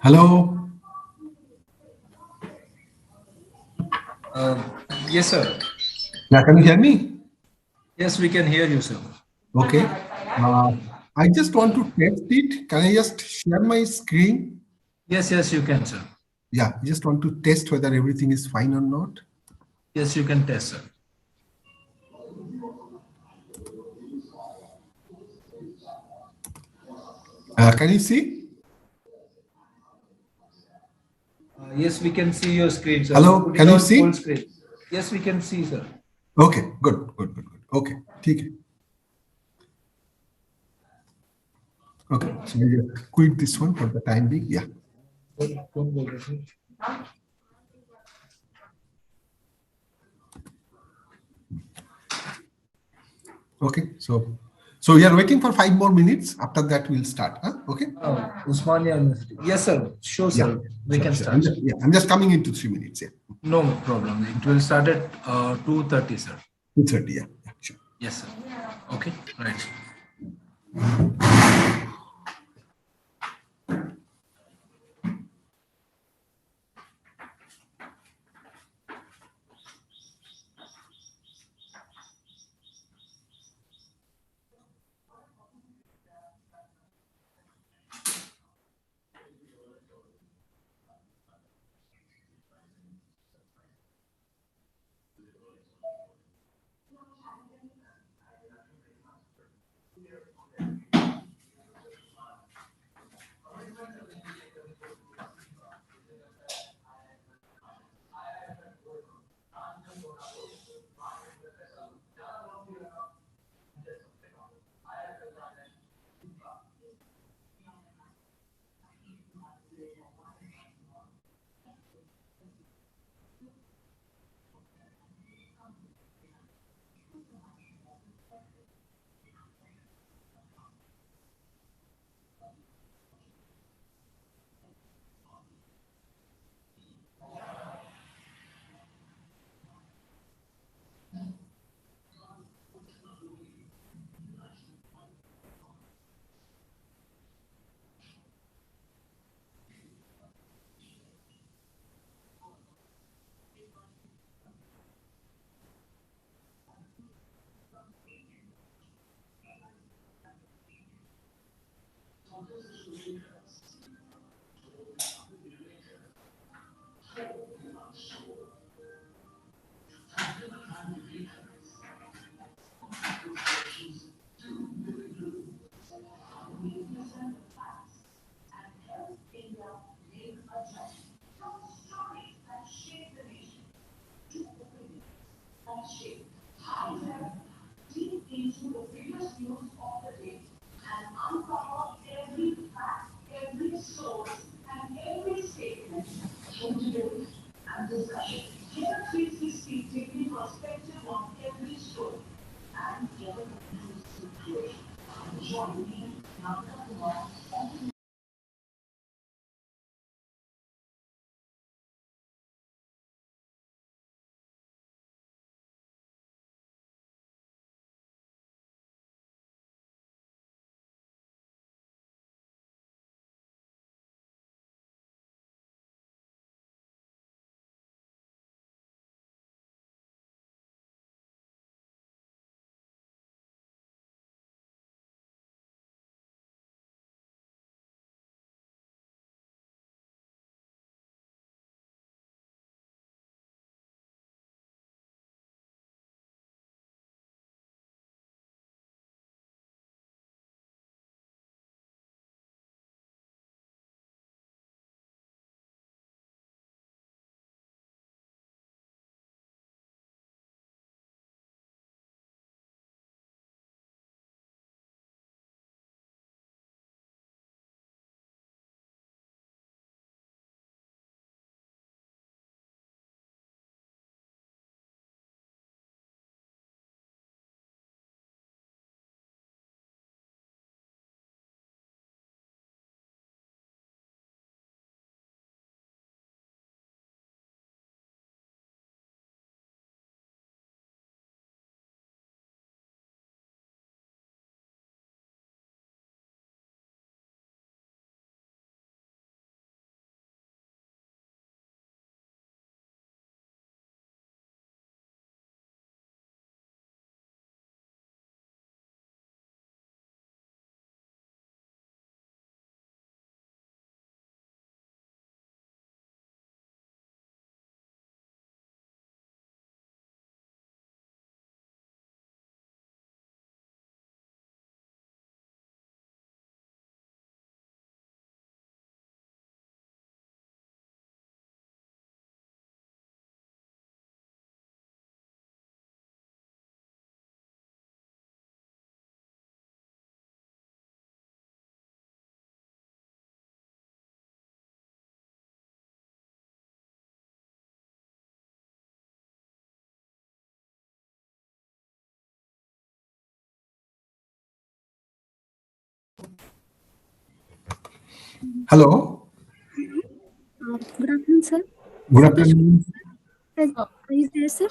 Hello.
Yes, sir.
Yeah, can you hear me?
Yes, we can hear you, sir.
Okay. I just want to test it. Can I just share my screen?
Yes, you can, sir.
Yeah, I just want to test whether everything is fine or not.
Yes, you can test, sir.
Can you see?
Yes, we can see your screen, sir.
Hello,
Put it
can you
on
see?
full screen. Yes, we can see, sir.
Okay, good. Okay, ठीक है. Okay, so we'll quit this one for the time being. Yeah. Okay, so we are waiting for 5 more minutes. After that, we'll start. Huh? Okay.
Usmania University. Yes, sir. Sure, sir.
Yeah,
We can
sure.
start.
I'm just coming into 3 minutes. Yeah.
No problem. It will start at 2:30, sir.
2:30. Yeah, sure.
Yes, sir. Okay, right.
Hello.
Good afternoon, sir.
Good afternoon.
Are you there, sir?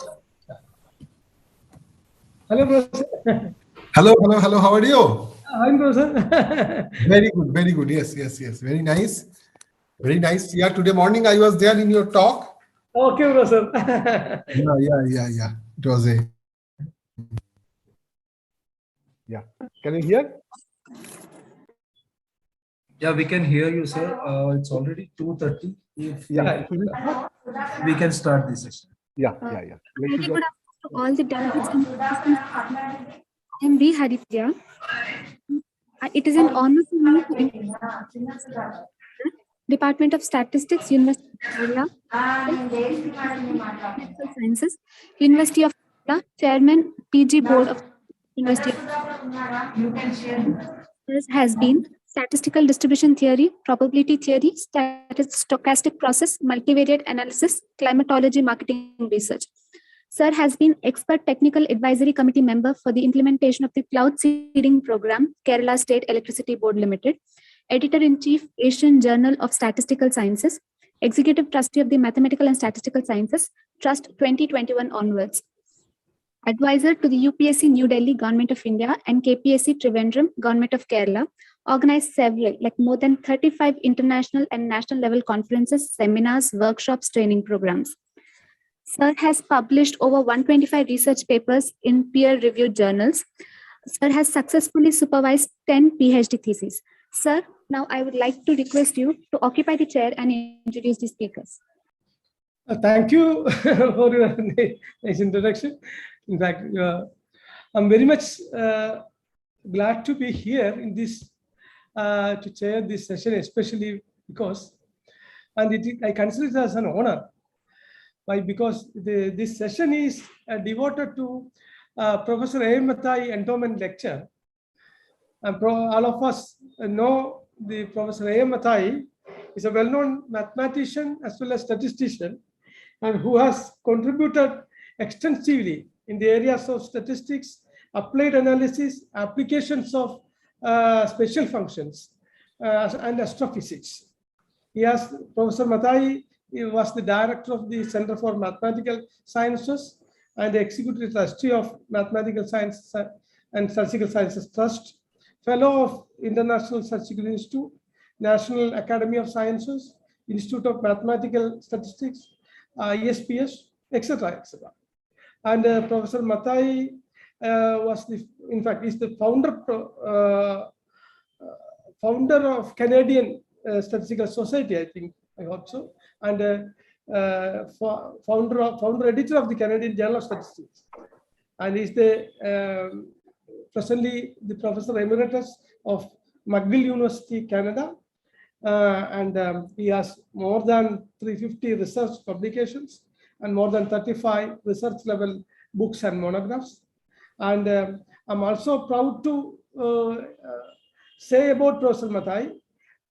Hello, Professor.
Hello. How are you?
I'm Professor.
Very good. Yes. Very nice. Very nice. Yeah, today morning I was there in your talk.
Okay, Professor.
Yeah. It was a. Yeah. Can you hear?
Yeah, we can hear you, sir. It's already 2:30. If
Yeah.
we can start this session.
Yeah.
Very good afternoon to all the delegates and participants. I am B. Haritya. It is an honor for me to introduce Department of Statistics, University of Kerala, Medical Sciences, University of Kerala, Chairman, PG Board of University of has been statistical distribution theory, probability theory, stochastic process, multivariate analysis, climatology, marketing research. Sir has been expert technical advisory committee member for the implementation of the cloud seeding program, Kerala State Electricity Board Limited, editor-in-chief, Asian Journal of Statistical Sciences, executive trustee of the Mathematical and Statistical Sciences, Trust 2021 onwards. Advisor to the UPSC New Delhi, Government of India, and KPSC Trivandrum, Government of Kerala, organized several, like more than 35 international and national level conferences, seminars, workshops, training programs. Sir has published over 125 research papers in peer-reviewed journals. Sir has successfully supervised 10 PhD theses. Sir, now I would like to request you to occupy the chair and introduce the speakers.
Thank you for your nice introduction. In fact, I'm very much glad to be here in this to chair this session, especially because, and I consider it as an honor. Why? Because this session is devoted to Professor A. Mathai Endowment Lecture. And all of us know the Professor A. Mathai is a well-known mathematician as well as statistician, and who has contributed extensively in the areas of statistics, applied analysis, applications of special functions, and astrophysics. Professor Mathai was the director of the Center for Mathematical Sciences and the executive trustee of Mathematical Sciences and Statistical Sciences Trust, fellow of International Statistical Institute, National Academy of Sciences, Institute of Mathematical Statistics, ICSDS, etc. And Professor Mathai is the founder of Canadian Statistical Society, I hope so, and founder editor of the Canadian Journal of Statistics, and is the presently the Professor Emeritus of McGill University, Canada, and he has more than 350 research publications and more than 35 research level books and monographs. And I'm also proud to say about Professor Mathai.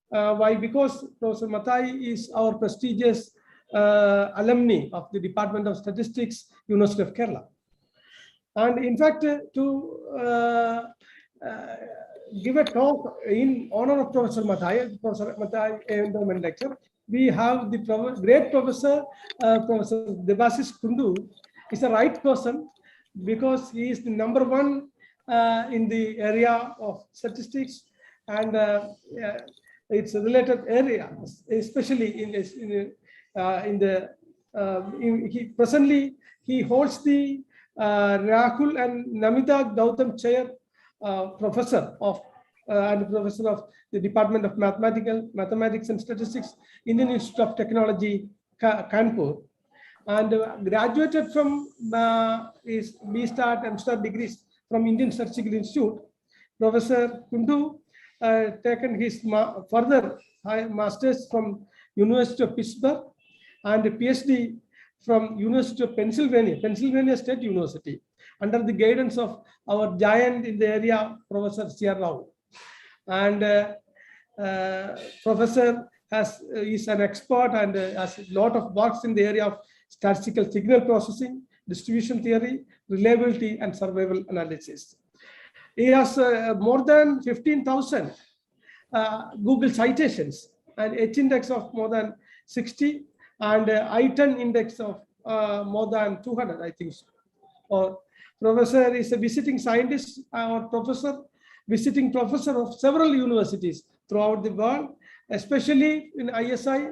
Why? Because Professor Mathai is our prestigious alumni of the Department of Statistics, University of Kerala. And in fact, to give a talk in honor of Professor Mathai Endowment Lecture, we have the great Professor Debashish Kundu is the right person, because he is the number one in the area of statistics and its related area, especially presently he holds the Rahul and Namita Gautam Chair Professor of and Professor of the Department of Mathematics and Statistics, Indian Institute of Technology, Kanpur, and graduated from his B.Stat and M.Stat degrees from Indian Statistical Institute. Professor Kundu taken his further masters from University of Pittsburgh and a PhD from University of Pennsylvania State University, under the guidance of our giant in the area, Professor C.R. Rao. And Professor is an expert and has a lot of works in the area of statistical signal processing, distribution theory, reliability, and survival analysis. He has more than 15,000 Google citations, and H-index of more than 60, and I-10 index of more than 200, I think. Or professor is a visiting scientist or professor, visiting professor of several universities throughout the world, especially in ISI,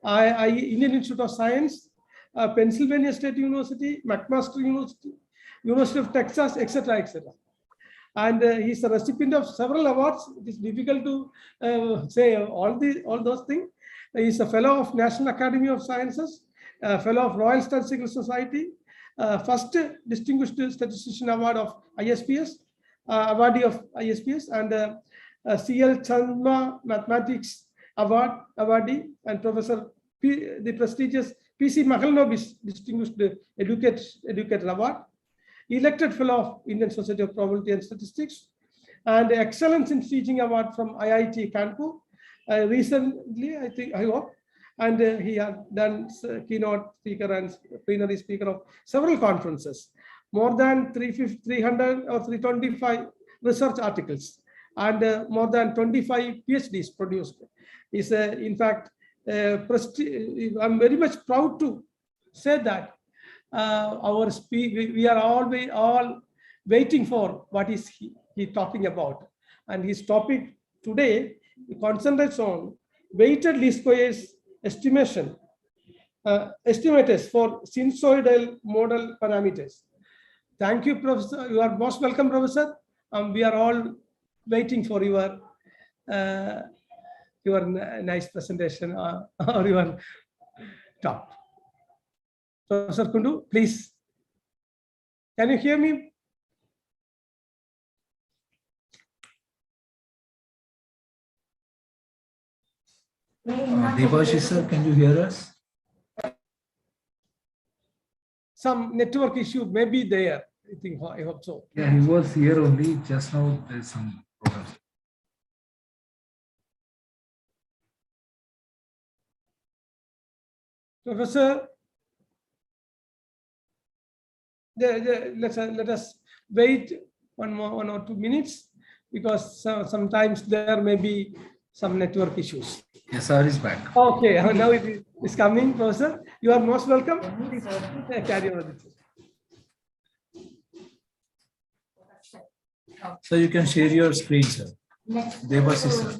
Indian Institute of Science, Pennsylvania State University, McMaster University, University of Texas, etc., etc. And he's a recipient of several awards. It is difficult to say all those things. He's a fellow of National Academy of Sciences, a fellow of Royal Statistical Society, first Distinguished Statistician Award of ISPS, awardee of ISPS, and CL Chandma Mathematics Award awardee, and Professor the prestigious PC Mahalnobis Distinguished Educator Award, elected fellow of Indian Society of Probability and Statistics, and Excellence in Teaching Award from IIT Kanpur. Recently, I hope, and he has done keynote speaker and plenary speaker of several conferences, more than 300 or 325 research articles, and more than 25 PhDs produced. Is in fact, I'm very much proud to say that we are all waiting for what is he talking about, and his topic today concentrates on weighted least squares estimation, estimators for sinusoidal model parameters. Thank you, Professor. You are most welcome, Professor. We are all waiting for your nice presentation or your talk. Professor Kundu, please. Can you hear me?
Devashi sir, can you hear us?
Some network issue may be there. I hope so.
Yeah, he was here only. Just now there's some problem.
Professor, let us wait one or 2 minutes, because sometimes there may be some network issues.
Yes, sir is back.
Okay, now it is coming, Professor. You are most welcome. Please carry on with it.
So you can share your screen, sir. Devashi sir.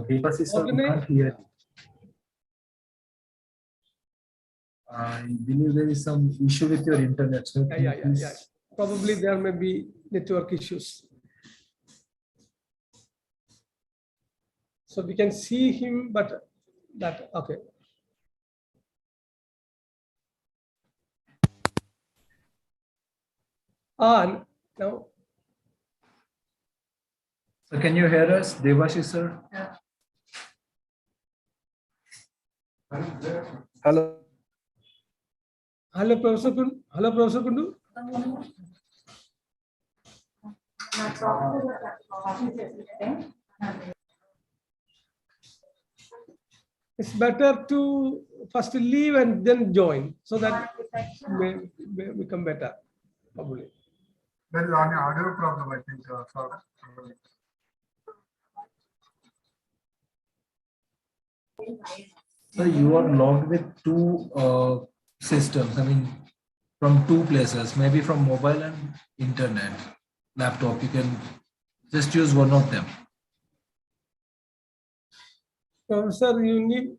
Devashi sir, we can't hear you. I believe there is some issue with your internet, sir.
Yeah. Probably there may be network issues. So we can see him, but that okay. Now.
So can you hear us, Devashi sir?
Hello. Hello, Professor Kundu. Hello, Professor Kundu. It's better to first leave and then join, so that may become better, probably.
There is an audio problem, I think.
So you are logged with two systems. I mean, from two places, maybe from mobile and internet, laptop. You can just use one of them.
Professor, you need.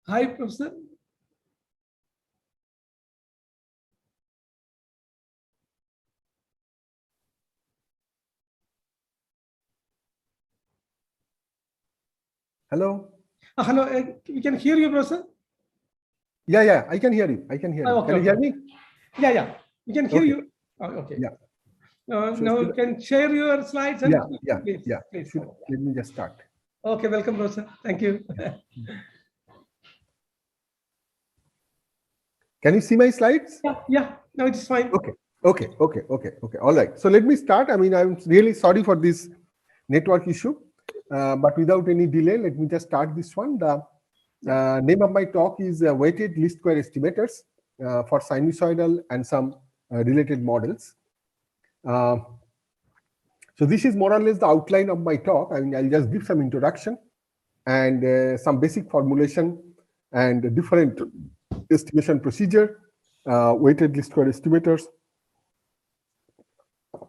Hi, Professor.
Hello.
Hello, we can hear you, Professor.
Yeah, I can hear you. I can hear you.
Okay,
Can you hear me?
Yeah, we can hear
Okay.
you. Okay.
Yeah.
Now you can share your slides and please.
Let me just start.
Okay, welcome, Professor. Thank you.
Can you see my slides?
Yeah. No, it's fine.
Okay. All right. So let me start. I mean, I'm really sorry for this network issue, but without any delay, let me just start this one. The name of my talk is weighted least square estimators for sinusoidal and some related models. So this is more or less the outline of my talk. I mean, I'll just give some introduction and some basic formulation and different estimation procedure, weighted least square estimators,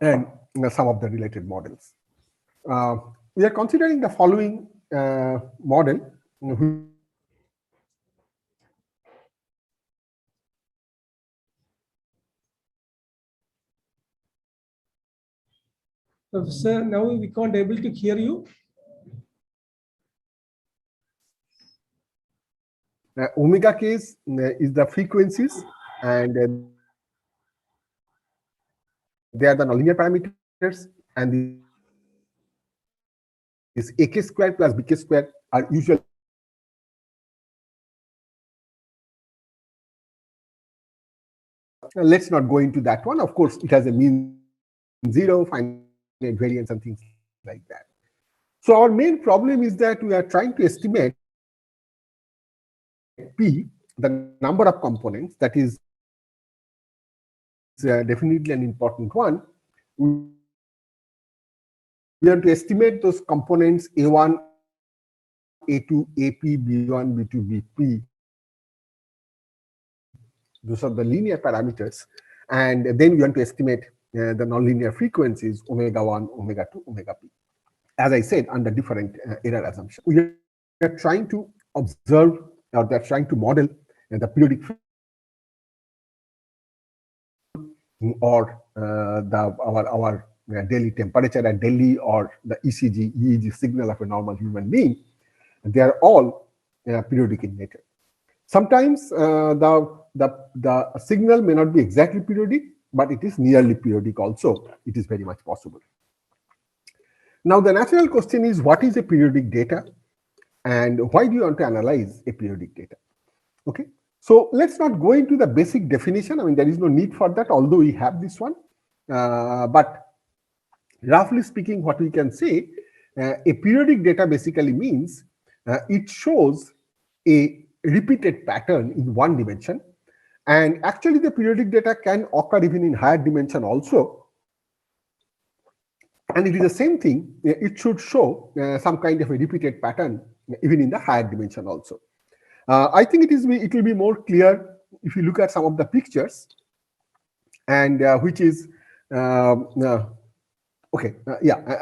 and some of the related models. We are considering the following model.
Professor, now we can't able to hear you.
Omega k is the frequencies, and they are the nonlinear parameters, and this ak square plus bk square are usually let's not go into that one. Of course, it has a mean zero, finite variance, and things like that. So our main problem is that we are trying to estimate P, the number of components. That is definitely an important one. We have to estimate those components A1, A2, AP, B1, B2, BP. Those are the linear parameters. And then we want to estimate the nonlinear frequencies, omega 1, omega 2, omega p. As I said, under different error assumptions. We are trying to observe, or they're trying to model the periodic or our daily temperature at Delhi, or the ECG, EEG signal of a normal human being. They are all periodic in nature. Sometimes the signal may not be exactly periodic, but it is nearly periodic also. It is very much possible. Now, the natural question is, what is a periodic data, and why do you want to analyze a periodic data? Okay, so let's not go into the basic definition. I mean, there is no need for that, although we have this one. But roughly speaking, what we can say, a periodic data basically means it shows a repeated pattern in one dimension. And actually, the periodic data can occur even in higher dimension also. And it is the same thing. It should show some kind of a repeated pattern even in the higher dimension also. I think it will be more clear if you look at some of the pictures, and which is okay.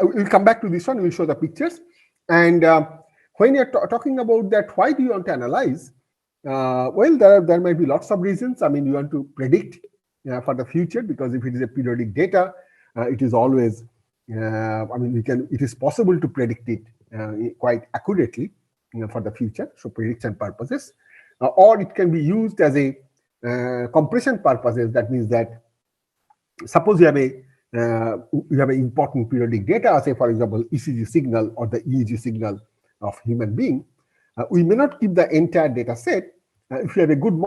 We'll come back to this one. We'll show the pictures. And when you're talking about that, why do you want to analyze? Well, there might be lots of reasons. I mean, you want to predict for the future, because if it is a periodic data, it is always, I mean, it is possible to predict it quite accurately for the future, so prediction purposes, or it can be used as a compression purposes. That means that suppose you have an important periodic data, say for example ECG signal or the EEG signal of human being. We may not keep the entire data set. If you have a good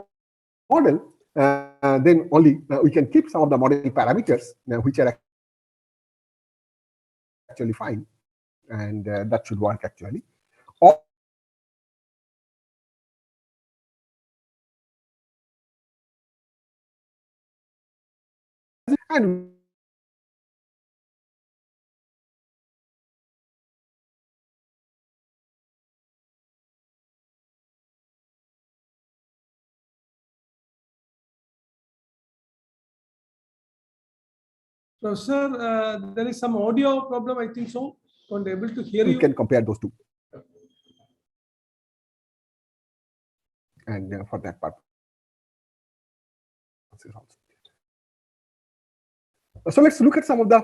model, then only we can keep some of the model parameters which are actually fine, and that should work actually. And
So, sir, there is some audio problem, I think so. Not able to hear
we
you.
can compare those two. and for that purpose. So let's look at some of the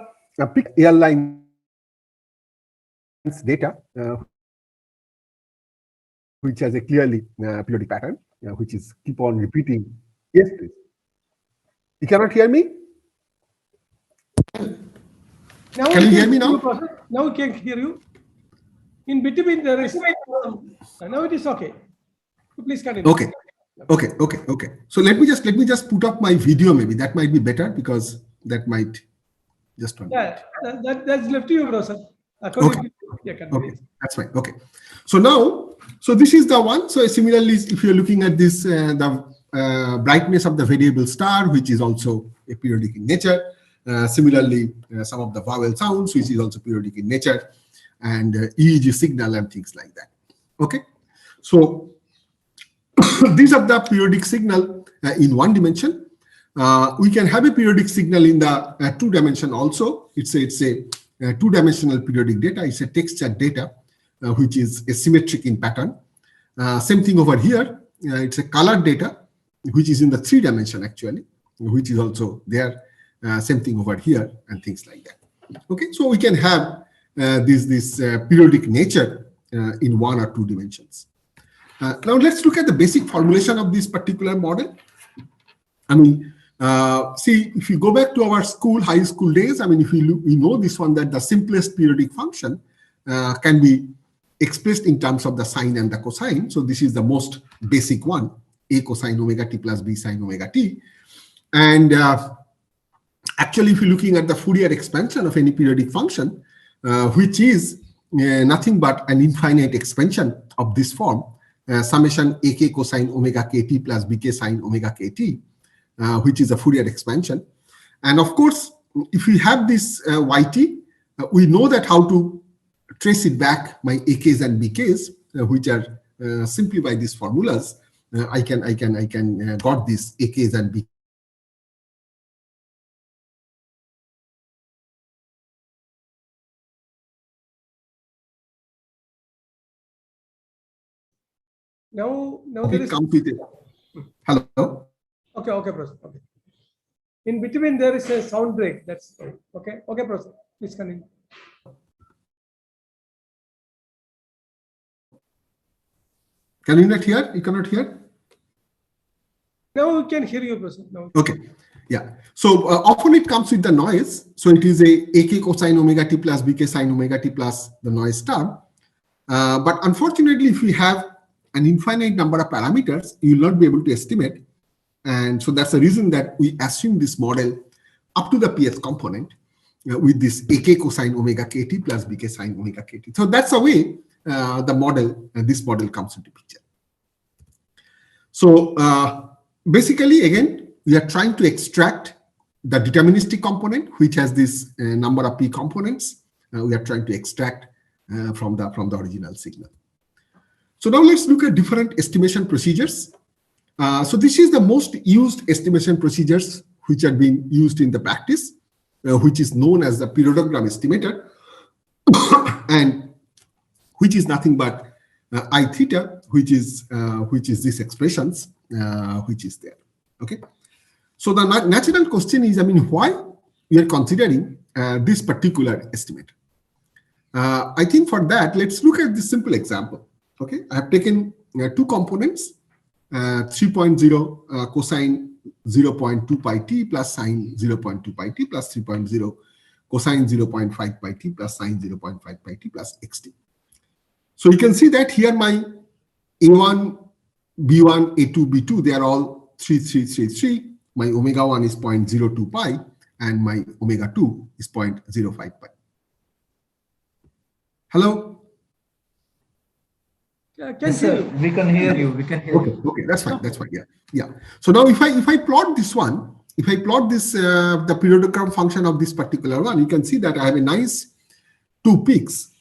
airlines data, which has a clearly periodic pattern, which is keep on repeating. Yes, please. You cannot hear me?
Now
can you hear me now?
Now we can hear you. In between there is now it is okay. Please continue.
Okay. Okay. So let me just put up my video. Maybe that might be better because that might just one.
Yeah, that's left to you, bro, sir.
Okay. Okay, that's fine. Okay. So now, so this is the one. So similarly, if you're looking at this, the brightness of the variable star, which is also a periodic in nature. Similarly, some of the vowel sounds, which is also periodic in nature, and EEG signal and things like that. Okay. So these are the periodic signal in one dimension. We can have a periodic signal in the two dimension also. It's a two-dimensional periodic data. It's a texture data, which is asymmetric in pattern. Same thing over here. It's a color data, which is in the 3 dimension actually, which is also there. Same thing over here and things like that. Okay, so we can have this periodic nature in 1 or 2 dimensions. Now let's look at the basic formulation of this particular model. I mean, see, if you go back to our high school days, I mean, if we know this one, that the simplest periodic function can be expressed in terms of the sine and the cosine. So this is the most basic one, a cosine omega t plus b sine omega t. And actually, if you're looking at the Fourier expansion of any periodic function, which is nothing but an infinite expansion of this form, summation ak cosine omega kt plus bk sine omega kt, which is a Fourier expansion. And of course, if we have this yt, we know that how to trace it back my ak's and bk's, which are simply by these formulas. I can got these ak's and bk's.
Now there is.
Hello.
Okay, Professor. Okay. In between there is a sound break. That's okay. Okay, Professor. Please continue.
Can you not hear? You cannot hear?
Now we can hear you, Professor. Now.
Okay. Yeah. So often it comes with the noise. So it is a ak cosine omega t plus bk sine omega t plus the noise term. But unfortunately, if we have an infinite number of parameters, you will not be able to estimate. And so that's the reason that we assume this model up to the pth component with this ak cosine omega kt plus bk sine omega kt. So that's the way the model, this model comes into picture. So basically, again, we are trying to extract the deterministic component, which has this number of p components. We are trying to extract from the original signal. So now let's look at different estimation procedures. So this is the most used estimation procedures which are being used in the practice, which is known as the periodogram estimator, and which is nothing but I theta, which is these expressions which is there. Okay. So the natural question is, I mean, why we are considering this particular estimator? I think for that, let's look at this simple example. Okay, I have taken 2 components. 3.0 cosine 0.2 pi t plus sine 0.2 pi t plus 3.0 cosine 0.5 pi t plus sine 0.5 pi t plus xt. So you can see that here my A1, B1, A2, B2, they are all 3, 3, 3, 3. My omega 1 is 0.02 pi and my omega 2 is 0.05 pi. Hello?
Yes, sir. We can hear you. We can hear you.
Okay, that's fine. That's fine. Yeah. So now if I plot this one, if I plot this the periodogram function of this particular one, you can see that I have a nice 2 peaks,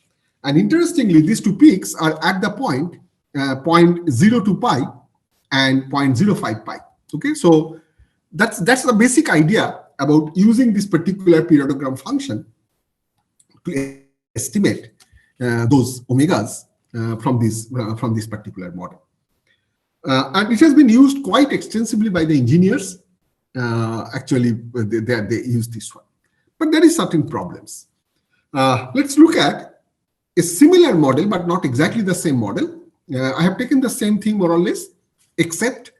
and interestingly, these 2 peaks are at the point 0.02 pi and 0.05 pi. Okay, so that's the basic idea about using this particular periodogram function to estimate those omegas from this particular model.
And it has been used quite extensively by the engineers. Actually, they use this one. But there is certain problems. Let's look at a similar model, but not exactly the same model. I have taken the same thing more or less, except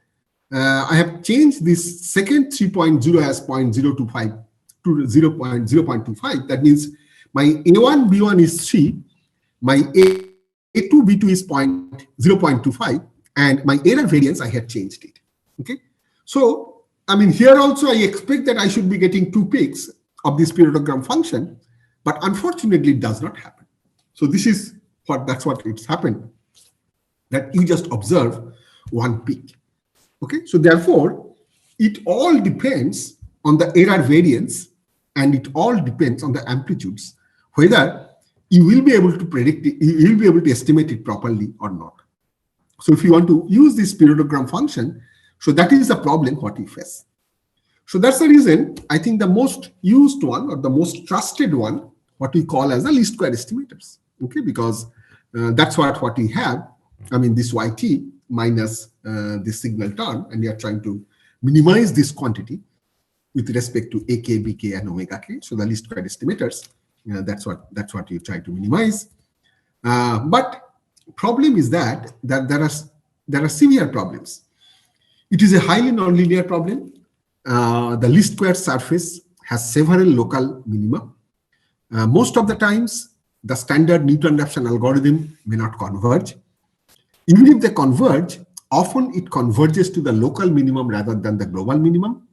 I have changed this second 3.0 as 0.025 to 0.025. That means my A1, B1 is 3, my A2, B2 is 0.25, and my error variance, I have changed it. Okay. So, I mean, here also I expect that I should be getting 2 peaks of this parallelogram function, but unfortunately it does not happen. So this is that's what it's happened, that you just observe 1 peak. Okay, so therefore it all depends on the error variance, and it all depends on the amplitudes, whether you will be able to predict it, you will be able to estimate it properly or not. So if you want to use this parallelogram function, so that is the problem what we face. So that's the reason I think the most used one, or the most trusted one, what we call as the least square estimators. Okay, because that's what we have. I mean, this YT minus this signal term, and we are trying to minimize this quantity with respect to AK, BK, and omega k. So the least square estimators, that's what you try to minimize. But problem is that there are severe problems. It is a highly nonlinear problem. The least square surface has several local minima. Most of the times, the standard Newton-Raphson algorithm may not converge. Even if they converge, often it converges to the local minimum rather than the global minimum.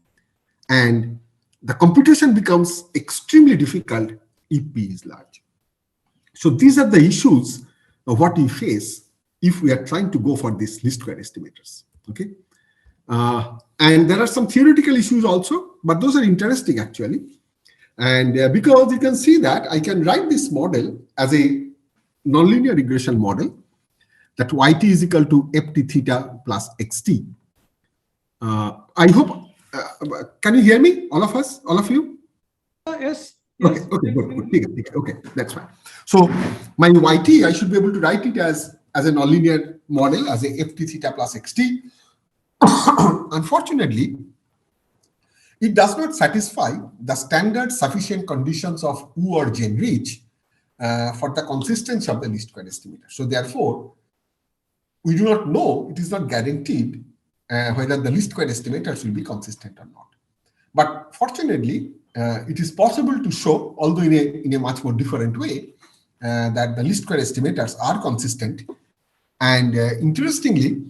And the computation becomes extremely difficult if P is large. So these are the issues of what we face if we are trying to go for these least square estimators. Okay. And there are some theoretical issues also, but those are interesting actually. And because you can see that I can write this model as a nonlinear regression model, that yt is equal to ft theta plus xt. I hope, can you hear me, all of us, all of you?
Yes.
Okay, okay, good. Okay, that's fine. So my yt, I should be able to write it as a nonlinear model, as a ft theta plus xt. Unfortunately, it does not satisfy the standard sufficient conditions of U or Gen Rich for the consistency of the least square estimator. So therefore, we do not know, it is not guaranteed whether the least square estimators will be consistent or not. But fortunately, it is possible to show, although in a much more different way, that the least square estimators are consistent. And interestingly,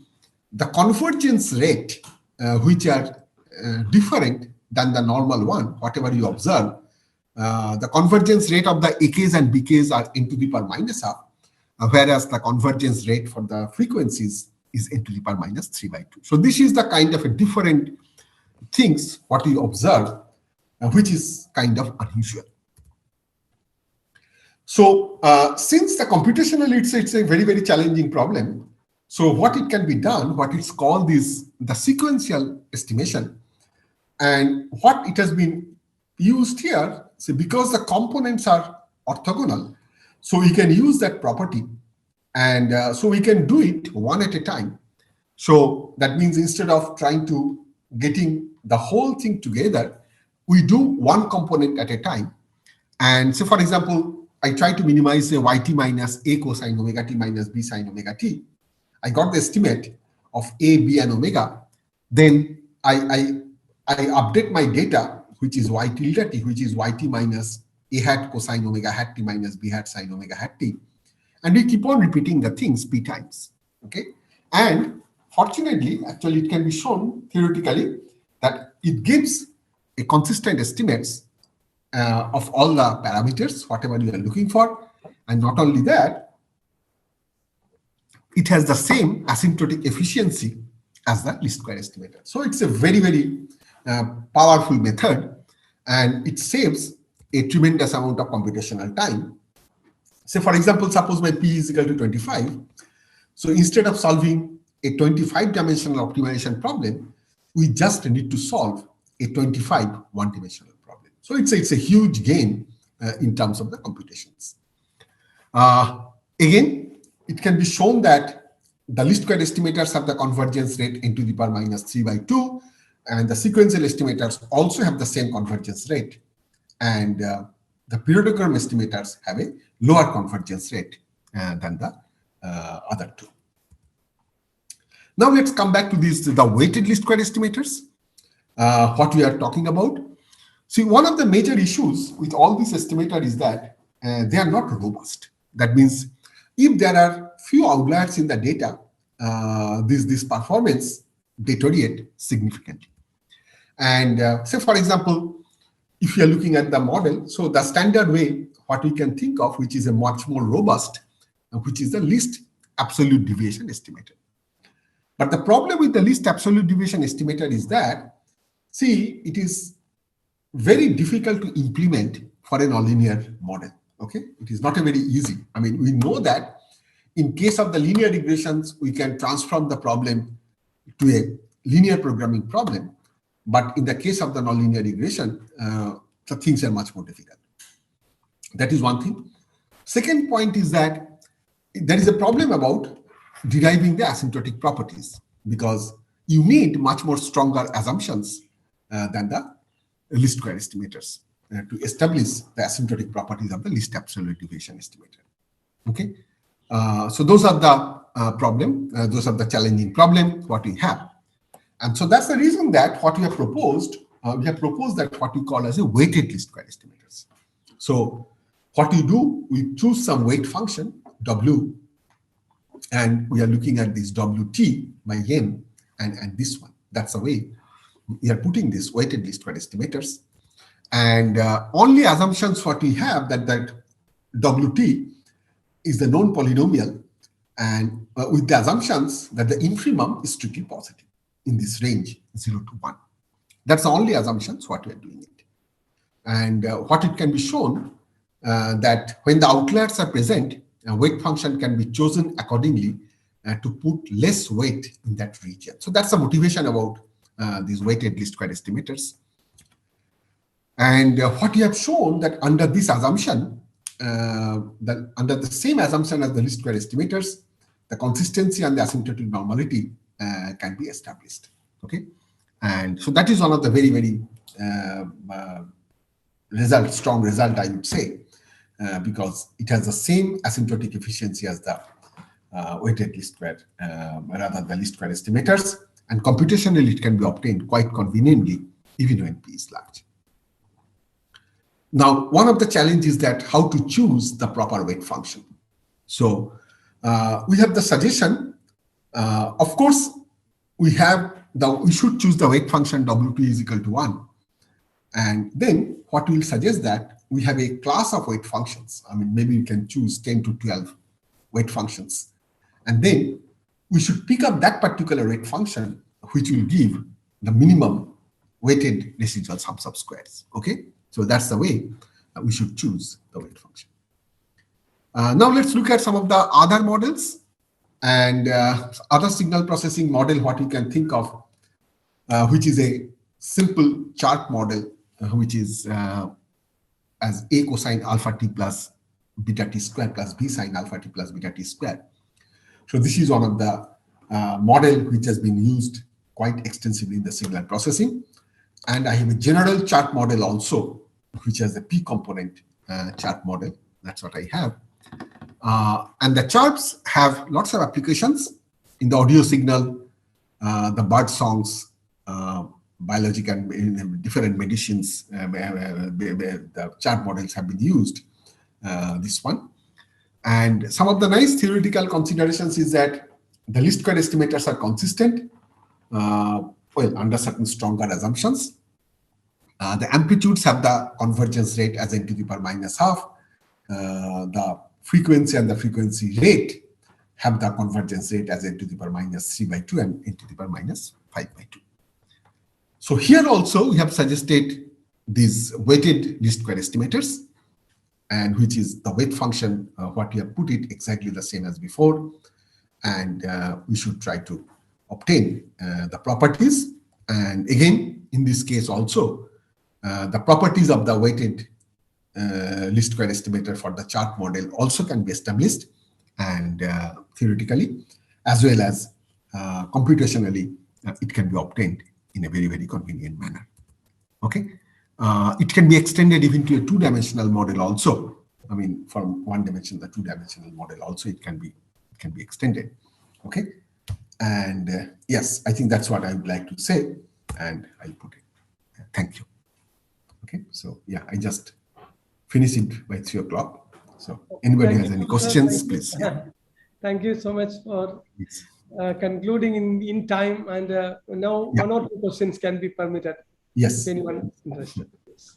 the convergence rate, which are different than the normal one, whatever you observe, the convergence rate of the AKs and BKs are n to the power minus half, whereas the convergence rate for the frequencies is n to the power minus 3/2. So this is the kind of a different things what you observe, which is kind of unusual. So since the computationally it's a very, very challenging problem, so what it can be done, what it's called is the sequential estimation. And what it has been used here, so because the components are orthogonal, so we can use that property. And so we can do it one at a time. So that means instead of trying to getting the whole thing together, we do one component at a time. And so, for example, I try to minimize the yt minus a cosine omega t minus b sine omega t. I got the estimate of a, b, and omega. Then I update my data, which is y tilde t, which is yt minus a hat cosine omega hat t minus b hat sine omega hat t. And we keep on repeating the things p times. Okay. And fortunately, actually, it can be shown theoretically that it gives a consistent estimates of all the parameters, whatever you are looking for. And not only that, it has the same asymptotic efficiency as the least square estimator. So it's a very, very powerful method, and it saves a tremendous amount of computational time. So for example, suppose my P is equal to 25. So instead of solving a 25-dimensional optimization problem, we just need to solve a 25 one-dimensional problem. So it's a huge gain in terms of the computations. Again, it can be shown that the least square estimators have the convergence rate n to the power minus 3 by 2, and the sequential estimators also have the same convergence rate. And the periodogram estimators have a lower convergence rate than the other two. Now let's come back to the weighted least square estimators, what we are talking about. See, one of the major issues with all these estimators is that they are not robust. That means if there are few outliers in the data, this performance deteriorate significantly. And say, for example, if you are looking at the model, so the standard way, what we can think of, which is a much more robust, which is the least absolute deviation estimator. But the problem with the least absolute deviation estimator is that, see, it is very difficult to implement for a nonlinear model. Okay, it is not a very easy. I mean, we know that in case of the linear regressions, we can transform the problem to a linear programming problem. But in the case of the nonlinear regression, the things are much more difficult. That is one thing. Second point is that there is a problem about deriving the asymptotic properties, because you need much more stronger assumptions than the least square estimators to establish the asymptotic properties of the least absolute deviation estimator. Okay, so those are the those are the challenging problem what we have. And so that's the reason that what we have proposed that what we call as a weighted least square estimators. So what we do, we choose some weight function, W, and we are looking at this WT by n and this one. That's the way we are putting this weighted least square estimators. And only assumptions what we have that WT is the known polynomial, and with the assumptions that the infimum is strictly positive in this range 0 to 1. That's the only assumptions what we are doing it. And what it can be shown that when the outliers are present, a weight function can be chosen accordingly to put less weight in that region. So that's the motivation about these weighted least square estimators. And what you have shown that under this assumption, under the same assumption as the least square estimators, the consistency and the asymptotic normality can be established. Okay, and so that is one of the very, very strong result, I would say, because it has the same asymptotic efficiency as the weighted least square, rather the least square estimators, and computationally it can be obtained quite conveniently, even when P is large. Now, one of the challenges is that how to choose the proper weight function. So we have the suggestion. Of course, we should choose the weight function W2 is equal to 1. And then what we'll suggest that we have a class of weight functions. I mean, maybe you can choose 10 to 12 weight functions. And then we should pick up that particular weight function, which will give the minimum weighted residual sum subsquares. Okay, so that's the way we should choose the weight function. Now let's look at some of the other models and other signal processing model, what you can think of, which is a simple chart model, which is as A cosine alpha t plus beta t square plus B sine alpha t plus beta t square. So this is one of the model which has been used quite extensively in the signal processing. And I have a general chart model also, which has a P component chart model. That's what I have. And the charts have lots of applications in the audio signal, the bird songs, biologic and different medicines. The chart models have been used, this one. And some of the nice theoretical considerations is that the least square estimators are consistent, well, under certain stronger assumptions. The amplitudes have the convergence rate as n to the power minus half. The frequency and the frequency rate have the convergence rate as n to the power minus 3 by 2 and n to the power minus 5 by 2. So here also we have suggested these weighted least square estimators, and which is the weight function, what we have put it exactly the same as before. And we should try to obtain the properties. And again, in this case also, the properties of the weighted least square estimator for the chart model also can be established and theoretically. as well as computationally it can be obtained in a very, very convenient manner. Okay. It can be extended even to a two-dimensional model also. I mean, from one dimension, the two-dimensional model also it can be extended. Okay. And yes, I think that's what I would like to say, and I'll put it. Thank you. Okay. So yeah, I just finished it by 3 o'clock. So anybody has any questions, please. Yeah.
Thank you so much for concluding in time, and now 1 or 2 questions can be permitted.
Yes.
If anyone is interested. Yes.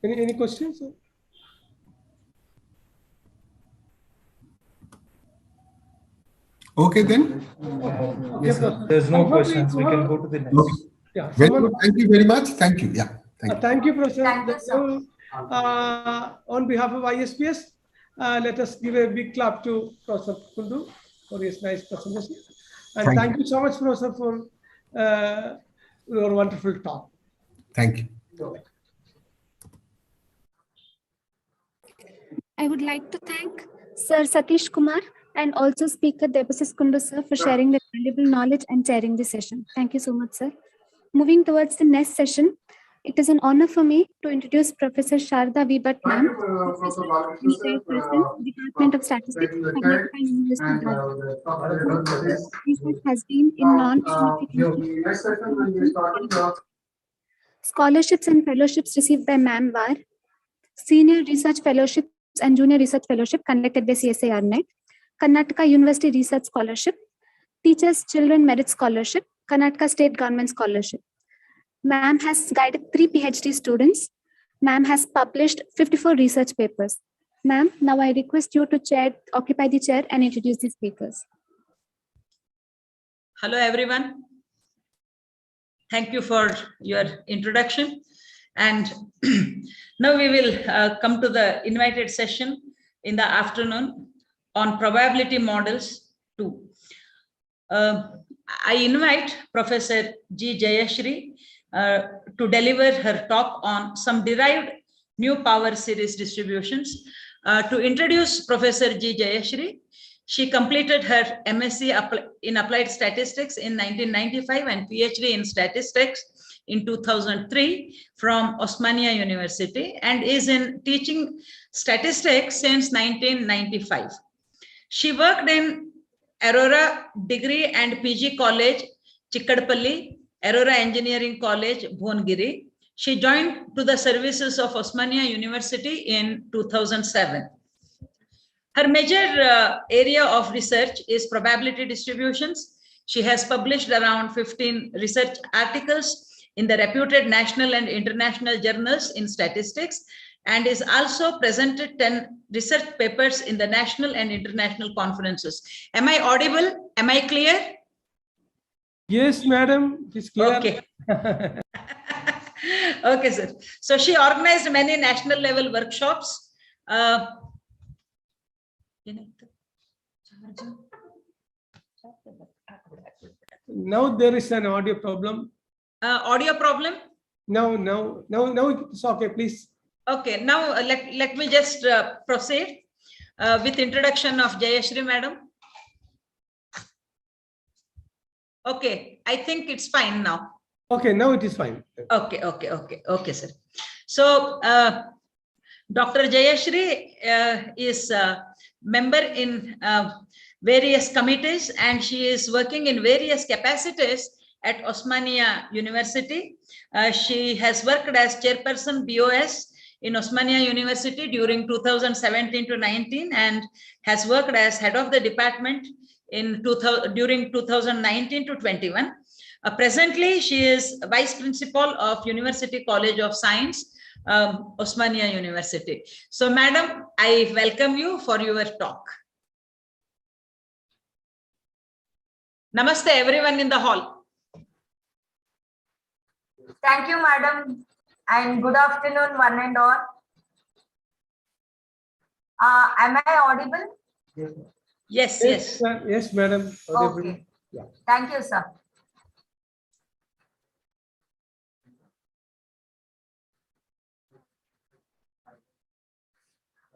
Any questions?
Okay, then.
Yes,
there's no questions. We can go to the next.
Okay.
Yeah,
Very good. Thank you very much. Thank you. Yeah.
Thank you, Professor. On behalf of ISPS, let us give a big clap to Professor Kundu for his nice presentation. And thank you so much, Professor, for your wonderful talk.
Thank you.
I would like to thank Sir Satish Kumar and also Speaker Debasis Kundu sir for sharing the valuable knowledge and chairing the session. Thank you so much, sir. Moving towards the next session, it is an honor for me to introduce Professor Sharda V. Bhatt ma'am, Professor and Chairperson, Department of Statistics, Karnataka University. Research has been in scholarships and fellowships received by ma'am were Senior Research Fellowships and Junior Research Fellowship conducted by CSIR-NET, Karnataka University Research Scholarship, Teachers Children Merit Scholarship, Karnataka State Government Scholarship. Ma'am has guided 3 PhD students. Ma'am has published 54 research papers. Ma'am, now I request you to occupy the chair and introduce the speakers.
Hello, everyone. Thank you for your introduction. And now we will come to the invited session in the afternoon on probability models 2. I invite Professor G. Jayashri to deliver her talk on some derived new power series distributions. To introduce Professor G. Jayashri, she completed her MSc in Applied Statistics in 1995 and PhD in Statistics in 2003 from Osmania University and is in teaching statistics since 1995. She worked in Aurora Degree and PG College, Chikkadpalli, Aurora Engineering College, Bhongiri. She joined to the services of Osmania University in 2007. Her major area of research is probability distributions. She has published around 15 research articles in the reputed national and international journals in statistics and is also presented 10 research papers in the national and international conferences. Am I audible? Am I clear?
Yes, madam. It's clear.
Okay. Okay, sir. So she organized many national level workshops.
Now there is an audio problem.
Audio problem?
No, it's okay, please.
Okay, now let me just proceed with introduction of Jayashri madam. Okay, I think it's fine now.
Okay, now it is fine.
Okay, sir. So Dr. Jayashri is a member in various committees and she is working in various capacities at Osmania University. She has worked as chairperson BOS in Osmania University during 2017 to 19 and has worked as head of the department in during 2019 to 21. Presently, she is Vice Principal of University College of Science, Osmania University. So, Madam, I welcome you for your talk. Namaste, everyone in the hall.
Thank you, madam, and good afternoon, one and all. Am I audible?
Yes,
yes. Yes, madam.
Okay.
Yeah.
Thank you, sir.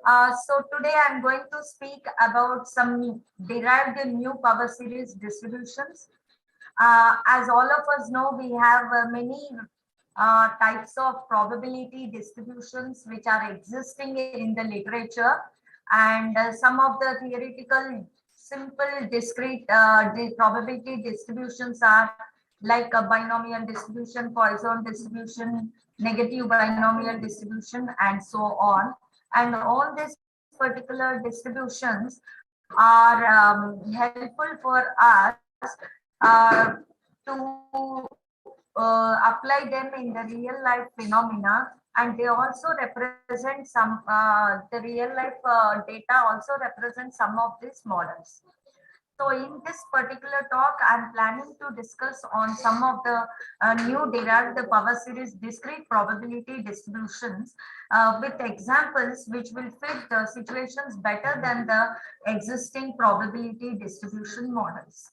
So today I'm going to speak about some derived new power series distributions. As all of us know, we have many types of probability distributions which are existing in the literature, and some of the theoretical simple discrete probability distributions are like a binomial distribution, Poisson distribution, negative binomial distribution, and so on. And all these particular distributions are helpful for us to apply them in the real life phenomena, and they also represent some the real life data also represent some of these models. So in this particular talk, I'm planning to discuss on some of the new derived power series discrete probability distributions with examples which will fit the situations better than the existing probability distribution models.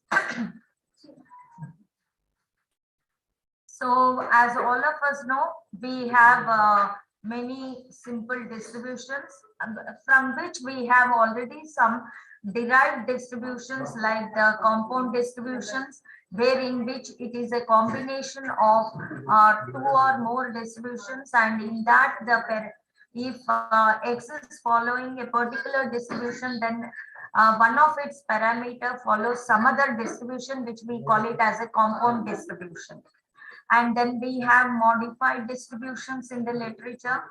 So as all of us know, we have many simple distributions from which we have already some derived distributions like the compound distributions, wherein which it is a combination of two or more distributions, and in that if x is following a particular distribution, then one of its parameter follows some other distribution which we call it as a compound distribution. And then we have modified distributions in the literature.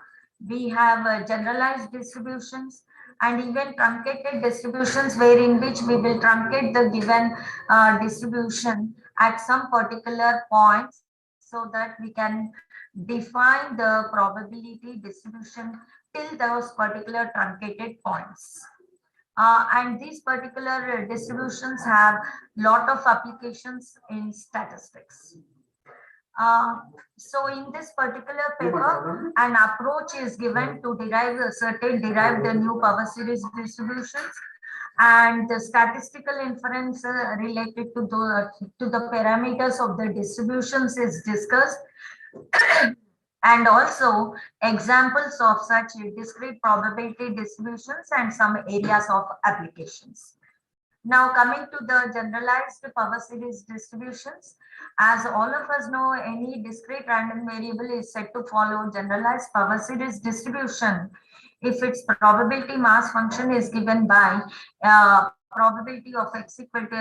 We have generalized distributions and even truncated distributions, wherein which we will truncate the given distribution at some particular points so that we can define the probability distribution till those particular truncated points. And these particular distributions have lot of applications in statistics. So in this particular paper, an approach is given to derive a certain derived new power series distributions, and the statistical inference related to the parameters of the distributions is discussed, and also examples of such discrete probability distributions and some areas of applications. Now coming to the generalized power series distributions, as all of us know, any discrete random variable is said to follow generalized power series distribution if its probability mass function is given by probability of x equal to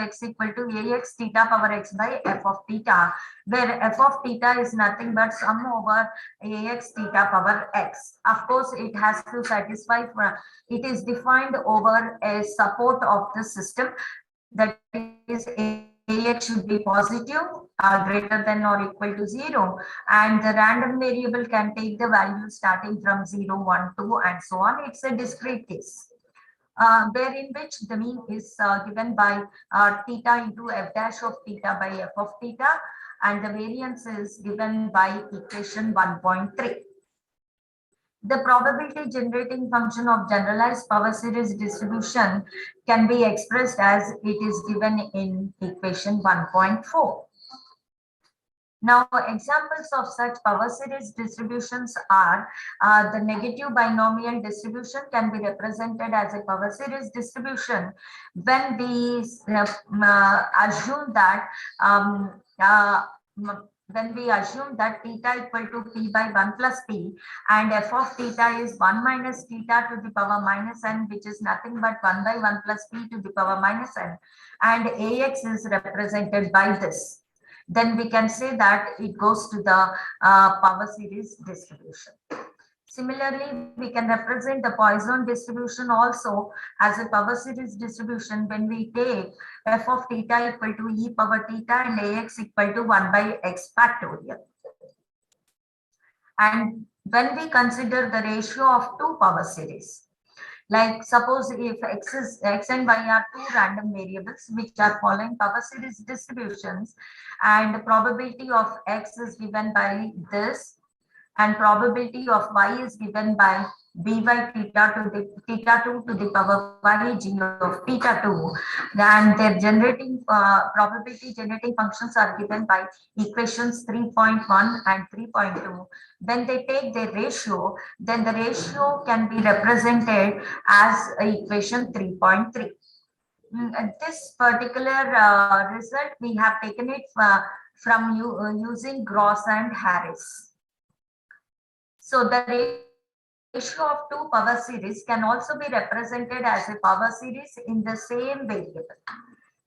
ax theta power x by f of theta, where f of theta is nothing but sum over ax theta power x. Of course, it has to satisfy, it is defined over a support of the system, that is ax should be positive, greater than or equal to 0, and the random variable can take the value starting from 0, 1, 2, and so on. It's a discrete case. Wherein which the mean is given by theta into f dash of theta by f of theta, and the variance is given by equation 1.3. The probability generating function of generalized power series distribution can be expressed as it is given in equation 1.4. Now, examples of such power series distributions are the negative binomial distribution can be represented as a power series distribution when we assume that theta equal to p by 1 plus p, and f of theta is 1 minus theta to the power minus n, which is nothing but 1 by 1 plus p to the power minus n, and ax is represented by this. Then we can say that it goes to the power series distribution. Similarly, we can represent the Poisson distribution also as a power series distribution when we take f of theta equal to e power theta and ax equal to 1 by x factorial. And when we consider the ratio of two power series, like suppose if x and y are two random variables which are following power series distributions, and the probability of x is given by this, and probability of y is given by b by theta to the theta 2 to the power y g of theta 2, and their generating probability generating functions are given by equations 3.1 and 3.2. When they take their ratio, then the ratio can be represented as equation 3.3. This particular result we have taken it from using Gross and Harris. So the ratio of two power series can also be represented as a power series in the same variable.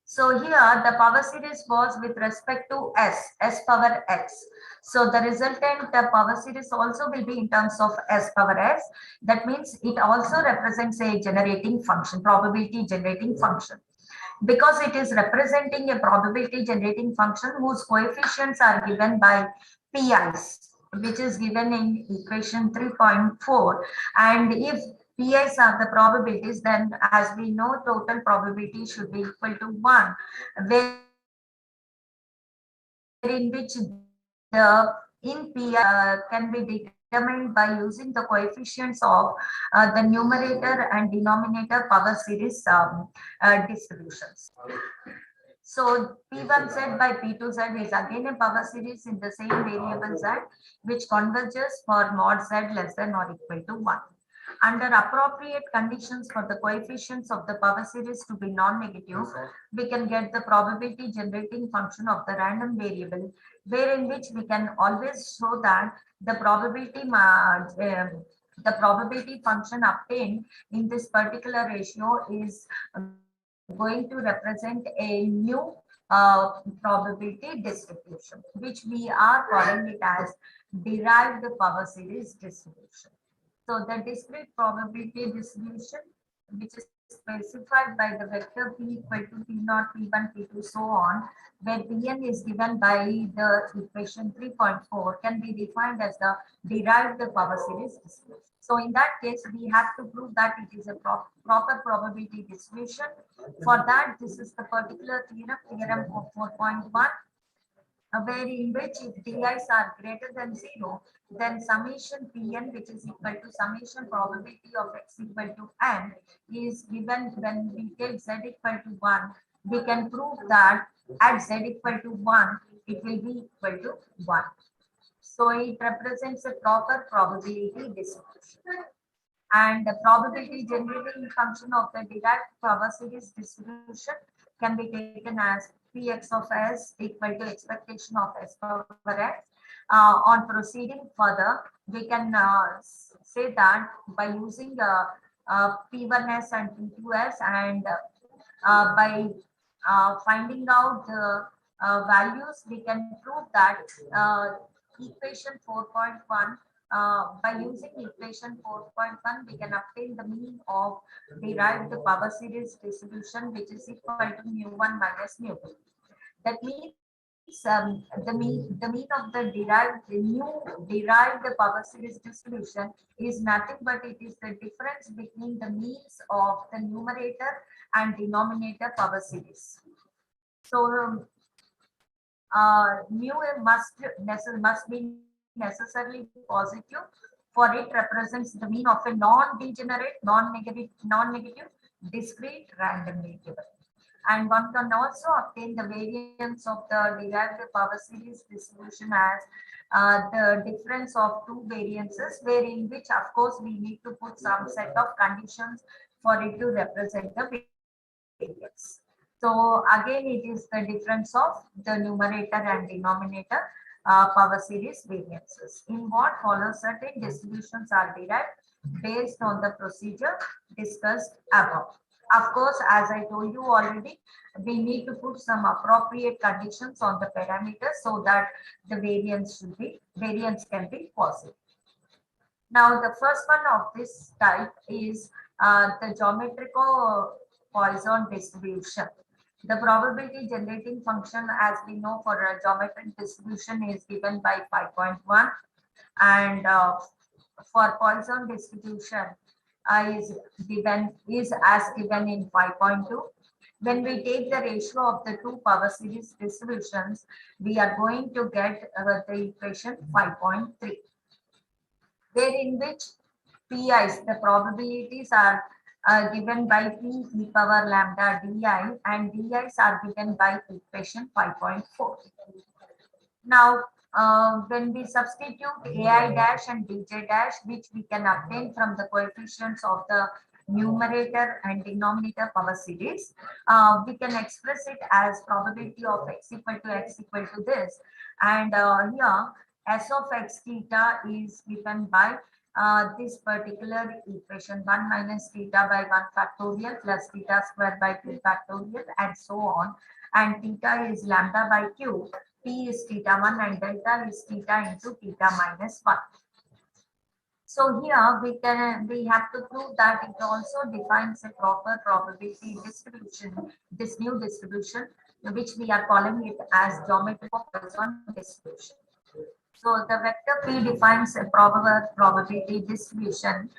So here the power series was with respect to s power x. So the resultant power series also will be in terms of s power s. That means it also represents a generating function, probability generating function. Because it is representing a probability generating function whose coefficients are given by pi's, which is given in equation 3.4. And if pi's are the probabilities, then as we know, total probability should be equal to 1, where in which the in pi can be determined by using the coefficients of the numerator and denominator power series distributions. So P1Z by P2Z is again a power series in the same variable Z, which converges for mod Z less than or equal to 1. Under appropriate conditions for the coefficients of the power series to be non-negative, we can get the probability generating function of the random variable, wherein which we can always show that the probability function obtained in this particular ratio is going to represent a new probability distribution, which we are calling it as derived power series distribution. So the discrete probability distribution, which is specified by the vector p equal to p0, p1, p2, so on, where pn is given by the equation 3.4, can be defined as the derived power series distribution. So in that case, we have to prove that it is a proper probability distribution. For that, this is the particular theorem of 4.1, where in which if di's are greater than 0, then summation pn, which is equal to summation probability of x equal to n, is given when we take z equal to 1. We can prove that at z equal to 1, it will be equal to 1. So it represents a proper probability distribution. And the probability generating function of the derived power series distribution can be taken as px of s equal to expectation of s power x. On proceeding further, we can say that by using p1s and p2s, and by finding out the values, we can prove that equation 4.1, by using equation 4.1, we can obtain the mean of derived power series distribution, which is equal to mu1 minus mu2. That means the mean of the derived power series distribution is nothing but it is the difference between the means of the numerator and denominator power series. So mu must be necessarily positive, for it represents the mean of a non-degenerate, non-negative, discrete random variable. And one can also obtain the variance of the derived power series distribution as the difference of two variances, wherein which of course we need to put some set of conditions for it to represent the variance. So again, it is the difference of the numerator and denominator power series variances. In what follows, certain distributions are derived based on the procedure discussed above. Of course, as I told you already, we need to put some appropriate conditions on the parameters so that the variance can be positive.
Now, the first one of this type is the geometrical Poisson distribution. The probability generating function, as we know, for a geometric distribution is given by 5.1, and for Poisson distribution is as given in 5.2. When we take the ratio of the two power series distributions, we are going to get the equation 5.3, wherein which PIs, the probabilities are given by P e power lambda di, and di's are given by equation 5.4. Now, when we substitute ai dash and dj dash, which we can obtain from the coefficients of the numerator and denominator power series, we can express it as probability of x equal to this. And here, s of x theta is given by this particular equation 1 minus theta by 1 factorial plus theta square by 2 factorial and so on. And theta is lambda by q, p is theta 1 and delta is theta into theta minus 1. So here we have to prove that it also defines a proper probability distribution, this new distribution, which we are calling it as geometrical Poisson distribution. So the vector P defines a proper probability distribution.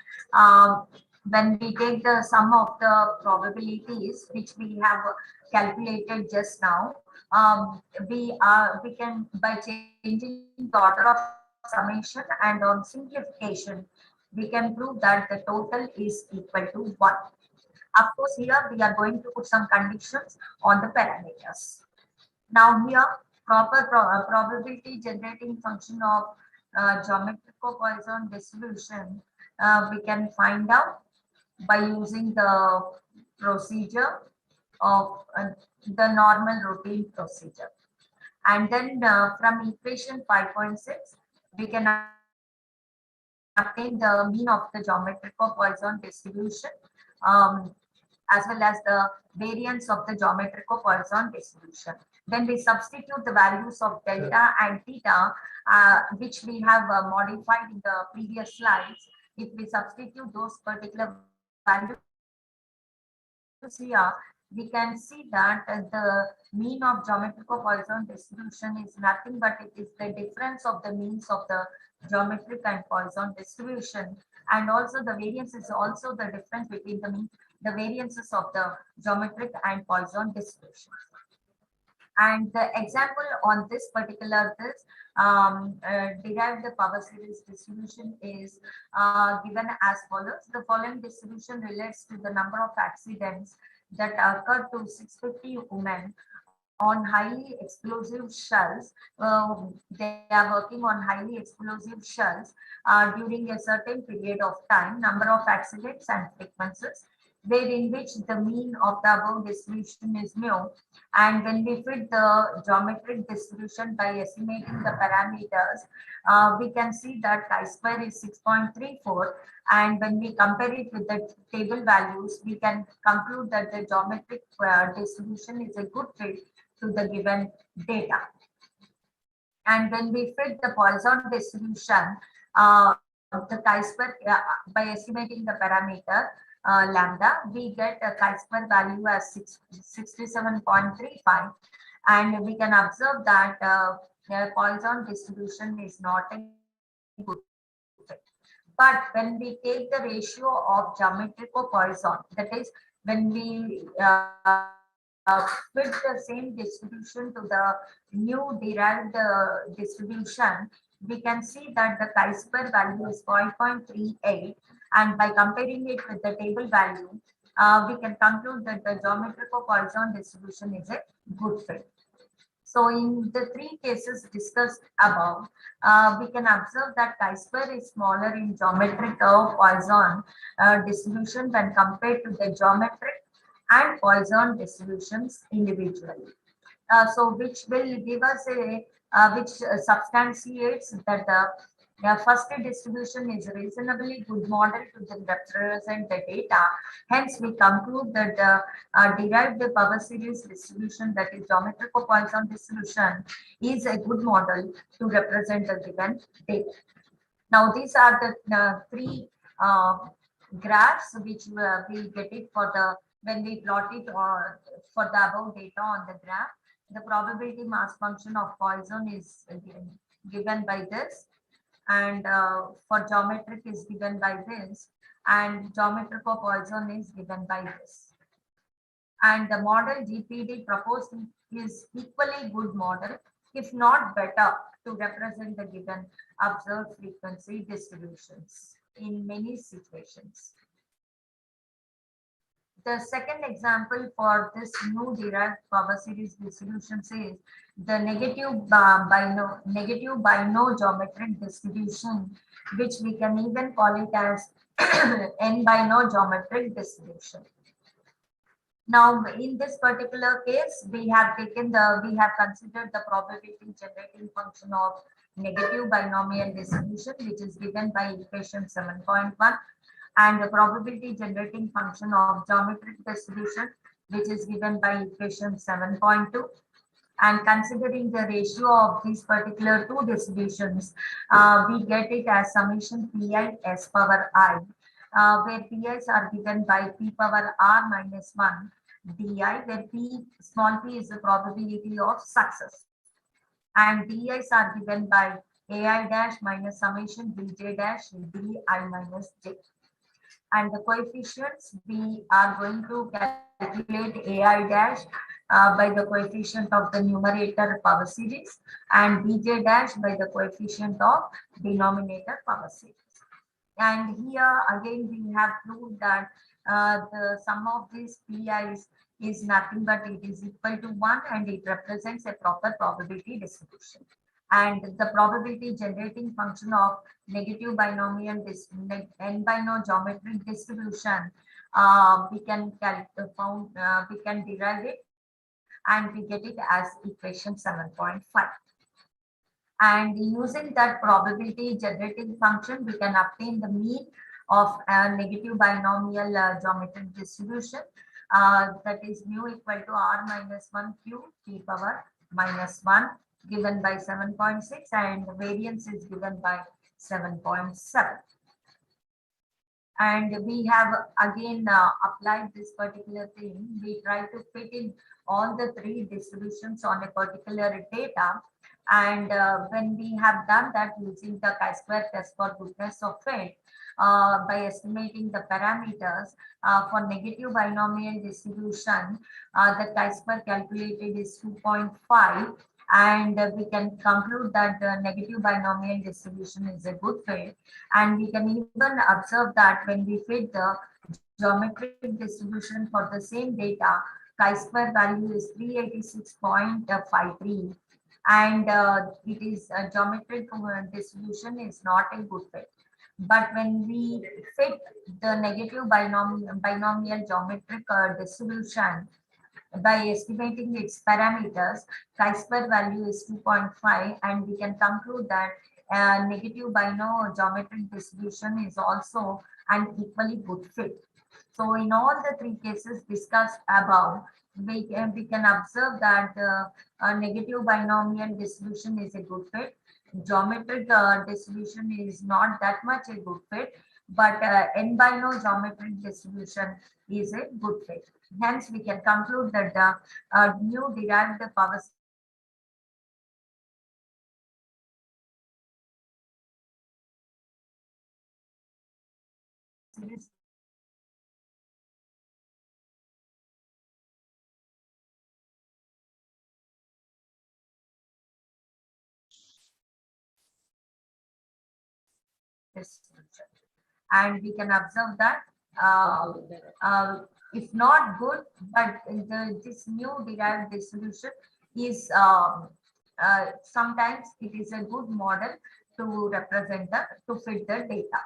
When we take the sum of the probabilities, which we have calculated just now, we can, by changing the order of summation and on simplification, we can prove that the total is equal to 1. Of course, here we are going to put some conditions on the parameters. Now here, proper probability generating function of geometrical Poisson distribution we can find out by using the procedure of the normal routine procedure. And then from equation 5.6, we can obtain the mean of the geometrical Poisson distribution as well as the variance of the geometrical Poisson distribution. Then we substitute the values of delta and theta, which we have modified in the previous slides. If we substitute those particular values here, we can see that the mean of geometrical Poisson distribution is nothing but it is the difference of the means of the geometric and Poisson distribution, and also the variance is also the difference between the variances of the geometric and Poisson distribution. And the example on this particular derived power series distribution is given as follows. The following distribution relates to the number of accidents that occurred to 650 women on highly explosive shells. They are working on highly explosive shells during a certain period of time, number of accidents and frequencies, wherein which the mean of the above distribution is mu. And when we fit the geometric distribution by estimating the parameters, we can see that chi-square is 6.34. And when we compare it with the table values, we can conclude that the geometric distribution is a good fit to the given data. And when we fit the Poisson distribution, the chi-square by estimating the parameter lambda, we get a chi-square value as 67.35, and we can observe that the Poisson distribution is not a good fit. But when we take the ratio of geometrical Poisson, that is when we fit the same distribution to the new derived distribution, we can see that the chi-square value is 5.38, and by comparing it with the table value, we can conclude that the geometrical Poisson distribution is a good fit. So in the three cases discussed above, we can observe that chi-square is smaller in geometrical Poisson distribution when compared to the geometric and Poisson distributions individually. So which will give us a which substantiates that the first distribution is a reasonably good model to represent the data. Hence, we conclude that the derived power series distribution, that is geometrical Poisson distribution, is a good model to represent the given data. Now, these are the three graphs which we get it for the when we plot it or for the above data on the graph. The probability mass function of Poisson is given by this, and for geometric is given by this, and geometric for Poisson is given by this. And the model GPD proposed is equally good model, if not better, to represent the given observed frequency distributions in many situations. The second example for this new derived power series distributions is the negative bino distribution, which we can even call it as n bino geometric distribution. Now, in this particular case, we have considered the probability generating function of negative binomial distribution, which is given by equation 7.1, and the probability generating function of geometric distribution, which is given by equation 7.2. And considering the ratio of these particular two distributions, we get it as summation pi s power I, where pi's are given by p power r minus 1 di, where small p is the probability of success, and di's are given by ai dash minus summation bj dash di minus j. And the coefficients, we are going to calculate ai dash by the coefficient of the numerator power series, and bj dash by the coefficient of denominator power series. And here again we have proved that the sum of these pi's is nothing but it is equal to 1, and it represents a proper probability distribution. And the probability generating function of negative binomial n bino geometric distribution, we can derive it, and we get it as equation 7.5. And using that probability generating function, we can obtain the mean of a negative binomial geometric distribution, that is mu equal to r minus 1 cube p power minus 1, given by 7.6, and the variance is given by 7.7. And we have again applied this particular thing. We try to fit in all the three distributions on a particular data. And when we have done that using the chi-square test for goodness of fit, by estimating the parameters for negative binomial distribution, the chi-square calculated is 2.5, and we can conclude that the negative binomial distribution is a good fit. And we can even observe that when we fit the geometric distribution for the same data, chi-square value is 386.53, and it is a geometric distribution is not a good fit. But when we fit the negative binomial geometric distribution by estimating its parameters, chi-square value is 2.5, and we can conclude that negative binomial geometric distribution is also an equally good fit. So in all the three cases discussed above, we can observe that negative binomial distribution is a good fit. Geometric distribution is not that much a good fit, but n bino geometric distribution is a good fit. Hence, we can conclude that the new derived power series distribution. And we can observe that if not good, but this new derived distribution is sometimes it is a good model to represent to fit the data.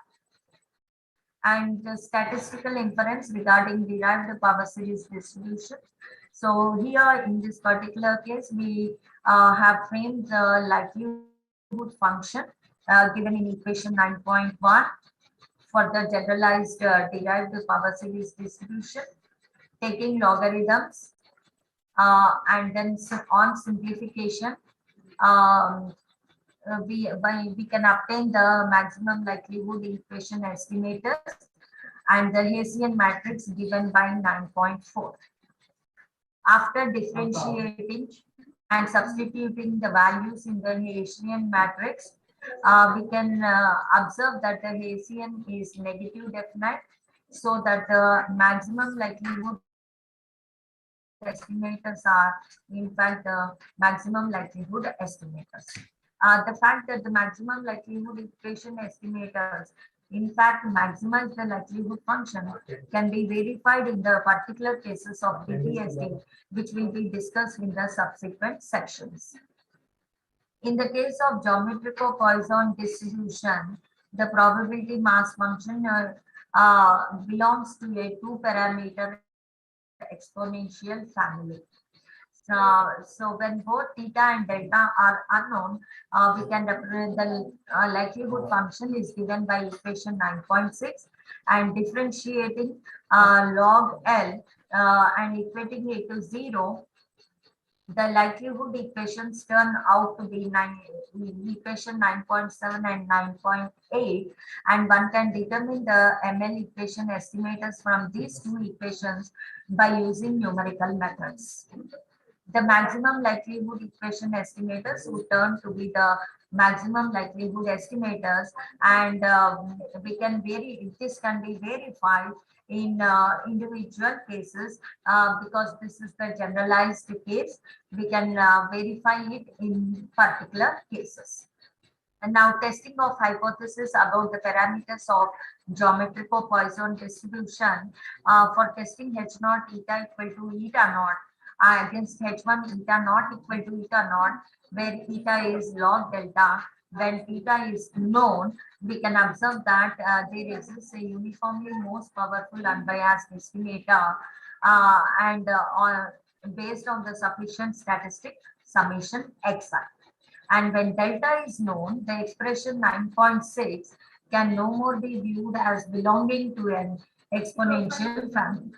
And the statistical inference regarding derived power series distribution. So here in this particular case, we have framed the likelihood function given in equation 9.1 for the generalized derived power series distribution, taking logarithms, and then on simplification, we can obtain the maximum likelihood equation estimators and the Hessian matrix given by 9.4. After differentiating and substituting the values in the Hessian matrix, we can observe that the Hessian is negative definite, so that the maximum likelihood estimators are in fact the maximum likelihood estimators. The fact that the maximum likelihood equation estimators in fact maximize the likelihood function can be verified in the particular cases of PTSD, which will be discussed in the subsequent sections. In the case of geometrical Poisson distribution, the probability mass function belongs to a two-parameter exponential family. So when both theta and delta are unknown, we can represent the likelihood function is given by equation 9.6, and differentiating log L and equating it to 0, the likelihood equations turn out to be equation 9.7 and 9.8, and one can determine the ML equation estimators from these two equations by using numerical methods. The maximum likelihood equation estimators would turn to be the maximum likelihood estimators, and this can be verified in individual cases because this is the generalized case. We can verify it in particular cases. And now testing of hypothesis about the parameters of geometrical Poisson distribution. For testing H0 eta equal to eta naught against H1 eta not equal to eta naught, where eta is log delta. When eta is known, we can observe that there exists a uniformly most powerful unbiased estimator based on the sufficient statistic summation xi. And when delta is known, the expression 9.6 can no more be viewed as belonging to an exponential family.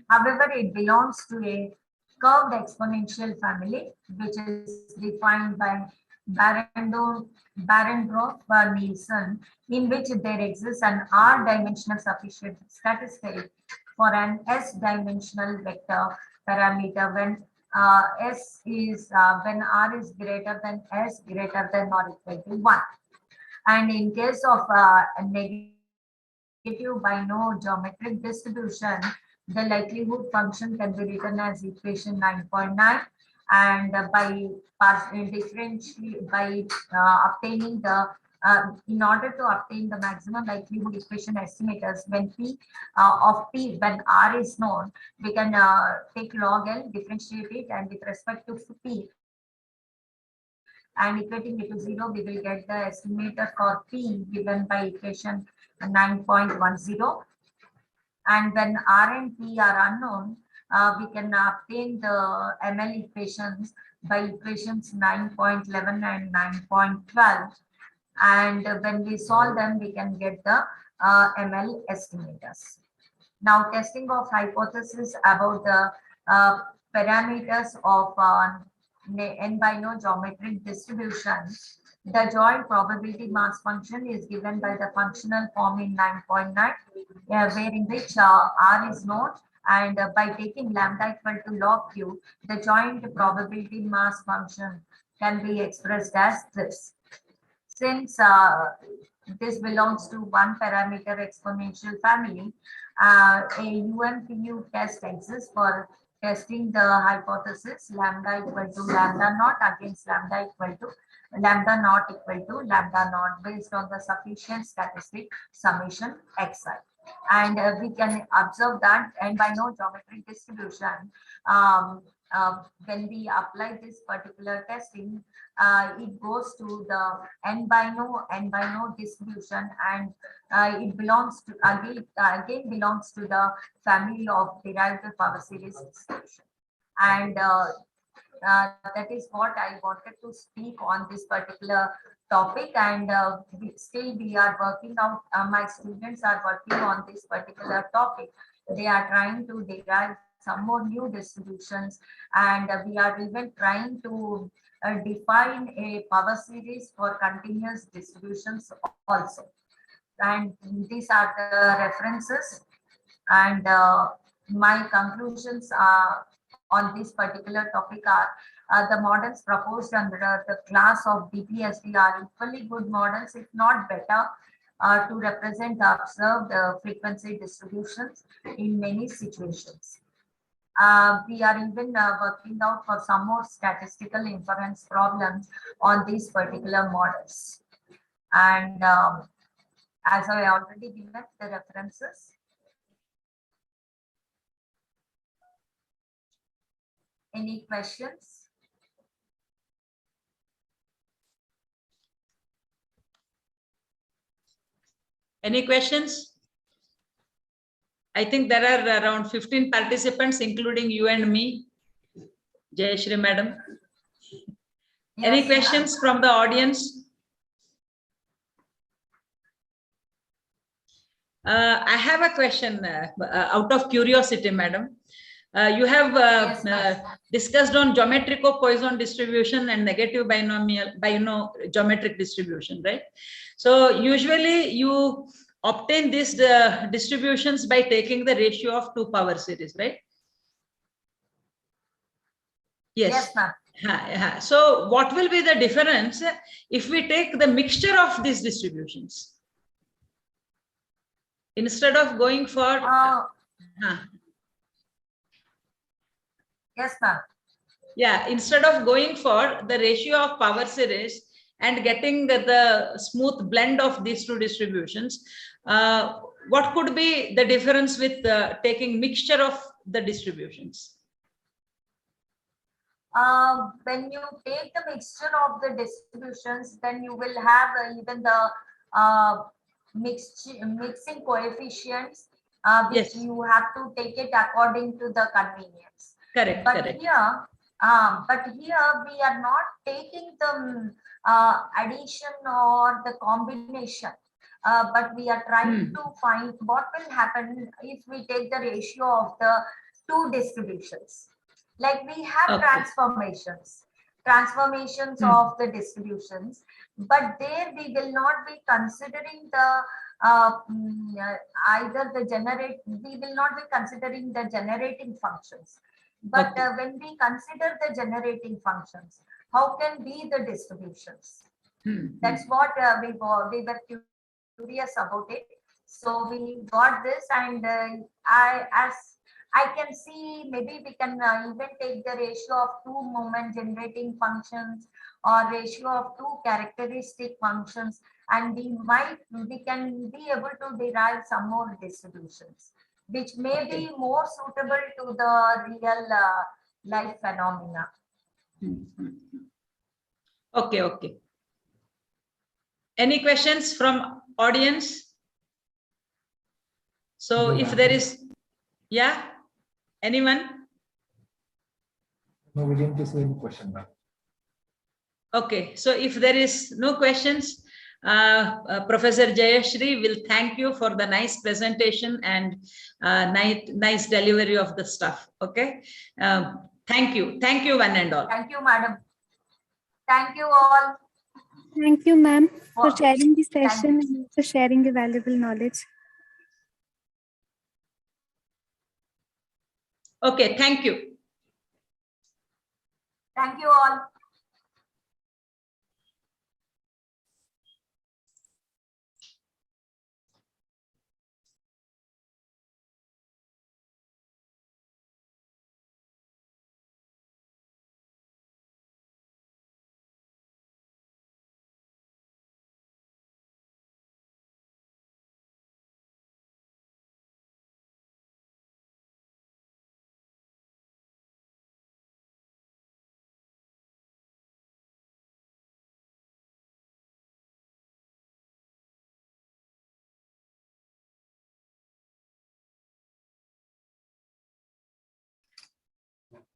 However, it belongs to a curved exponential family, which is defined by Barendorf-Nielsen, in which there exists an R-dimensional sufficient statistic for an S-dimensional vector parameter when when R is greater than S greater than or equal to 1. And in case of a negative bino-geometric distribution, the likelihood function can be written as equation 9.9, and by obtaining the in order to obtain the maximum likelihood equation estimators when when R is known, we can take log L, differentiate it, and with respect to P and equating it to 0, we will get the estimator for P given by equation 9.10. And when R and P are unknown, we can obtain the ML equations by equations 9.11 and 9.12. And when we solve them, we can get the ML estimators. Now, testing of hypothesis about the parameters of n-bino geometric distribution. The joint probability mass function is given by the functional form in 9.9, where in which R is known, and by taking lambda equal to log Q, the joint probability mass function can be expressed as this. Since this belongs to one parameter exponential family, a UMPU test exists for testing the hypothesis lambda equal to lambda naught against lambda equal to lambda naught equal to lambda naught based on the sufficient statistic summation xi. And we can observe that n-bino geometric distribution, when we apply this particular testing, it goes to the n-bino distribution, and it belongs to again belongs to the family of derived power series distribution. And that is what I wanted to speak on this particular topic, and still we are working out, my students are working on this particular topic. They are trying to derive some more new distributions, and we are even trying to define a power series for continuous distributions also. And these are the references, and my conclusions on this particular topic are the models proposed under the class of DPSD are equally good models, if not better, to represent the observed frequency distributions in many situations. We are even working out for some more statistical inference problems on these particular models. And as I already given the references. Any questions?
Any questions? I think there are around 15 participants, including you and me. Jayashri Madam. Any questions from the audience? I have a question out of curiosity, Madam. You have discussed on geometric-Poisson distribution and negative binomial geometric distribution, right? So usually you obtain these distributions by taking the ratio of 2 power series, right? Yes, ma'am. So what will be the difference if we take the mixture of these distributions? Instead of going for...
Yes, ma'am.
Yeah, instead of going for the ratio of power series and getting the smooth blend of these two distributions, what could be the difference with taking mixture of the distributions?
When you take the mixture of the distributions, then you will have even the mixing coefficients, which you have to take it according to the convenience.
Correct.
But
correct.
here, we are not taking the addition or the combination, but we are trying to find what will happen if we take the ratio of the two distributions. Like we have transformations of the distributions, but there we will not be considering the we will not be considering the generating functions. But when we consider the generating functions, how can be the distributions? That's what we were curious about it. So we got this, and as I can see, maybe we can even take the ratio of 2 moment generating functions or ratio of 2 characteristic functions, and we can be able to derive some more distributions, which may be more suitable to the real life phenomena.
Okay. Any questions from audience? So if there is, anyone?
No, we didn't receive any question, ma'am.
Okay, so if there is no questions, Professor Jayashri will thank you for the nice presentation and nice delivery of the stuff. Okay, thank you one and all.
Thank you, madam. Thank you all.
Thank you, ma'am, for sharing the session and for sharing the valuable knowledge.
Okay, thank you.
Thank you all.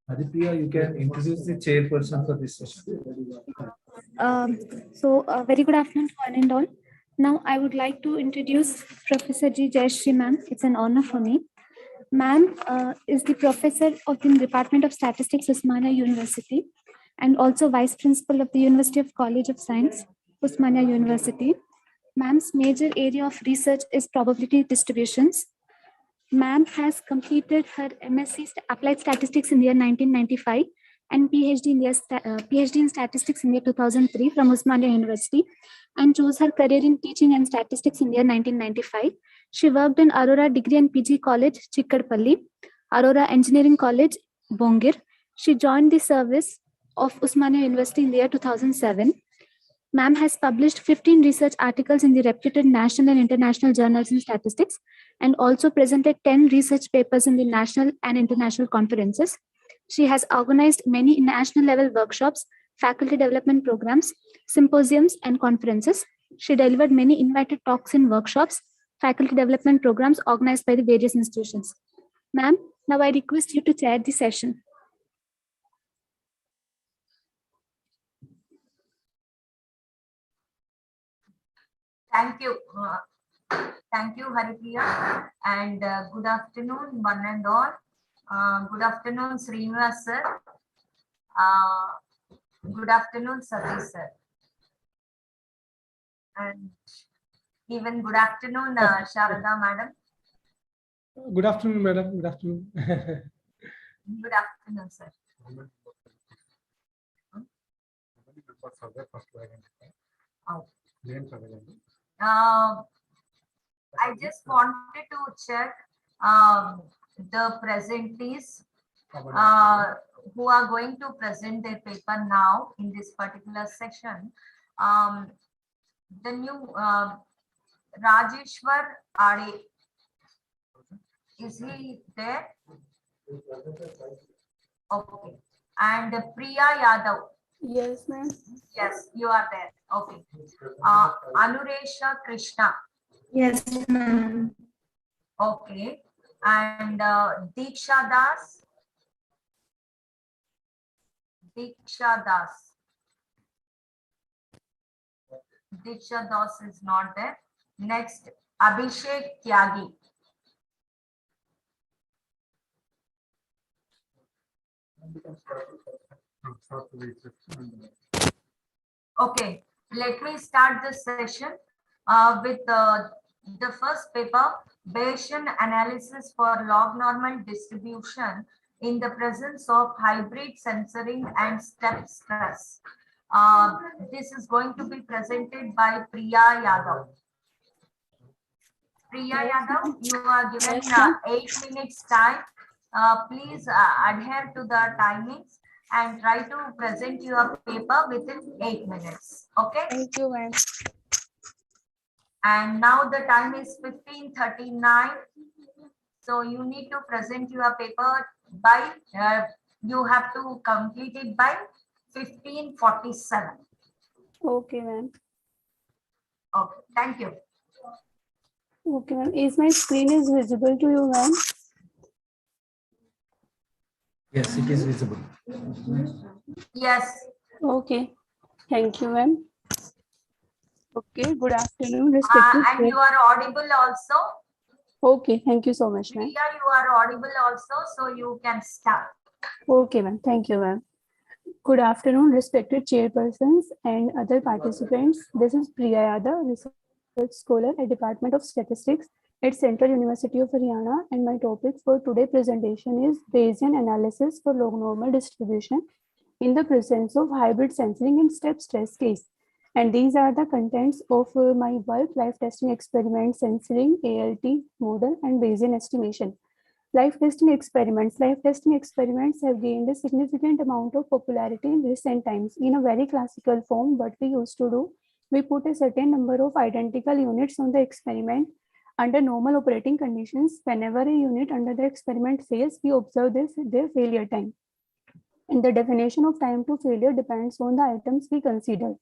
Aditya, you can introduce the chairperson for this session.
Very good afternoon to one and all. Now I would like to introduce Professor G. Jayashri, ma'am. It's an honor for me. Ma'am is the professor of the Department of Statistics, Osmania University. and also Vice Principal of the University of College of Science, Osmania University. Ma'am's major area of research is probability distributions. Ma'am has completed her MSc Applied Statistics in the year 1995 and PhD in Statistics in the year 2003 from Osmania University, and chose her career in teaching and statistics in the year 1995. She worked in Aurora Degree and PG College, Chikkadpalli, Aurora Engineering College, Bongir. She joined the service of Osmania University in the year 2007. Ma'am has published 15 research articles in the reputed national and international journals in statistics, and also presented 10 research papers in the national and international conferences. She has organized many national level workshops, faculty development programs, symposiums, and conferences. She delivered many invited talks in workshops, faculty development programs organized by the various institutions. Ma'am, now I request you to chair the session.
Thank you. Thank you, Haripriya. And good afternoon, one and all. Good afternoon, Srinivas sir. Good afternoon, Satish sir. And even good afternoon, Sharada madam.
Good afternoon, madam. Good afternoon.
Good afternoon, sir. I just wanted to check the presentees who are going to present their paper now in this particular session. The new Rajeshwar Ade, is he there? Okay. And Priya Yadav.
Yes, ma'am.
Yes, you are there. Okay. Anuresha Krishna.
Yes, ma'am.
Okay. And Diksha Das. Diksha Das. Diksha Das is not there. Next, Abhishek Tyagi. Okay, let me start the session with the first paper, Bayesian analysis for log normal distribution in the presence of hybrid censoring and step stress. This is going to be presented by Priya Yadav. Priya Yadav, you are given 8 minutes time. Please adhere to the timings and try to present your paper within 8 minutes. Okay?
Thank you, ma'am.
And now the time is 15:39. So you need to present your paper by, you have to complete it by 15:47.
Okay, ma'am.
Okay, thank you.
Okay, ma'am. Is my screen is visible to you, ma'am?
Yes, it is visible.
Yes.
Okay. Thank you, ma'am. Okay, good afternoon, respected.
And you are audible also.
Okay, thank you so much, ma'am.
Priya, you are audible also, so you can start.
Okay, ma'am. Thank you, ma'am. Good afternoon, respected chairpersons and other participants. This is Priya Yadav, research scholar at Department of Statistics at Central University of Haryana, and my topic for today's presentation is Bayesian analysis for log normal distribution in the presence of hybrid censoring and step stress case. And these are the contents of my work, life testing experiment, censoring, ALT model, and Bayesian estimation. Life testing experiments have gained a significant amount of popularity in recent times. In a very classical form, what we used to do, we put a certain number of identical units on the experiment under normal operating conditions. Whenever a unit under the experiment fails, we observe their failure time. And the definition of time to failure depends on the items we consider.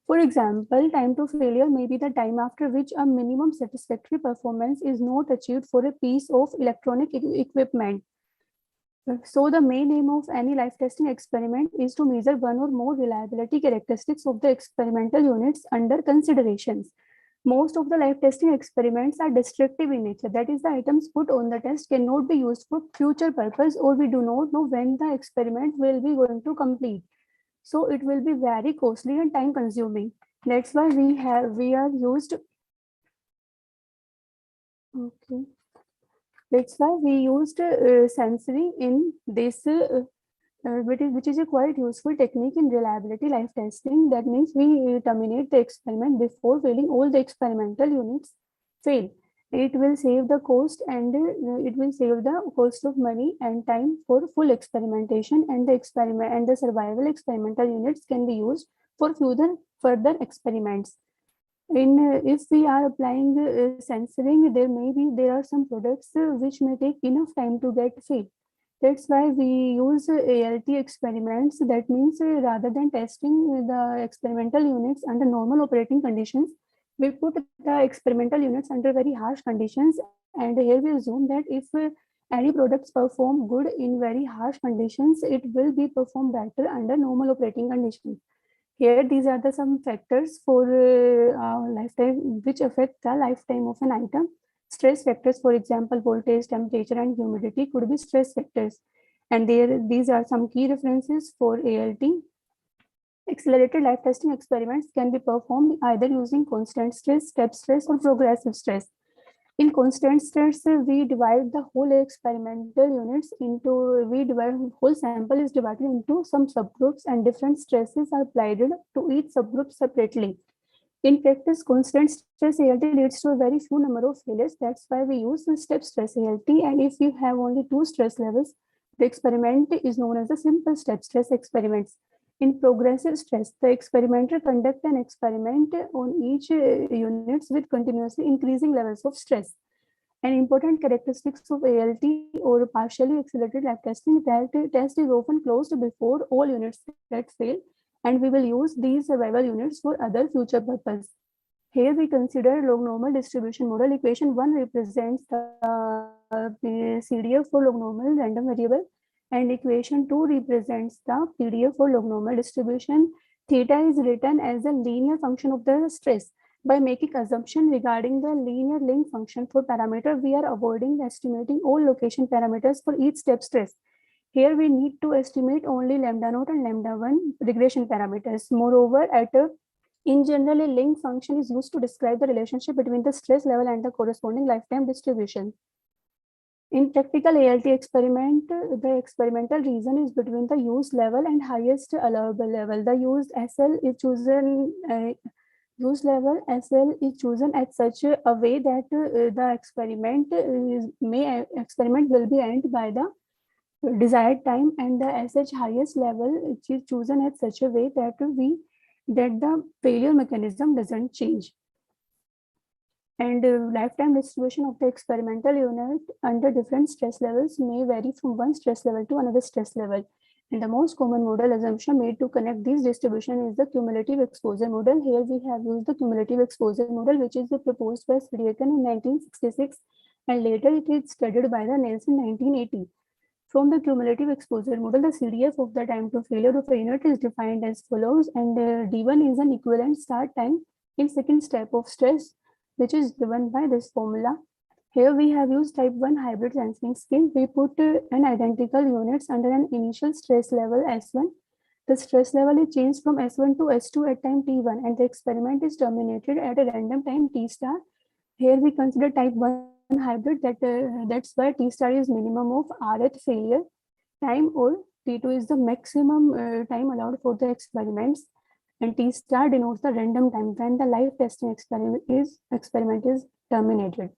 For example, time to failure may be the time after which a minimum satisfactory performance is not achieved for a piece of electronic equipment. So the main aim of any life testing experiment is to measure one or more reliability characteristics of the experimental units under considerations. Most of the life testing experiments are destructive in nature. That is, the items put on the test cannot be used for future purpose, or we do not know when the experiment will be going to complete. So it will be very costly and time consuming. That's why we are used. Okay. That's why we used sensory in this, which is a quite useful technique in reliability life testing. That means we terminate the experiment before failing all the experimental units fail. It will save the cost and it will save the cost of money and time for full experimentation, and the experiment and the survival experimental units can be used for further experiments. If we are applying censoring, there are some products which may take enough time to get failed. That's why we use ALT experiments. That means rather than testing the experimental units under normal operating conditions, we put the experimental units under very harsh conditions. And here we assume that if any products perform good in very harsh conditions, it will be performed better under normal operating conditions. Here, these are the some factors for lifetime which affect the lifetime of an item. Stress factors, for example, voltage, temperature, and humidity could be stress factors. And these are some key references for ALT. Accelerated life testing experiments can be performed either using constant stress, step stress, or progressive stress. In constant stress, we divide the whole experimental units into, whole sample is divided into some subgroups, and different stresses are applied to each subgroup separately. In practice, constant stress ALT leads to a very few number of failures. That's why we use the step stress ALT. And if you have only 2 stress levels, the experiment is known as a simple step stress experiments. In progressive stress, the experimenter conducts an experiment on each units with continuously increasing levels of stress. An important characteristics of ALT or partially accelerated life testing, that test is often closed before all units get fail, and we will use these survival units for other future purpose. Here we consider log normal distribution model. Equation 1 represents the CDF for log normal random variable, and equation 2 represents the PDF for log normal distribution. Theta is written as a linear function of the stress. By making assumption regarding the linear link function for parameter, we are avoiding estimating all location parameters for each step stress. Here we need to estimate only lambda naught and lambda 1 regression parameters. Moreover, in general, a link function is used to describe the relationship between the stress level and the corresponding lifetime distribution. In practical ALT experiment, the experimental reason is between the used level and highest allowable level. The used SL is chosen. Use level SL is chosen at such a way that the experiment will be end by the desired time, and the SH highest level is chosen at such a way that the failure mechanism doesn't change. And lifetime distribution of the experimental unit under different stress levels may vary from one stress level to another stress level. And the most common model assumption made to connect these distribution is the cumulative exposure model. Here we have used the cumulative exposure model, which is proposed by Sriakan in 1966, and later it is studied by the Nelson in 1980. From the cumulative exposure model, the CDF of the time to failure of a unit is defined as follows, and D1 is an equivalent start time in second step of stress, which is given by this formula. Here we have used type 1 hybrid sensing scheme. We put an identical units under an initial stress level S1. The stress level is changed from S1 to S2 at time T1, and the experiment is terminated at a random time T star. Here we consider type 1 hybrid, that's why T star is minimum of Rth failure time, or T2 is the maximum time allowed for the experiments, and T star denotes the random time when the live testing experiment is terminated.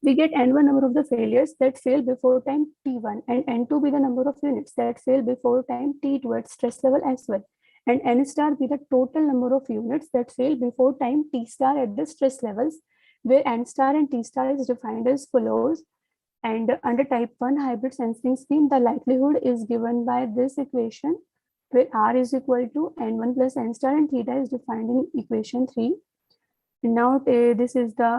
We get N1 number of the failures that fail before time T1, and N2 be the number of units that fail before time T2 at stress level S1, and N star be the total number of units that fail before time T star at the stress levels, where N star and T star is defined as follows. And under type 1 hybrid sensing scheme, the likelihood is given by this equation, where R is equal to N1 plus N star, and theta is defined in equation 3. Now this is the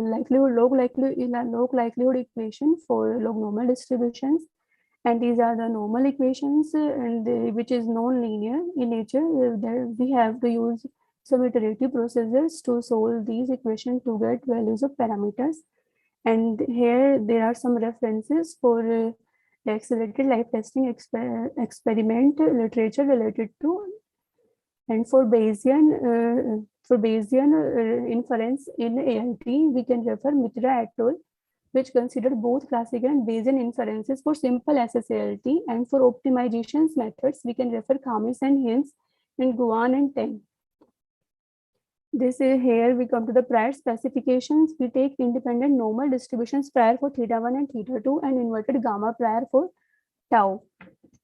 log likelihood equation for log normal distributions, and these are the normal equations, which is non-linear in nature. We have to use some iterative processes to solve these equations to get values of parameters. And here there are some references for the accelerated life testing experiment literature related to, and for Bayesian inference in ALT, we can refer Mitra et al., which consider both classical and Bayesian inferences for simple SSALT, and for optimization methods, we can refer Khamis and Hens in Guan and Teng. This is here we come to the prior specifications. We take independent normal distributions prior for theta1 and theta2 and inverted gamma prior for tau.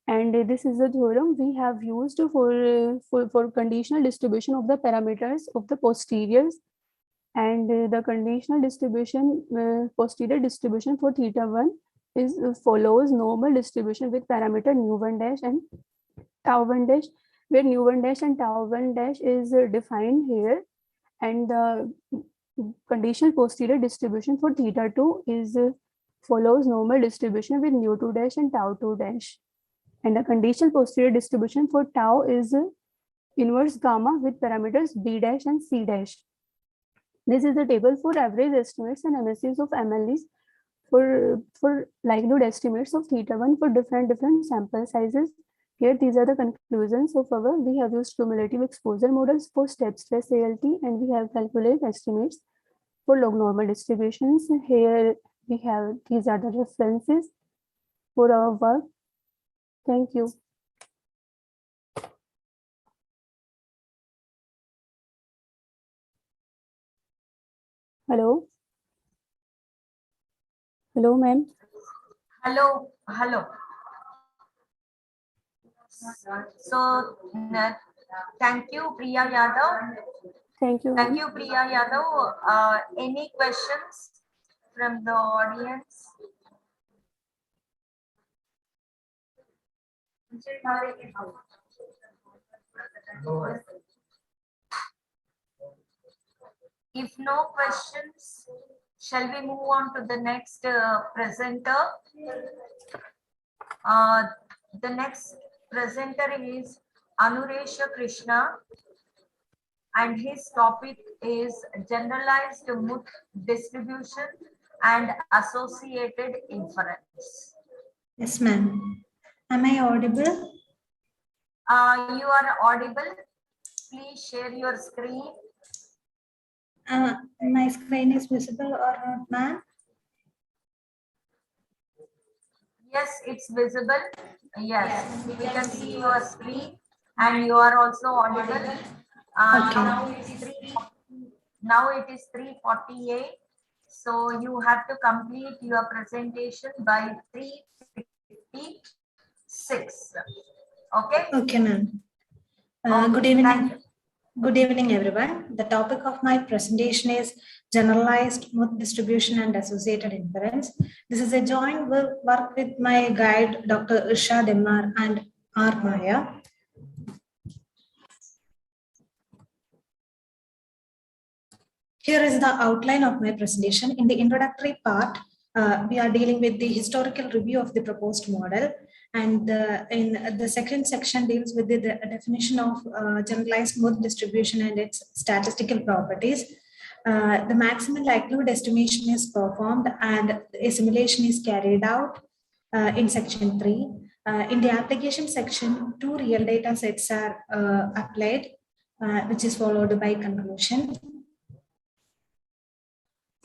And this is the theorem we have used for conditional distribution of the parameters of the posteriors. And the conditional distribution, posterior distribution for theta1 is follows normal distribution with parameter nu1 dash and tau1 dash, where nu1 dash and tau1 dash is defined here. And the conditional posterior distribution for theta2 is follows normal distribution with nu2 dash and tau2 dash. And the conditional posterior distribution for tau is inverse gamma with parameters b dash and c dash. This is the table for average estimates and MSEs of MLEs for likelihood estimates of theta1 for different sample sizes. Here, these are the conclusions of our. We have used cumulative exposure models for step stress ALT, and we have calculated estimates for log normal distributions. Here we have, these are the references for our work. Thank you. Hello. Hello, ma'am.
Hello. So, thank you, Priya Yadav.
Thank you.
Thank you, Priya Yadav. Any questions from the audience? If no questions, shall we move on to the next presenter? The next presenter is Anuresha Krishna, and his topic is generalized Muth distribution and associated inference.
Yes, ma'am. Am I audible?
You are audible. Please share your screen.
My screen is visible or not, ma'am?
Yes, it's visible. Yes, we can see your screen, and you are also audible.
Okay.
Now it is 3:48. So you have to complete your presentation by 3:56. Okay.
Okay, ma'am.
Okay,
good evening.
thank you.
Good evening, everyone. The topic of my presentation is generalized Muth distribution and associated inference. This is a joint work with my guide, Dr. Isha Demar and R. Maya. Here is the outline of my presentation. In the introductory part, we are dealing with the historical review of the proposed model. And in the second section deals with the definition of generalized Muth distribution and its statistical properties. The maximum likelihood estimation is performed and a simulation is carried out in section 3. In the application section, 2 real data sets are applied, which is followed by conclusion.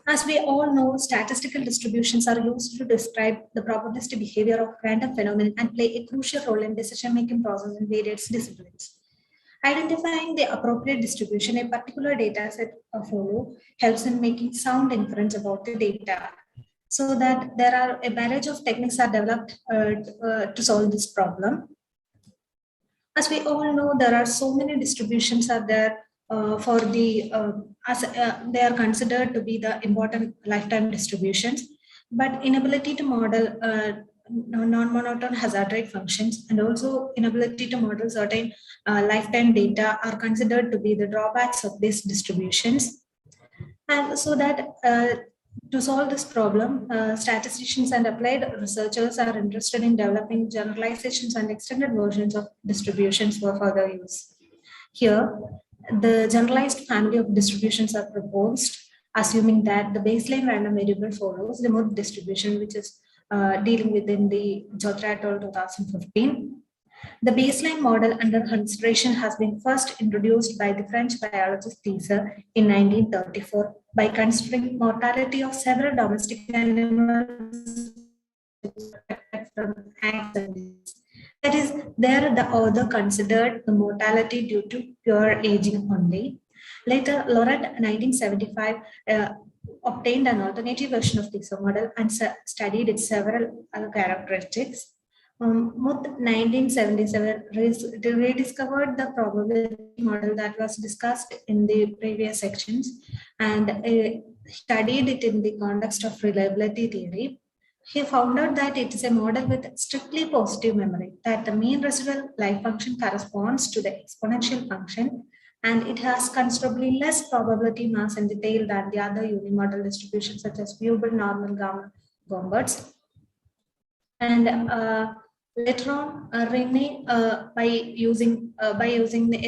As we all know, statistical distributions are used to describe the probabilistic behavior of random phenomena and play a crucial role in decision-making process in various disciplines. Identifying the appropriate distribution a particular data set follow helps in making sound inference about the data, so that there are a barrage of techniques are developed to solve this problem. As we all know, there are so many distributions are there for the they are considered to be the important lifetime distributions, but inability to model non-monotone hazard rate functions and also inability to model certain lifetime data are considered to be the drawbacks of these distributions. And so that to solve this problem, statisticians and applied researchers are interested in developing generalizations and extended versions of distributions for further use. Here, the generalized family of distributions are proposed, assuming that the baseline random variable follows the Muth distribution, which is dealing within the Jodhra et al. 2015. The baseline model under consideration has been first introduced by the French biologist Teaser in 1934 by considering mortality of several domestic animals from accidents. That is, there the author considered the mortality due to pure aging only. Later, Laurent, 1975, obtained an alternative version of Teaser model and studied its several characteristics. Muth 1977 rediscovered the probability model that was discussed in the previous sections and studied it in the context of reliability theory. He found out that it is a model with strictly positive memory, that the mean residual life function corresponds to the exponential function, and it has considerably less probability mass in the tail than the other unimodal distributions such as viewable normal gamma Gomberts. And later on, Rene, by using a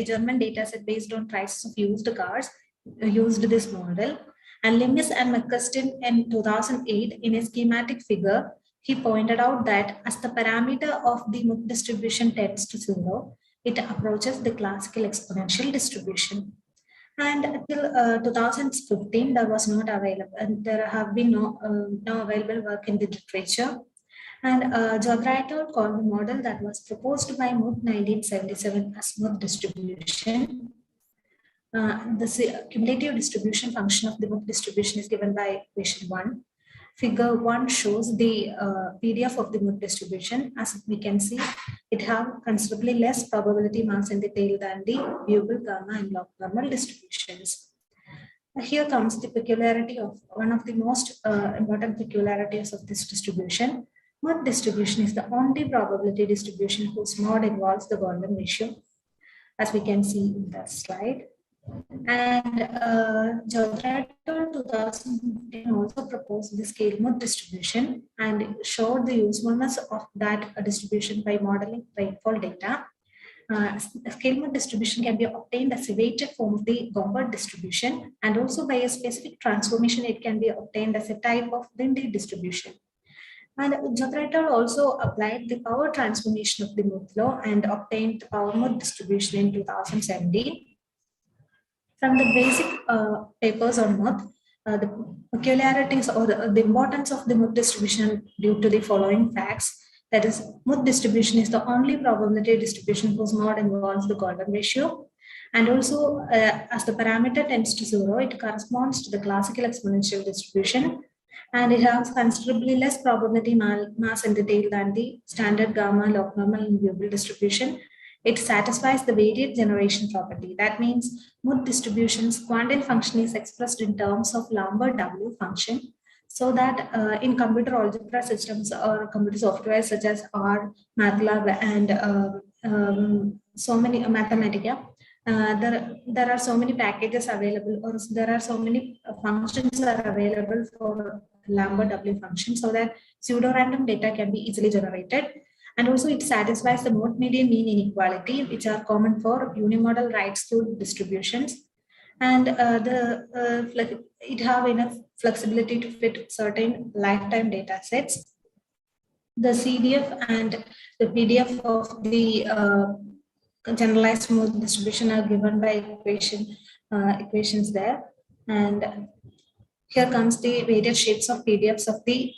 German dataset based on prices of used cars, used this model. And Limis and McCustin in 2008, in a schematic figure, he pointed out that as the parameter of the Muth distribution tends to 0, it approaches the classical exponential distribution. And until 2015, there was not available, and there have been no available work in the literature. And Jodhra et al. Called the model that was proposed by Muth 1977 as Muth distribution. The cumulative distribution function of the Muth distribution is given by equation 1. Figure 1 shows the PDF of the Muth distribution. As we can see, it has considerably less probability mass in the tail than the viewable gamma and log normal distributions. Here comes the peculiarity of one of the most important peculiarities of this distribution. Muth distribution is the only probability distribution whose mode involves the golden ratio, as we can see in that slide. And Jodhra et al. 2015 also proposed the scale Muth distribution and showed the usefulness of that distribution by modeling rainfall data. Scale Muth distribution can be obtained as a weighted form of the Gombert distribution, and also by a specific transformation, it can be obtained as a type of Lindy distribution. And Jodhra et al. Also applied the power transformation of the Muth law and obtained the power Muth distribution in 2017. From the basic papers on Muth, the peculiarities or the importance of the Muth distribution due to the following facts. That is, Muth distribution is the only probability distribution whose mode involves the golden ratio. And also, as the parameter tends to 0, it corresponds to the classical exponential distribution. And it has considerably less probability mass in the tail than the standard gamma, log normal, and viewable distribution. It satisfies the variate generation property. That means Muth distribution's quantile function is expressed in terms of Lambert W function, so that in computer algebra systems or computer software such as R, MATLAB, and so many Mathematica, there are so many packages available, or there are so many functions that are available for Lambert W function, so that pseudo-random data can be easily generated. And also it satisfies the mode median mean inequality, which are common for unimodal right-skewed distributions. And it have enough flexibility to fit certain lifetime data sets. The CDF and the PDF of the generalized Muth distribution are given by equations there. And here comes the various shapes of PDFs of the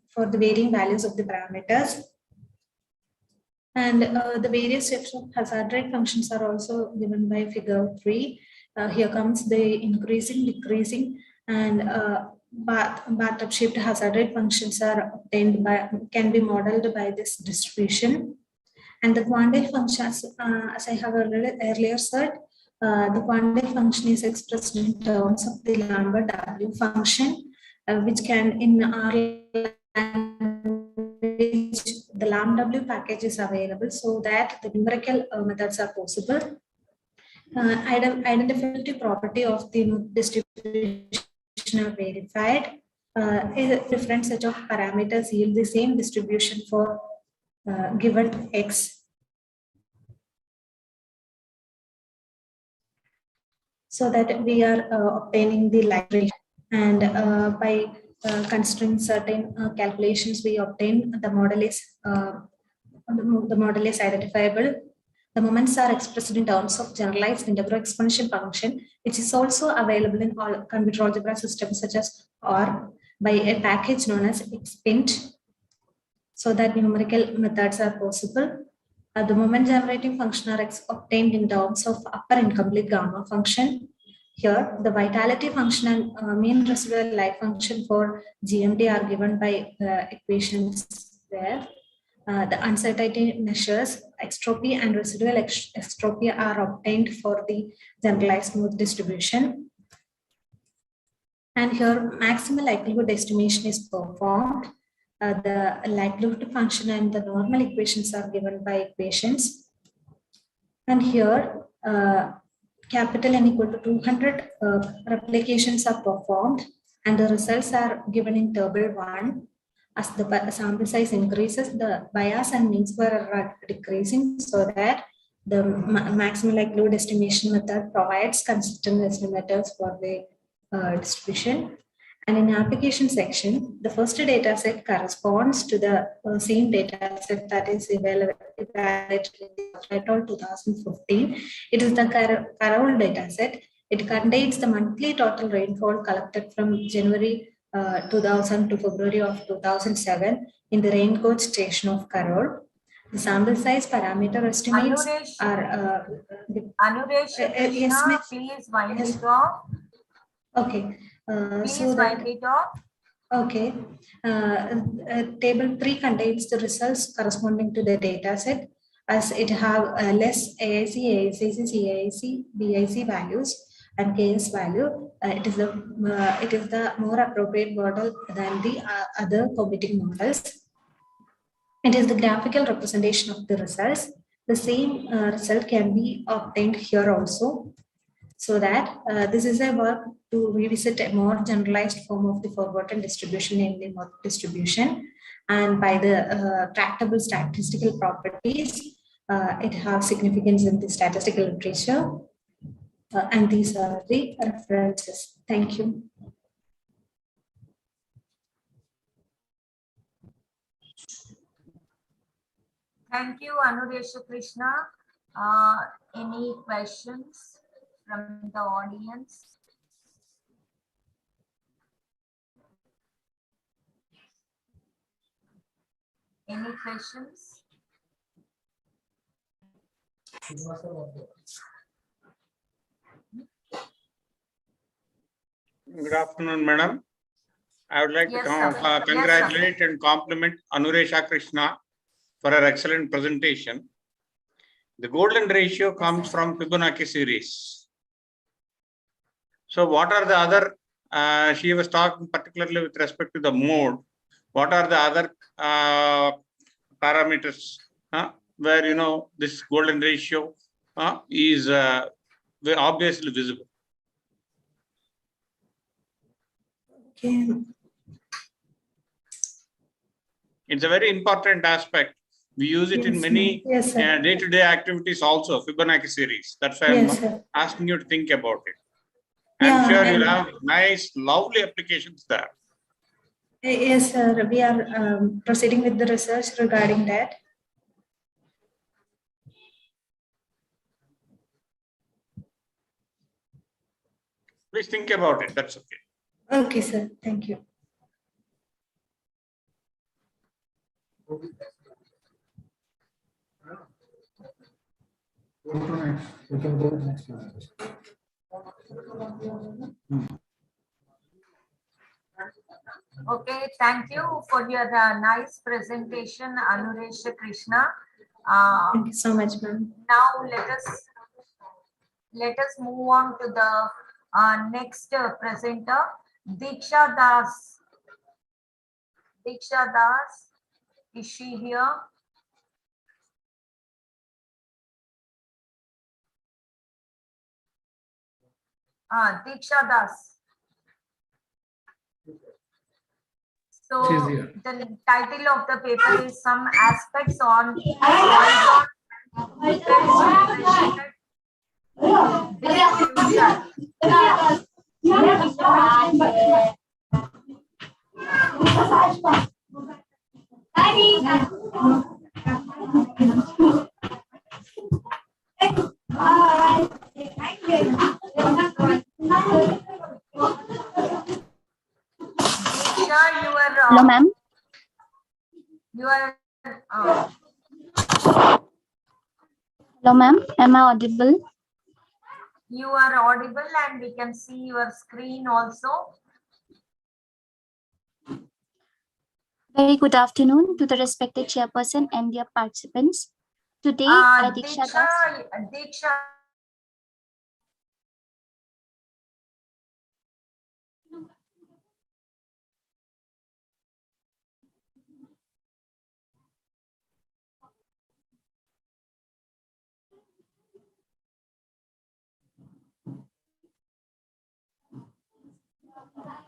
for the varying values of the parameters. And the various shapes of hazard rate functions are also given by figure 3. Here comes the increasing, decreasing, and bathtub shaped hazard rate functions are obtained by, can be modeled by this distribution. And the quantile functions, as I have earlier said, the quantile function is expressed in terms of the Lambert W function, which can in our language, the LambW package is available, so that the numerical methods are possible. Identifiability property of the distribution are verified. A different set of parameters yield the same distribution for given X. So that we are obtaining the library. And by considering certain calculations we obtain, the model is identifiable. The moments are expressed in terms of generalized integral exponential function, which is also available in all computer algebra systems such as OR by a package known as XPint, so that numerical methods are possible. The moment generating function are obtained in terms of upper incomplete gamma function. Here, the vitality function and mean residual life function for GMD are given by equations there. The uncertainty measures, extropy and residual extropy are obtained for the generalized smooth distribution. And here, maximal likelihood estimation is performed. The likelihood function and the normal equations are given by equations. And here, capital N equal to 200 replications are performed, and the results are given in table 1. As the sample size increases, the bias and mean square are decreasing, so that the maximal likelihood estimation method provides consistent estimators for the distribution. And in application section, the first data set corresponds to the same data set that is evaluated in 2015. It is the Carroll data set. It contains the monthly total rainfall collected from January 2000 to February of 2007 in the raincoat station of Carroll. The sample size parameter estimates are...
Anuresh, Krishna, please wind it off.
Okay.
Please
So
wind it off.
Okay. Table 3 contains the results corresponding to the data set, as it have less AIC, AICC, CIC, BIC values and KS value. It is the more appropriate model than the other competing models. It is the graphical representation of the results. The same result can be obtained here also. So that this is a work to revisit a more generalized form of the forgotten distribution, namely mode distribution. And by the tractable statistical properties, it has significance in the statistical literature. And these are the references. Thank you.
Thank you, Anuresha Krishna. Any questions from the audience? Any questions?
Good afternoon, madam. I would like
Yes,
to congratulate and compliment Anuresha Krishna for her excellent presentation. The golden ratio comes from Fibonacci series. So what are the other, she was talking particularly with respect to the mode. What are the other parameters where, this golden ratio is very obviously visible?
Okay.
It's a very important aspect. We use it in many day-to-day activities also, Fibonacci series. That's why I'm asking you to think about it. I'm sure you'll have nice, lovely applications there.
Yes, sir. We are proceeding with the research regarding that.
Please think about it. That's okay.
Okay, sir. Thank you.
We can go to the next one.
Okay, thank you for your nice presentation, Anuresha Krishna.
Thank you so much, ma'am.
Now let us move on to the next presenter, Diksha Das. Diksha Das, is she here? Diksha Das. So the title of the paper is Some Aspects on Distribution.
Hello, ma'am. Hello, ma'am. Am I audible?
You are audible and we can see your screen also.
Very good afternoon to the respected chairperson and dear participants. Today, I, Diksha Das.
Diksha.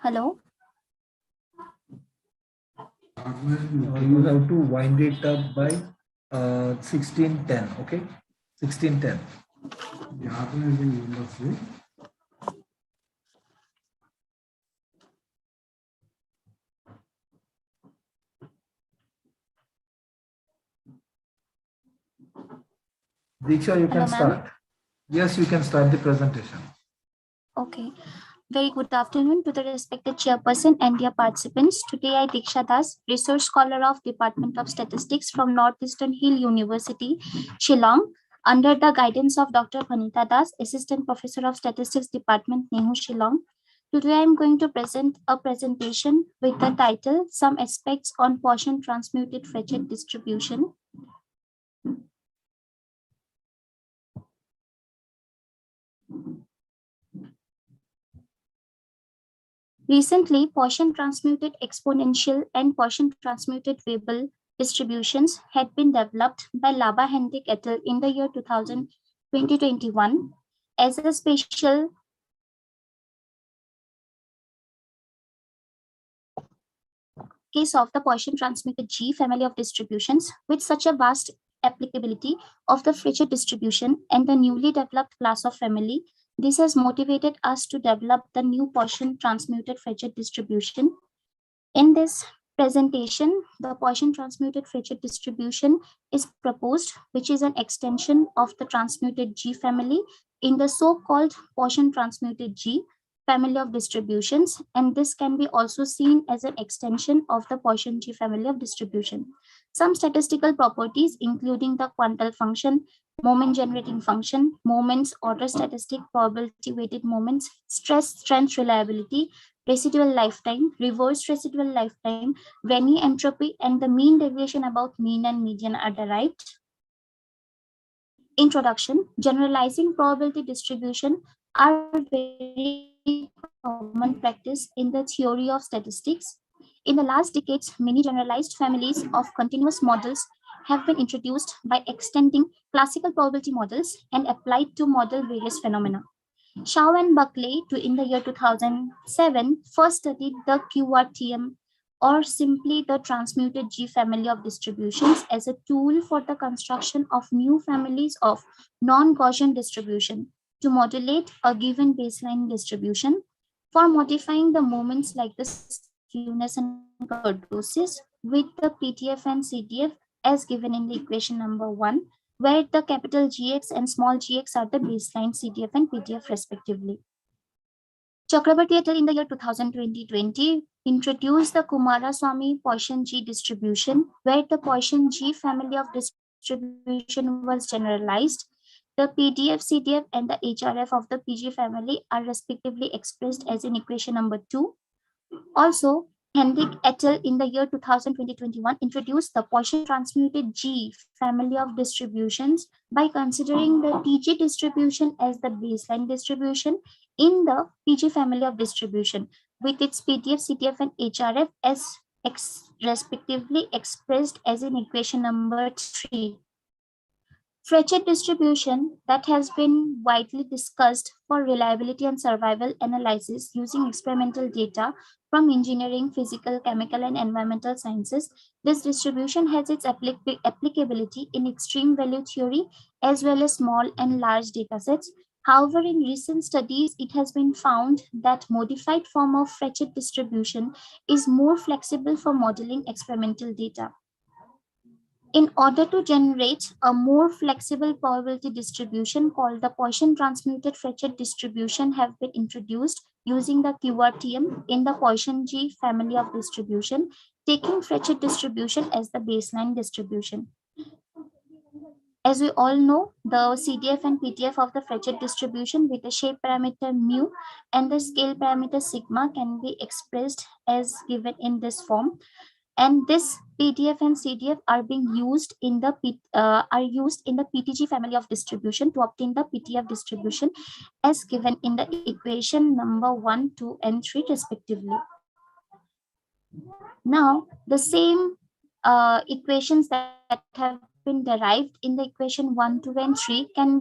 Hello.
You have to wind it up by 1610, okay? 1610. Diksha, you can start. Yes, you can start the presentation.
Okay. Very good afternoon to the respected chairperson and dear participants. Today, I, Diksha Das, research scholar of Department of Statistics from Northeastern Hill University, Shillong, under the guidance of Dr. Vanita Das, Assistant Professor of Statistics Department, Nehu, Shillong. Today, I am going to present a presentation with the title, Some Aspects on Portion Transmuted Frechet Distribution. Recently, Poisson transmuted exponential and Poisson transmuted Weibull distributions had been developed by Laba Hendrik et al. In the year 2021 as a special case of the Poisson transmuted G family of distributions with such a vast applicability of the Frechet distribution and the newly developed class of family. This has motivated us to develop the new Poisson transmuted Frechet distribution. In this presentation, the Poisson transmuted Frechet distribution is proposed, which is an extension of the transmuted G family in the so-called Poisson transmuted G family of distributions, and this can be also seen as an extension of the Poisson G family of distribution. Some statistical properties, including the quantile function, moment generating function, moments, order statistic, probability weighted moments, stress, strength, reliability, residual lifetime, reversed residual lifetime, Venn entropy, and the mean deviation about mean and median are derived. Introduction. Generalizing probability distribution are very common practice in the theory of statistics. In the last decades, many generalized families of continuous models have been introduced by extending classical probability models and applied to model various phenomena. Shaw and Buckley, in the year 2007, first studied the QRTM, or simply the transmuted G family of distributions, as a tool for the construction of new families of non-Gaussian distribution to modulate a given baseline distribution. For modifying the moments like the skewness and kurtosis with the PTF and CTF as given in the equation number 1, where the capital GX and small gx are the baseline CTF and PTF respectively. Chakrabarty et al. In the year 2020 introduced the Kumaraswamy Poisson G distribution, where the Poisson G family of distribution was generalized. The PDF, CTF, and the HRF of the PG family are respectively expressed as in equation number 2. Also, Hendrik et al. In the year 2021 introduced the Poisson transmuted G family of distributions by considering the TG distribution as the baseline distribution in the PG family of distribution with its PDF, CTF, and HRF as respectively expressed as in equation number 3. Frechet distribution that has been widely discussed for reliability and survival analysis using experimental data from engineering, physical, chemical, and environmental sciences. This distribution has its applicability in extreme value theory as well as small and large datasets.
However, in recent studies, it has been found that modified form of Frechet distribution is more flexible for modeling experimental data. In order to generate a more flexible probability distribution called the Poisson transmuted Frechet distribution have been introduced using the QRTM in the Poisson G family of distribution, taking Frechet distribution as the baseline distribution. As we all know, the CDF and PTF of the Frechet distribution with the shape parameter mu and the scale parameter sigma can be expressed as given in this form. And this PDF and CDF are being used in the PTG family of distribution to obtain the PTF distribution as given in the equation number 1, 2, and 3 respectively. Now, the same equations that have been derived in the equation 1, 2, and 3 can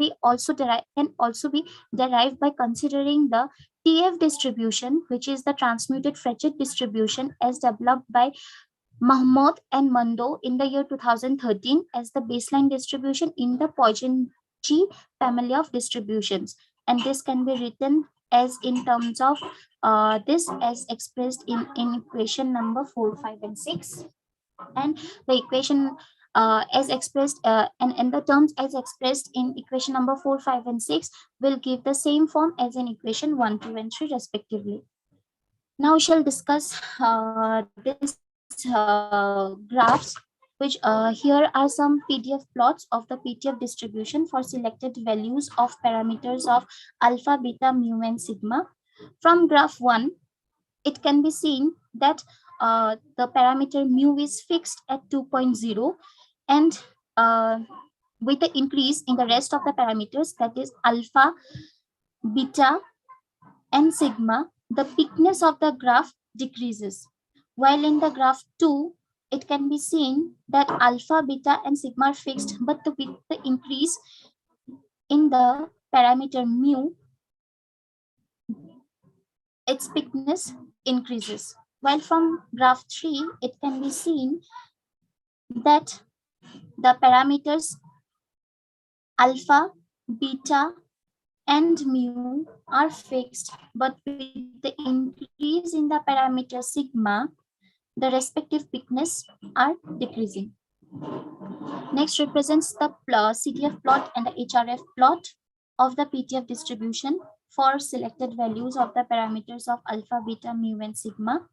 also be derived by considering the TF distribution, which is the transmuted Frechet distribution as developed by Mahmoud and Mando in the year 2013 as the baseline distribution in the Poisson G family of distributions. And this can be written as in terms of this as expressed in equation number 4, 5, and 6. And the equation as expressed and the terms as expressed in equation number 4, 5, and 6 will give the same form as in equation 1, 2, and 3 respectively. Now we shall discuss this graphs, which here are some PDF plots of the PTF distribution for selected values of parameters of alpha, beta, mu, and sigma. From graph 1, it can be seen that the parameter mu is fixed at 2.0, and with the increase in the rest of the parameters, that is alpha, beta, and sigma, the thickness of the graph decreases. While in the graph 2, it can be seen that alpha, beta, and sigma are fixed, but with the increase in the parameter mu, its thickness increases. While from graph 3, it can be seen that the parameters alpha, beta, and mu are fixed, but with the increase in the parameter sigma, the respective thickness are decreasing. Next represents the CTF plot and the HRF plot of the PTF distribution for selected values of the parameters of alpha, beta, mu, and sigma.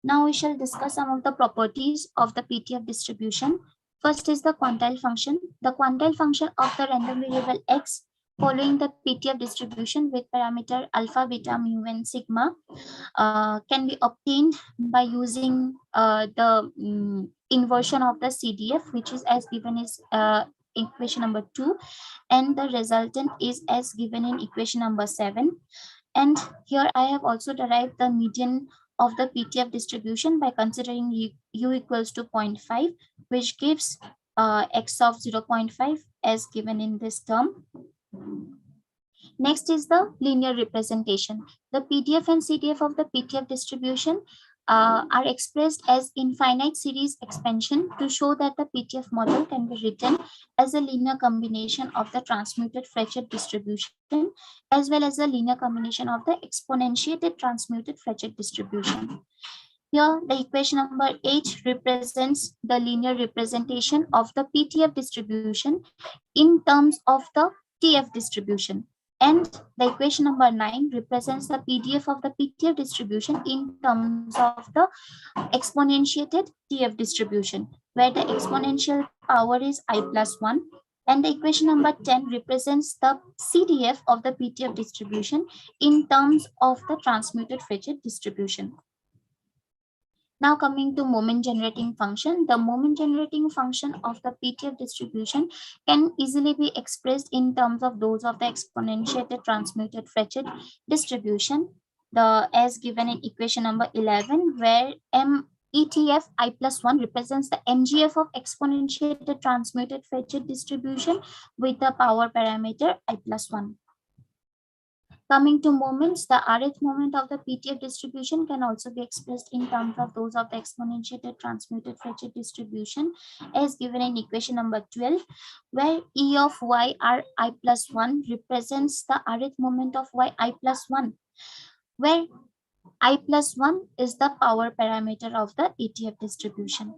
Now we shall discuss some of the properties of the PTF distribution. First is the quantile function. The quantile function of the random variable x following the PTF distribution with parameter alpha, beta, mu, and sigma can be obtained by using the inversion of the CDF, which is as given is equation number 2, and the resultant is as given in equation number 7. And here I have also derived the median of the PTF distribution by considering u equals to 0.5, which gives x of 0.5 as given in this term. Next is the linear representation. The PDF and CDF of the PTF distribution are expressed as infinite series expansion to show that the PTF model can be written as a linear combination of the transmuted Frechet distribution as well as a linear combination of the exponentiated transmuted Frechet distribution. Here, the equation number 8 represents the linear representation of the PTF distribution in terms of the TF distribution. And the equation number 9 represents the PDF of the PTF distribution in terms of the exponentiated TF distribution, where the exponential power is I plus 1. And the equation number 10 represents the CDF of the PTF distribution in terms of the transmuted Frechet distribution. Now coming to moment generating function, the moment generating function of the PTF distribution can easily be expressed in terms of those of the exponentiated transmuted Frechet distribution, as given in equation number 11, where METF I plus 1 represents the MGF of exponentiated transmuted Frechet distribution with the power parameter I plus 1. Coming to moments, the Rth moment of the PTF distribution can also be expressed in terms of those of the exponentiated transmuted Fréchet distribution as given in equation number 12, where E of y r I plus 1 represents the Rth moment of y I plus 1, where I plus 1 is the power parameter of the ETF distribution.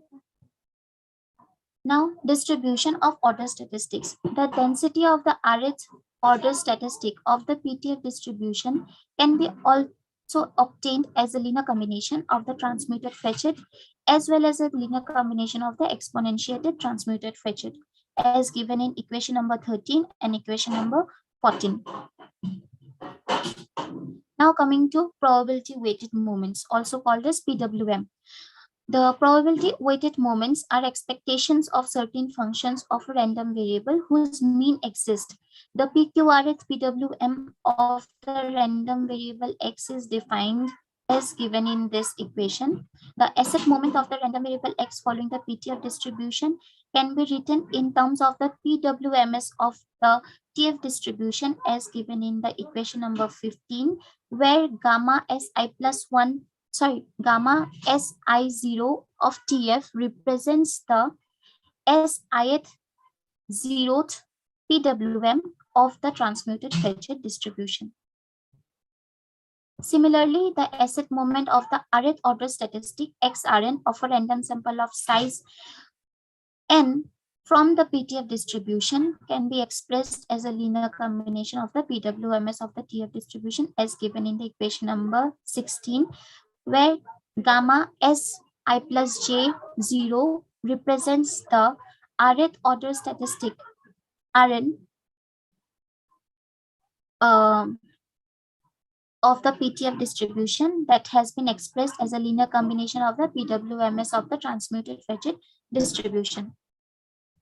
Now, distribution of order statistics. The density of the Rth order statistic of the PTF distribution can be also obtained as a linear combination of the transmuted Fréchet as well as a linear combination of the exponentiated transmuted Fréchet as given in equation number 13 and equation number 14. Now coming to probability weighted moments, also called as PWM. The probability weighted moments are expectations of certain functions of a random variable whose mean exists. The PQRH PWM of the random variable X is defined as given in this equation. The asset moment of the random variable X following the PTF distribution can be written in terms of the PWMS of the TF distribution as given in the equation number 15, where gamma Si plus 1 gamma Si0 of TF represents the SIth zeroth PWM of the transmuted Fréchet distribution. Similarly, the asset moment of the Rth order statistic XRN of a random sample of size n from the PTF distribution can be expressed as a linear combination of the PWMS of the TF distribution as given in the equation number 16, where gamma Si plus J0 represents the Rth order statistic Rn of the PTF distribution that has been expressed as a linear combination of the PWMS of the transmuted Fréchet distribution.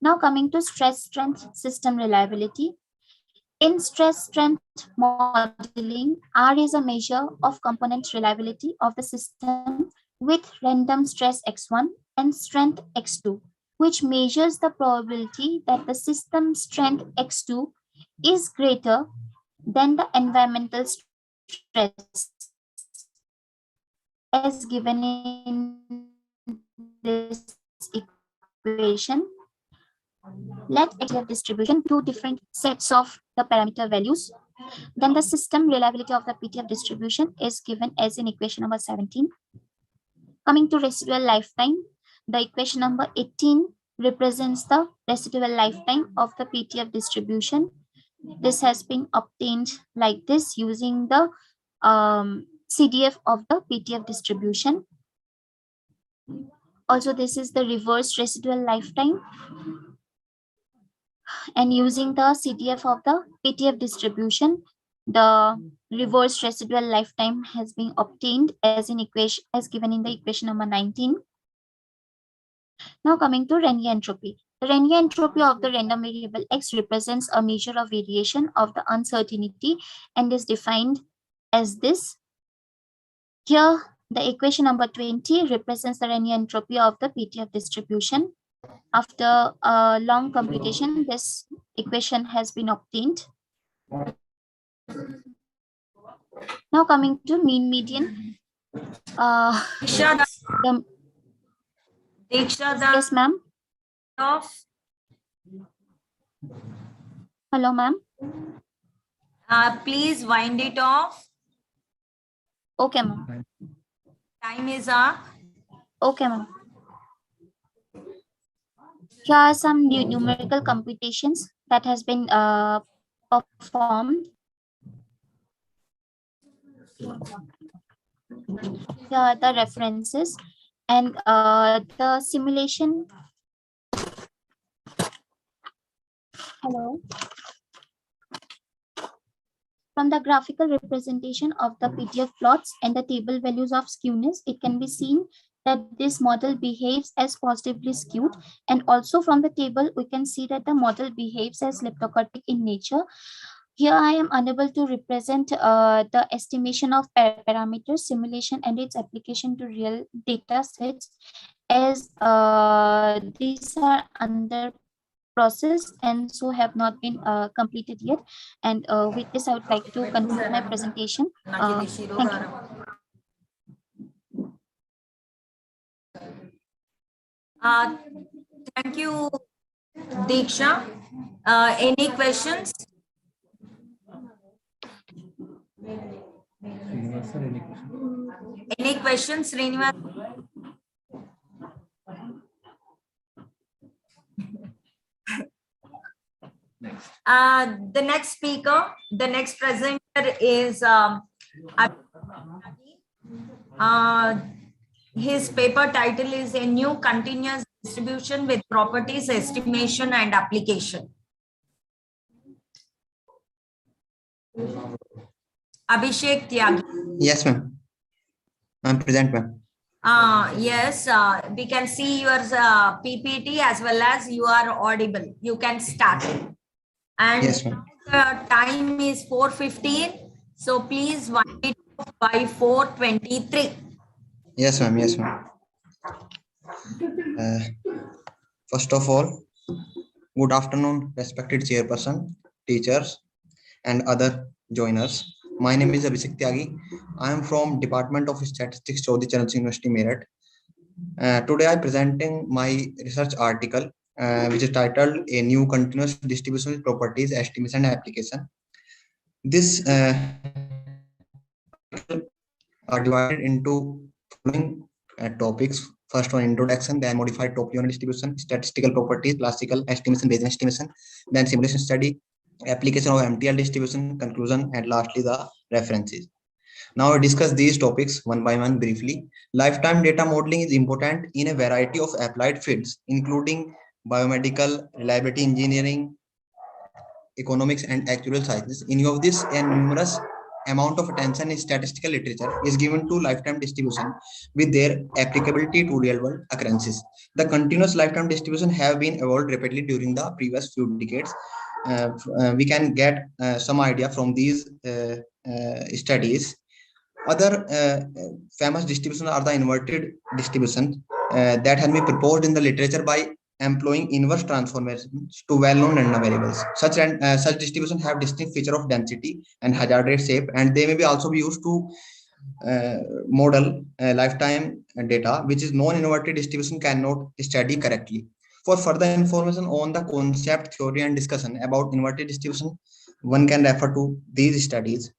Now coming to stress strength system reliability. In stress strength modeling, R is a measure of component reliability of the system with random stress x1 and strength x2, which measures the probability that the system strength x2 is greater than the environmental stress as given in this equation. Let XF distribution two different sets of the parameter values. Then the system reliability of the PTF distribution is given as in equation number 17. Coming to residual lifetime, the equation number 18 represents the residual lifetime of the PTF distribution. This has been obtained like this using the CDF of the PTF distribution. Also, this is the reverse residual lifetime. And using the CDF of the PTF distribution, the reverse residual lifetime has been obtained as in equation as given in the equation number 19. Now coming to Renier entropy. The Renier entropy of the random variable X represents a measure of variation of the uncertainty and is defined as this. Here, the equation number 20 represents the Renier entropy of the PTF distribution. After a long computation, this equation has been obtained. Now coming to mean median. Yes, ma'am. Hello, ma'am.
Please wind it off.
Okay, ma'am.
Time is up.
Okay, ma'am. Here are some numerical computations that has been performed. Here are the references and the simulation. Hello. From the graphical representation of the PDF plots and the table values of skewness, it can be seen that this model behaves as positively skewed, and also from the table we can see that the model behaves as leptokurtic in nature. Here I am unable to represent the estimation of parameters, simulation and its application to real data sets, as these are under process and so have not been completed yet. And with this, I would like to conclude my presentation. Thank you.
Thank you, Diksha. Any questions? Any questions, Srinivas? The next speaker, the next presenter is his paper title is A New Continuous Distribution with Properties, Estimation and Application. Abhishek Tyagi.
Yes, ma'am. I'm present, ma'am.
Yes, we can see your PPT as well as you are audible. You can start. And
yes, ma'am.
The time is 4:15. So please wind it up by 4:23.
Yes, ma'am. Yes, ma'am. First of all, good afternoon, respected chairperson, teachers, and other joiners. My name is Abhishek Tyagi. I am from Department of Statistics, Chaudhary Charan Singh University, Meerut. Today I am presenting my research article, which is titled A New Continuous Distribution with Properties, Estimation and Application. This are divided into following topics. First one, introduction, then modified top-level distribution, statistical properties, classical estimation, Bayesian estimation, then simulation study, application of MTL distribution, conclusion, and lastly the references. Now I discuss these topics one by one briefly. Lifetime data modeling is important in a variety of applied fields, including biomedical, reliability engineering, economics, and actuarial sciences. In view of this, a numerous amount of attention in statistical literature is given to lifetime distribution with their applicability to real-world occurrences. The continuous lifetime distribution have been evolved rapidly during the previous few decades. We can get some idea from these studies. Other famous distributions are the inverted distribution that has been proposed in the literature by employing inverse transformations to well-known random variables. Such distributions have distinct feature of density and hazard rate shape, and they may be also be used to model lifetime data, which is non-inverted distribution cannot study correctly. For further information on the concept, theory, and discussion about inverted distribution, one can refer to these studies.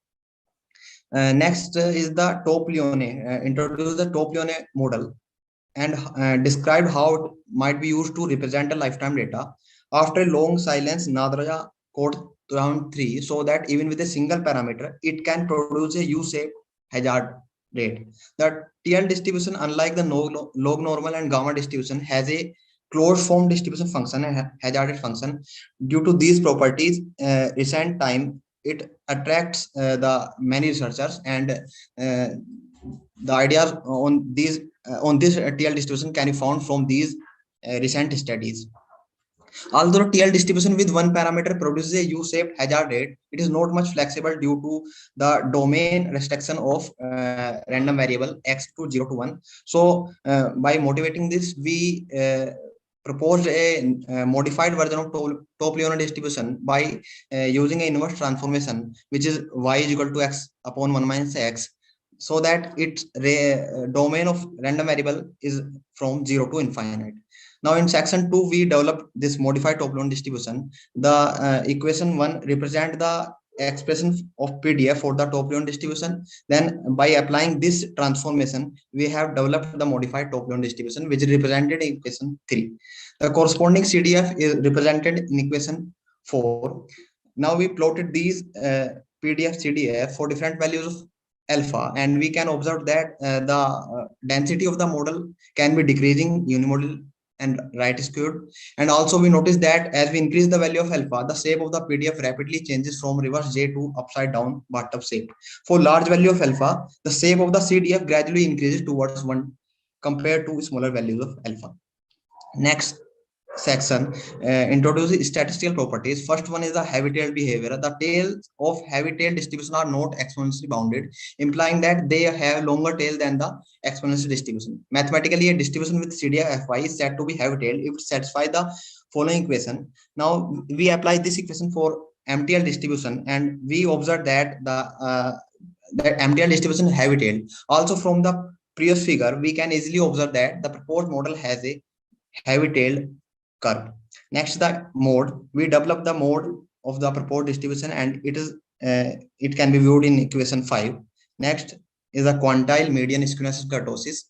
Next is the Top-Leone, introduce the Top-Leone model and describe how it might be used to represent a lifetime data. After a long silence, Nadraja quote 2003 so that even with a single parameter, it can produce a U-shaped hazard rate. The TL distribution, unlike the log normal and gamma distribution, has a closed form distribution function, a hazard rate function. Due to these properties, recent time, it attracts the many researchers, and the ideas on this TL distribution can be found from these recent studies. Although TL distribution with one parameter produces a U-shaped hazard rate, it is not much flexible due to the domain restriction of random variable x to 0 to 1. So by motivating this, we proposed a modified version of top-Leone distribution by using an inverse transformation, which is y is equal to x upon 1 minus x, so that its domain of random variable is from 0 to infinite. Now in section 2, we developed this modified top-Leone distribution. The equation 1 represent the expression of PDF for the top-Leone distribution. Then by applying this transformation, we have developed the modified top-Leone distribution, which is represented in equation 3. The corresponding CDF is represented in equation 4. Now we plotted these PDF CDF for different values of alpha, and we can observe that the density of the model can be decreasing unimodal and right skewed. And also we notice that as we increase the value of alpha, the shape of the PDF rapidly changes from reverse J to upside down buttock shape. For large value of alpha, the shape of the CDF gradually increases towards 1 compared to smaller values of alpha. Next, section introduces statistical properties. First one is the heavy-tailed behavior. The tails of heavy-tailed distribution are not exponentially bounded, implying that they have longer tail than the exponential distribution. Mathematically, a distribution with CDF Fy is said to be heavy-tailed if it satisfies the following equation. Now we apply this equation for MTL distribution, and we observe that that MTL distribution is heavy-tailed. Also, from the previous figure, we can easily observe that the proposed model has a heavy-tailed curve. Next, the mode. We develop the mode of the proposed distribution, and it can be viewed in equation 5. Next is the quantile median skewness kurtosis.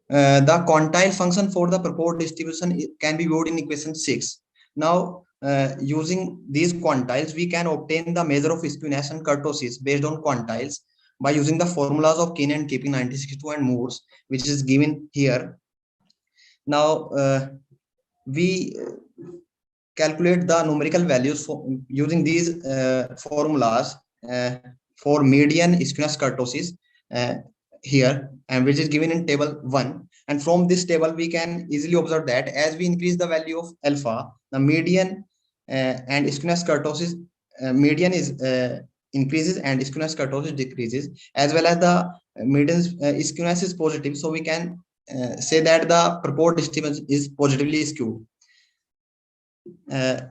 The quantile function for the proposed distribution can be viewed in equation 6. Now, using these quantiles, we can obtain the measure of skewness and kurtosis based on quantiles by using the formulas of Keene and Keeping 1962 and Morse, which is given here. Now, we calculate the numerical values using these formulas for median skewness kurtosis here, and which is given in table 1. And from this table, we can easily observe that as we increase the value of alpha, the median and skewness kurtosis median is increases and skewness kurtosis decreases, as well as the median skewness is positive. So we can say that the proposed distribution is positively skewed.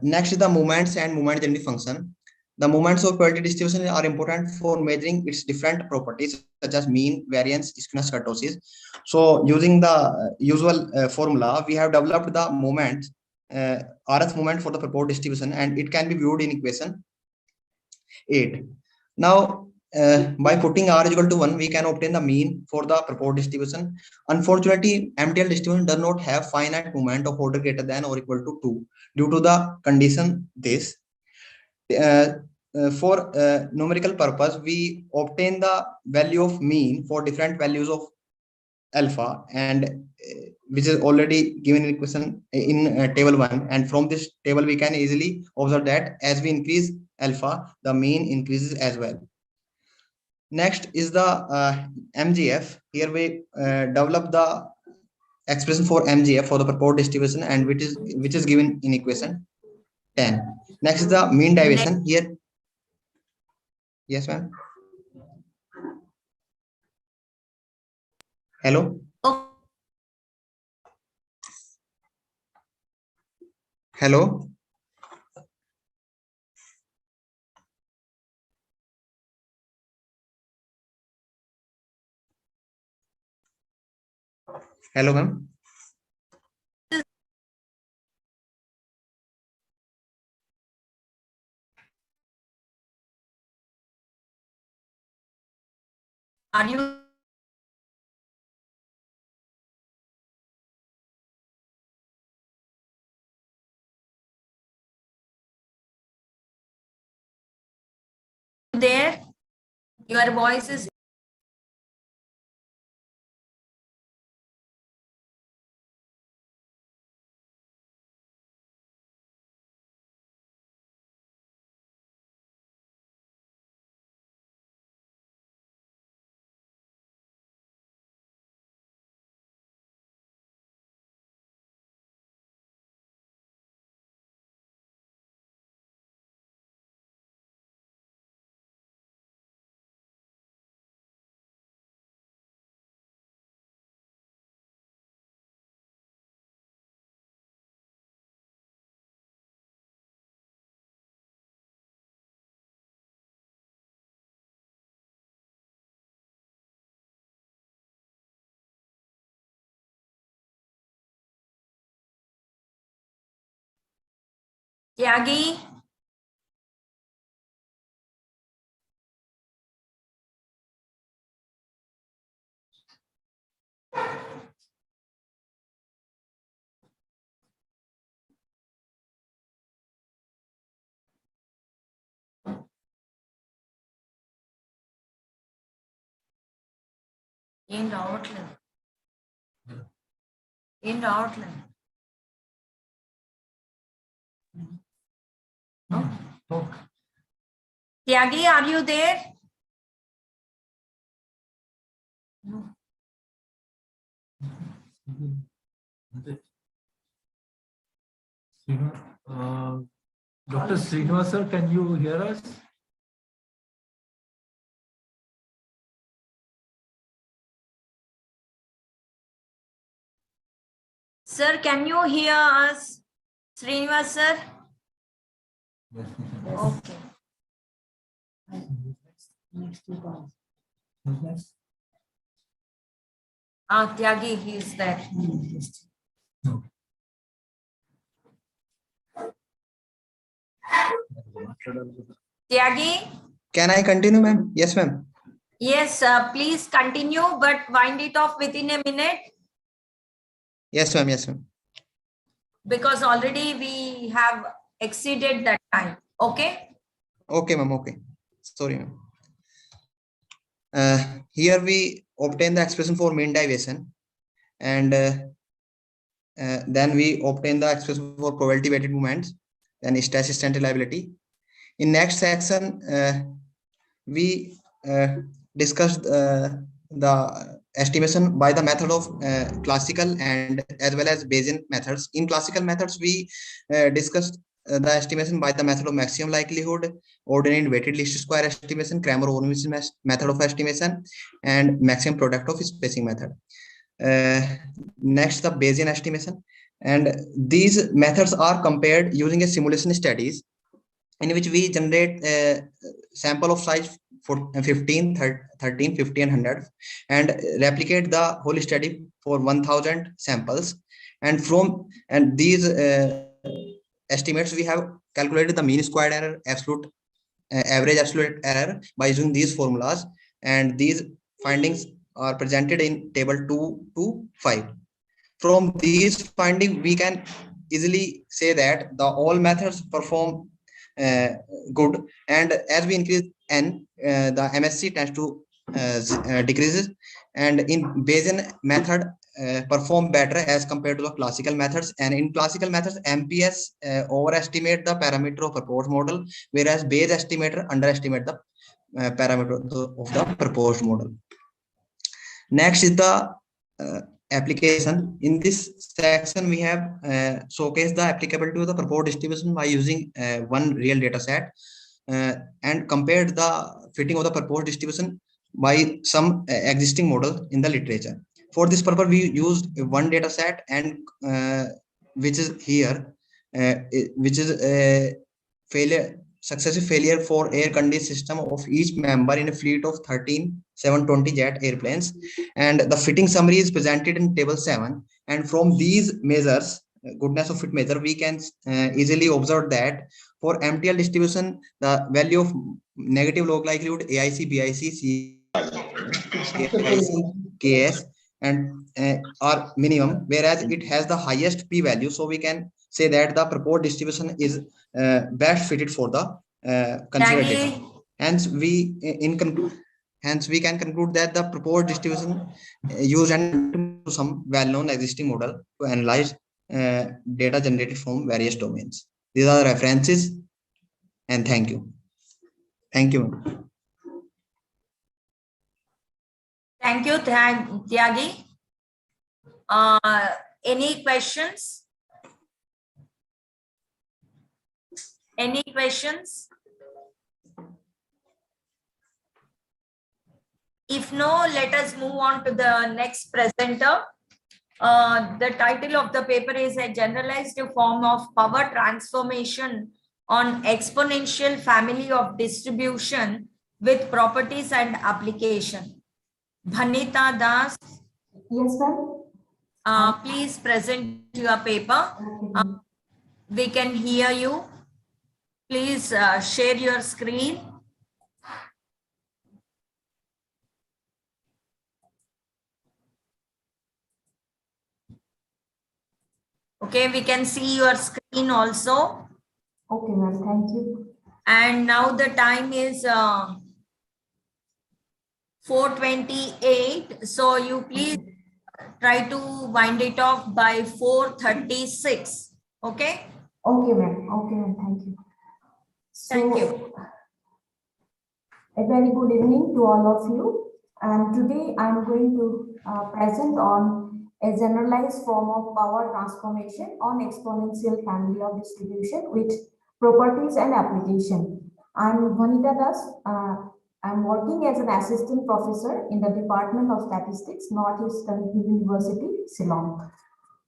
Next is the moments and moment density function. The moments of probability distribution are important for measuring its different properties, such as mean, variance, skewness, kurtosis. So using the usual formula, we have developed the moment, RS moment for the proposed distribution, and it can be viewed in equation 8. Now, by putting R is equal to 1, we can obtain the mean for the proposed distribution. Unfortunately, MTL distribution does not have finite moment of order greater than or equal to 2 due to the condition this. For numerical purpose, we obtain the value of mean for different values of alpha, and which is already given in equation in table 1. And from this table, we can easily observe that as we increase alpha, the mean increases as well. Next is the MGF. Here we develop the expression for MGF for the proposed distribution, and which is given in equation 10. Next is the mean deviation. Here, yes, ma'am. Hello. Hello. Hello, ma'am.
Are you there? Your voice is Tyagi? ఏం రావట్లేదు ఏం రావట్లేదు Tyagi, are you there?
Dr. Srinivas sir, can you hear us?
Sir, can you hear us? Srinivas sir? Okay. Tyagi, he is there. Tyagi?
Can I continue, ma'am? Yes, ma'am.
Yes, please continue, but wind it off within a minute
Yes, ma'am. Yes, ma'am.
because already we have exceeded that time. Okay?
Okay, ma'am. Okay. Sorry, ma'am. Here we obtain the expression for mean deviation, and then we obtain the expression for probability weighted movements, then statistic and reliability. In next section, we discussed the estimation by the method of classical and as well as Bayesian methods. In classical methods, we discussed the estimation by the method of maximum likelihood, ordinary weighted least square estimation, Kramer-Overmans method of estimation, and maximum product of spacing method. Next, the Bayesian estimation, and these methods are compared using a simulation studies in which we generate a sample of size for 15, 13, 50, and 100 and replicate the whole study for 1000 samples. And from these estimates, we have calculated the mean squared error, absolute average absolute error by using these formulas. And these findings are presented in table 2 to 5. From these findings, we can easily say that the all methods perform good, and as we increase n, the MSC tends to decreases, and in Bayesian method perform better as compared to the classical methods. And in classical methods, MPS overestimate the parameter of proposed model, whereas Bayes estimator underestimate the parameter of the proposed model. Next is the application. In this section, we have showcased the applicability of the proposed distribution by using one real data set and compared the fitting of the proposed distribution by some existing model in the literature. For this purpose, we used one data set, and which is here, which is a successive failure for air conditioning system of each member in a fleet of 13 720 jet airplanes, and the fitting summary is presented in table 7. And from these measures, goodness of fit measure, we can easily observe that for MTL distribution, the value of negative log likelihood AIC, BIC, KIC, KS and are minimum, whereas it has the highest p value. So we can say that the proposed distribution is best fitted for the considered data. Hence, we can conclude that the proposed distribution used and some well-known existing model to analyze data generated from various domains. These are the references, and thank you. Thank you.
Thank you, Tyagi. Any questions? Any questions? If no, let us move on to the next presenter. The title of the paper is A Generalized Form of Power Transformation on Exponential Family of Distribution with Properties and Application. Bhanita Das.
Yes, ma'am.
Please present your paper. We can hear you. Please share your screen. Okay, we can see your screen also.
Okay, ma'am. Thank you.
And now the time is 4:28. So you please try to wind it off by 4:36. Okay?
Okay, ma'am. Okay, ma'am. Thank you.
Thank you.
A very good evening to all of you. And today I'm going to present on a generalized form of power transformation on exponential family of distribution with properties and application. I'm Vanita Das. I'm working as an assistant professor in the Department of Statistics, Northeastern University, Ceylon.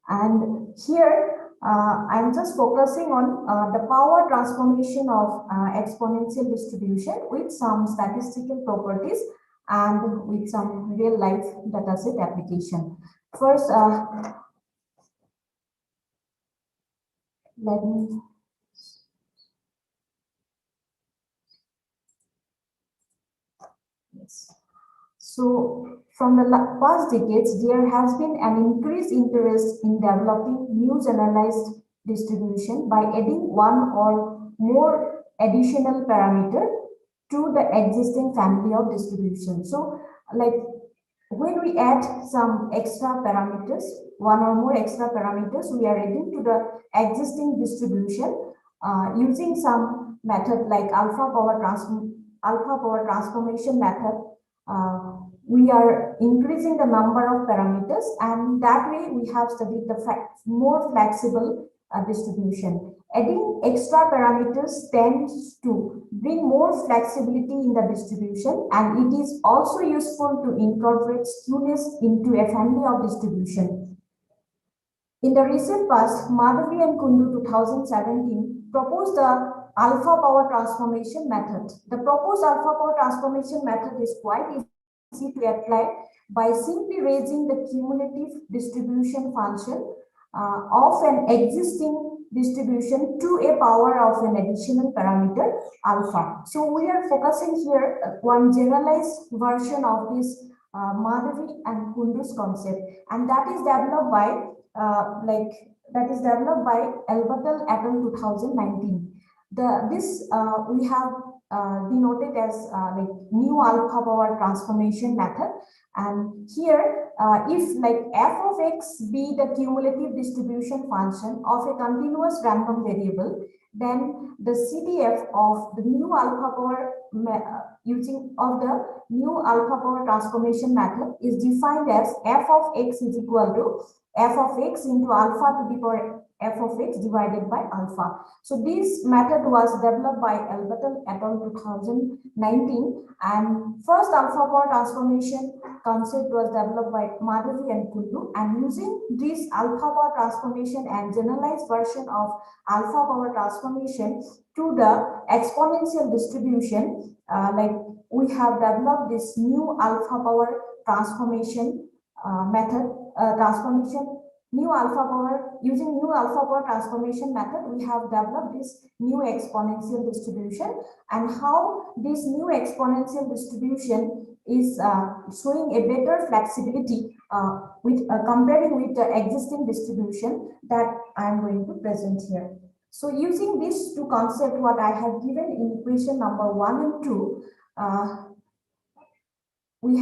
And here, I'm just focusing on the power transformation of exponential distribution with some statistical properties and with some real life dataset application. First, let me. Yes. So from the past decades, there has been an increased interest in developing new generalized distribution by adding one or more additional parameter to the existing family of distribution. So like when we add some extra parameters, one or more extra parameters, we are adding to the existing distribution using some method like alpha power transformation method. We are increasing the number of parameters, and that way we have studied the more flexible distribution. Adding extra parameters tends to bring more flexibility in the distribution, and it is also useful to incorporate skewness into a family of distribution. In the recent past, Madhavi and Kundu 2017 proposed the alpha power transformation method. The proposed alpha power transformation method is quite easy to apply by simply raising the cumulative distribution function of an existing distribution to a power of an additional parameter alpha. So we are focusing here one generalized version of this Madhavi and Kundu's concept, and that is developed by Elbertal et al. 2019. We have denoted as like new alpha power transformation method, and here if like f of x be the cumulative distribution function of a continuous random variable, then the CDF of the new alpha power new alpha power transformation method is defined as f of x is equal to f of x into alpha to the power f of x divided by alpha. So this method was developed by Elbertal et al. 2019, and first alpha power transformation concept was developed by Madhavi and Kundu, and using this alpha power transformation and generalized version of alpha power transformation to the exponential distribution, like we have developed this new alpha power transformation method using new alpha power transformation method. We have developed this new exponential distribution, and how this new exponential distribution is showing a better flexibility with comparing with the existing distribution that I am going to present here. So using these two concepts, what I have given in equation number 1 and 2, we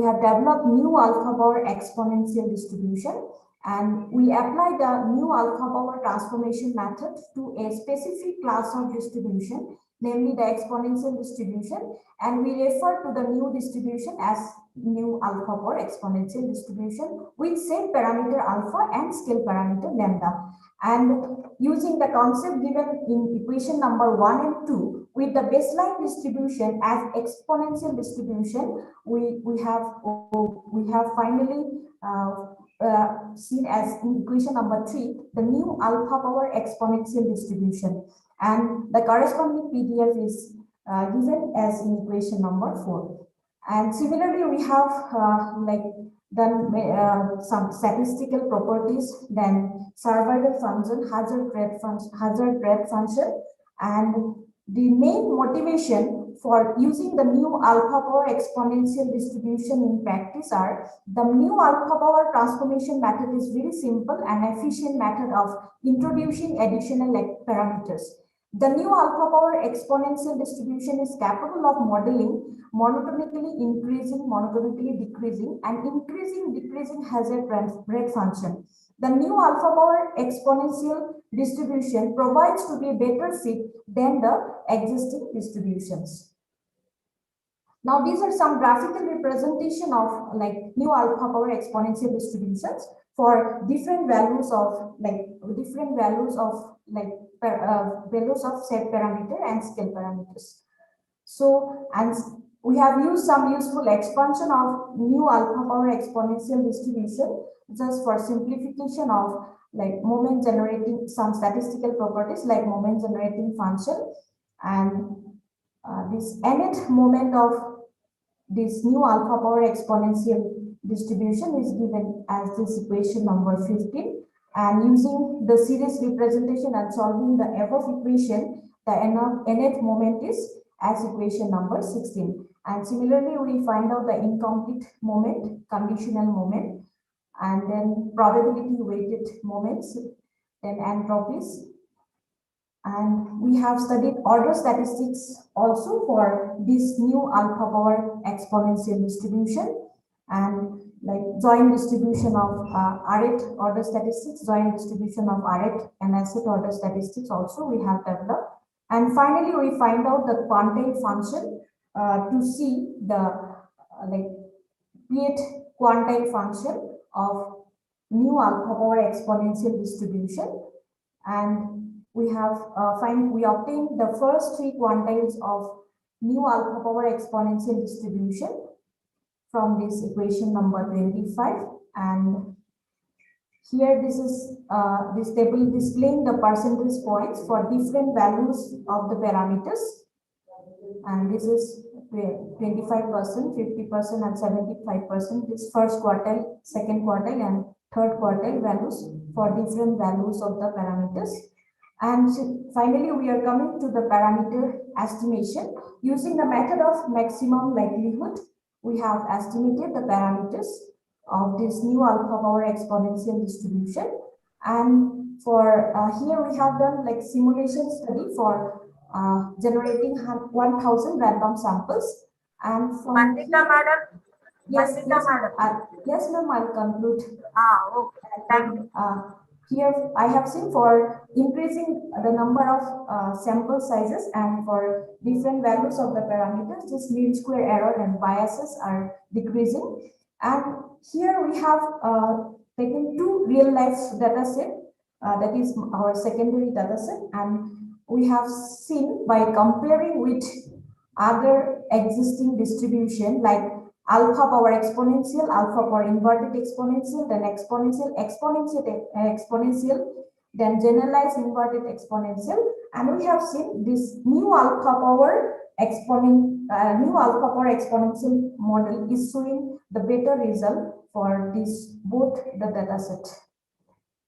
have developed new alpha power exponential distribution, and we apply the new alpha power transformation method to a specific class of distribution, namely the exponential distribution, and we refer to the new distribution as new alpha power exponential distribution with set parameter alpha and scale parameter lambda. And using the concept given in equation number 1 and 2 with the baseline distribution as exponential distribution, we have finally seen as in equation number 3 the new alpha power exponential distribution, and the corresponding PDF is given as in equation number 4. And similarly, we have done some statistical properties, then survival function, hazard rate function, and the main motivation for using the new alpha power exponential distribution in practice are the new alpha power transformation method is very simple and efficient method of introducing additional parameters. The new alpha power exponential distribution is capable of modeling monotonically increasing, monotonically decreasing, and decreasing hazard rate function. The new alpha power exponential distribution provides to be a better fit than the existing distributions. Now these are some graphical representation of like new alpha power exponential distributions for different values of values of set parameter and scale parameters. So, and we have used some useful expansion of new alpha power exponential distribution just for simplification of like moment generating some statistical properties like moment generating function, and this nth moment of this new alpha power exponential distribution is given as this equation number 15, and using the series representation and solving the above equation, the nth moment is as equation number 16. And similarly, we find out the incomplete moment, conditional moment, and then probability weighted moments, then entropies. And we have studied order statistics also for this new alpha power exponential distribution, and like joint distribution of array order statistics, joint distribution of array and asset order statistics also we have developed. And finally, we find out the quantile function to see the create quantile function of new alpha power exponential distribution. And we have we obtained the first three quantiles of new alpha power exponential distribution from this equation number 25. And here this is this table displaying the percentage points for different values of the parameters. And this is 25%, 50%, and 75%. This first quartile, second quartile, and third quartile values for different values of the parameters. And finally, we are coming to the parameter estimation. Using the method of maximum likelihood, we have estimated the parameters of this new alpha power exponential distribution. And for here we have done like simulation study for generating 1,000 random samples. And from
Bandita madam.
yes,
Bandita
yes,
madam.
yes, ma'am, I'll conclude.
Okay, thank you.
Here I have seen for increasing the number of sample sizes and for different values of the parameters, this mean square error and biases are decreasing. And here we have taken two real life data set, that is our secondary data set, and we have seen by comparing with other existing distribution like alpha power exponential, alpha power inverted exponential, then exponential, then generalized inverted exponential, and we have seen this new alpha power exponential model is showing the better result for this both the data set.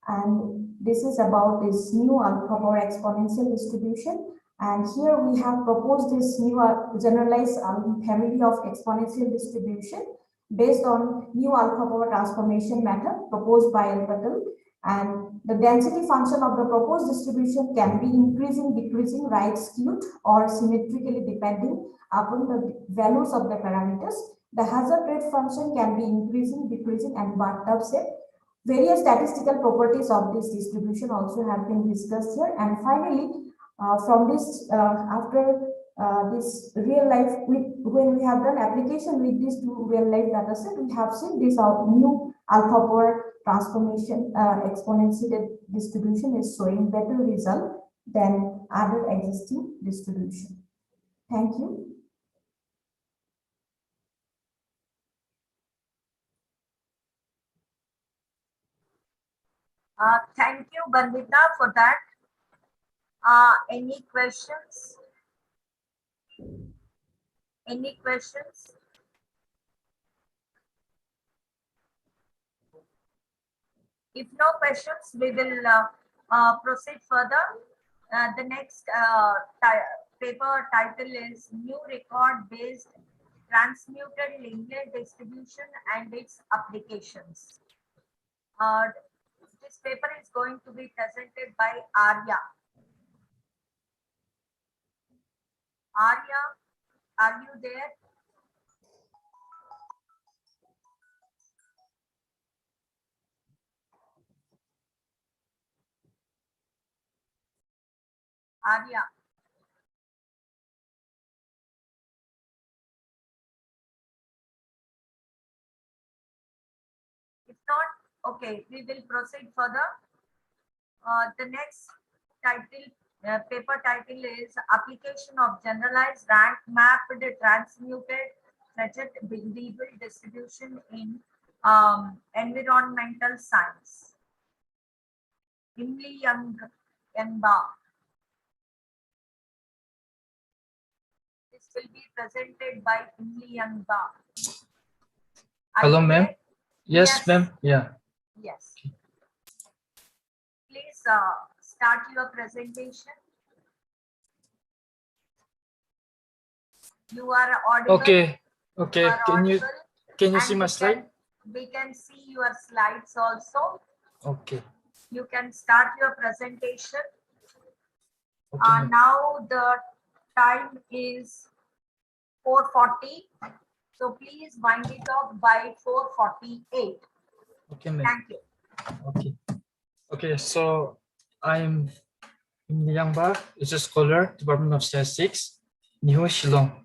And this is about this new alpha power exponential distribution. And here we have proposed this new generalized family of exponential distribution based on new alpha power transformation method proposed by Patel. And the density function of the proposed distribution can be increasing, decreasing, right skewed, or symmetrically depending upon the values of the parameters. The hazard rate function can be increasing, decreasing, and bathtub shape. Various statistical properties of this distribution also have been discussed here. And finally, from this, after this real life, when we have done application with these two real life data set, we have seen this new alpha power transformation exponential distribution is showing better result than other existing distribution. Thank you.
Thank you, Bandita, for that. Any questions? Any questions? If no questions, we will proceed further. The next paper title is New Record-Based Transmuted Linear Distribution and its Applications. This paper is going to be presented by Arya. Arya, are you there? Arya. not, okay, we will proceed further. The next title, paper title is Application of Generalized Rank Mapped Transmuted Fetched Variable Distribution in Environmental Science. Imli Yangba. This will be presented by Imli Yangba.
Hello, ma'am. Yes, ma'am. Yeah.
Yes. Please start your presentation. You are audible.
Okay. Okay.
You are audible.
Can you
And
see my slide?
We can see your slides also.
Okay.
You can start your presentation.
Okay.
Now the time is 4:40. So please wind it off by 4:48.
Okay, ma'am.
Thank you.
Okay. Okay. So I'm Yangba, is a scholar, Department of Statistics, Niho Shillong.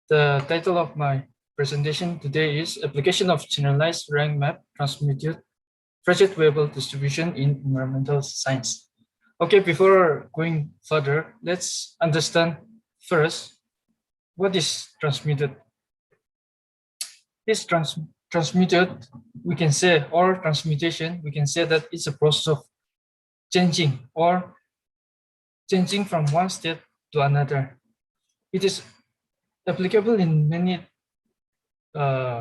The title of my presentation today is Application of Generalized Rank Map Transmuted Fetched Variable Distribution in Environmental Science. Okay, before going further, let's understand first what is transmuted. This transmuted, we can say, or transmutation, we can say that it's a process of changing from one state to another. It is applicable in many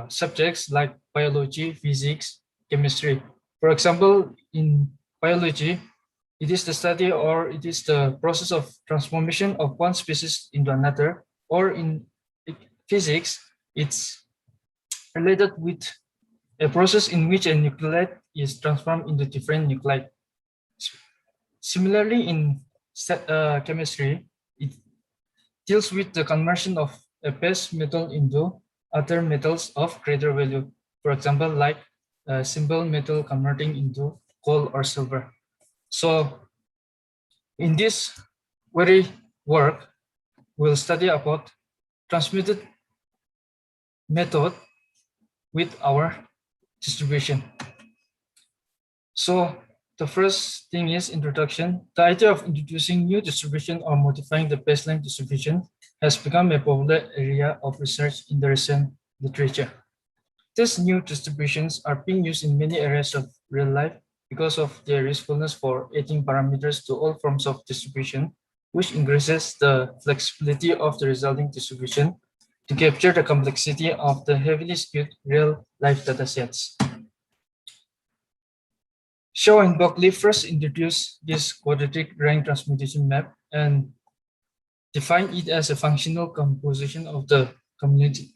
subjects like biology, physics, chemistry. For example, in biology, it is the study or it is the process of transformation of one species into another, or in physics, it's related with a process in which a nucleide is transformed into different nuclide. Similarly, in chemistry, it deals with the conversion of a base metal into other metals of greater value. For example, like a simple metal converting into gold or silver. So in this very work, we'll study about transmuted method with our distribution. So the first thing is introduction. The idea of introducing new distribution or modifying the baseline distribution has become a popular area of research in the recent literature. These new distributions are being used in many areas of real life because of their usefulness for adding parameters to all forms of distribution, which increases the flexibility of the resulting distribution to capture the complexity of the heavily skewed real-life datasets. Shaw and Buckley first introduced this quadratic rank transmutation map and defined it as a functional composition of the community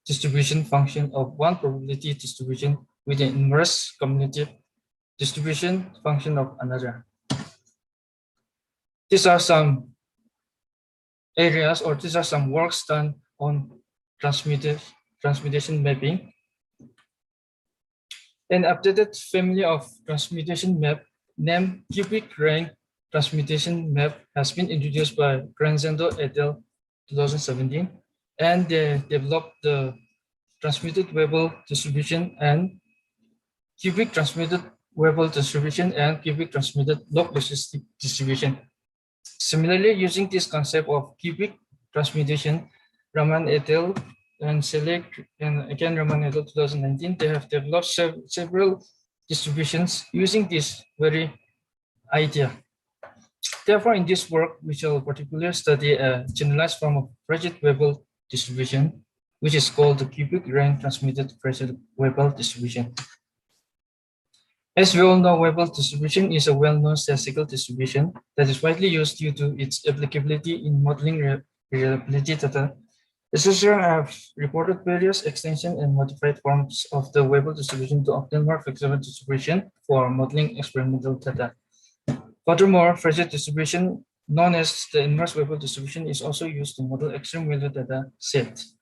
distribution function of one probability distribution with an inverse commutative distribution function of another. These are some areas, or these are some works done on transmutation mapping. An updated family of transmutation map named cubic rank transmutation map has been introduced by Granzendo et al. 2017, and they developed the transmuted Weibull distribution and cubic transmuted Weibull distribution and cubic transmuted log distribution. Similarly, using this concept of cubic transmutation, Raman et al. And Select, and again Raman et al. 2019, they have developed several distributions using this very idea. Therefore, in this work, we shall particularly study a generalized form of Fetched Weibull distribution, which is called the cubic rank transmuted Fetched Weibull distribution. As we all know, Weibull distribution is a well-known statistical distribution that is widely used due to its applicability in modeling reliability data. Researchers have reported various extension and modified forms of the Weibull distribution to obtain more flexible distribution for modeling experimental data. Furthermore, Fetched distribution, known as the inverse Weibull distribution, is also used to model extreme value data sets.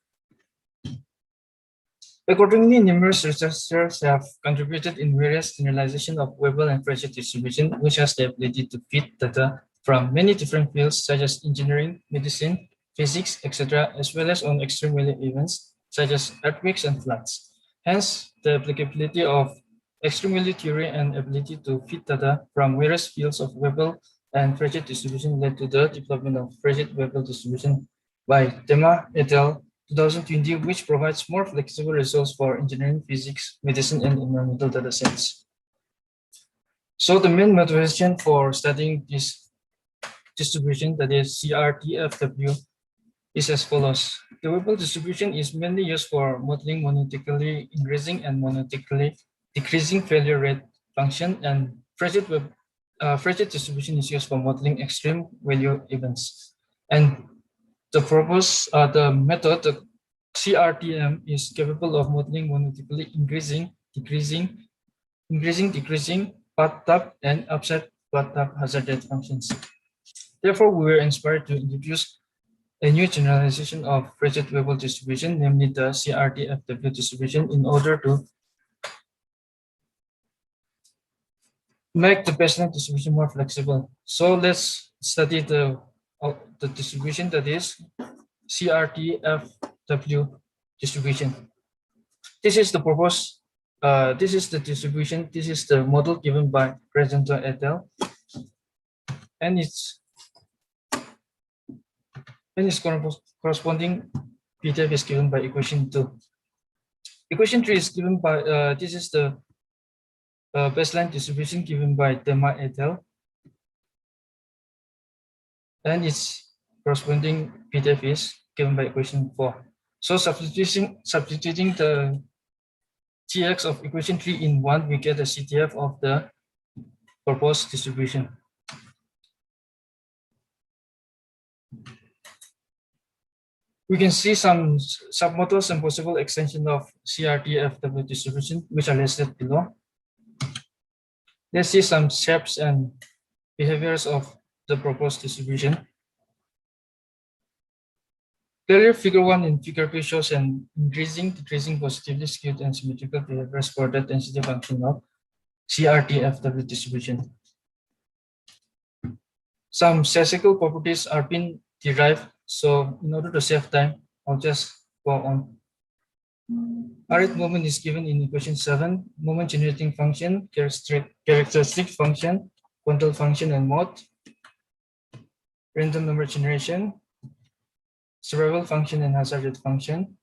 Accordingly, numerous researchers have contributed in various generalization of Weibull and Fetched distribution, which has the ability to fit data from many different fields such as engineering, medicine, physics, etc., as well as on extreme value events such as earthquakes and floods. Hence, the applicability of extreme value theory and ability to fit data from various fields of Weibull and Frechet distribution led to the development of Frechet-Weibull distribution by Tema et al. 2020, which provides more flexible results for engineering, physics, medicine, and environmental data sets. So the main motivation for studying this distribution, that is CRTFW, is as follows. The Weibull distribution is mainly used for modeling monotonically increasing and monotonically decreasing failure rate function, and Frechet distribution is used for modeling extreme value events. And the method, the CRTM, is capable of modeling monotonically increasing, decreasing, path-up, and upside path-up hazard rate functions. Therefore, we were inspired to introduce a new generalization of Frechet-Weibull distribution, namely the CRTFW distribution, in order to make the baseline distribution more flexible. So let's study the distribution, that is CRTFW distribution. This is the proposed, this is the distribution, this is the model given by Crescendo et al. And its corresponding PDF is given by equation 2. Equation 3 is given by, this is the baseline distribution given by Tema et al. And its corresponding PDF is given by equation 4. So substituting the TX of equation 3 in 1, we get a CTF of the proposed distribution. We can see some submodels and possible extension of CRTFW distribution, which are listed below. Let's see some shapes and behaviors of the proposed distribution. Clearly, figure 1 and figure 2 shows an increasing, decreasing, positively skewed and symmetrical behaviors for the density function of CRTFW distribution. Some statistical properties are being derived. So in order to save time, I'll just go on. Arith moment is given in equation 7, moment generating function, characteristic function, control function and mode, random number generation, survival function and hazard rate function,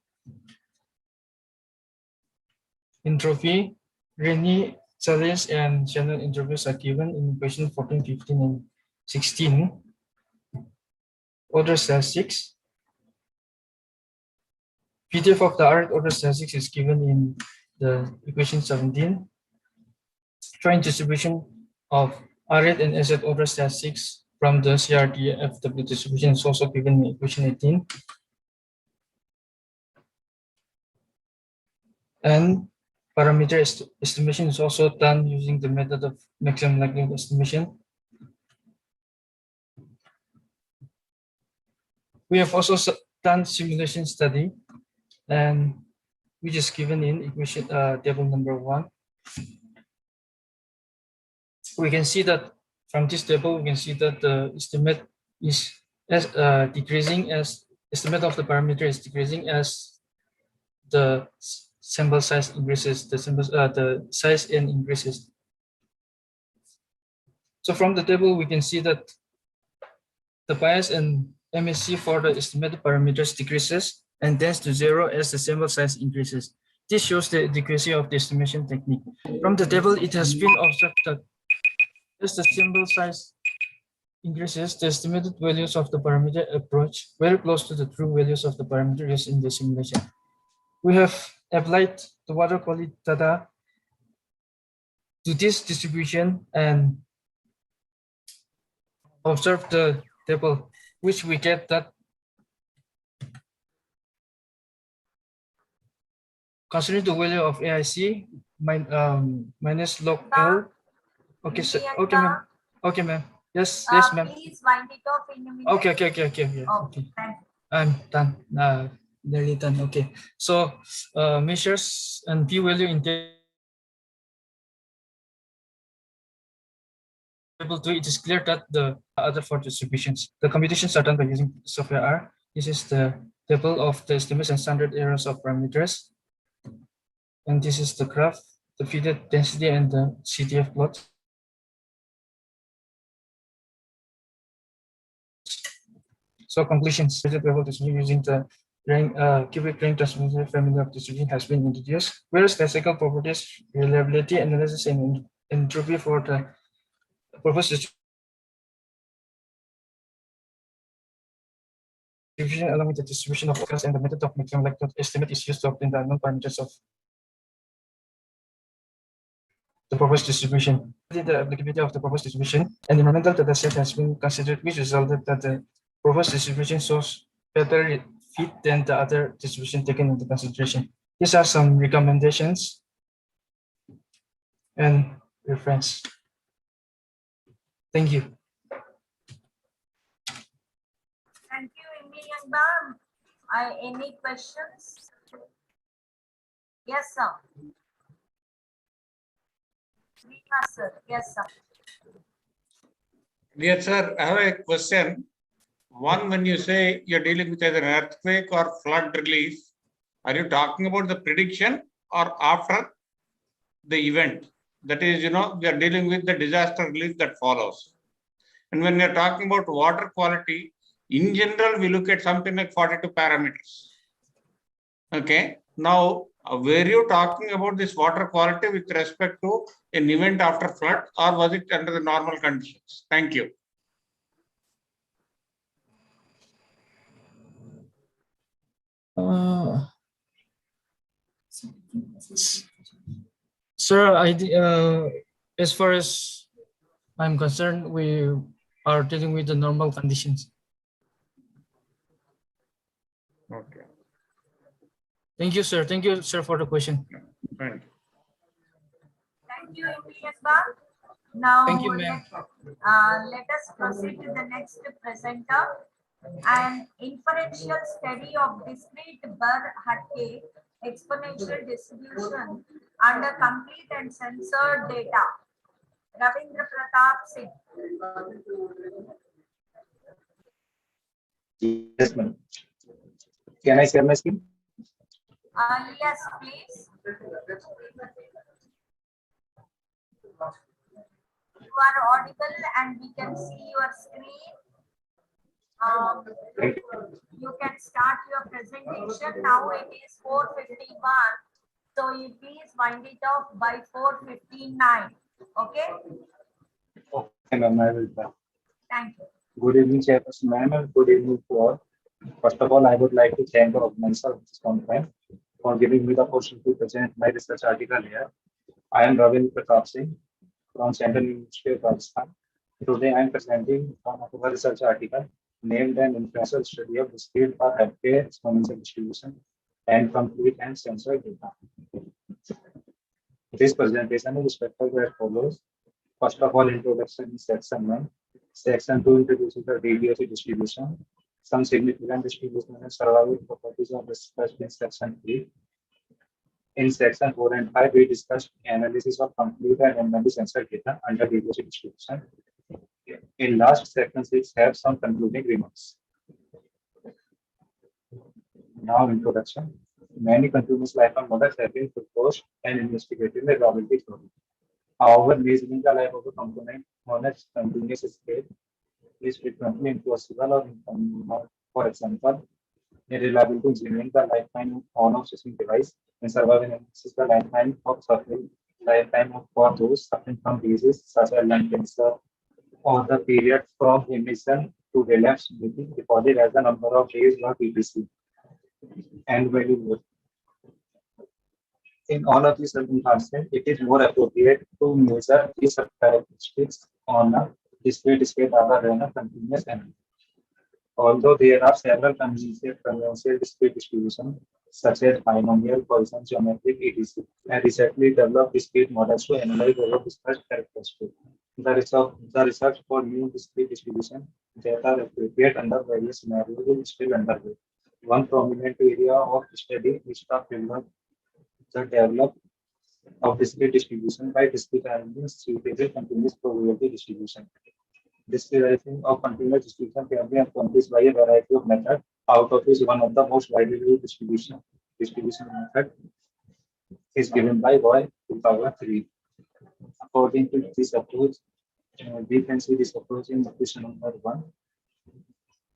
entropy, Renyi, Charles, and Shannon entropy are given in equation 14, 15, and 16. Order statistics. PDF of the Arith order statistics is given in the equation 17. Joint distribution of Arith and SZ order statistics from the CRTFW distribution is also given in equation 18. And parameter estimation is also done using the method of maximum likelihood estimation. We have also done simulation study, and which is given in equation table number 1. We can see that from this table, we can see that the estimate is decreasing as estimate of the parameter is decreasing as the sample size increases, the size n increases. So from the table, we can see that the bias and MSC for the estimated parameters decreases and tends to 0 as the sample size increases. This shows the adequacy of the estimation technique. From the table, it has been observed that as the sample size increases, the estimated values of the parameter approach very close to the true values of the parameter used in the simulation. We have applied the water quality data to this distribution and observe the table, which we get that considering the value of AIC minus log L. Okay, so, okay, ma'am. Okay, ma'am. Yes, yes, ma'am.
Please wind it off in a minute.
Okay.
Yeah,
Okay.
thank you.
I'm done. Nearly done. Okay. So measures and p-value in table 2, it is clear that the other 4 distributions, the computations are done by using software R. This is the table of the estimates and standard errors of parameters. And this is the graph. the fitted density and the CTF plots. So conclusions, fitted level distribution using the cubic ring transformation family of distribution has been introduced, where statistical properties, reliability analysis, and entropy for the proposed distribution along with the distribution of focus and the method of maximum likelihood estimate is used to obtain the unknown parameters of the proposed distribution. The applicability of the proposed distribution and environmental data set has been considered, which resulted that the proposed distribution shows better fit than the other distribution taken into consideration. These are some recommendations and reference. Thank you.
Thank you, Amy. Any questions? Yes, sir. Yes, sir. Yes, sir.
Dear sir, I have a question. One, when you say you're dealing with either an earthquake or flood relief, are you talking about the prediction or after the event? That is, we are dealing with the disaster relief that follows. And when you're talking about water quality, in general, we look at something like 42 parameters. Okay. Now, were you talking about this water quality with respect to an event after flood, or was it under the normal conditions? Thank you.
Sir, as far as I'm concerned, we are dealing with the normal conditions.
Okay.
Thank you, sir. Thank you, sir, for the question.
Thank you.
Thank you, Amy. Now,
Thank you, ma'am.
let us proceed to the next presenter. An inferential study of discrete Burr-Hatke exponential distribution under complete and censored data. Ravindra Pratap Singh.
Yes, ma'am. Can I share my screen?
Yes, please. You are audible and we can see your screen. You can start your presentation. Now it is 4:51. So you please wind it off by 4:59. Okay?
Okay, ma'am, I will try.
Thank you.
Good evening, Chairperson, ma'am, and good evening to all. First of all, I would like to thank the organizer of this conference for giving me the opportunity to present my research article here. I am Ravindra Pratap Singh from Central University of Rajasthan. Today, I am presenting one of our research article named an inferential study of discrete Burr-Hatke exponential distribution and complete and censored data. This presentation is structured as follows. First of all, introduction in section 1. Section 2 introduces the DBSE distribution, some significant distribution and survival properties are discussed in section 3. In section 4 and 5, we discussed analysis of complete and randomly censored data under DBSE distribution. In last section 6, have some concluding remarks. Now, introduction. Many continuous life-on models have been proposed and investigated in the probability theory. However, measuring the life of a component on a continuous scale is frequently impossible or inconvenient. For example, in reliability engineering, the lifetime on-off switching device, in survival analysis, the lifetime for those suffering from diseases such as lung cancer, or the period from emission to relapse recorded as the number of days or PPC, and very good. In all of these circumstances, it is more appropriate to measure these characteristics on a discrete scale rather than a continuous analysis. Although there are several conventional discrete distributions, such as binomial, Poisson, geometric, etc., and recently developed discrete models to analyze over discussed characteristics. The research for new discrete distribution that are appropriate under various scenarios is still underway. One prominent area of study is the development of discrete distribution by discretizing suitable continuous probability distribution. Discretizing of continuous distribution can be accomplished by a variety of methods, out of which one of the most widely used distribution method is given by Roy 2003. According to this approach, we can see this approach in question number 1.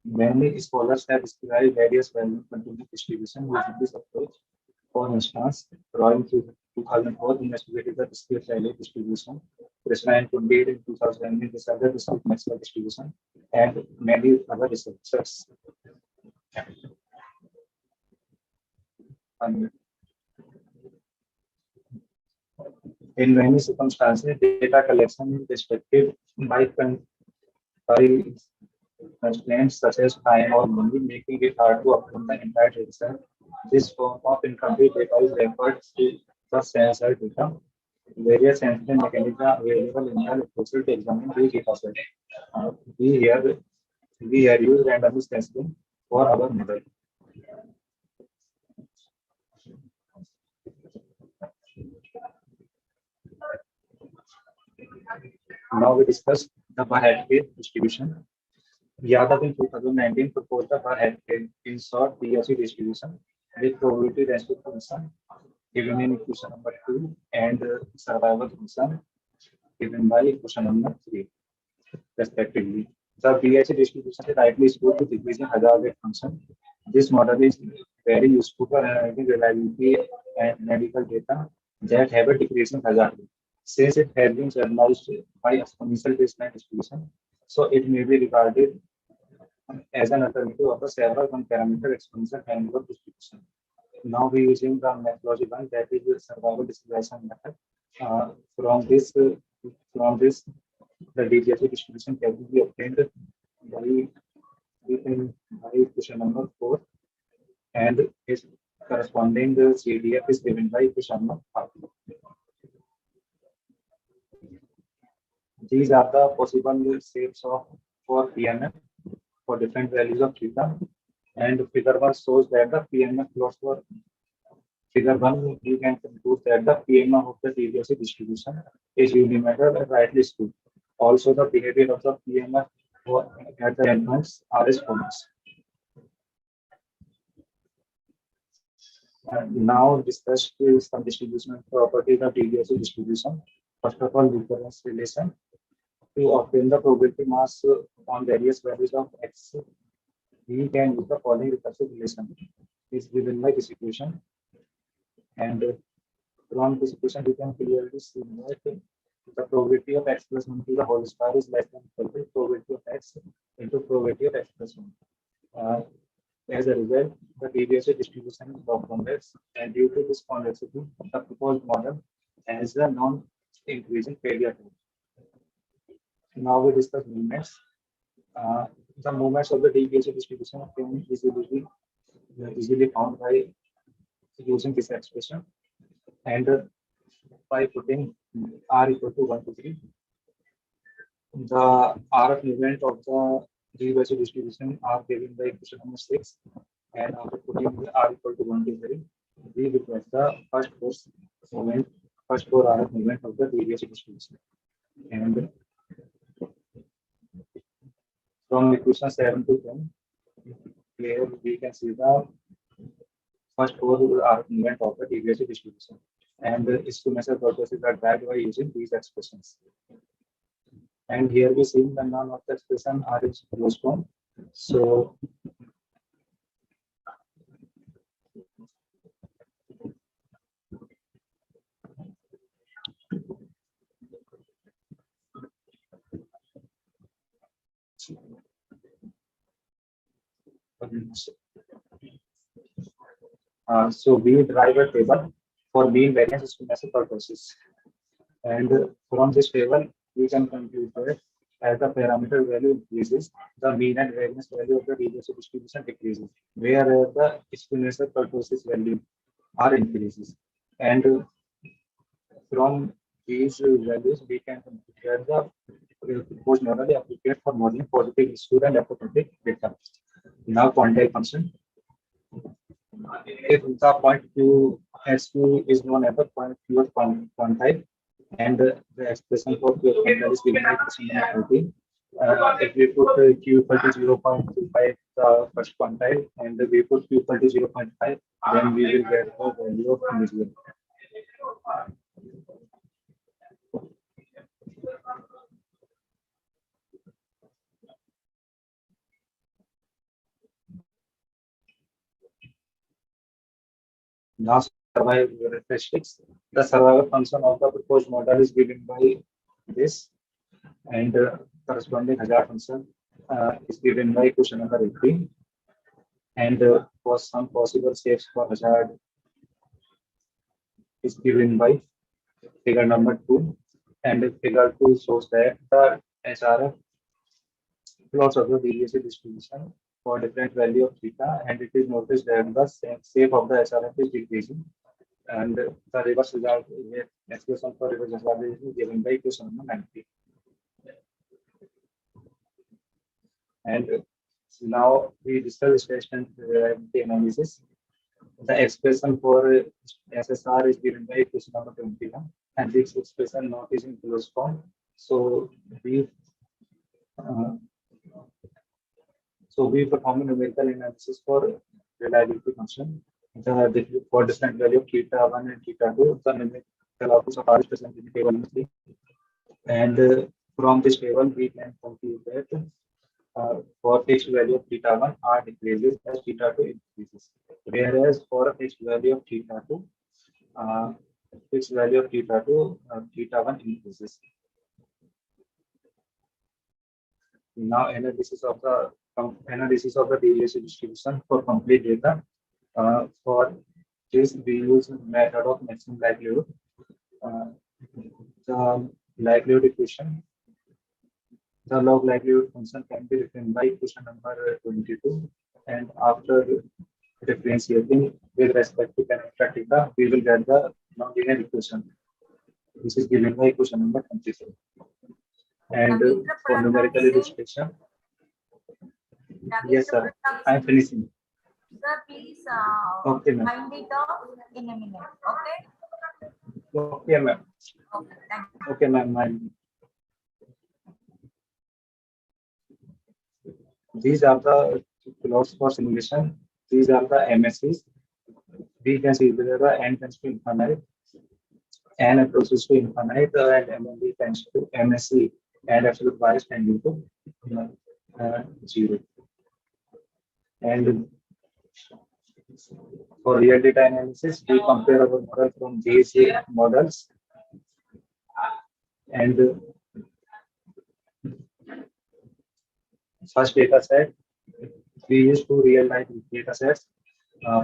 Many scholars have described various value continuous distribution using this approach. For instance, Roy in 2004 investigated the discrete value distribution. Krishna and Pundir in 2009 described the discrete Maxwell distribution, and many other researchers. In many circumstances, data collection is restricted by constraints such as time or money, making it hard to obtain the entire dataset. This form of incomplete data is referred to the sensor data. Various sensory mechanisms are available in the literature to examine the dataset. We here use random sampling for our model. Now we discuss the Bar-Headcase distribution. Yadav in 2019 proposed the Bar-Headcase in short DSC distribution with probability density function given in equation number 2 and survival function given by equation number 3 respectively. The BHC distribution is rightly equal to decreasing hazard rate function. This model is very useful for analyzing reliability and medical data that have a decreasing hazard rate. Since it has been generalized by exponential baseline distribution, so it may be regarded as an alternative of the several one-parameter exponential family of distribution. Now we are using the methodology one, that is the survival distribution method. From this, the DGFC distribution can be obtained by equation number 4, and its corresponding CDF is given by equation number 5. These are the possible shapes for PMF for different values of theta, and figure 1 shows that the PMF plots for figure 1, you can conclude that the PMF of the DGFC distribution is unidimensional and rightly skewed. Also, the behavior of the PMF at the endpoints are as follows. Now discuss some distribution properties of DGFC distribution. First of all, recurrence relation. To obtain the probability mass on various values of x, we can use the following recursive relation. Is given by this equation, and from this equation we can clearly see that the probability of x plus 1 to the whole square is less than equal to probability of x into probability of x plus 1. As a result, the DGFC distribution is convex, and due to this convexity, the proposed model has a non-increasing failure rate. Now we discuss movements. The movements of the DGFC distribution can be easily found by using this expression, and by putting r equal to 1 to 3. The RF movement of the DGFC distribution are given by equation number 6, and after putting the r equal to 1 to 3, we will get the first four RF movement of the DGFC distribution. And from equation 7 to 10, here we can see the first four RF movement of the DGFC distribution, and its two measure purposes are derived by using these expressions. And here we see the none of the expression are in closed form. So we derive a table for mean variance estimation purposes, and from this table we can conclude that as the parameter value increases, the mean and variance value of the DGFC distribution decreases, whereas the exponential purposes value are increases. And from these values we can compare the proposed model appropriate for modeling positive skewed and asymptotic data. Now quantile function. If the point Q S2 is known as the pure quantile, and the expression for pure quantile is given by equation number 13. If we put Q equal to 0.25 the first quantile, and we put Q equal to 0.5, then we will get the value of individual. Now, survival characteristics. The survival function of the proposed model is given by this, and corresponding hazard function is given by question number 18. And for some possible shapes for hazard is given by figure number 2. And figure 2 shows that the SRF plots of the deviation distribution for different value of theta, and it is noticed that the shape of the SRF is decreasing. And the reverse hazard expression for reverse hazard is given by equation number 90. And now we discuss statement analysis. The expression for SSR is given by equation number 21, and this expression not is in closed form. So we perform a numerical analysis for reliability function. For different value of theta 1 and theta 2, the numerical outputs are present in table 3. And from this table, we can conclude that for fixed value of theta 1, R decreases as theta 2 increases. Whereas for a fixed value of theta 2, theta 1 increases. Now analysis of the deviation distribution for complete data. For this, we use method of maximum likelihood. The likelihood equation. The log likelihood function can be written by equation number 22, and after differentiating with respect to parameter theta, we will get the nonlinear equation, which is given by equation number 23. And for numerical illustration, yes, sir, I'm finishing.
Sir, please
Okay, ma'am.
find it out in a minute. Okay.
Okay, ma'am.
Okay. Thank you.
Okay, ma'am. These are the plots for simulation. These are the MSCs. We can see whether the n tends to infinite, n approaches to infinite, and MMB tends to MSC, and absolute bias tending to 0. And for real data analysis, we compare our model from these models, and first data set, we use two real-life data sets.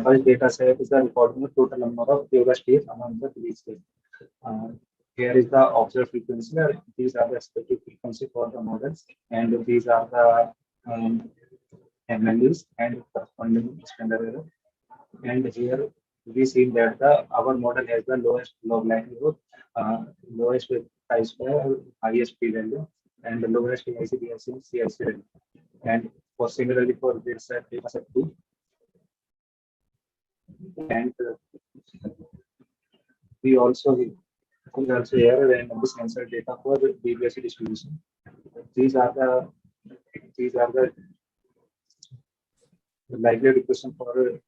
First data set is the recording of total number of yoga states among the 3 states. Here is the observed frequency. These are the expected frequency for the models, and these are the MLUs and corresponding standard error. And here we see that our model has the lowest log likelihood, lowest with chi-square, highest p-value, and the lowest ICDS in CIC value. And for similarly for data set 2, and we also here and this answer data for the deviation distribution. These are the likelihood equation for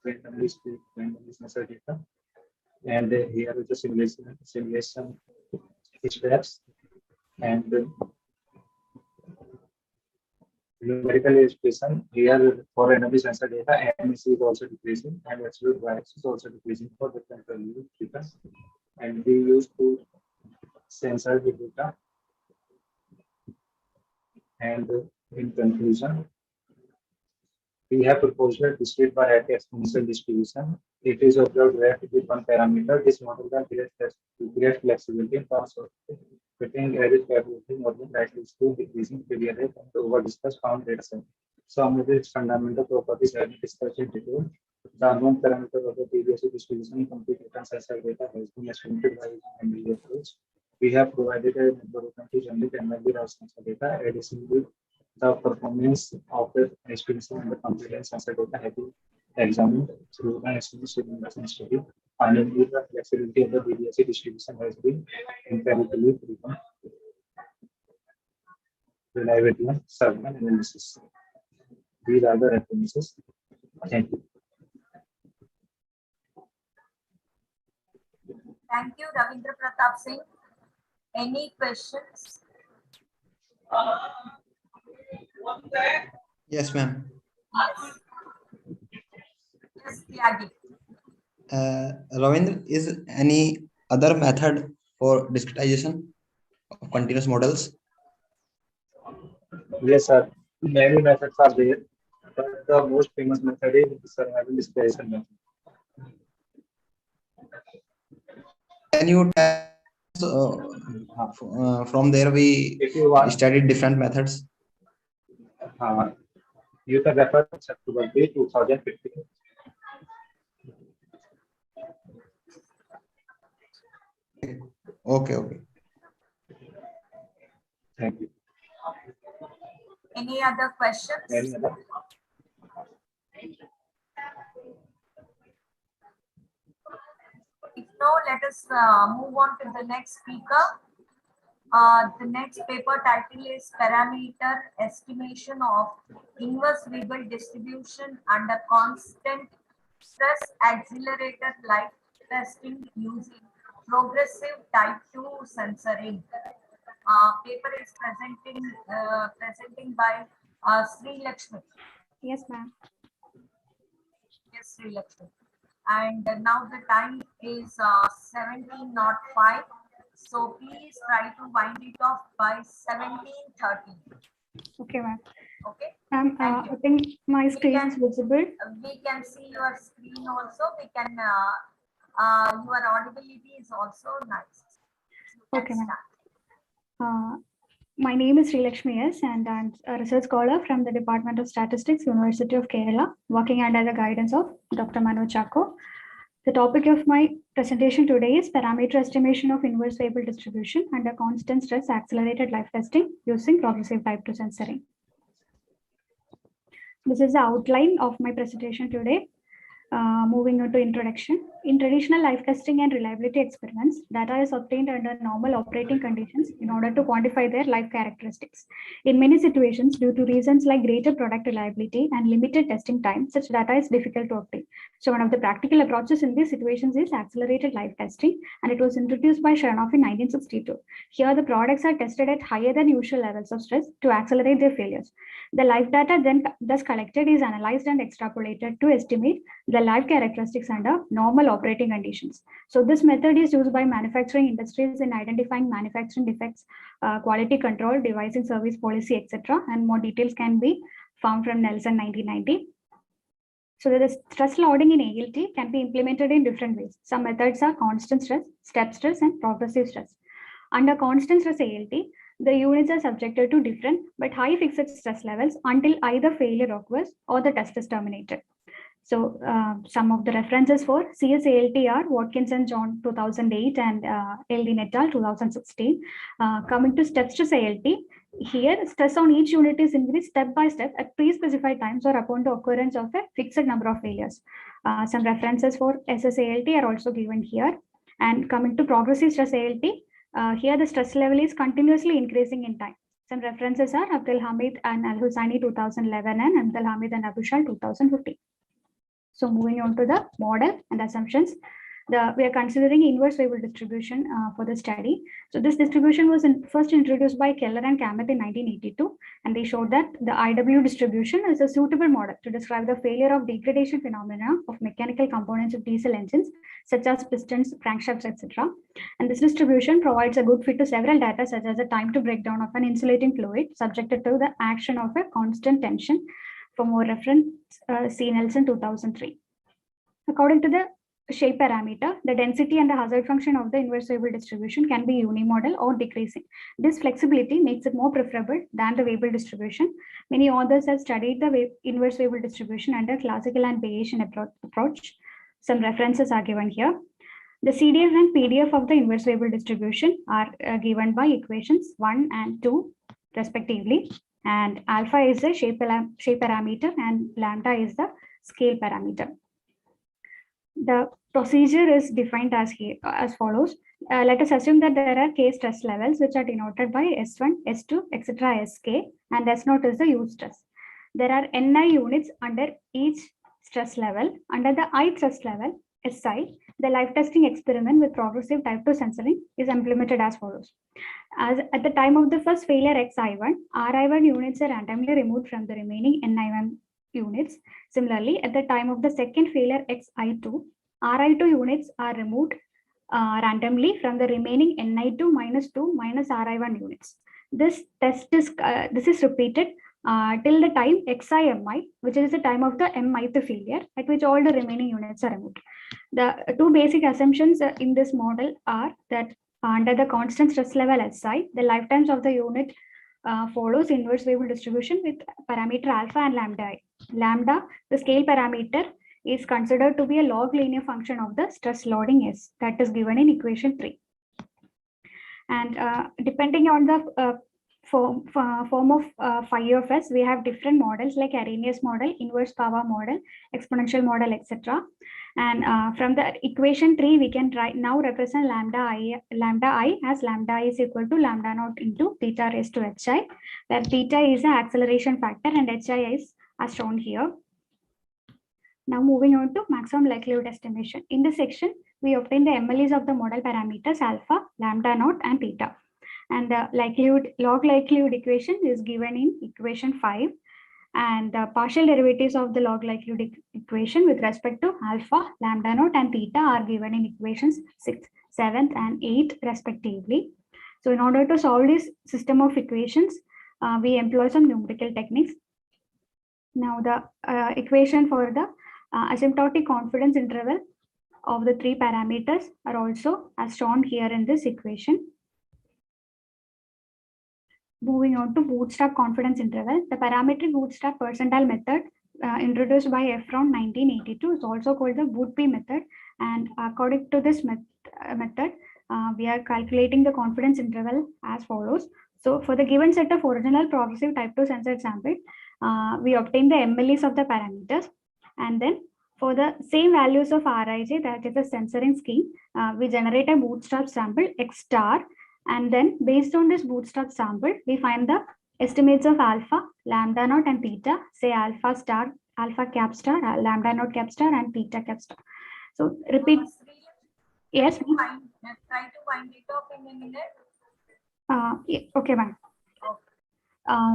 randomly sensor data, and here is the simulation steps, and numerical illustration. Here for randomly sensor data, MSC is also decreasing, and absolute bias is also decreasing for different value data. And we use to sensor the data. And in conclusion, we have proposed a discrete variety exponential distribution. It is observed that with one parameter, this model can create flexibility in terms of fitting average capability more than likely to decreasing failure rate and over discussed found data set. Some of its fundamental properties have been discussed in detail. The unknown parameter of the deviation distribution in complete data sensor data has been estimated by MBA approach. We have provided a network to generate MLB sensor data. Additionally, the performance of the estimation and the compliance sensor data have been examined through an estimation study. Finally, the flexibility of the deviation distribution has been empirically proven. Reliability and survival analysis. These are the references. Thank you.
Thank you, Ravindra Pratap Singh. Any questions?
Yes, ma'am.
Yes, Tyagi.
Ravindra, is any other method for discretization of continuous models?
Yes, sir. Many methods are there, but the most famous method is the survival displacement method.
Can you tell from there we studied different methods?
You can refer to October 2015.
Okay.
Thank you.
Any other questions?
Any other?
If no, let us move on to the next speaker. The next paper title is Parameter Estimation of Inverse Weibull Distribution under Constant Stress Accelerated Life Testing using Progressive Type 2 Sensoring. Paper is presenting by Sri Lakshmi.
Yes, ma'am.
Yes, Sri Lakshmi. And now the time is 17:05. So please try to wind it off by 17:30.
Okay, ma'am.
Okay.
I think my screen is visible.
We can see your screen also. We can. Your audibility is also nice.
Okay, ma'am. My name is Sri Lakshmi S, and I'm a research scholar from the Department of Statistics, University of Kerala, working under the guidance of Dr. Manu Chakko. The topic of my presentation today is parameter estimation of inverse Weibull distribution under constant stress accelerated life testing using progressive type 2 sensoring. This is the outline of my presentation today. Moving on to introduction. In traditional life testing and reliability experiments, data is obtained under normal operating conditions in order to quantify their life characteristics. In many situations, due to reasons like greater product reliability and limited testing time, such data is difficult to obtain. So one of the practical approaches in these situations is accelerated life testing, and it was introduced by Chernoff in 1962. Here, the products are tested at higher than usual levels of stress to accelerate their failures. The life data then thus collected is analyzed and extrapolated to estimate the life characteristics under normal operating conditions. So this method is used by manufacturing industries in identifying manufacturing defects, quality control, devising service policy, etc. And more details can be found from Nelson 1990. So the stress loading in ALT can be implemented in different ways. Some methods are constant stress, step stress, and progressive stress. Under constant stress ALT, the units are subjected to different but high fixed stress levels until either failure occurs or the test is terminated. So some of the references for CSALT are Watkins and John 2008 and LD et al 2016. Coming to step stress ALT, here stress on each unit is increased step by step at pre-specified times or upon the occurrence of a fixed number of failures. Some references for SSALT are also given here. And coming to progressive stress ALT, here the stress level is continuously increasing in time. Some references are Abdul Hamid and Al Hussaini 2011 and Abdul Hamid and Abu Shal 2015. So moving on to the model and assumptions, we are considering inverse Weibull distribution for the study. So this distribution was first introduced by Keller and Kamet in 1982, and they showed that the IW distribution is a suitable model to describe the failure of degradation phenomena of mechanical components of diesel engines, such as pistons, crankshafts, etc. And this distribution provides a good fit to several data, such as the time to breakdown of an insulating fluid subjected to the action of a constant tension. For more reference, see Nelson 2003. According to the shape parameter, the density and the hazard function of the inverse Weibull distribution can be unimodal or decreasing. This flexibility makes it more preferable than the Weibull distribution. Many authors have studied the inverse Weibull distribution under classical and Bayesian approach. Some references are given here. The CDF and PDF of the inverse Weibull distribution are given by equations 1 and 2 respectively. And alpha is the shape parameter and lambda is the scale parameter. The procedure is defined as follows. Let us assume that there are K stress levels which are denoted by S1, S2, etc. Sk, and S0 is the use stress. There are Ni units under each stress level. Under the I stress level, Si,
the live testing experiment with progressive type 2 censoring is implemented as follows. As at the time of the first failure xi1, ri1 units are randomly removed from the remaining ni1 units. Similarly, at the time of the second failure xi2, ri2 units are removed randomly from the remaining ni2 minus 2 minus ri1 units. This is repeated till the time xi-mi, which is the time of the mith failure, at which all the remaining units are removed. The two basic assumptions in this model are that under the constant stress level Si, the lifetimes of the unit follows inverse variable distribution with parameter alpha and lambda I. Lambda, the scale parameter, is considered to be a log linear function of the stress loading S, that is given in equation 3. And depending on the form of phi of S, we have different models like Arrhenius model, inverse power model, exponential model, etc. And from the equation 3, we can now represent lambda I as lambda I is equal to lambda naught into theta raised to hi, where theta is the acceleration factor and hi is as shown here. Now moving on to maximum likelihood estimation. In this section, we obtain the MLEs of the model parameters alpha, lambda naught, and theta. And the log likelihood equation is given in equation 5. And the partial derivatives of the log likelihood equation with respect to alpha, lambda naught, and theta are given in equations 6, 7, and 8 respectively. So in order to solve this system of equations, we employ some numerical techniques. Now the equation for the asymptotic confidence interval of the three parameters are also as shown here in this equation. Moving on to bootstrap confidence interval, the parametric bootstrap percentile method introduced by Efron 1982 is also called the Boot-P method. And according to this method, we are calculating the confidence interval as follows. So for the given set of original progressive type 2 censored sample, we obtain the MLEs of the parameters. And then for the same values of Rij, that is the censoring scheme, we generate a bootstrap sample X star. And then based on this bootstrap sample, we find the estimates of alpha, lambda naught, and theta, say alpha star, alpha cap star, lambda naught cap star, and theta cap star. So repeat. Yes.
Try to find it off in a minute.
Okay, ma'am.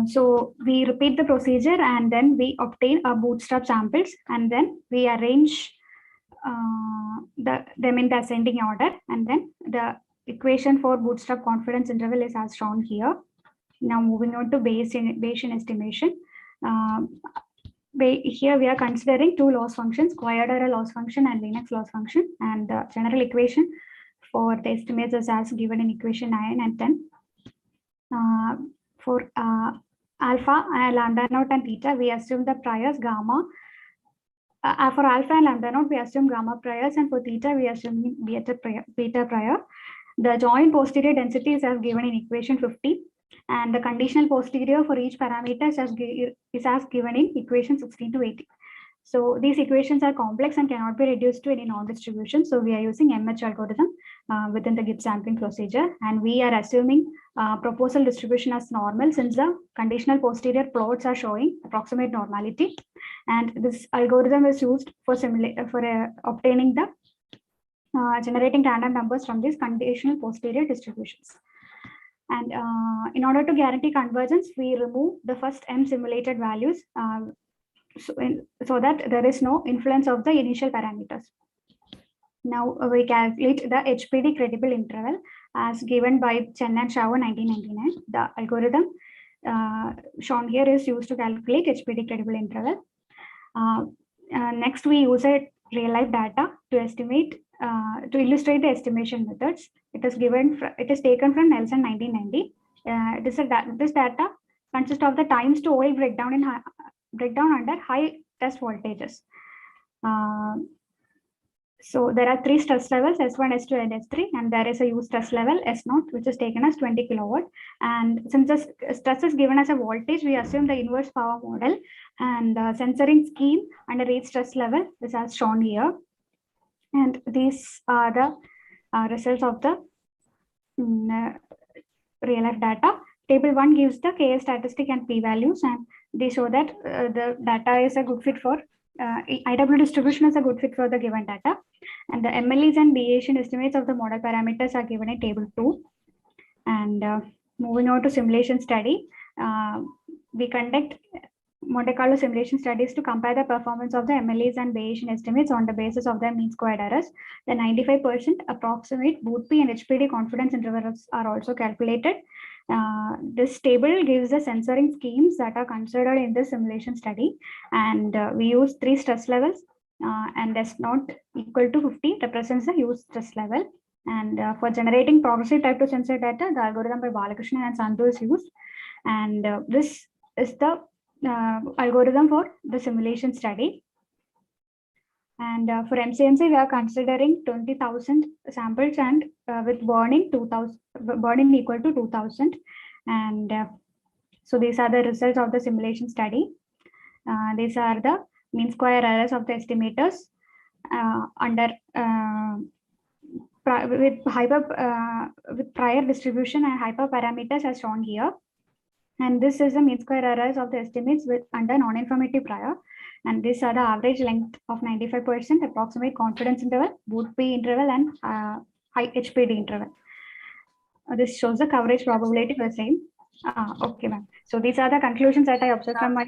So we repeat the procedure and then we obtain a bootstrap samples and then we arrange them in the ascending order, and then the equation for bootstrap confidence interval is as shown here. Now moving on to Bayesian estimation. Here we are considering two loss functions, Quadratic loss function and Linux loss function, and the general equation for the estimates is as given in equation 9 and 10. For alpha, lambda naught, and theta, we assume the priors gamma. For alpha and lambda naught, we assume gamma priors, and for theta, we assume beta prior. The joint posterior density is as given in equation 50, and the conditional posterior for each parameter is as given in equation 16 to 18. So these equations are complex and cannot be reduced to any non-distribution. So we are using MH algorithm within the Gibbs sampling procedure, and we are assuming proposal distribution as normal since the conditional posterior plots are showing approximate normality. And this algorithm is used for obtaining the generating random numbers from these conditional posterior distributions. And in order to guarantee convergence, we remove the first M simulated values so that there is no influence of the initial parameters. Now we calculate the HPD credible interval as given by Chen and Shao in 1999. The algorithm shown here is used to calculate HPD credible interval. Next, we use a real life data to estimate to illustrate the estimation methods. It is taken from Nelson 1990. This data consists of the times to oil breakdown under high test voltages. So there are three stress levels, S1, S2, and S3, and there is a use stress level S0, which is taken as 20 kilowatt. And since the stress is given as a voltage, we assume the inverse power model, and the censoring scheme under each stress level is as shown here. And these are the results of the real life data. Table 1 gives the K statistic and p values, and they show that the data is a good fit for IW distribution is a good fit for the given data. And the MLEs and deviation estimates of the model parameters are given in table 2. And moving on to simulation study, we conduct Monte Carlo simulation studies to compare the performance of the MLEs and Bayesian estimates on the basis of their mean squared errors. The 95% approximate both P and HPD confidence intervals are also calculated. This table gives the censoring schemes that are considered in the simulation study, and we use 3 stress levels, and S not equal to 50 represents the used stress level. And for generating progressive type 2 sensor data, the algorithm by Balakrishnan and Sandhu is used, and this is the algorithm for the simulation study. And for MCNC, we are considering 20,000 samples and with burning equal to 2,000. And so these are the results of the simulation study. These are the mean square errors of the estimators under with prior distribution and hyperparameters as shown here. And this is the mean square errors of the estimates with under non-informative prior. And these are the average length of 95%, approximate confidence interval, both P interval and high HPD interval. This shows the coverage probability the same. Okay, ma'am. So these are the conclusions that I observed from my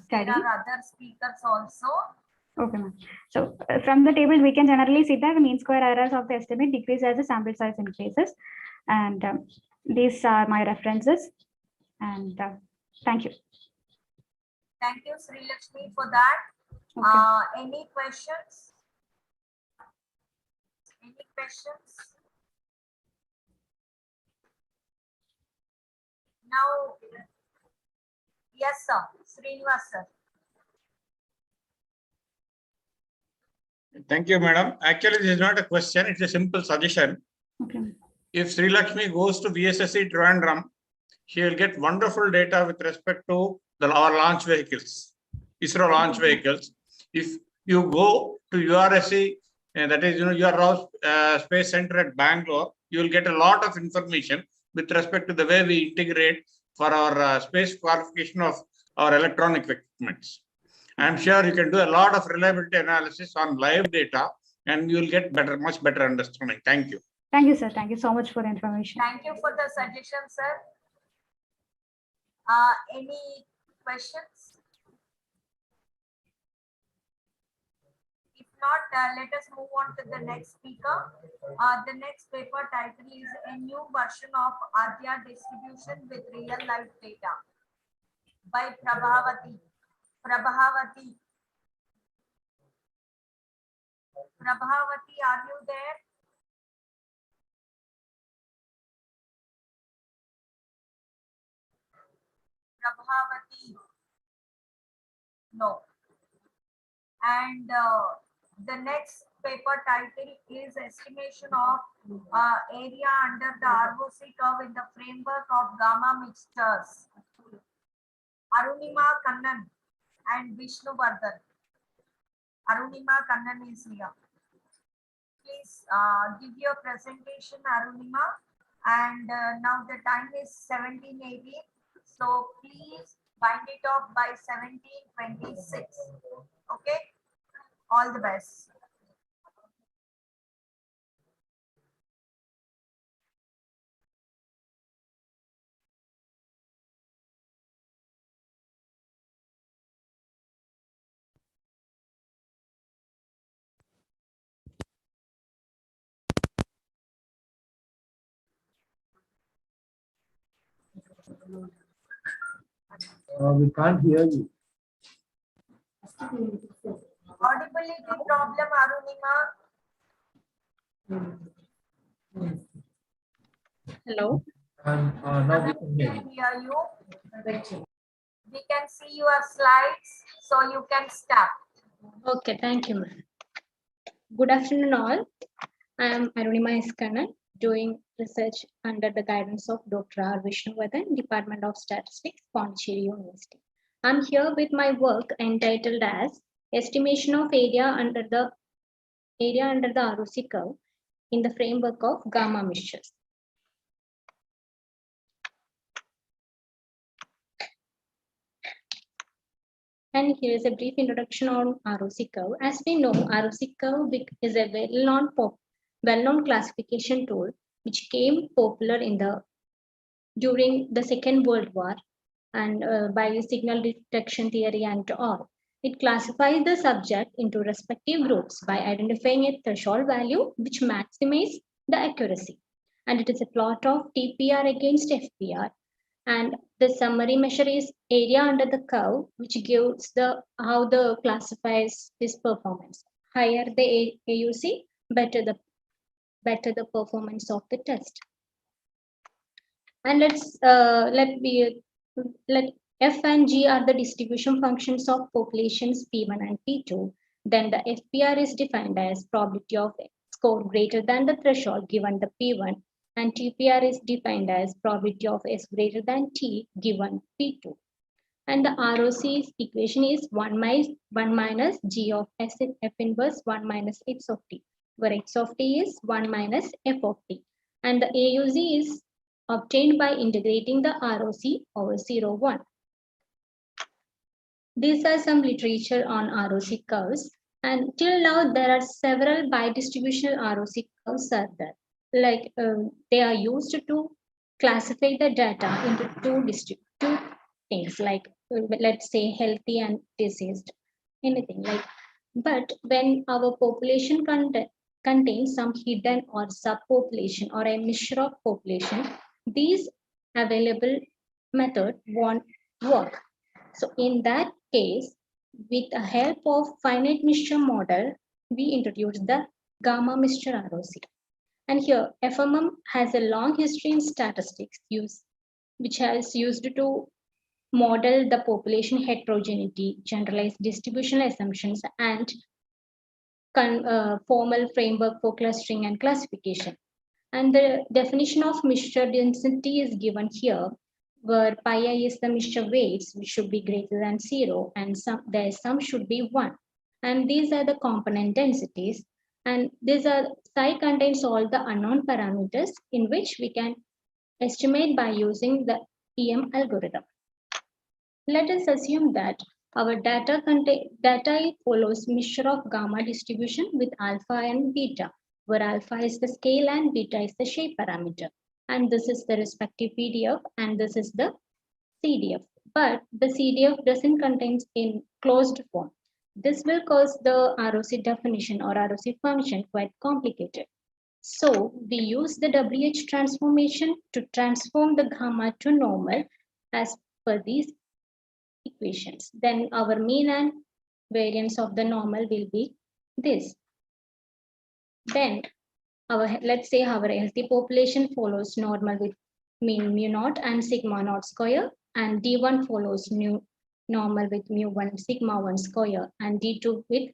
study.
There are other speakers also.
Okay, ma'am. So from the table, we can generally see that the mean square errors of the estimate decrease as the sample size increases. And these are my references. And thank you.
Thank you, Sri Lakshmi, for that.
Okay.
Any questions? Any questions? Now, yes, sir. Srinivas, sir.
Thank you, madam. Actually, this is not a question, it's a simple suggestion.
Okay.
If Sri Lakshmi goes to VSSC Trivandrum, she will get wonderful data with respect to our launch vehicles, ISRO launch vehicles. If you go to URSC, that is, your Space Center at Bangalore, you will get a lot of information with respect to the way we integrate for our space qualification of our electronic equipments. I'm sure you can do a lot of reliability analysis on live data, and you will get much better understanding. Thank you.
Thank you, sir. Thank you so much for the information.
Thank you for the suggestion, sir. Any questions? If not, let us move on to the next speaker. The next paper title is A New Version of Adya Distribution with Real Life Data by Prabhavati. Prabhavati, are you there? Prabhavati? No. And the next paper title is Estimation of Area under the ROC curve in the framework of gamma mixtures. Arunima Kannan and Vishnu Vardhan. Arunima Kannan is here. Please give your presentation, Arunima. And now the time is 17:18. So please bind it off by 17:26. Okay. All the best.
We can't hear you.
Audibility problem, Arunima.
Hello.
Now we can hear you.
Hear you. We can see your slides, so you can start.
Okay, thank you, ma'am. Good afternoon, all. I am Arunima Kannan, doing research under the guidance of Dr. R. Vishnuvardhan, Department of Statistics, Pondicherry University. I'm here with my work entitled as Estimation of Area under the ROC curve in the framework of gamma mixtures. And here is a brief introduction on ROC curve. As we know, ROC curve is a well-known classification tool which came popular during the Second World War and by signal detection theory and all. It classifies the subject into respective groups by identifying a threshold value which maximizes the accuracy. And it is a plot of TPR against FPR. And the summary measure is area under the curve, which gives how the classifies this performance. Higher the AUC, better the performance of the test. And let F and G are the distribution functions of populations P1 and P2. Then the FPR is defined as probability of score greater than the threshold given the P1, and TPR is defined as probability of S greater than T given P2. And the ROC equation is 1 minus G of S in F inverse 1 minus X of T, where X of T is 1 minus F of T. And the AUC is obtained by integrating the ROC over 0, 1. These are some literature on ROC curves. And till now, there are several bidistributional ROC curves are there. Like they are used to classify the data into two things, like let's say healthy and diseased, anything like. But when our population contains some hidden or subpopulation or a mixture of population, these available method won't work. So in that case, with the help of finite mixture model, we introduced the gamma mixture ROC. And here, FMM has a long history in statistics which has used to model the population heterogeneity, generalized distribution assumptions, and formal framework for clustering and classification. And the definition of mixture density is given here, where pi I is the mixture weights, which should be greater than 0, and their sum should be 1. And these are the component densities. And psi contains all the unknown parameters in which we can estimate by using the EM algorithm. Let us assume that our data follows mixture of gamma distribution with alpha and beta, where alpha is the scale and beta is the shape parameter. And this is the respective PDF and this is the CDF. But the CDF doesn't contain in closed form. This will cause the ROC definition or ROC function quite complicated. So we use the WH transformation to transform the gamma to normal as per these equations. Then our mean and variance of the normal will be this. Then let's say our healthy population follows normal with mean mu naught and sigma naught square, and D1 follows normal with mu1 sigma 1 square, and D2 with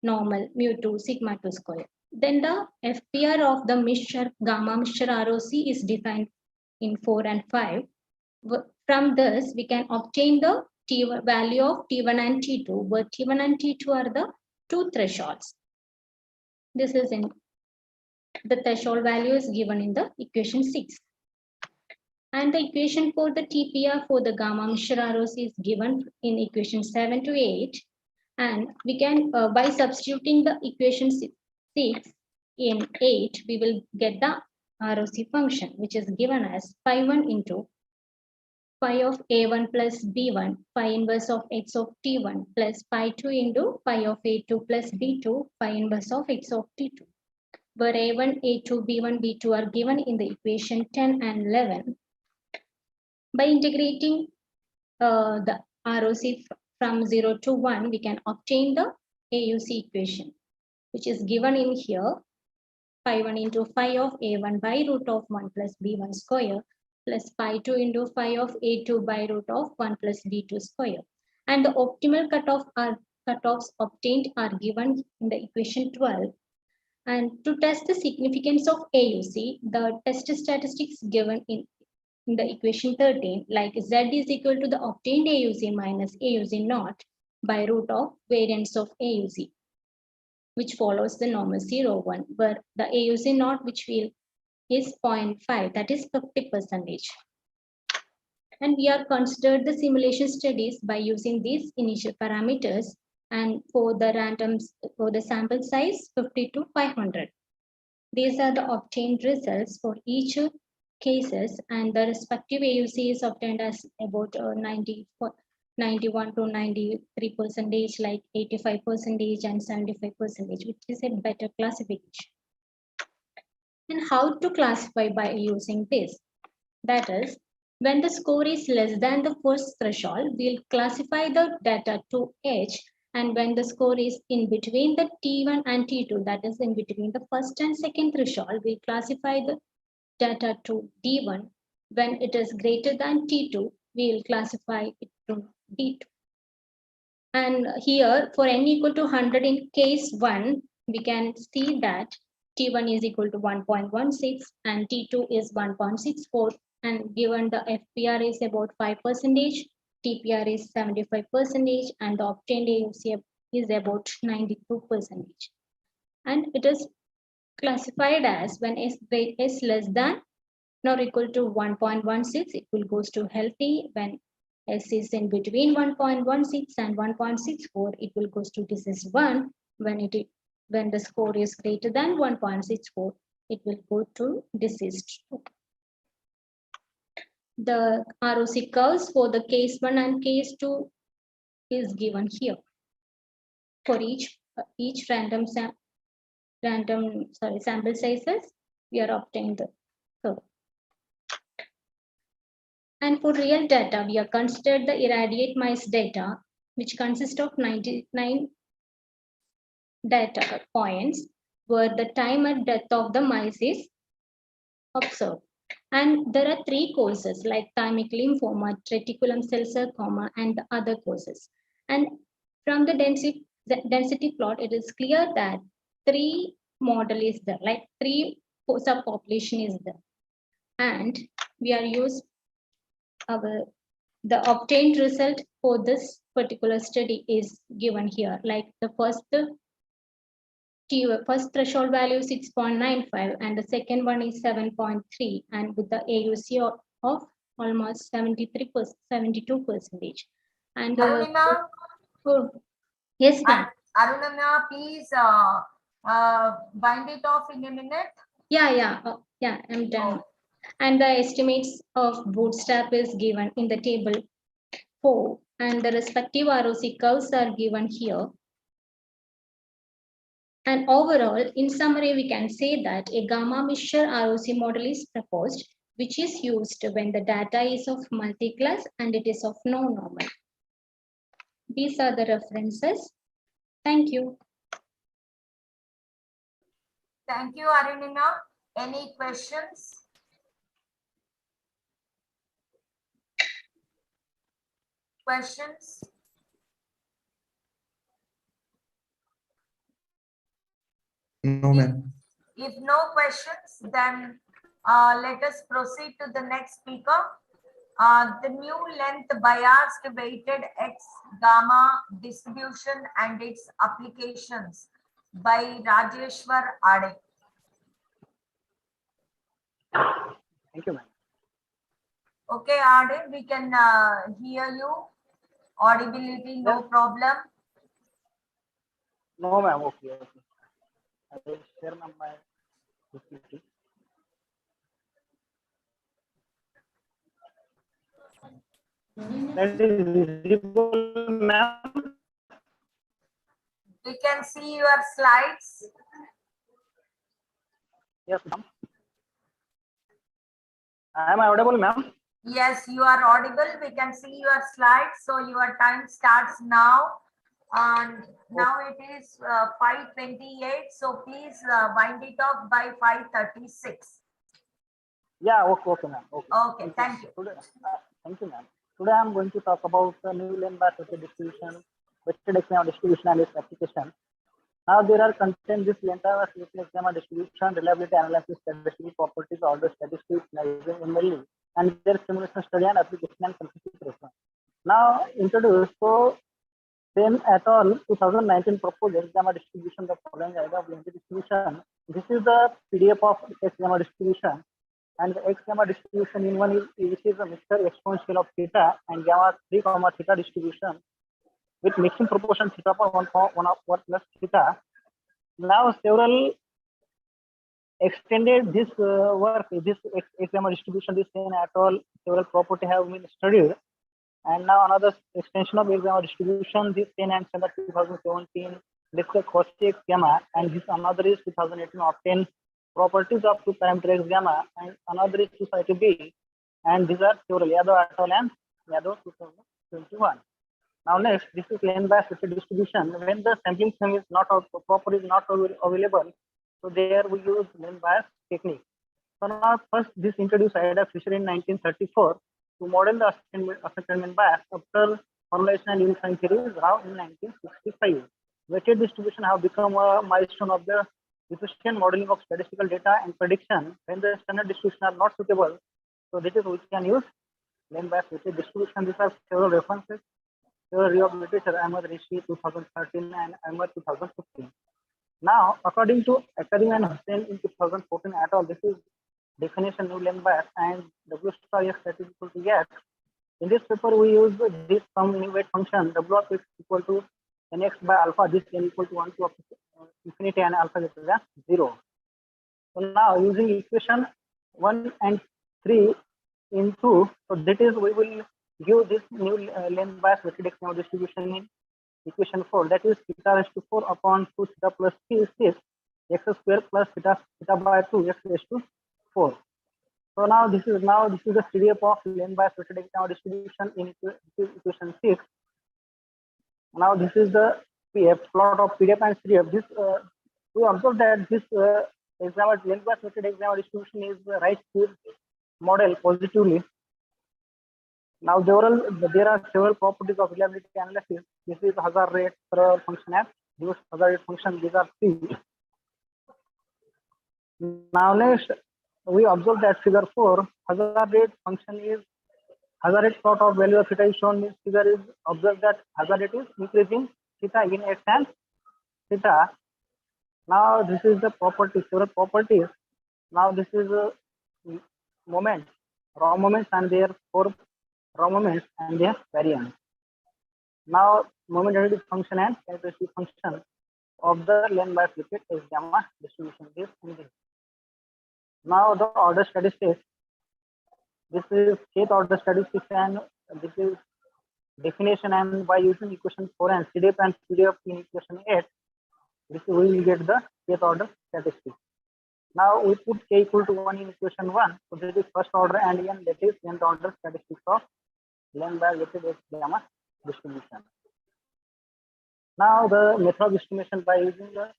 normal mu2 sigma 2 square. Then the FPR of the mixture gamma mixture ROC is defined in 4 and 5. From this, we can obtain the value of T1 and T2, where T1 and T2 are the two thresholds. This is in the threshold value is given in the equation 6. And the equation for the TPR for the gamma mixture ROC is given in equation 7 to 8. And we can, by substituting the equation 6 in 8, we will get the ROC function, which is given as phi1 into phi of A1 plus B1, phi inverse of X of T1 plus phi2 into phi of A2 plus B2, phi inverse of X of T2, where A1, A2, B1, B2 are given in the equation 10 and 11. By integrating the ROC from 0 to 1, we can obtain the AUC equation, which is given in here, phi1 into phi of A1 by root of 1 plus B1 square plus phi2 into phi of A2 by root of 1 plus B2 square. And the optimal cutoffs obtained are given in the equation 12. And to test the significance of AUC, the test statistics given in the equation 13, like Z is equal to the obtained AUC minus AUC naught by root of variance of AUC, which follows the normal 0, 1, where the AUC naught, which is 0.5, that is 50%. And we are considered the simulation studies by using these initial parameters, and for the sample size 50 to 500. These are the obtained results for each cases, and the respective AUC is obtained as about 91 to 93%, like 85% and 75%, which is a better classification. And how to classify by using this? That is, when the score is less than the first threshold, we'll classify the data to H. And when the score is in between the T1 and T2, that is in between the first and second threshold, we'll classify the data to D1. When it is greater than T2, we'll classify it to D2. And here, for n equal to 100 in case 1, we can see that T1 is equal to 1.16 and T2 is 1.64. And given the FPR is about 5%, TPR is 75%, and the obtained AUC is about 92%. And it is classified as when S is less than or equal to 1.16, it will goes to healthy. When S is in between 1.16 and 1.64, it will goes to disease 1. When the score is greater than 1.64, it will go to disease 2. The ROC curves for the case 1 and case 2 is given here. For each random sample sizes, we are obtained the curve. And for real data, we are considered the irradiate mice data, which consists of 99 data points, where the time at death of the mice is observed. And there are 3 causes like thymic lymphoma, reticulum cell sarcoma, and the other causes. And from the density plot, it is clear that 3 model is there, like 3 subpopulation is there. And we are used the obtained result for this particular study is given here. Like the first threshold value is 6.95 and the second one is 7.3, and with the AUC of almost 72%. And
Arunima?
yes, ma'am.
Arunima, please bind it off in a minute.
Yeah, I'm done. And the estimates of bootstrap is given in the table 4, and the respective ROC curves are given here. And overall, in summary, we can say that a gamma mixture ROC model is proposed, which is used when the data is of multi-class and it is of no normal. These are the references. Thank you.
Thank you, Arunima. Any questions? Questions?
No, ma'am.
If no questions, then let us proceed to the next speaker. The new length biased weighted X gamma distribution and its applications by Rajeshwar Ade.
Thank you, ma'am.
Okay, Ade, we can hear you. Audibility, no problem.
No, ma'am. Okay. I will share my PPT. That is visible, ma'am.
We can see your slides.
Yes, ma'am. Am I audible, ma'am?
Yes, you are audible. We can see your slides. So your time starts now. And now it is 5:28. So please wind it off by 5:36.
Yeah, okay, ma'am.
Okay, thank you.
Today, thank you, ma'am. Today I'm going to talk about the new lane bias distribution, weighted gamma distribution and its application. Now there are contained this length of gamma distribution, reliability analysis, statistical properties, order statistics, measuring and their simulation study and application and configuration. Now introduced, so Same et al. 2019 proposes gamma distribution, the following idea of length distribution. This is the PDF of X gamma distribution. and the x gamma distribution in one is which is a mixture exponential of theta and gamma 3 comma theta distribution with mixing proportion theta upon 1 plus theta. Now several extended this work, this x gamma distribution, this Sen et al. Several property have been studied, and now another extension of x gamma distribution, this Sen and Chandler 2017 discuss Cauchy x gamma, and this another is 2018 obtain properties of two parameter x gamma, and another is society B, and these are several Yadav et al. And Yadav 2021. Now next, this is lane bias distribution. When the sampling sum is not proper is not available, so there we use lane bias technique. So now first this introduced Ida Fisher in 1934 to model the ascertainment bias after formulation and unifying theory is Rao in 1965. Weighted distribution have become a milestone of the efficient modeling of statistical data and prediction when the standard distribution are not suitable. So this is we can use lane bias weighted distribution. These are several references. Theory of literature, Ahmed Rishi 2013 and Ahmed 2015. Now, according to Akarim and Hussain in 2014 et al., this is definition new lane bias and W star x that is equal to x. In this paper, we use this some new weight function W of x equal to nx by alpha, this n equal to 1 to infinity and alpha greater than 0. So now using equation 1 and 3 in 2, so that is we will give this new lane bias weighted x gamma distribution in equation 4, that is theta raised to 4 upon 2 theta plus 3 is 6 x square plus theta by 2 x raised to 4. So now this is the CDF of lane bias weighted x gamma distribution in equation 6. Now this is the PF plot of PDF and CDF. This we observe that this lane bias weighted x gamma distribution is the right field model positively. Now there are several properties of reliability analysis. This is hazard rate per function f. These hazard rate function, these are three. Now next we observe that figure 4 hazard rate function is hazard rate plot of value of theta is shown. This figure is observed that hazard rate is increasing theta in x and theta. Now this is the property, several properties. Now this is a moment, raw moments and their four raw moments and their variance. Now moment derivative function and characteristic function of the lane bias weighted x gamma distribution this and this. Now the order statistics. This is kth order statistics and this is definition, and by using equation 4 and CDF and PDF in equation 8, this we will get the kth order statistics. Now we put k equal to 1 in equation 1, so this is first order and n, that is nth order statistics of lane bias weighted x gamma distribution. Now the method of estimation by using the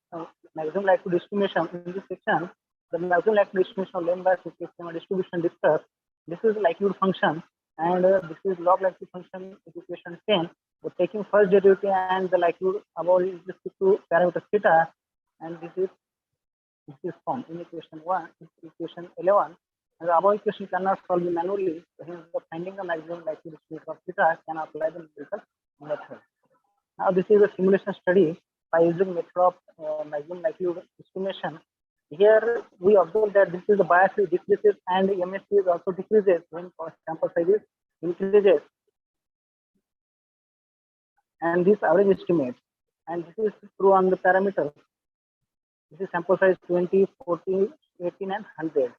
maximum likelihood estimation. In this section, the maximum likelihood estimation of lane bias weighted x gamma distribution discussed. This is likelihood function and this is log likelihood function equation 10. So taking first derivative and the likelihood above is respect to parameter theta, and this is formed in equation 1, equation 11. And the above equation cannot solve manually. Hence, the finding the maximum likelihood estimate of theta can apply the numerical method. Now, this is a simulation study by using method of maximum likelihood estimation. Here we observe that this is the bias decreases and MSC is also decreases when sample size is increases. And this average estimate, and this is true on the parameter. This is sample size 20, 40, 18, and 100.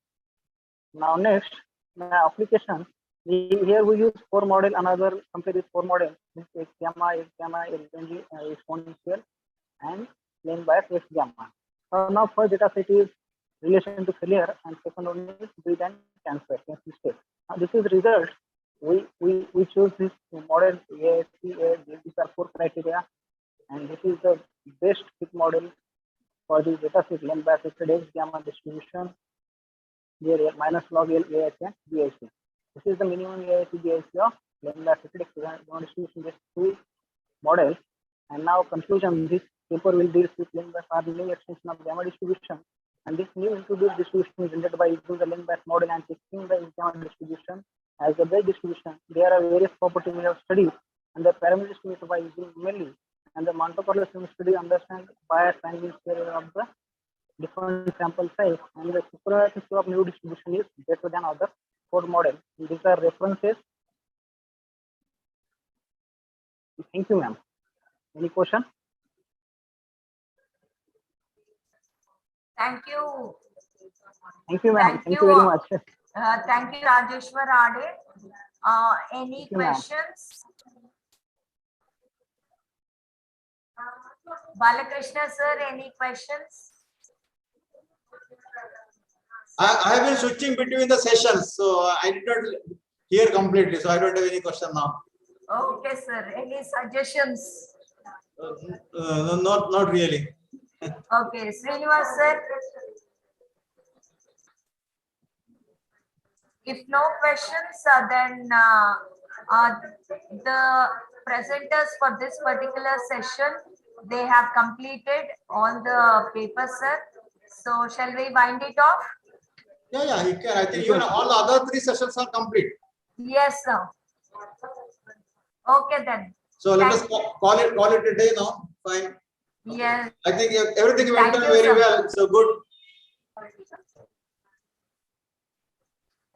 Now next, the application. Here we use 4 model. Another compare with 4 model. This is x gamma, exponential, and lane bias x gamma. Now first data set is relation to failure, and second one is breed and cancer state. Now this is result. We choose this model ASC. These are 4 criteria, and this is the best fit model for the data set lane bias weighted x gamma distribution. Here minus log L AH and BIC. This is the minimum AIC BIC of lane bias weighted x gamma distribution. Just 2 models. And now conclusion, this paper will deal with lane bias or new extension of gamma distribution, and this new introduced distribution is generated by using the lane bias model and taking the gamma distribution as the base distribution. There are various properties we have studied, and the parameter estimate by using mainly, and the Monte Carlo study understand bias and mean square of the different sample size, and the superiority of new distribution is better than other 4 models. These are references. Thank you, ma'am. Any question?
Thank you.
Thank you, ma'am. Thank you very much.
Thank you, Rajeshwar Ade. Any
Thank you, ma'am.
questions? Balakrishna sir, any questions?
I have been switching between the sessions, so I did not hear completely, so I don't have any question now.
Okay, sir. Any suggestions?
Not really.
Okay, Srinivas sir. If no questions, then the presenters for this particular session, they have completed all the papers, sir. So shall we wind it off?
Yeah, you can. I think even all the other 3 sessions are complete.
Yes, sir. Okay then.
So let us call it a day now. Fine.
Yes.
I think everything went on
you,
very
sir.
well. So good.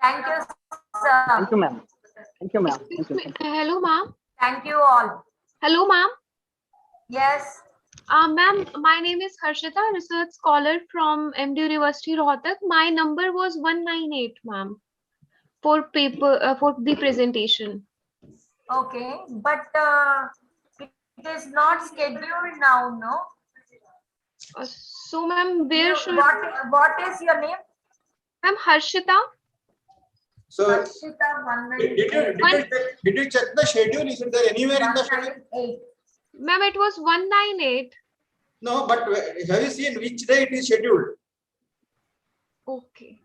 Thank you, sir.
Thank you, ma'am. Thank you, ma'am. Thank you.
Hello, ma'am.
Thank you all.
Hello, ma'am.
Yes.
Ma'am, my name is Harshita, research scholar from MD University, Rohtak. My number was 198, ma'am, for the presentation.
Okay, but it is not scheduled now, no?
So, ma'am, where should...
What is your name?
Ma'am, Harshita.
So
Harshita,
did you check the schedule? Is it there anywhere in the schedule?
Ma'am, it was 198.
No, but have you seen which day it is scheduled?
Okay.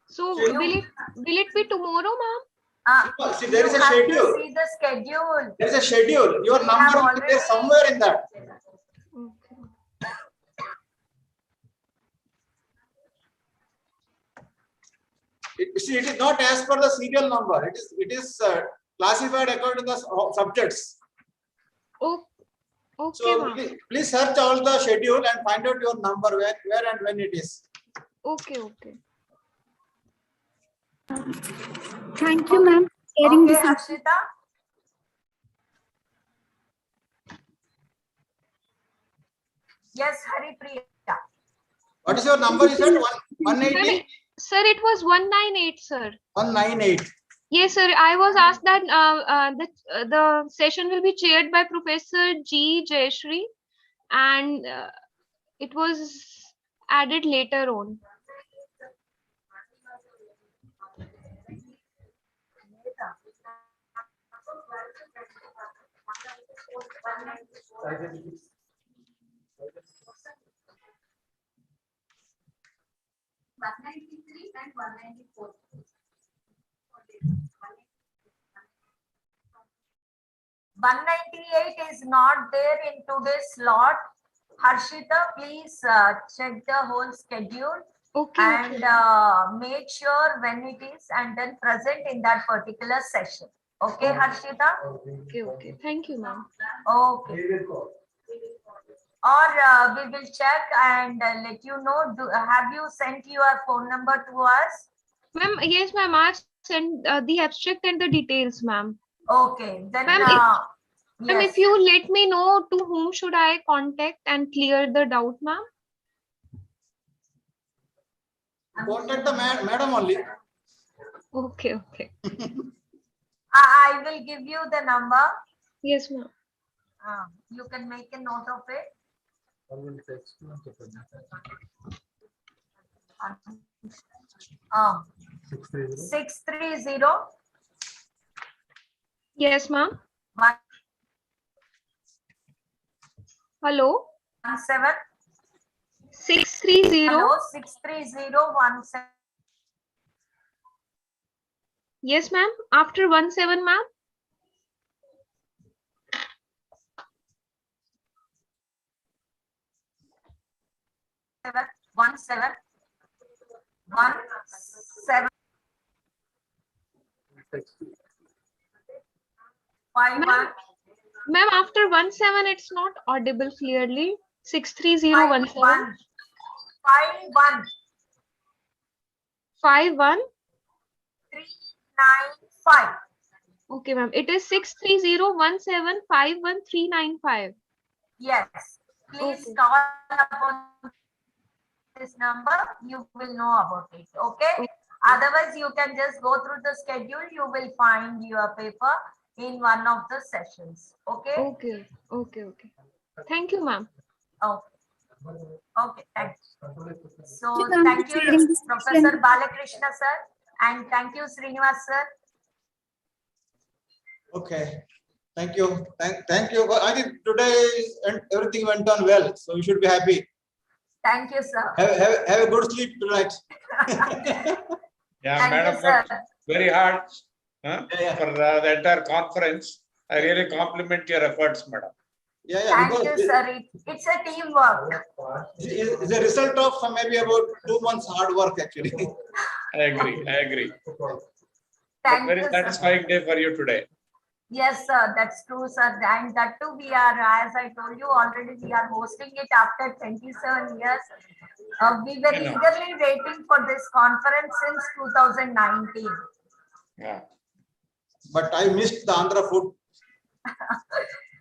So will it be tomorrow,
ma'am? See, there is a schedule.
See the schedule.
There is a schedule. Your number will be there somewhere in that. It is not as per the serial number. It is classified according to the subjects.
Oh, okay.
So please search all the schedule and find out your number where and when it is.
Okay, okay.
Thank you, ma'am. Sharing this.
Harshita. Yes, Haripriya.
What is your number? You said 180?
Sir, it was 198, sir.
198.
Yes, sir. I was asked that the session will be chaired by Professor G. Jayashree, and it was added later on.
And 194. 198 is not there in today's slot. Harshita, please check the whole schedule and make sure when it is and then present in that particular session. Okay, Harshita?
Okay, okay. Thank you, ma'am.
Okay. Or we will check and let you know. Have you sent your phone number to us?
Ma'am, yes, ma'am. I sent the abstract and the details, ma'am.
Okay, then
ma'am, if you let me know to whom should I contact and clear the doubt, ma'am?
Contact the madam only.
Okay, okay.
I will give you the number.
Yes, ma'am.
You can make a note of it. 630.
Yes, ma'am. Hello.
17.
630.
Hello, 63017.
Yes, ma'am. After 17, ma'am.
One seven. 51.
Ma'am, after 17, it's not audible clearly. 63017.
51
51
395.
Okay, ma'am. It is 63017511395.
Yes. Please
Okay.
call upon this number. You will know about it. Okay. Otherwise, you can just go through the schedule. You will find your paper in one of the sessions. Okay.
Okay. Okay. Thank you, ma'am.
Okay. Okay. Thanks. So
Thank you, ma'am,
thank
for
you,
sharing this
Professor
session.
Balakrishna sir, and thank you, Srinivas sir.
Okay. Thank you. Thank you. I think today everything went on well, so you should be happy.
Thank you, sir.
Have a good sleep tonight.
Yeah,
Thank
madam
you, sir.
worked very hard for the entire conference. I really compliment your efforts, madam.
Thank you, sir. It's a teamwork.
It's a result of maybe about 2 months hard work, actually.
I agree.
Thank
Very
you,
satisfying
sir.
day for you today.
Yes, sir. That's true, sir. And that too, we are, as I told you already, we are hosting it after 27 years. We were eagerly waiting for this conference since 2019.
Yeah.
But I missed the Andhra food.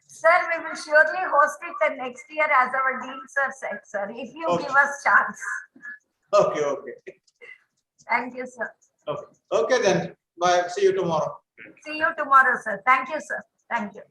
Sir, we will surely host it the next year, as our dean sir said, sir, if you give us chance.
Okay.
Thank you, sir.
Okay then. Bye. See you tomorrow.
See you tomorrow, sir. Thank you, sir. Thank you.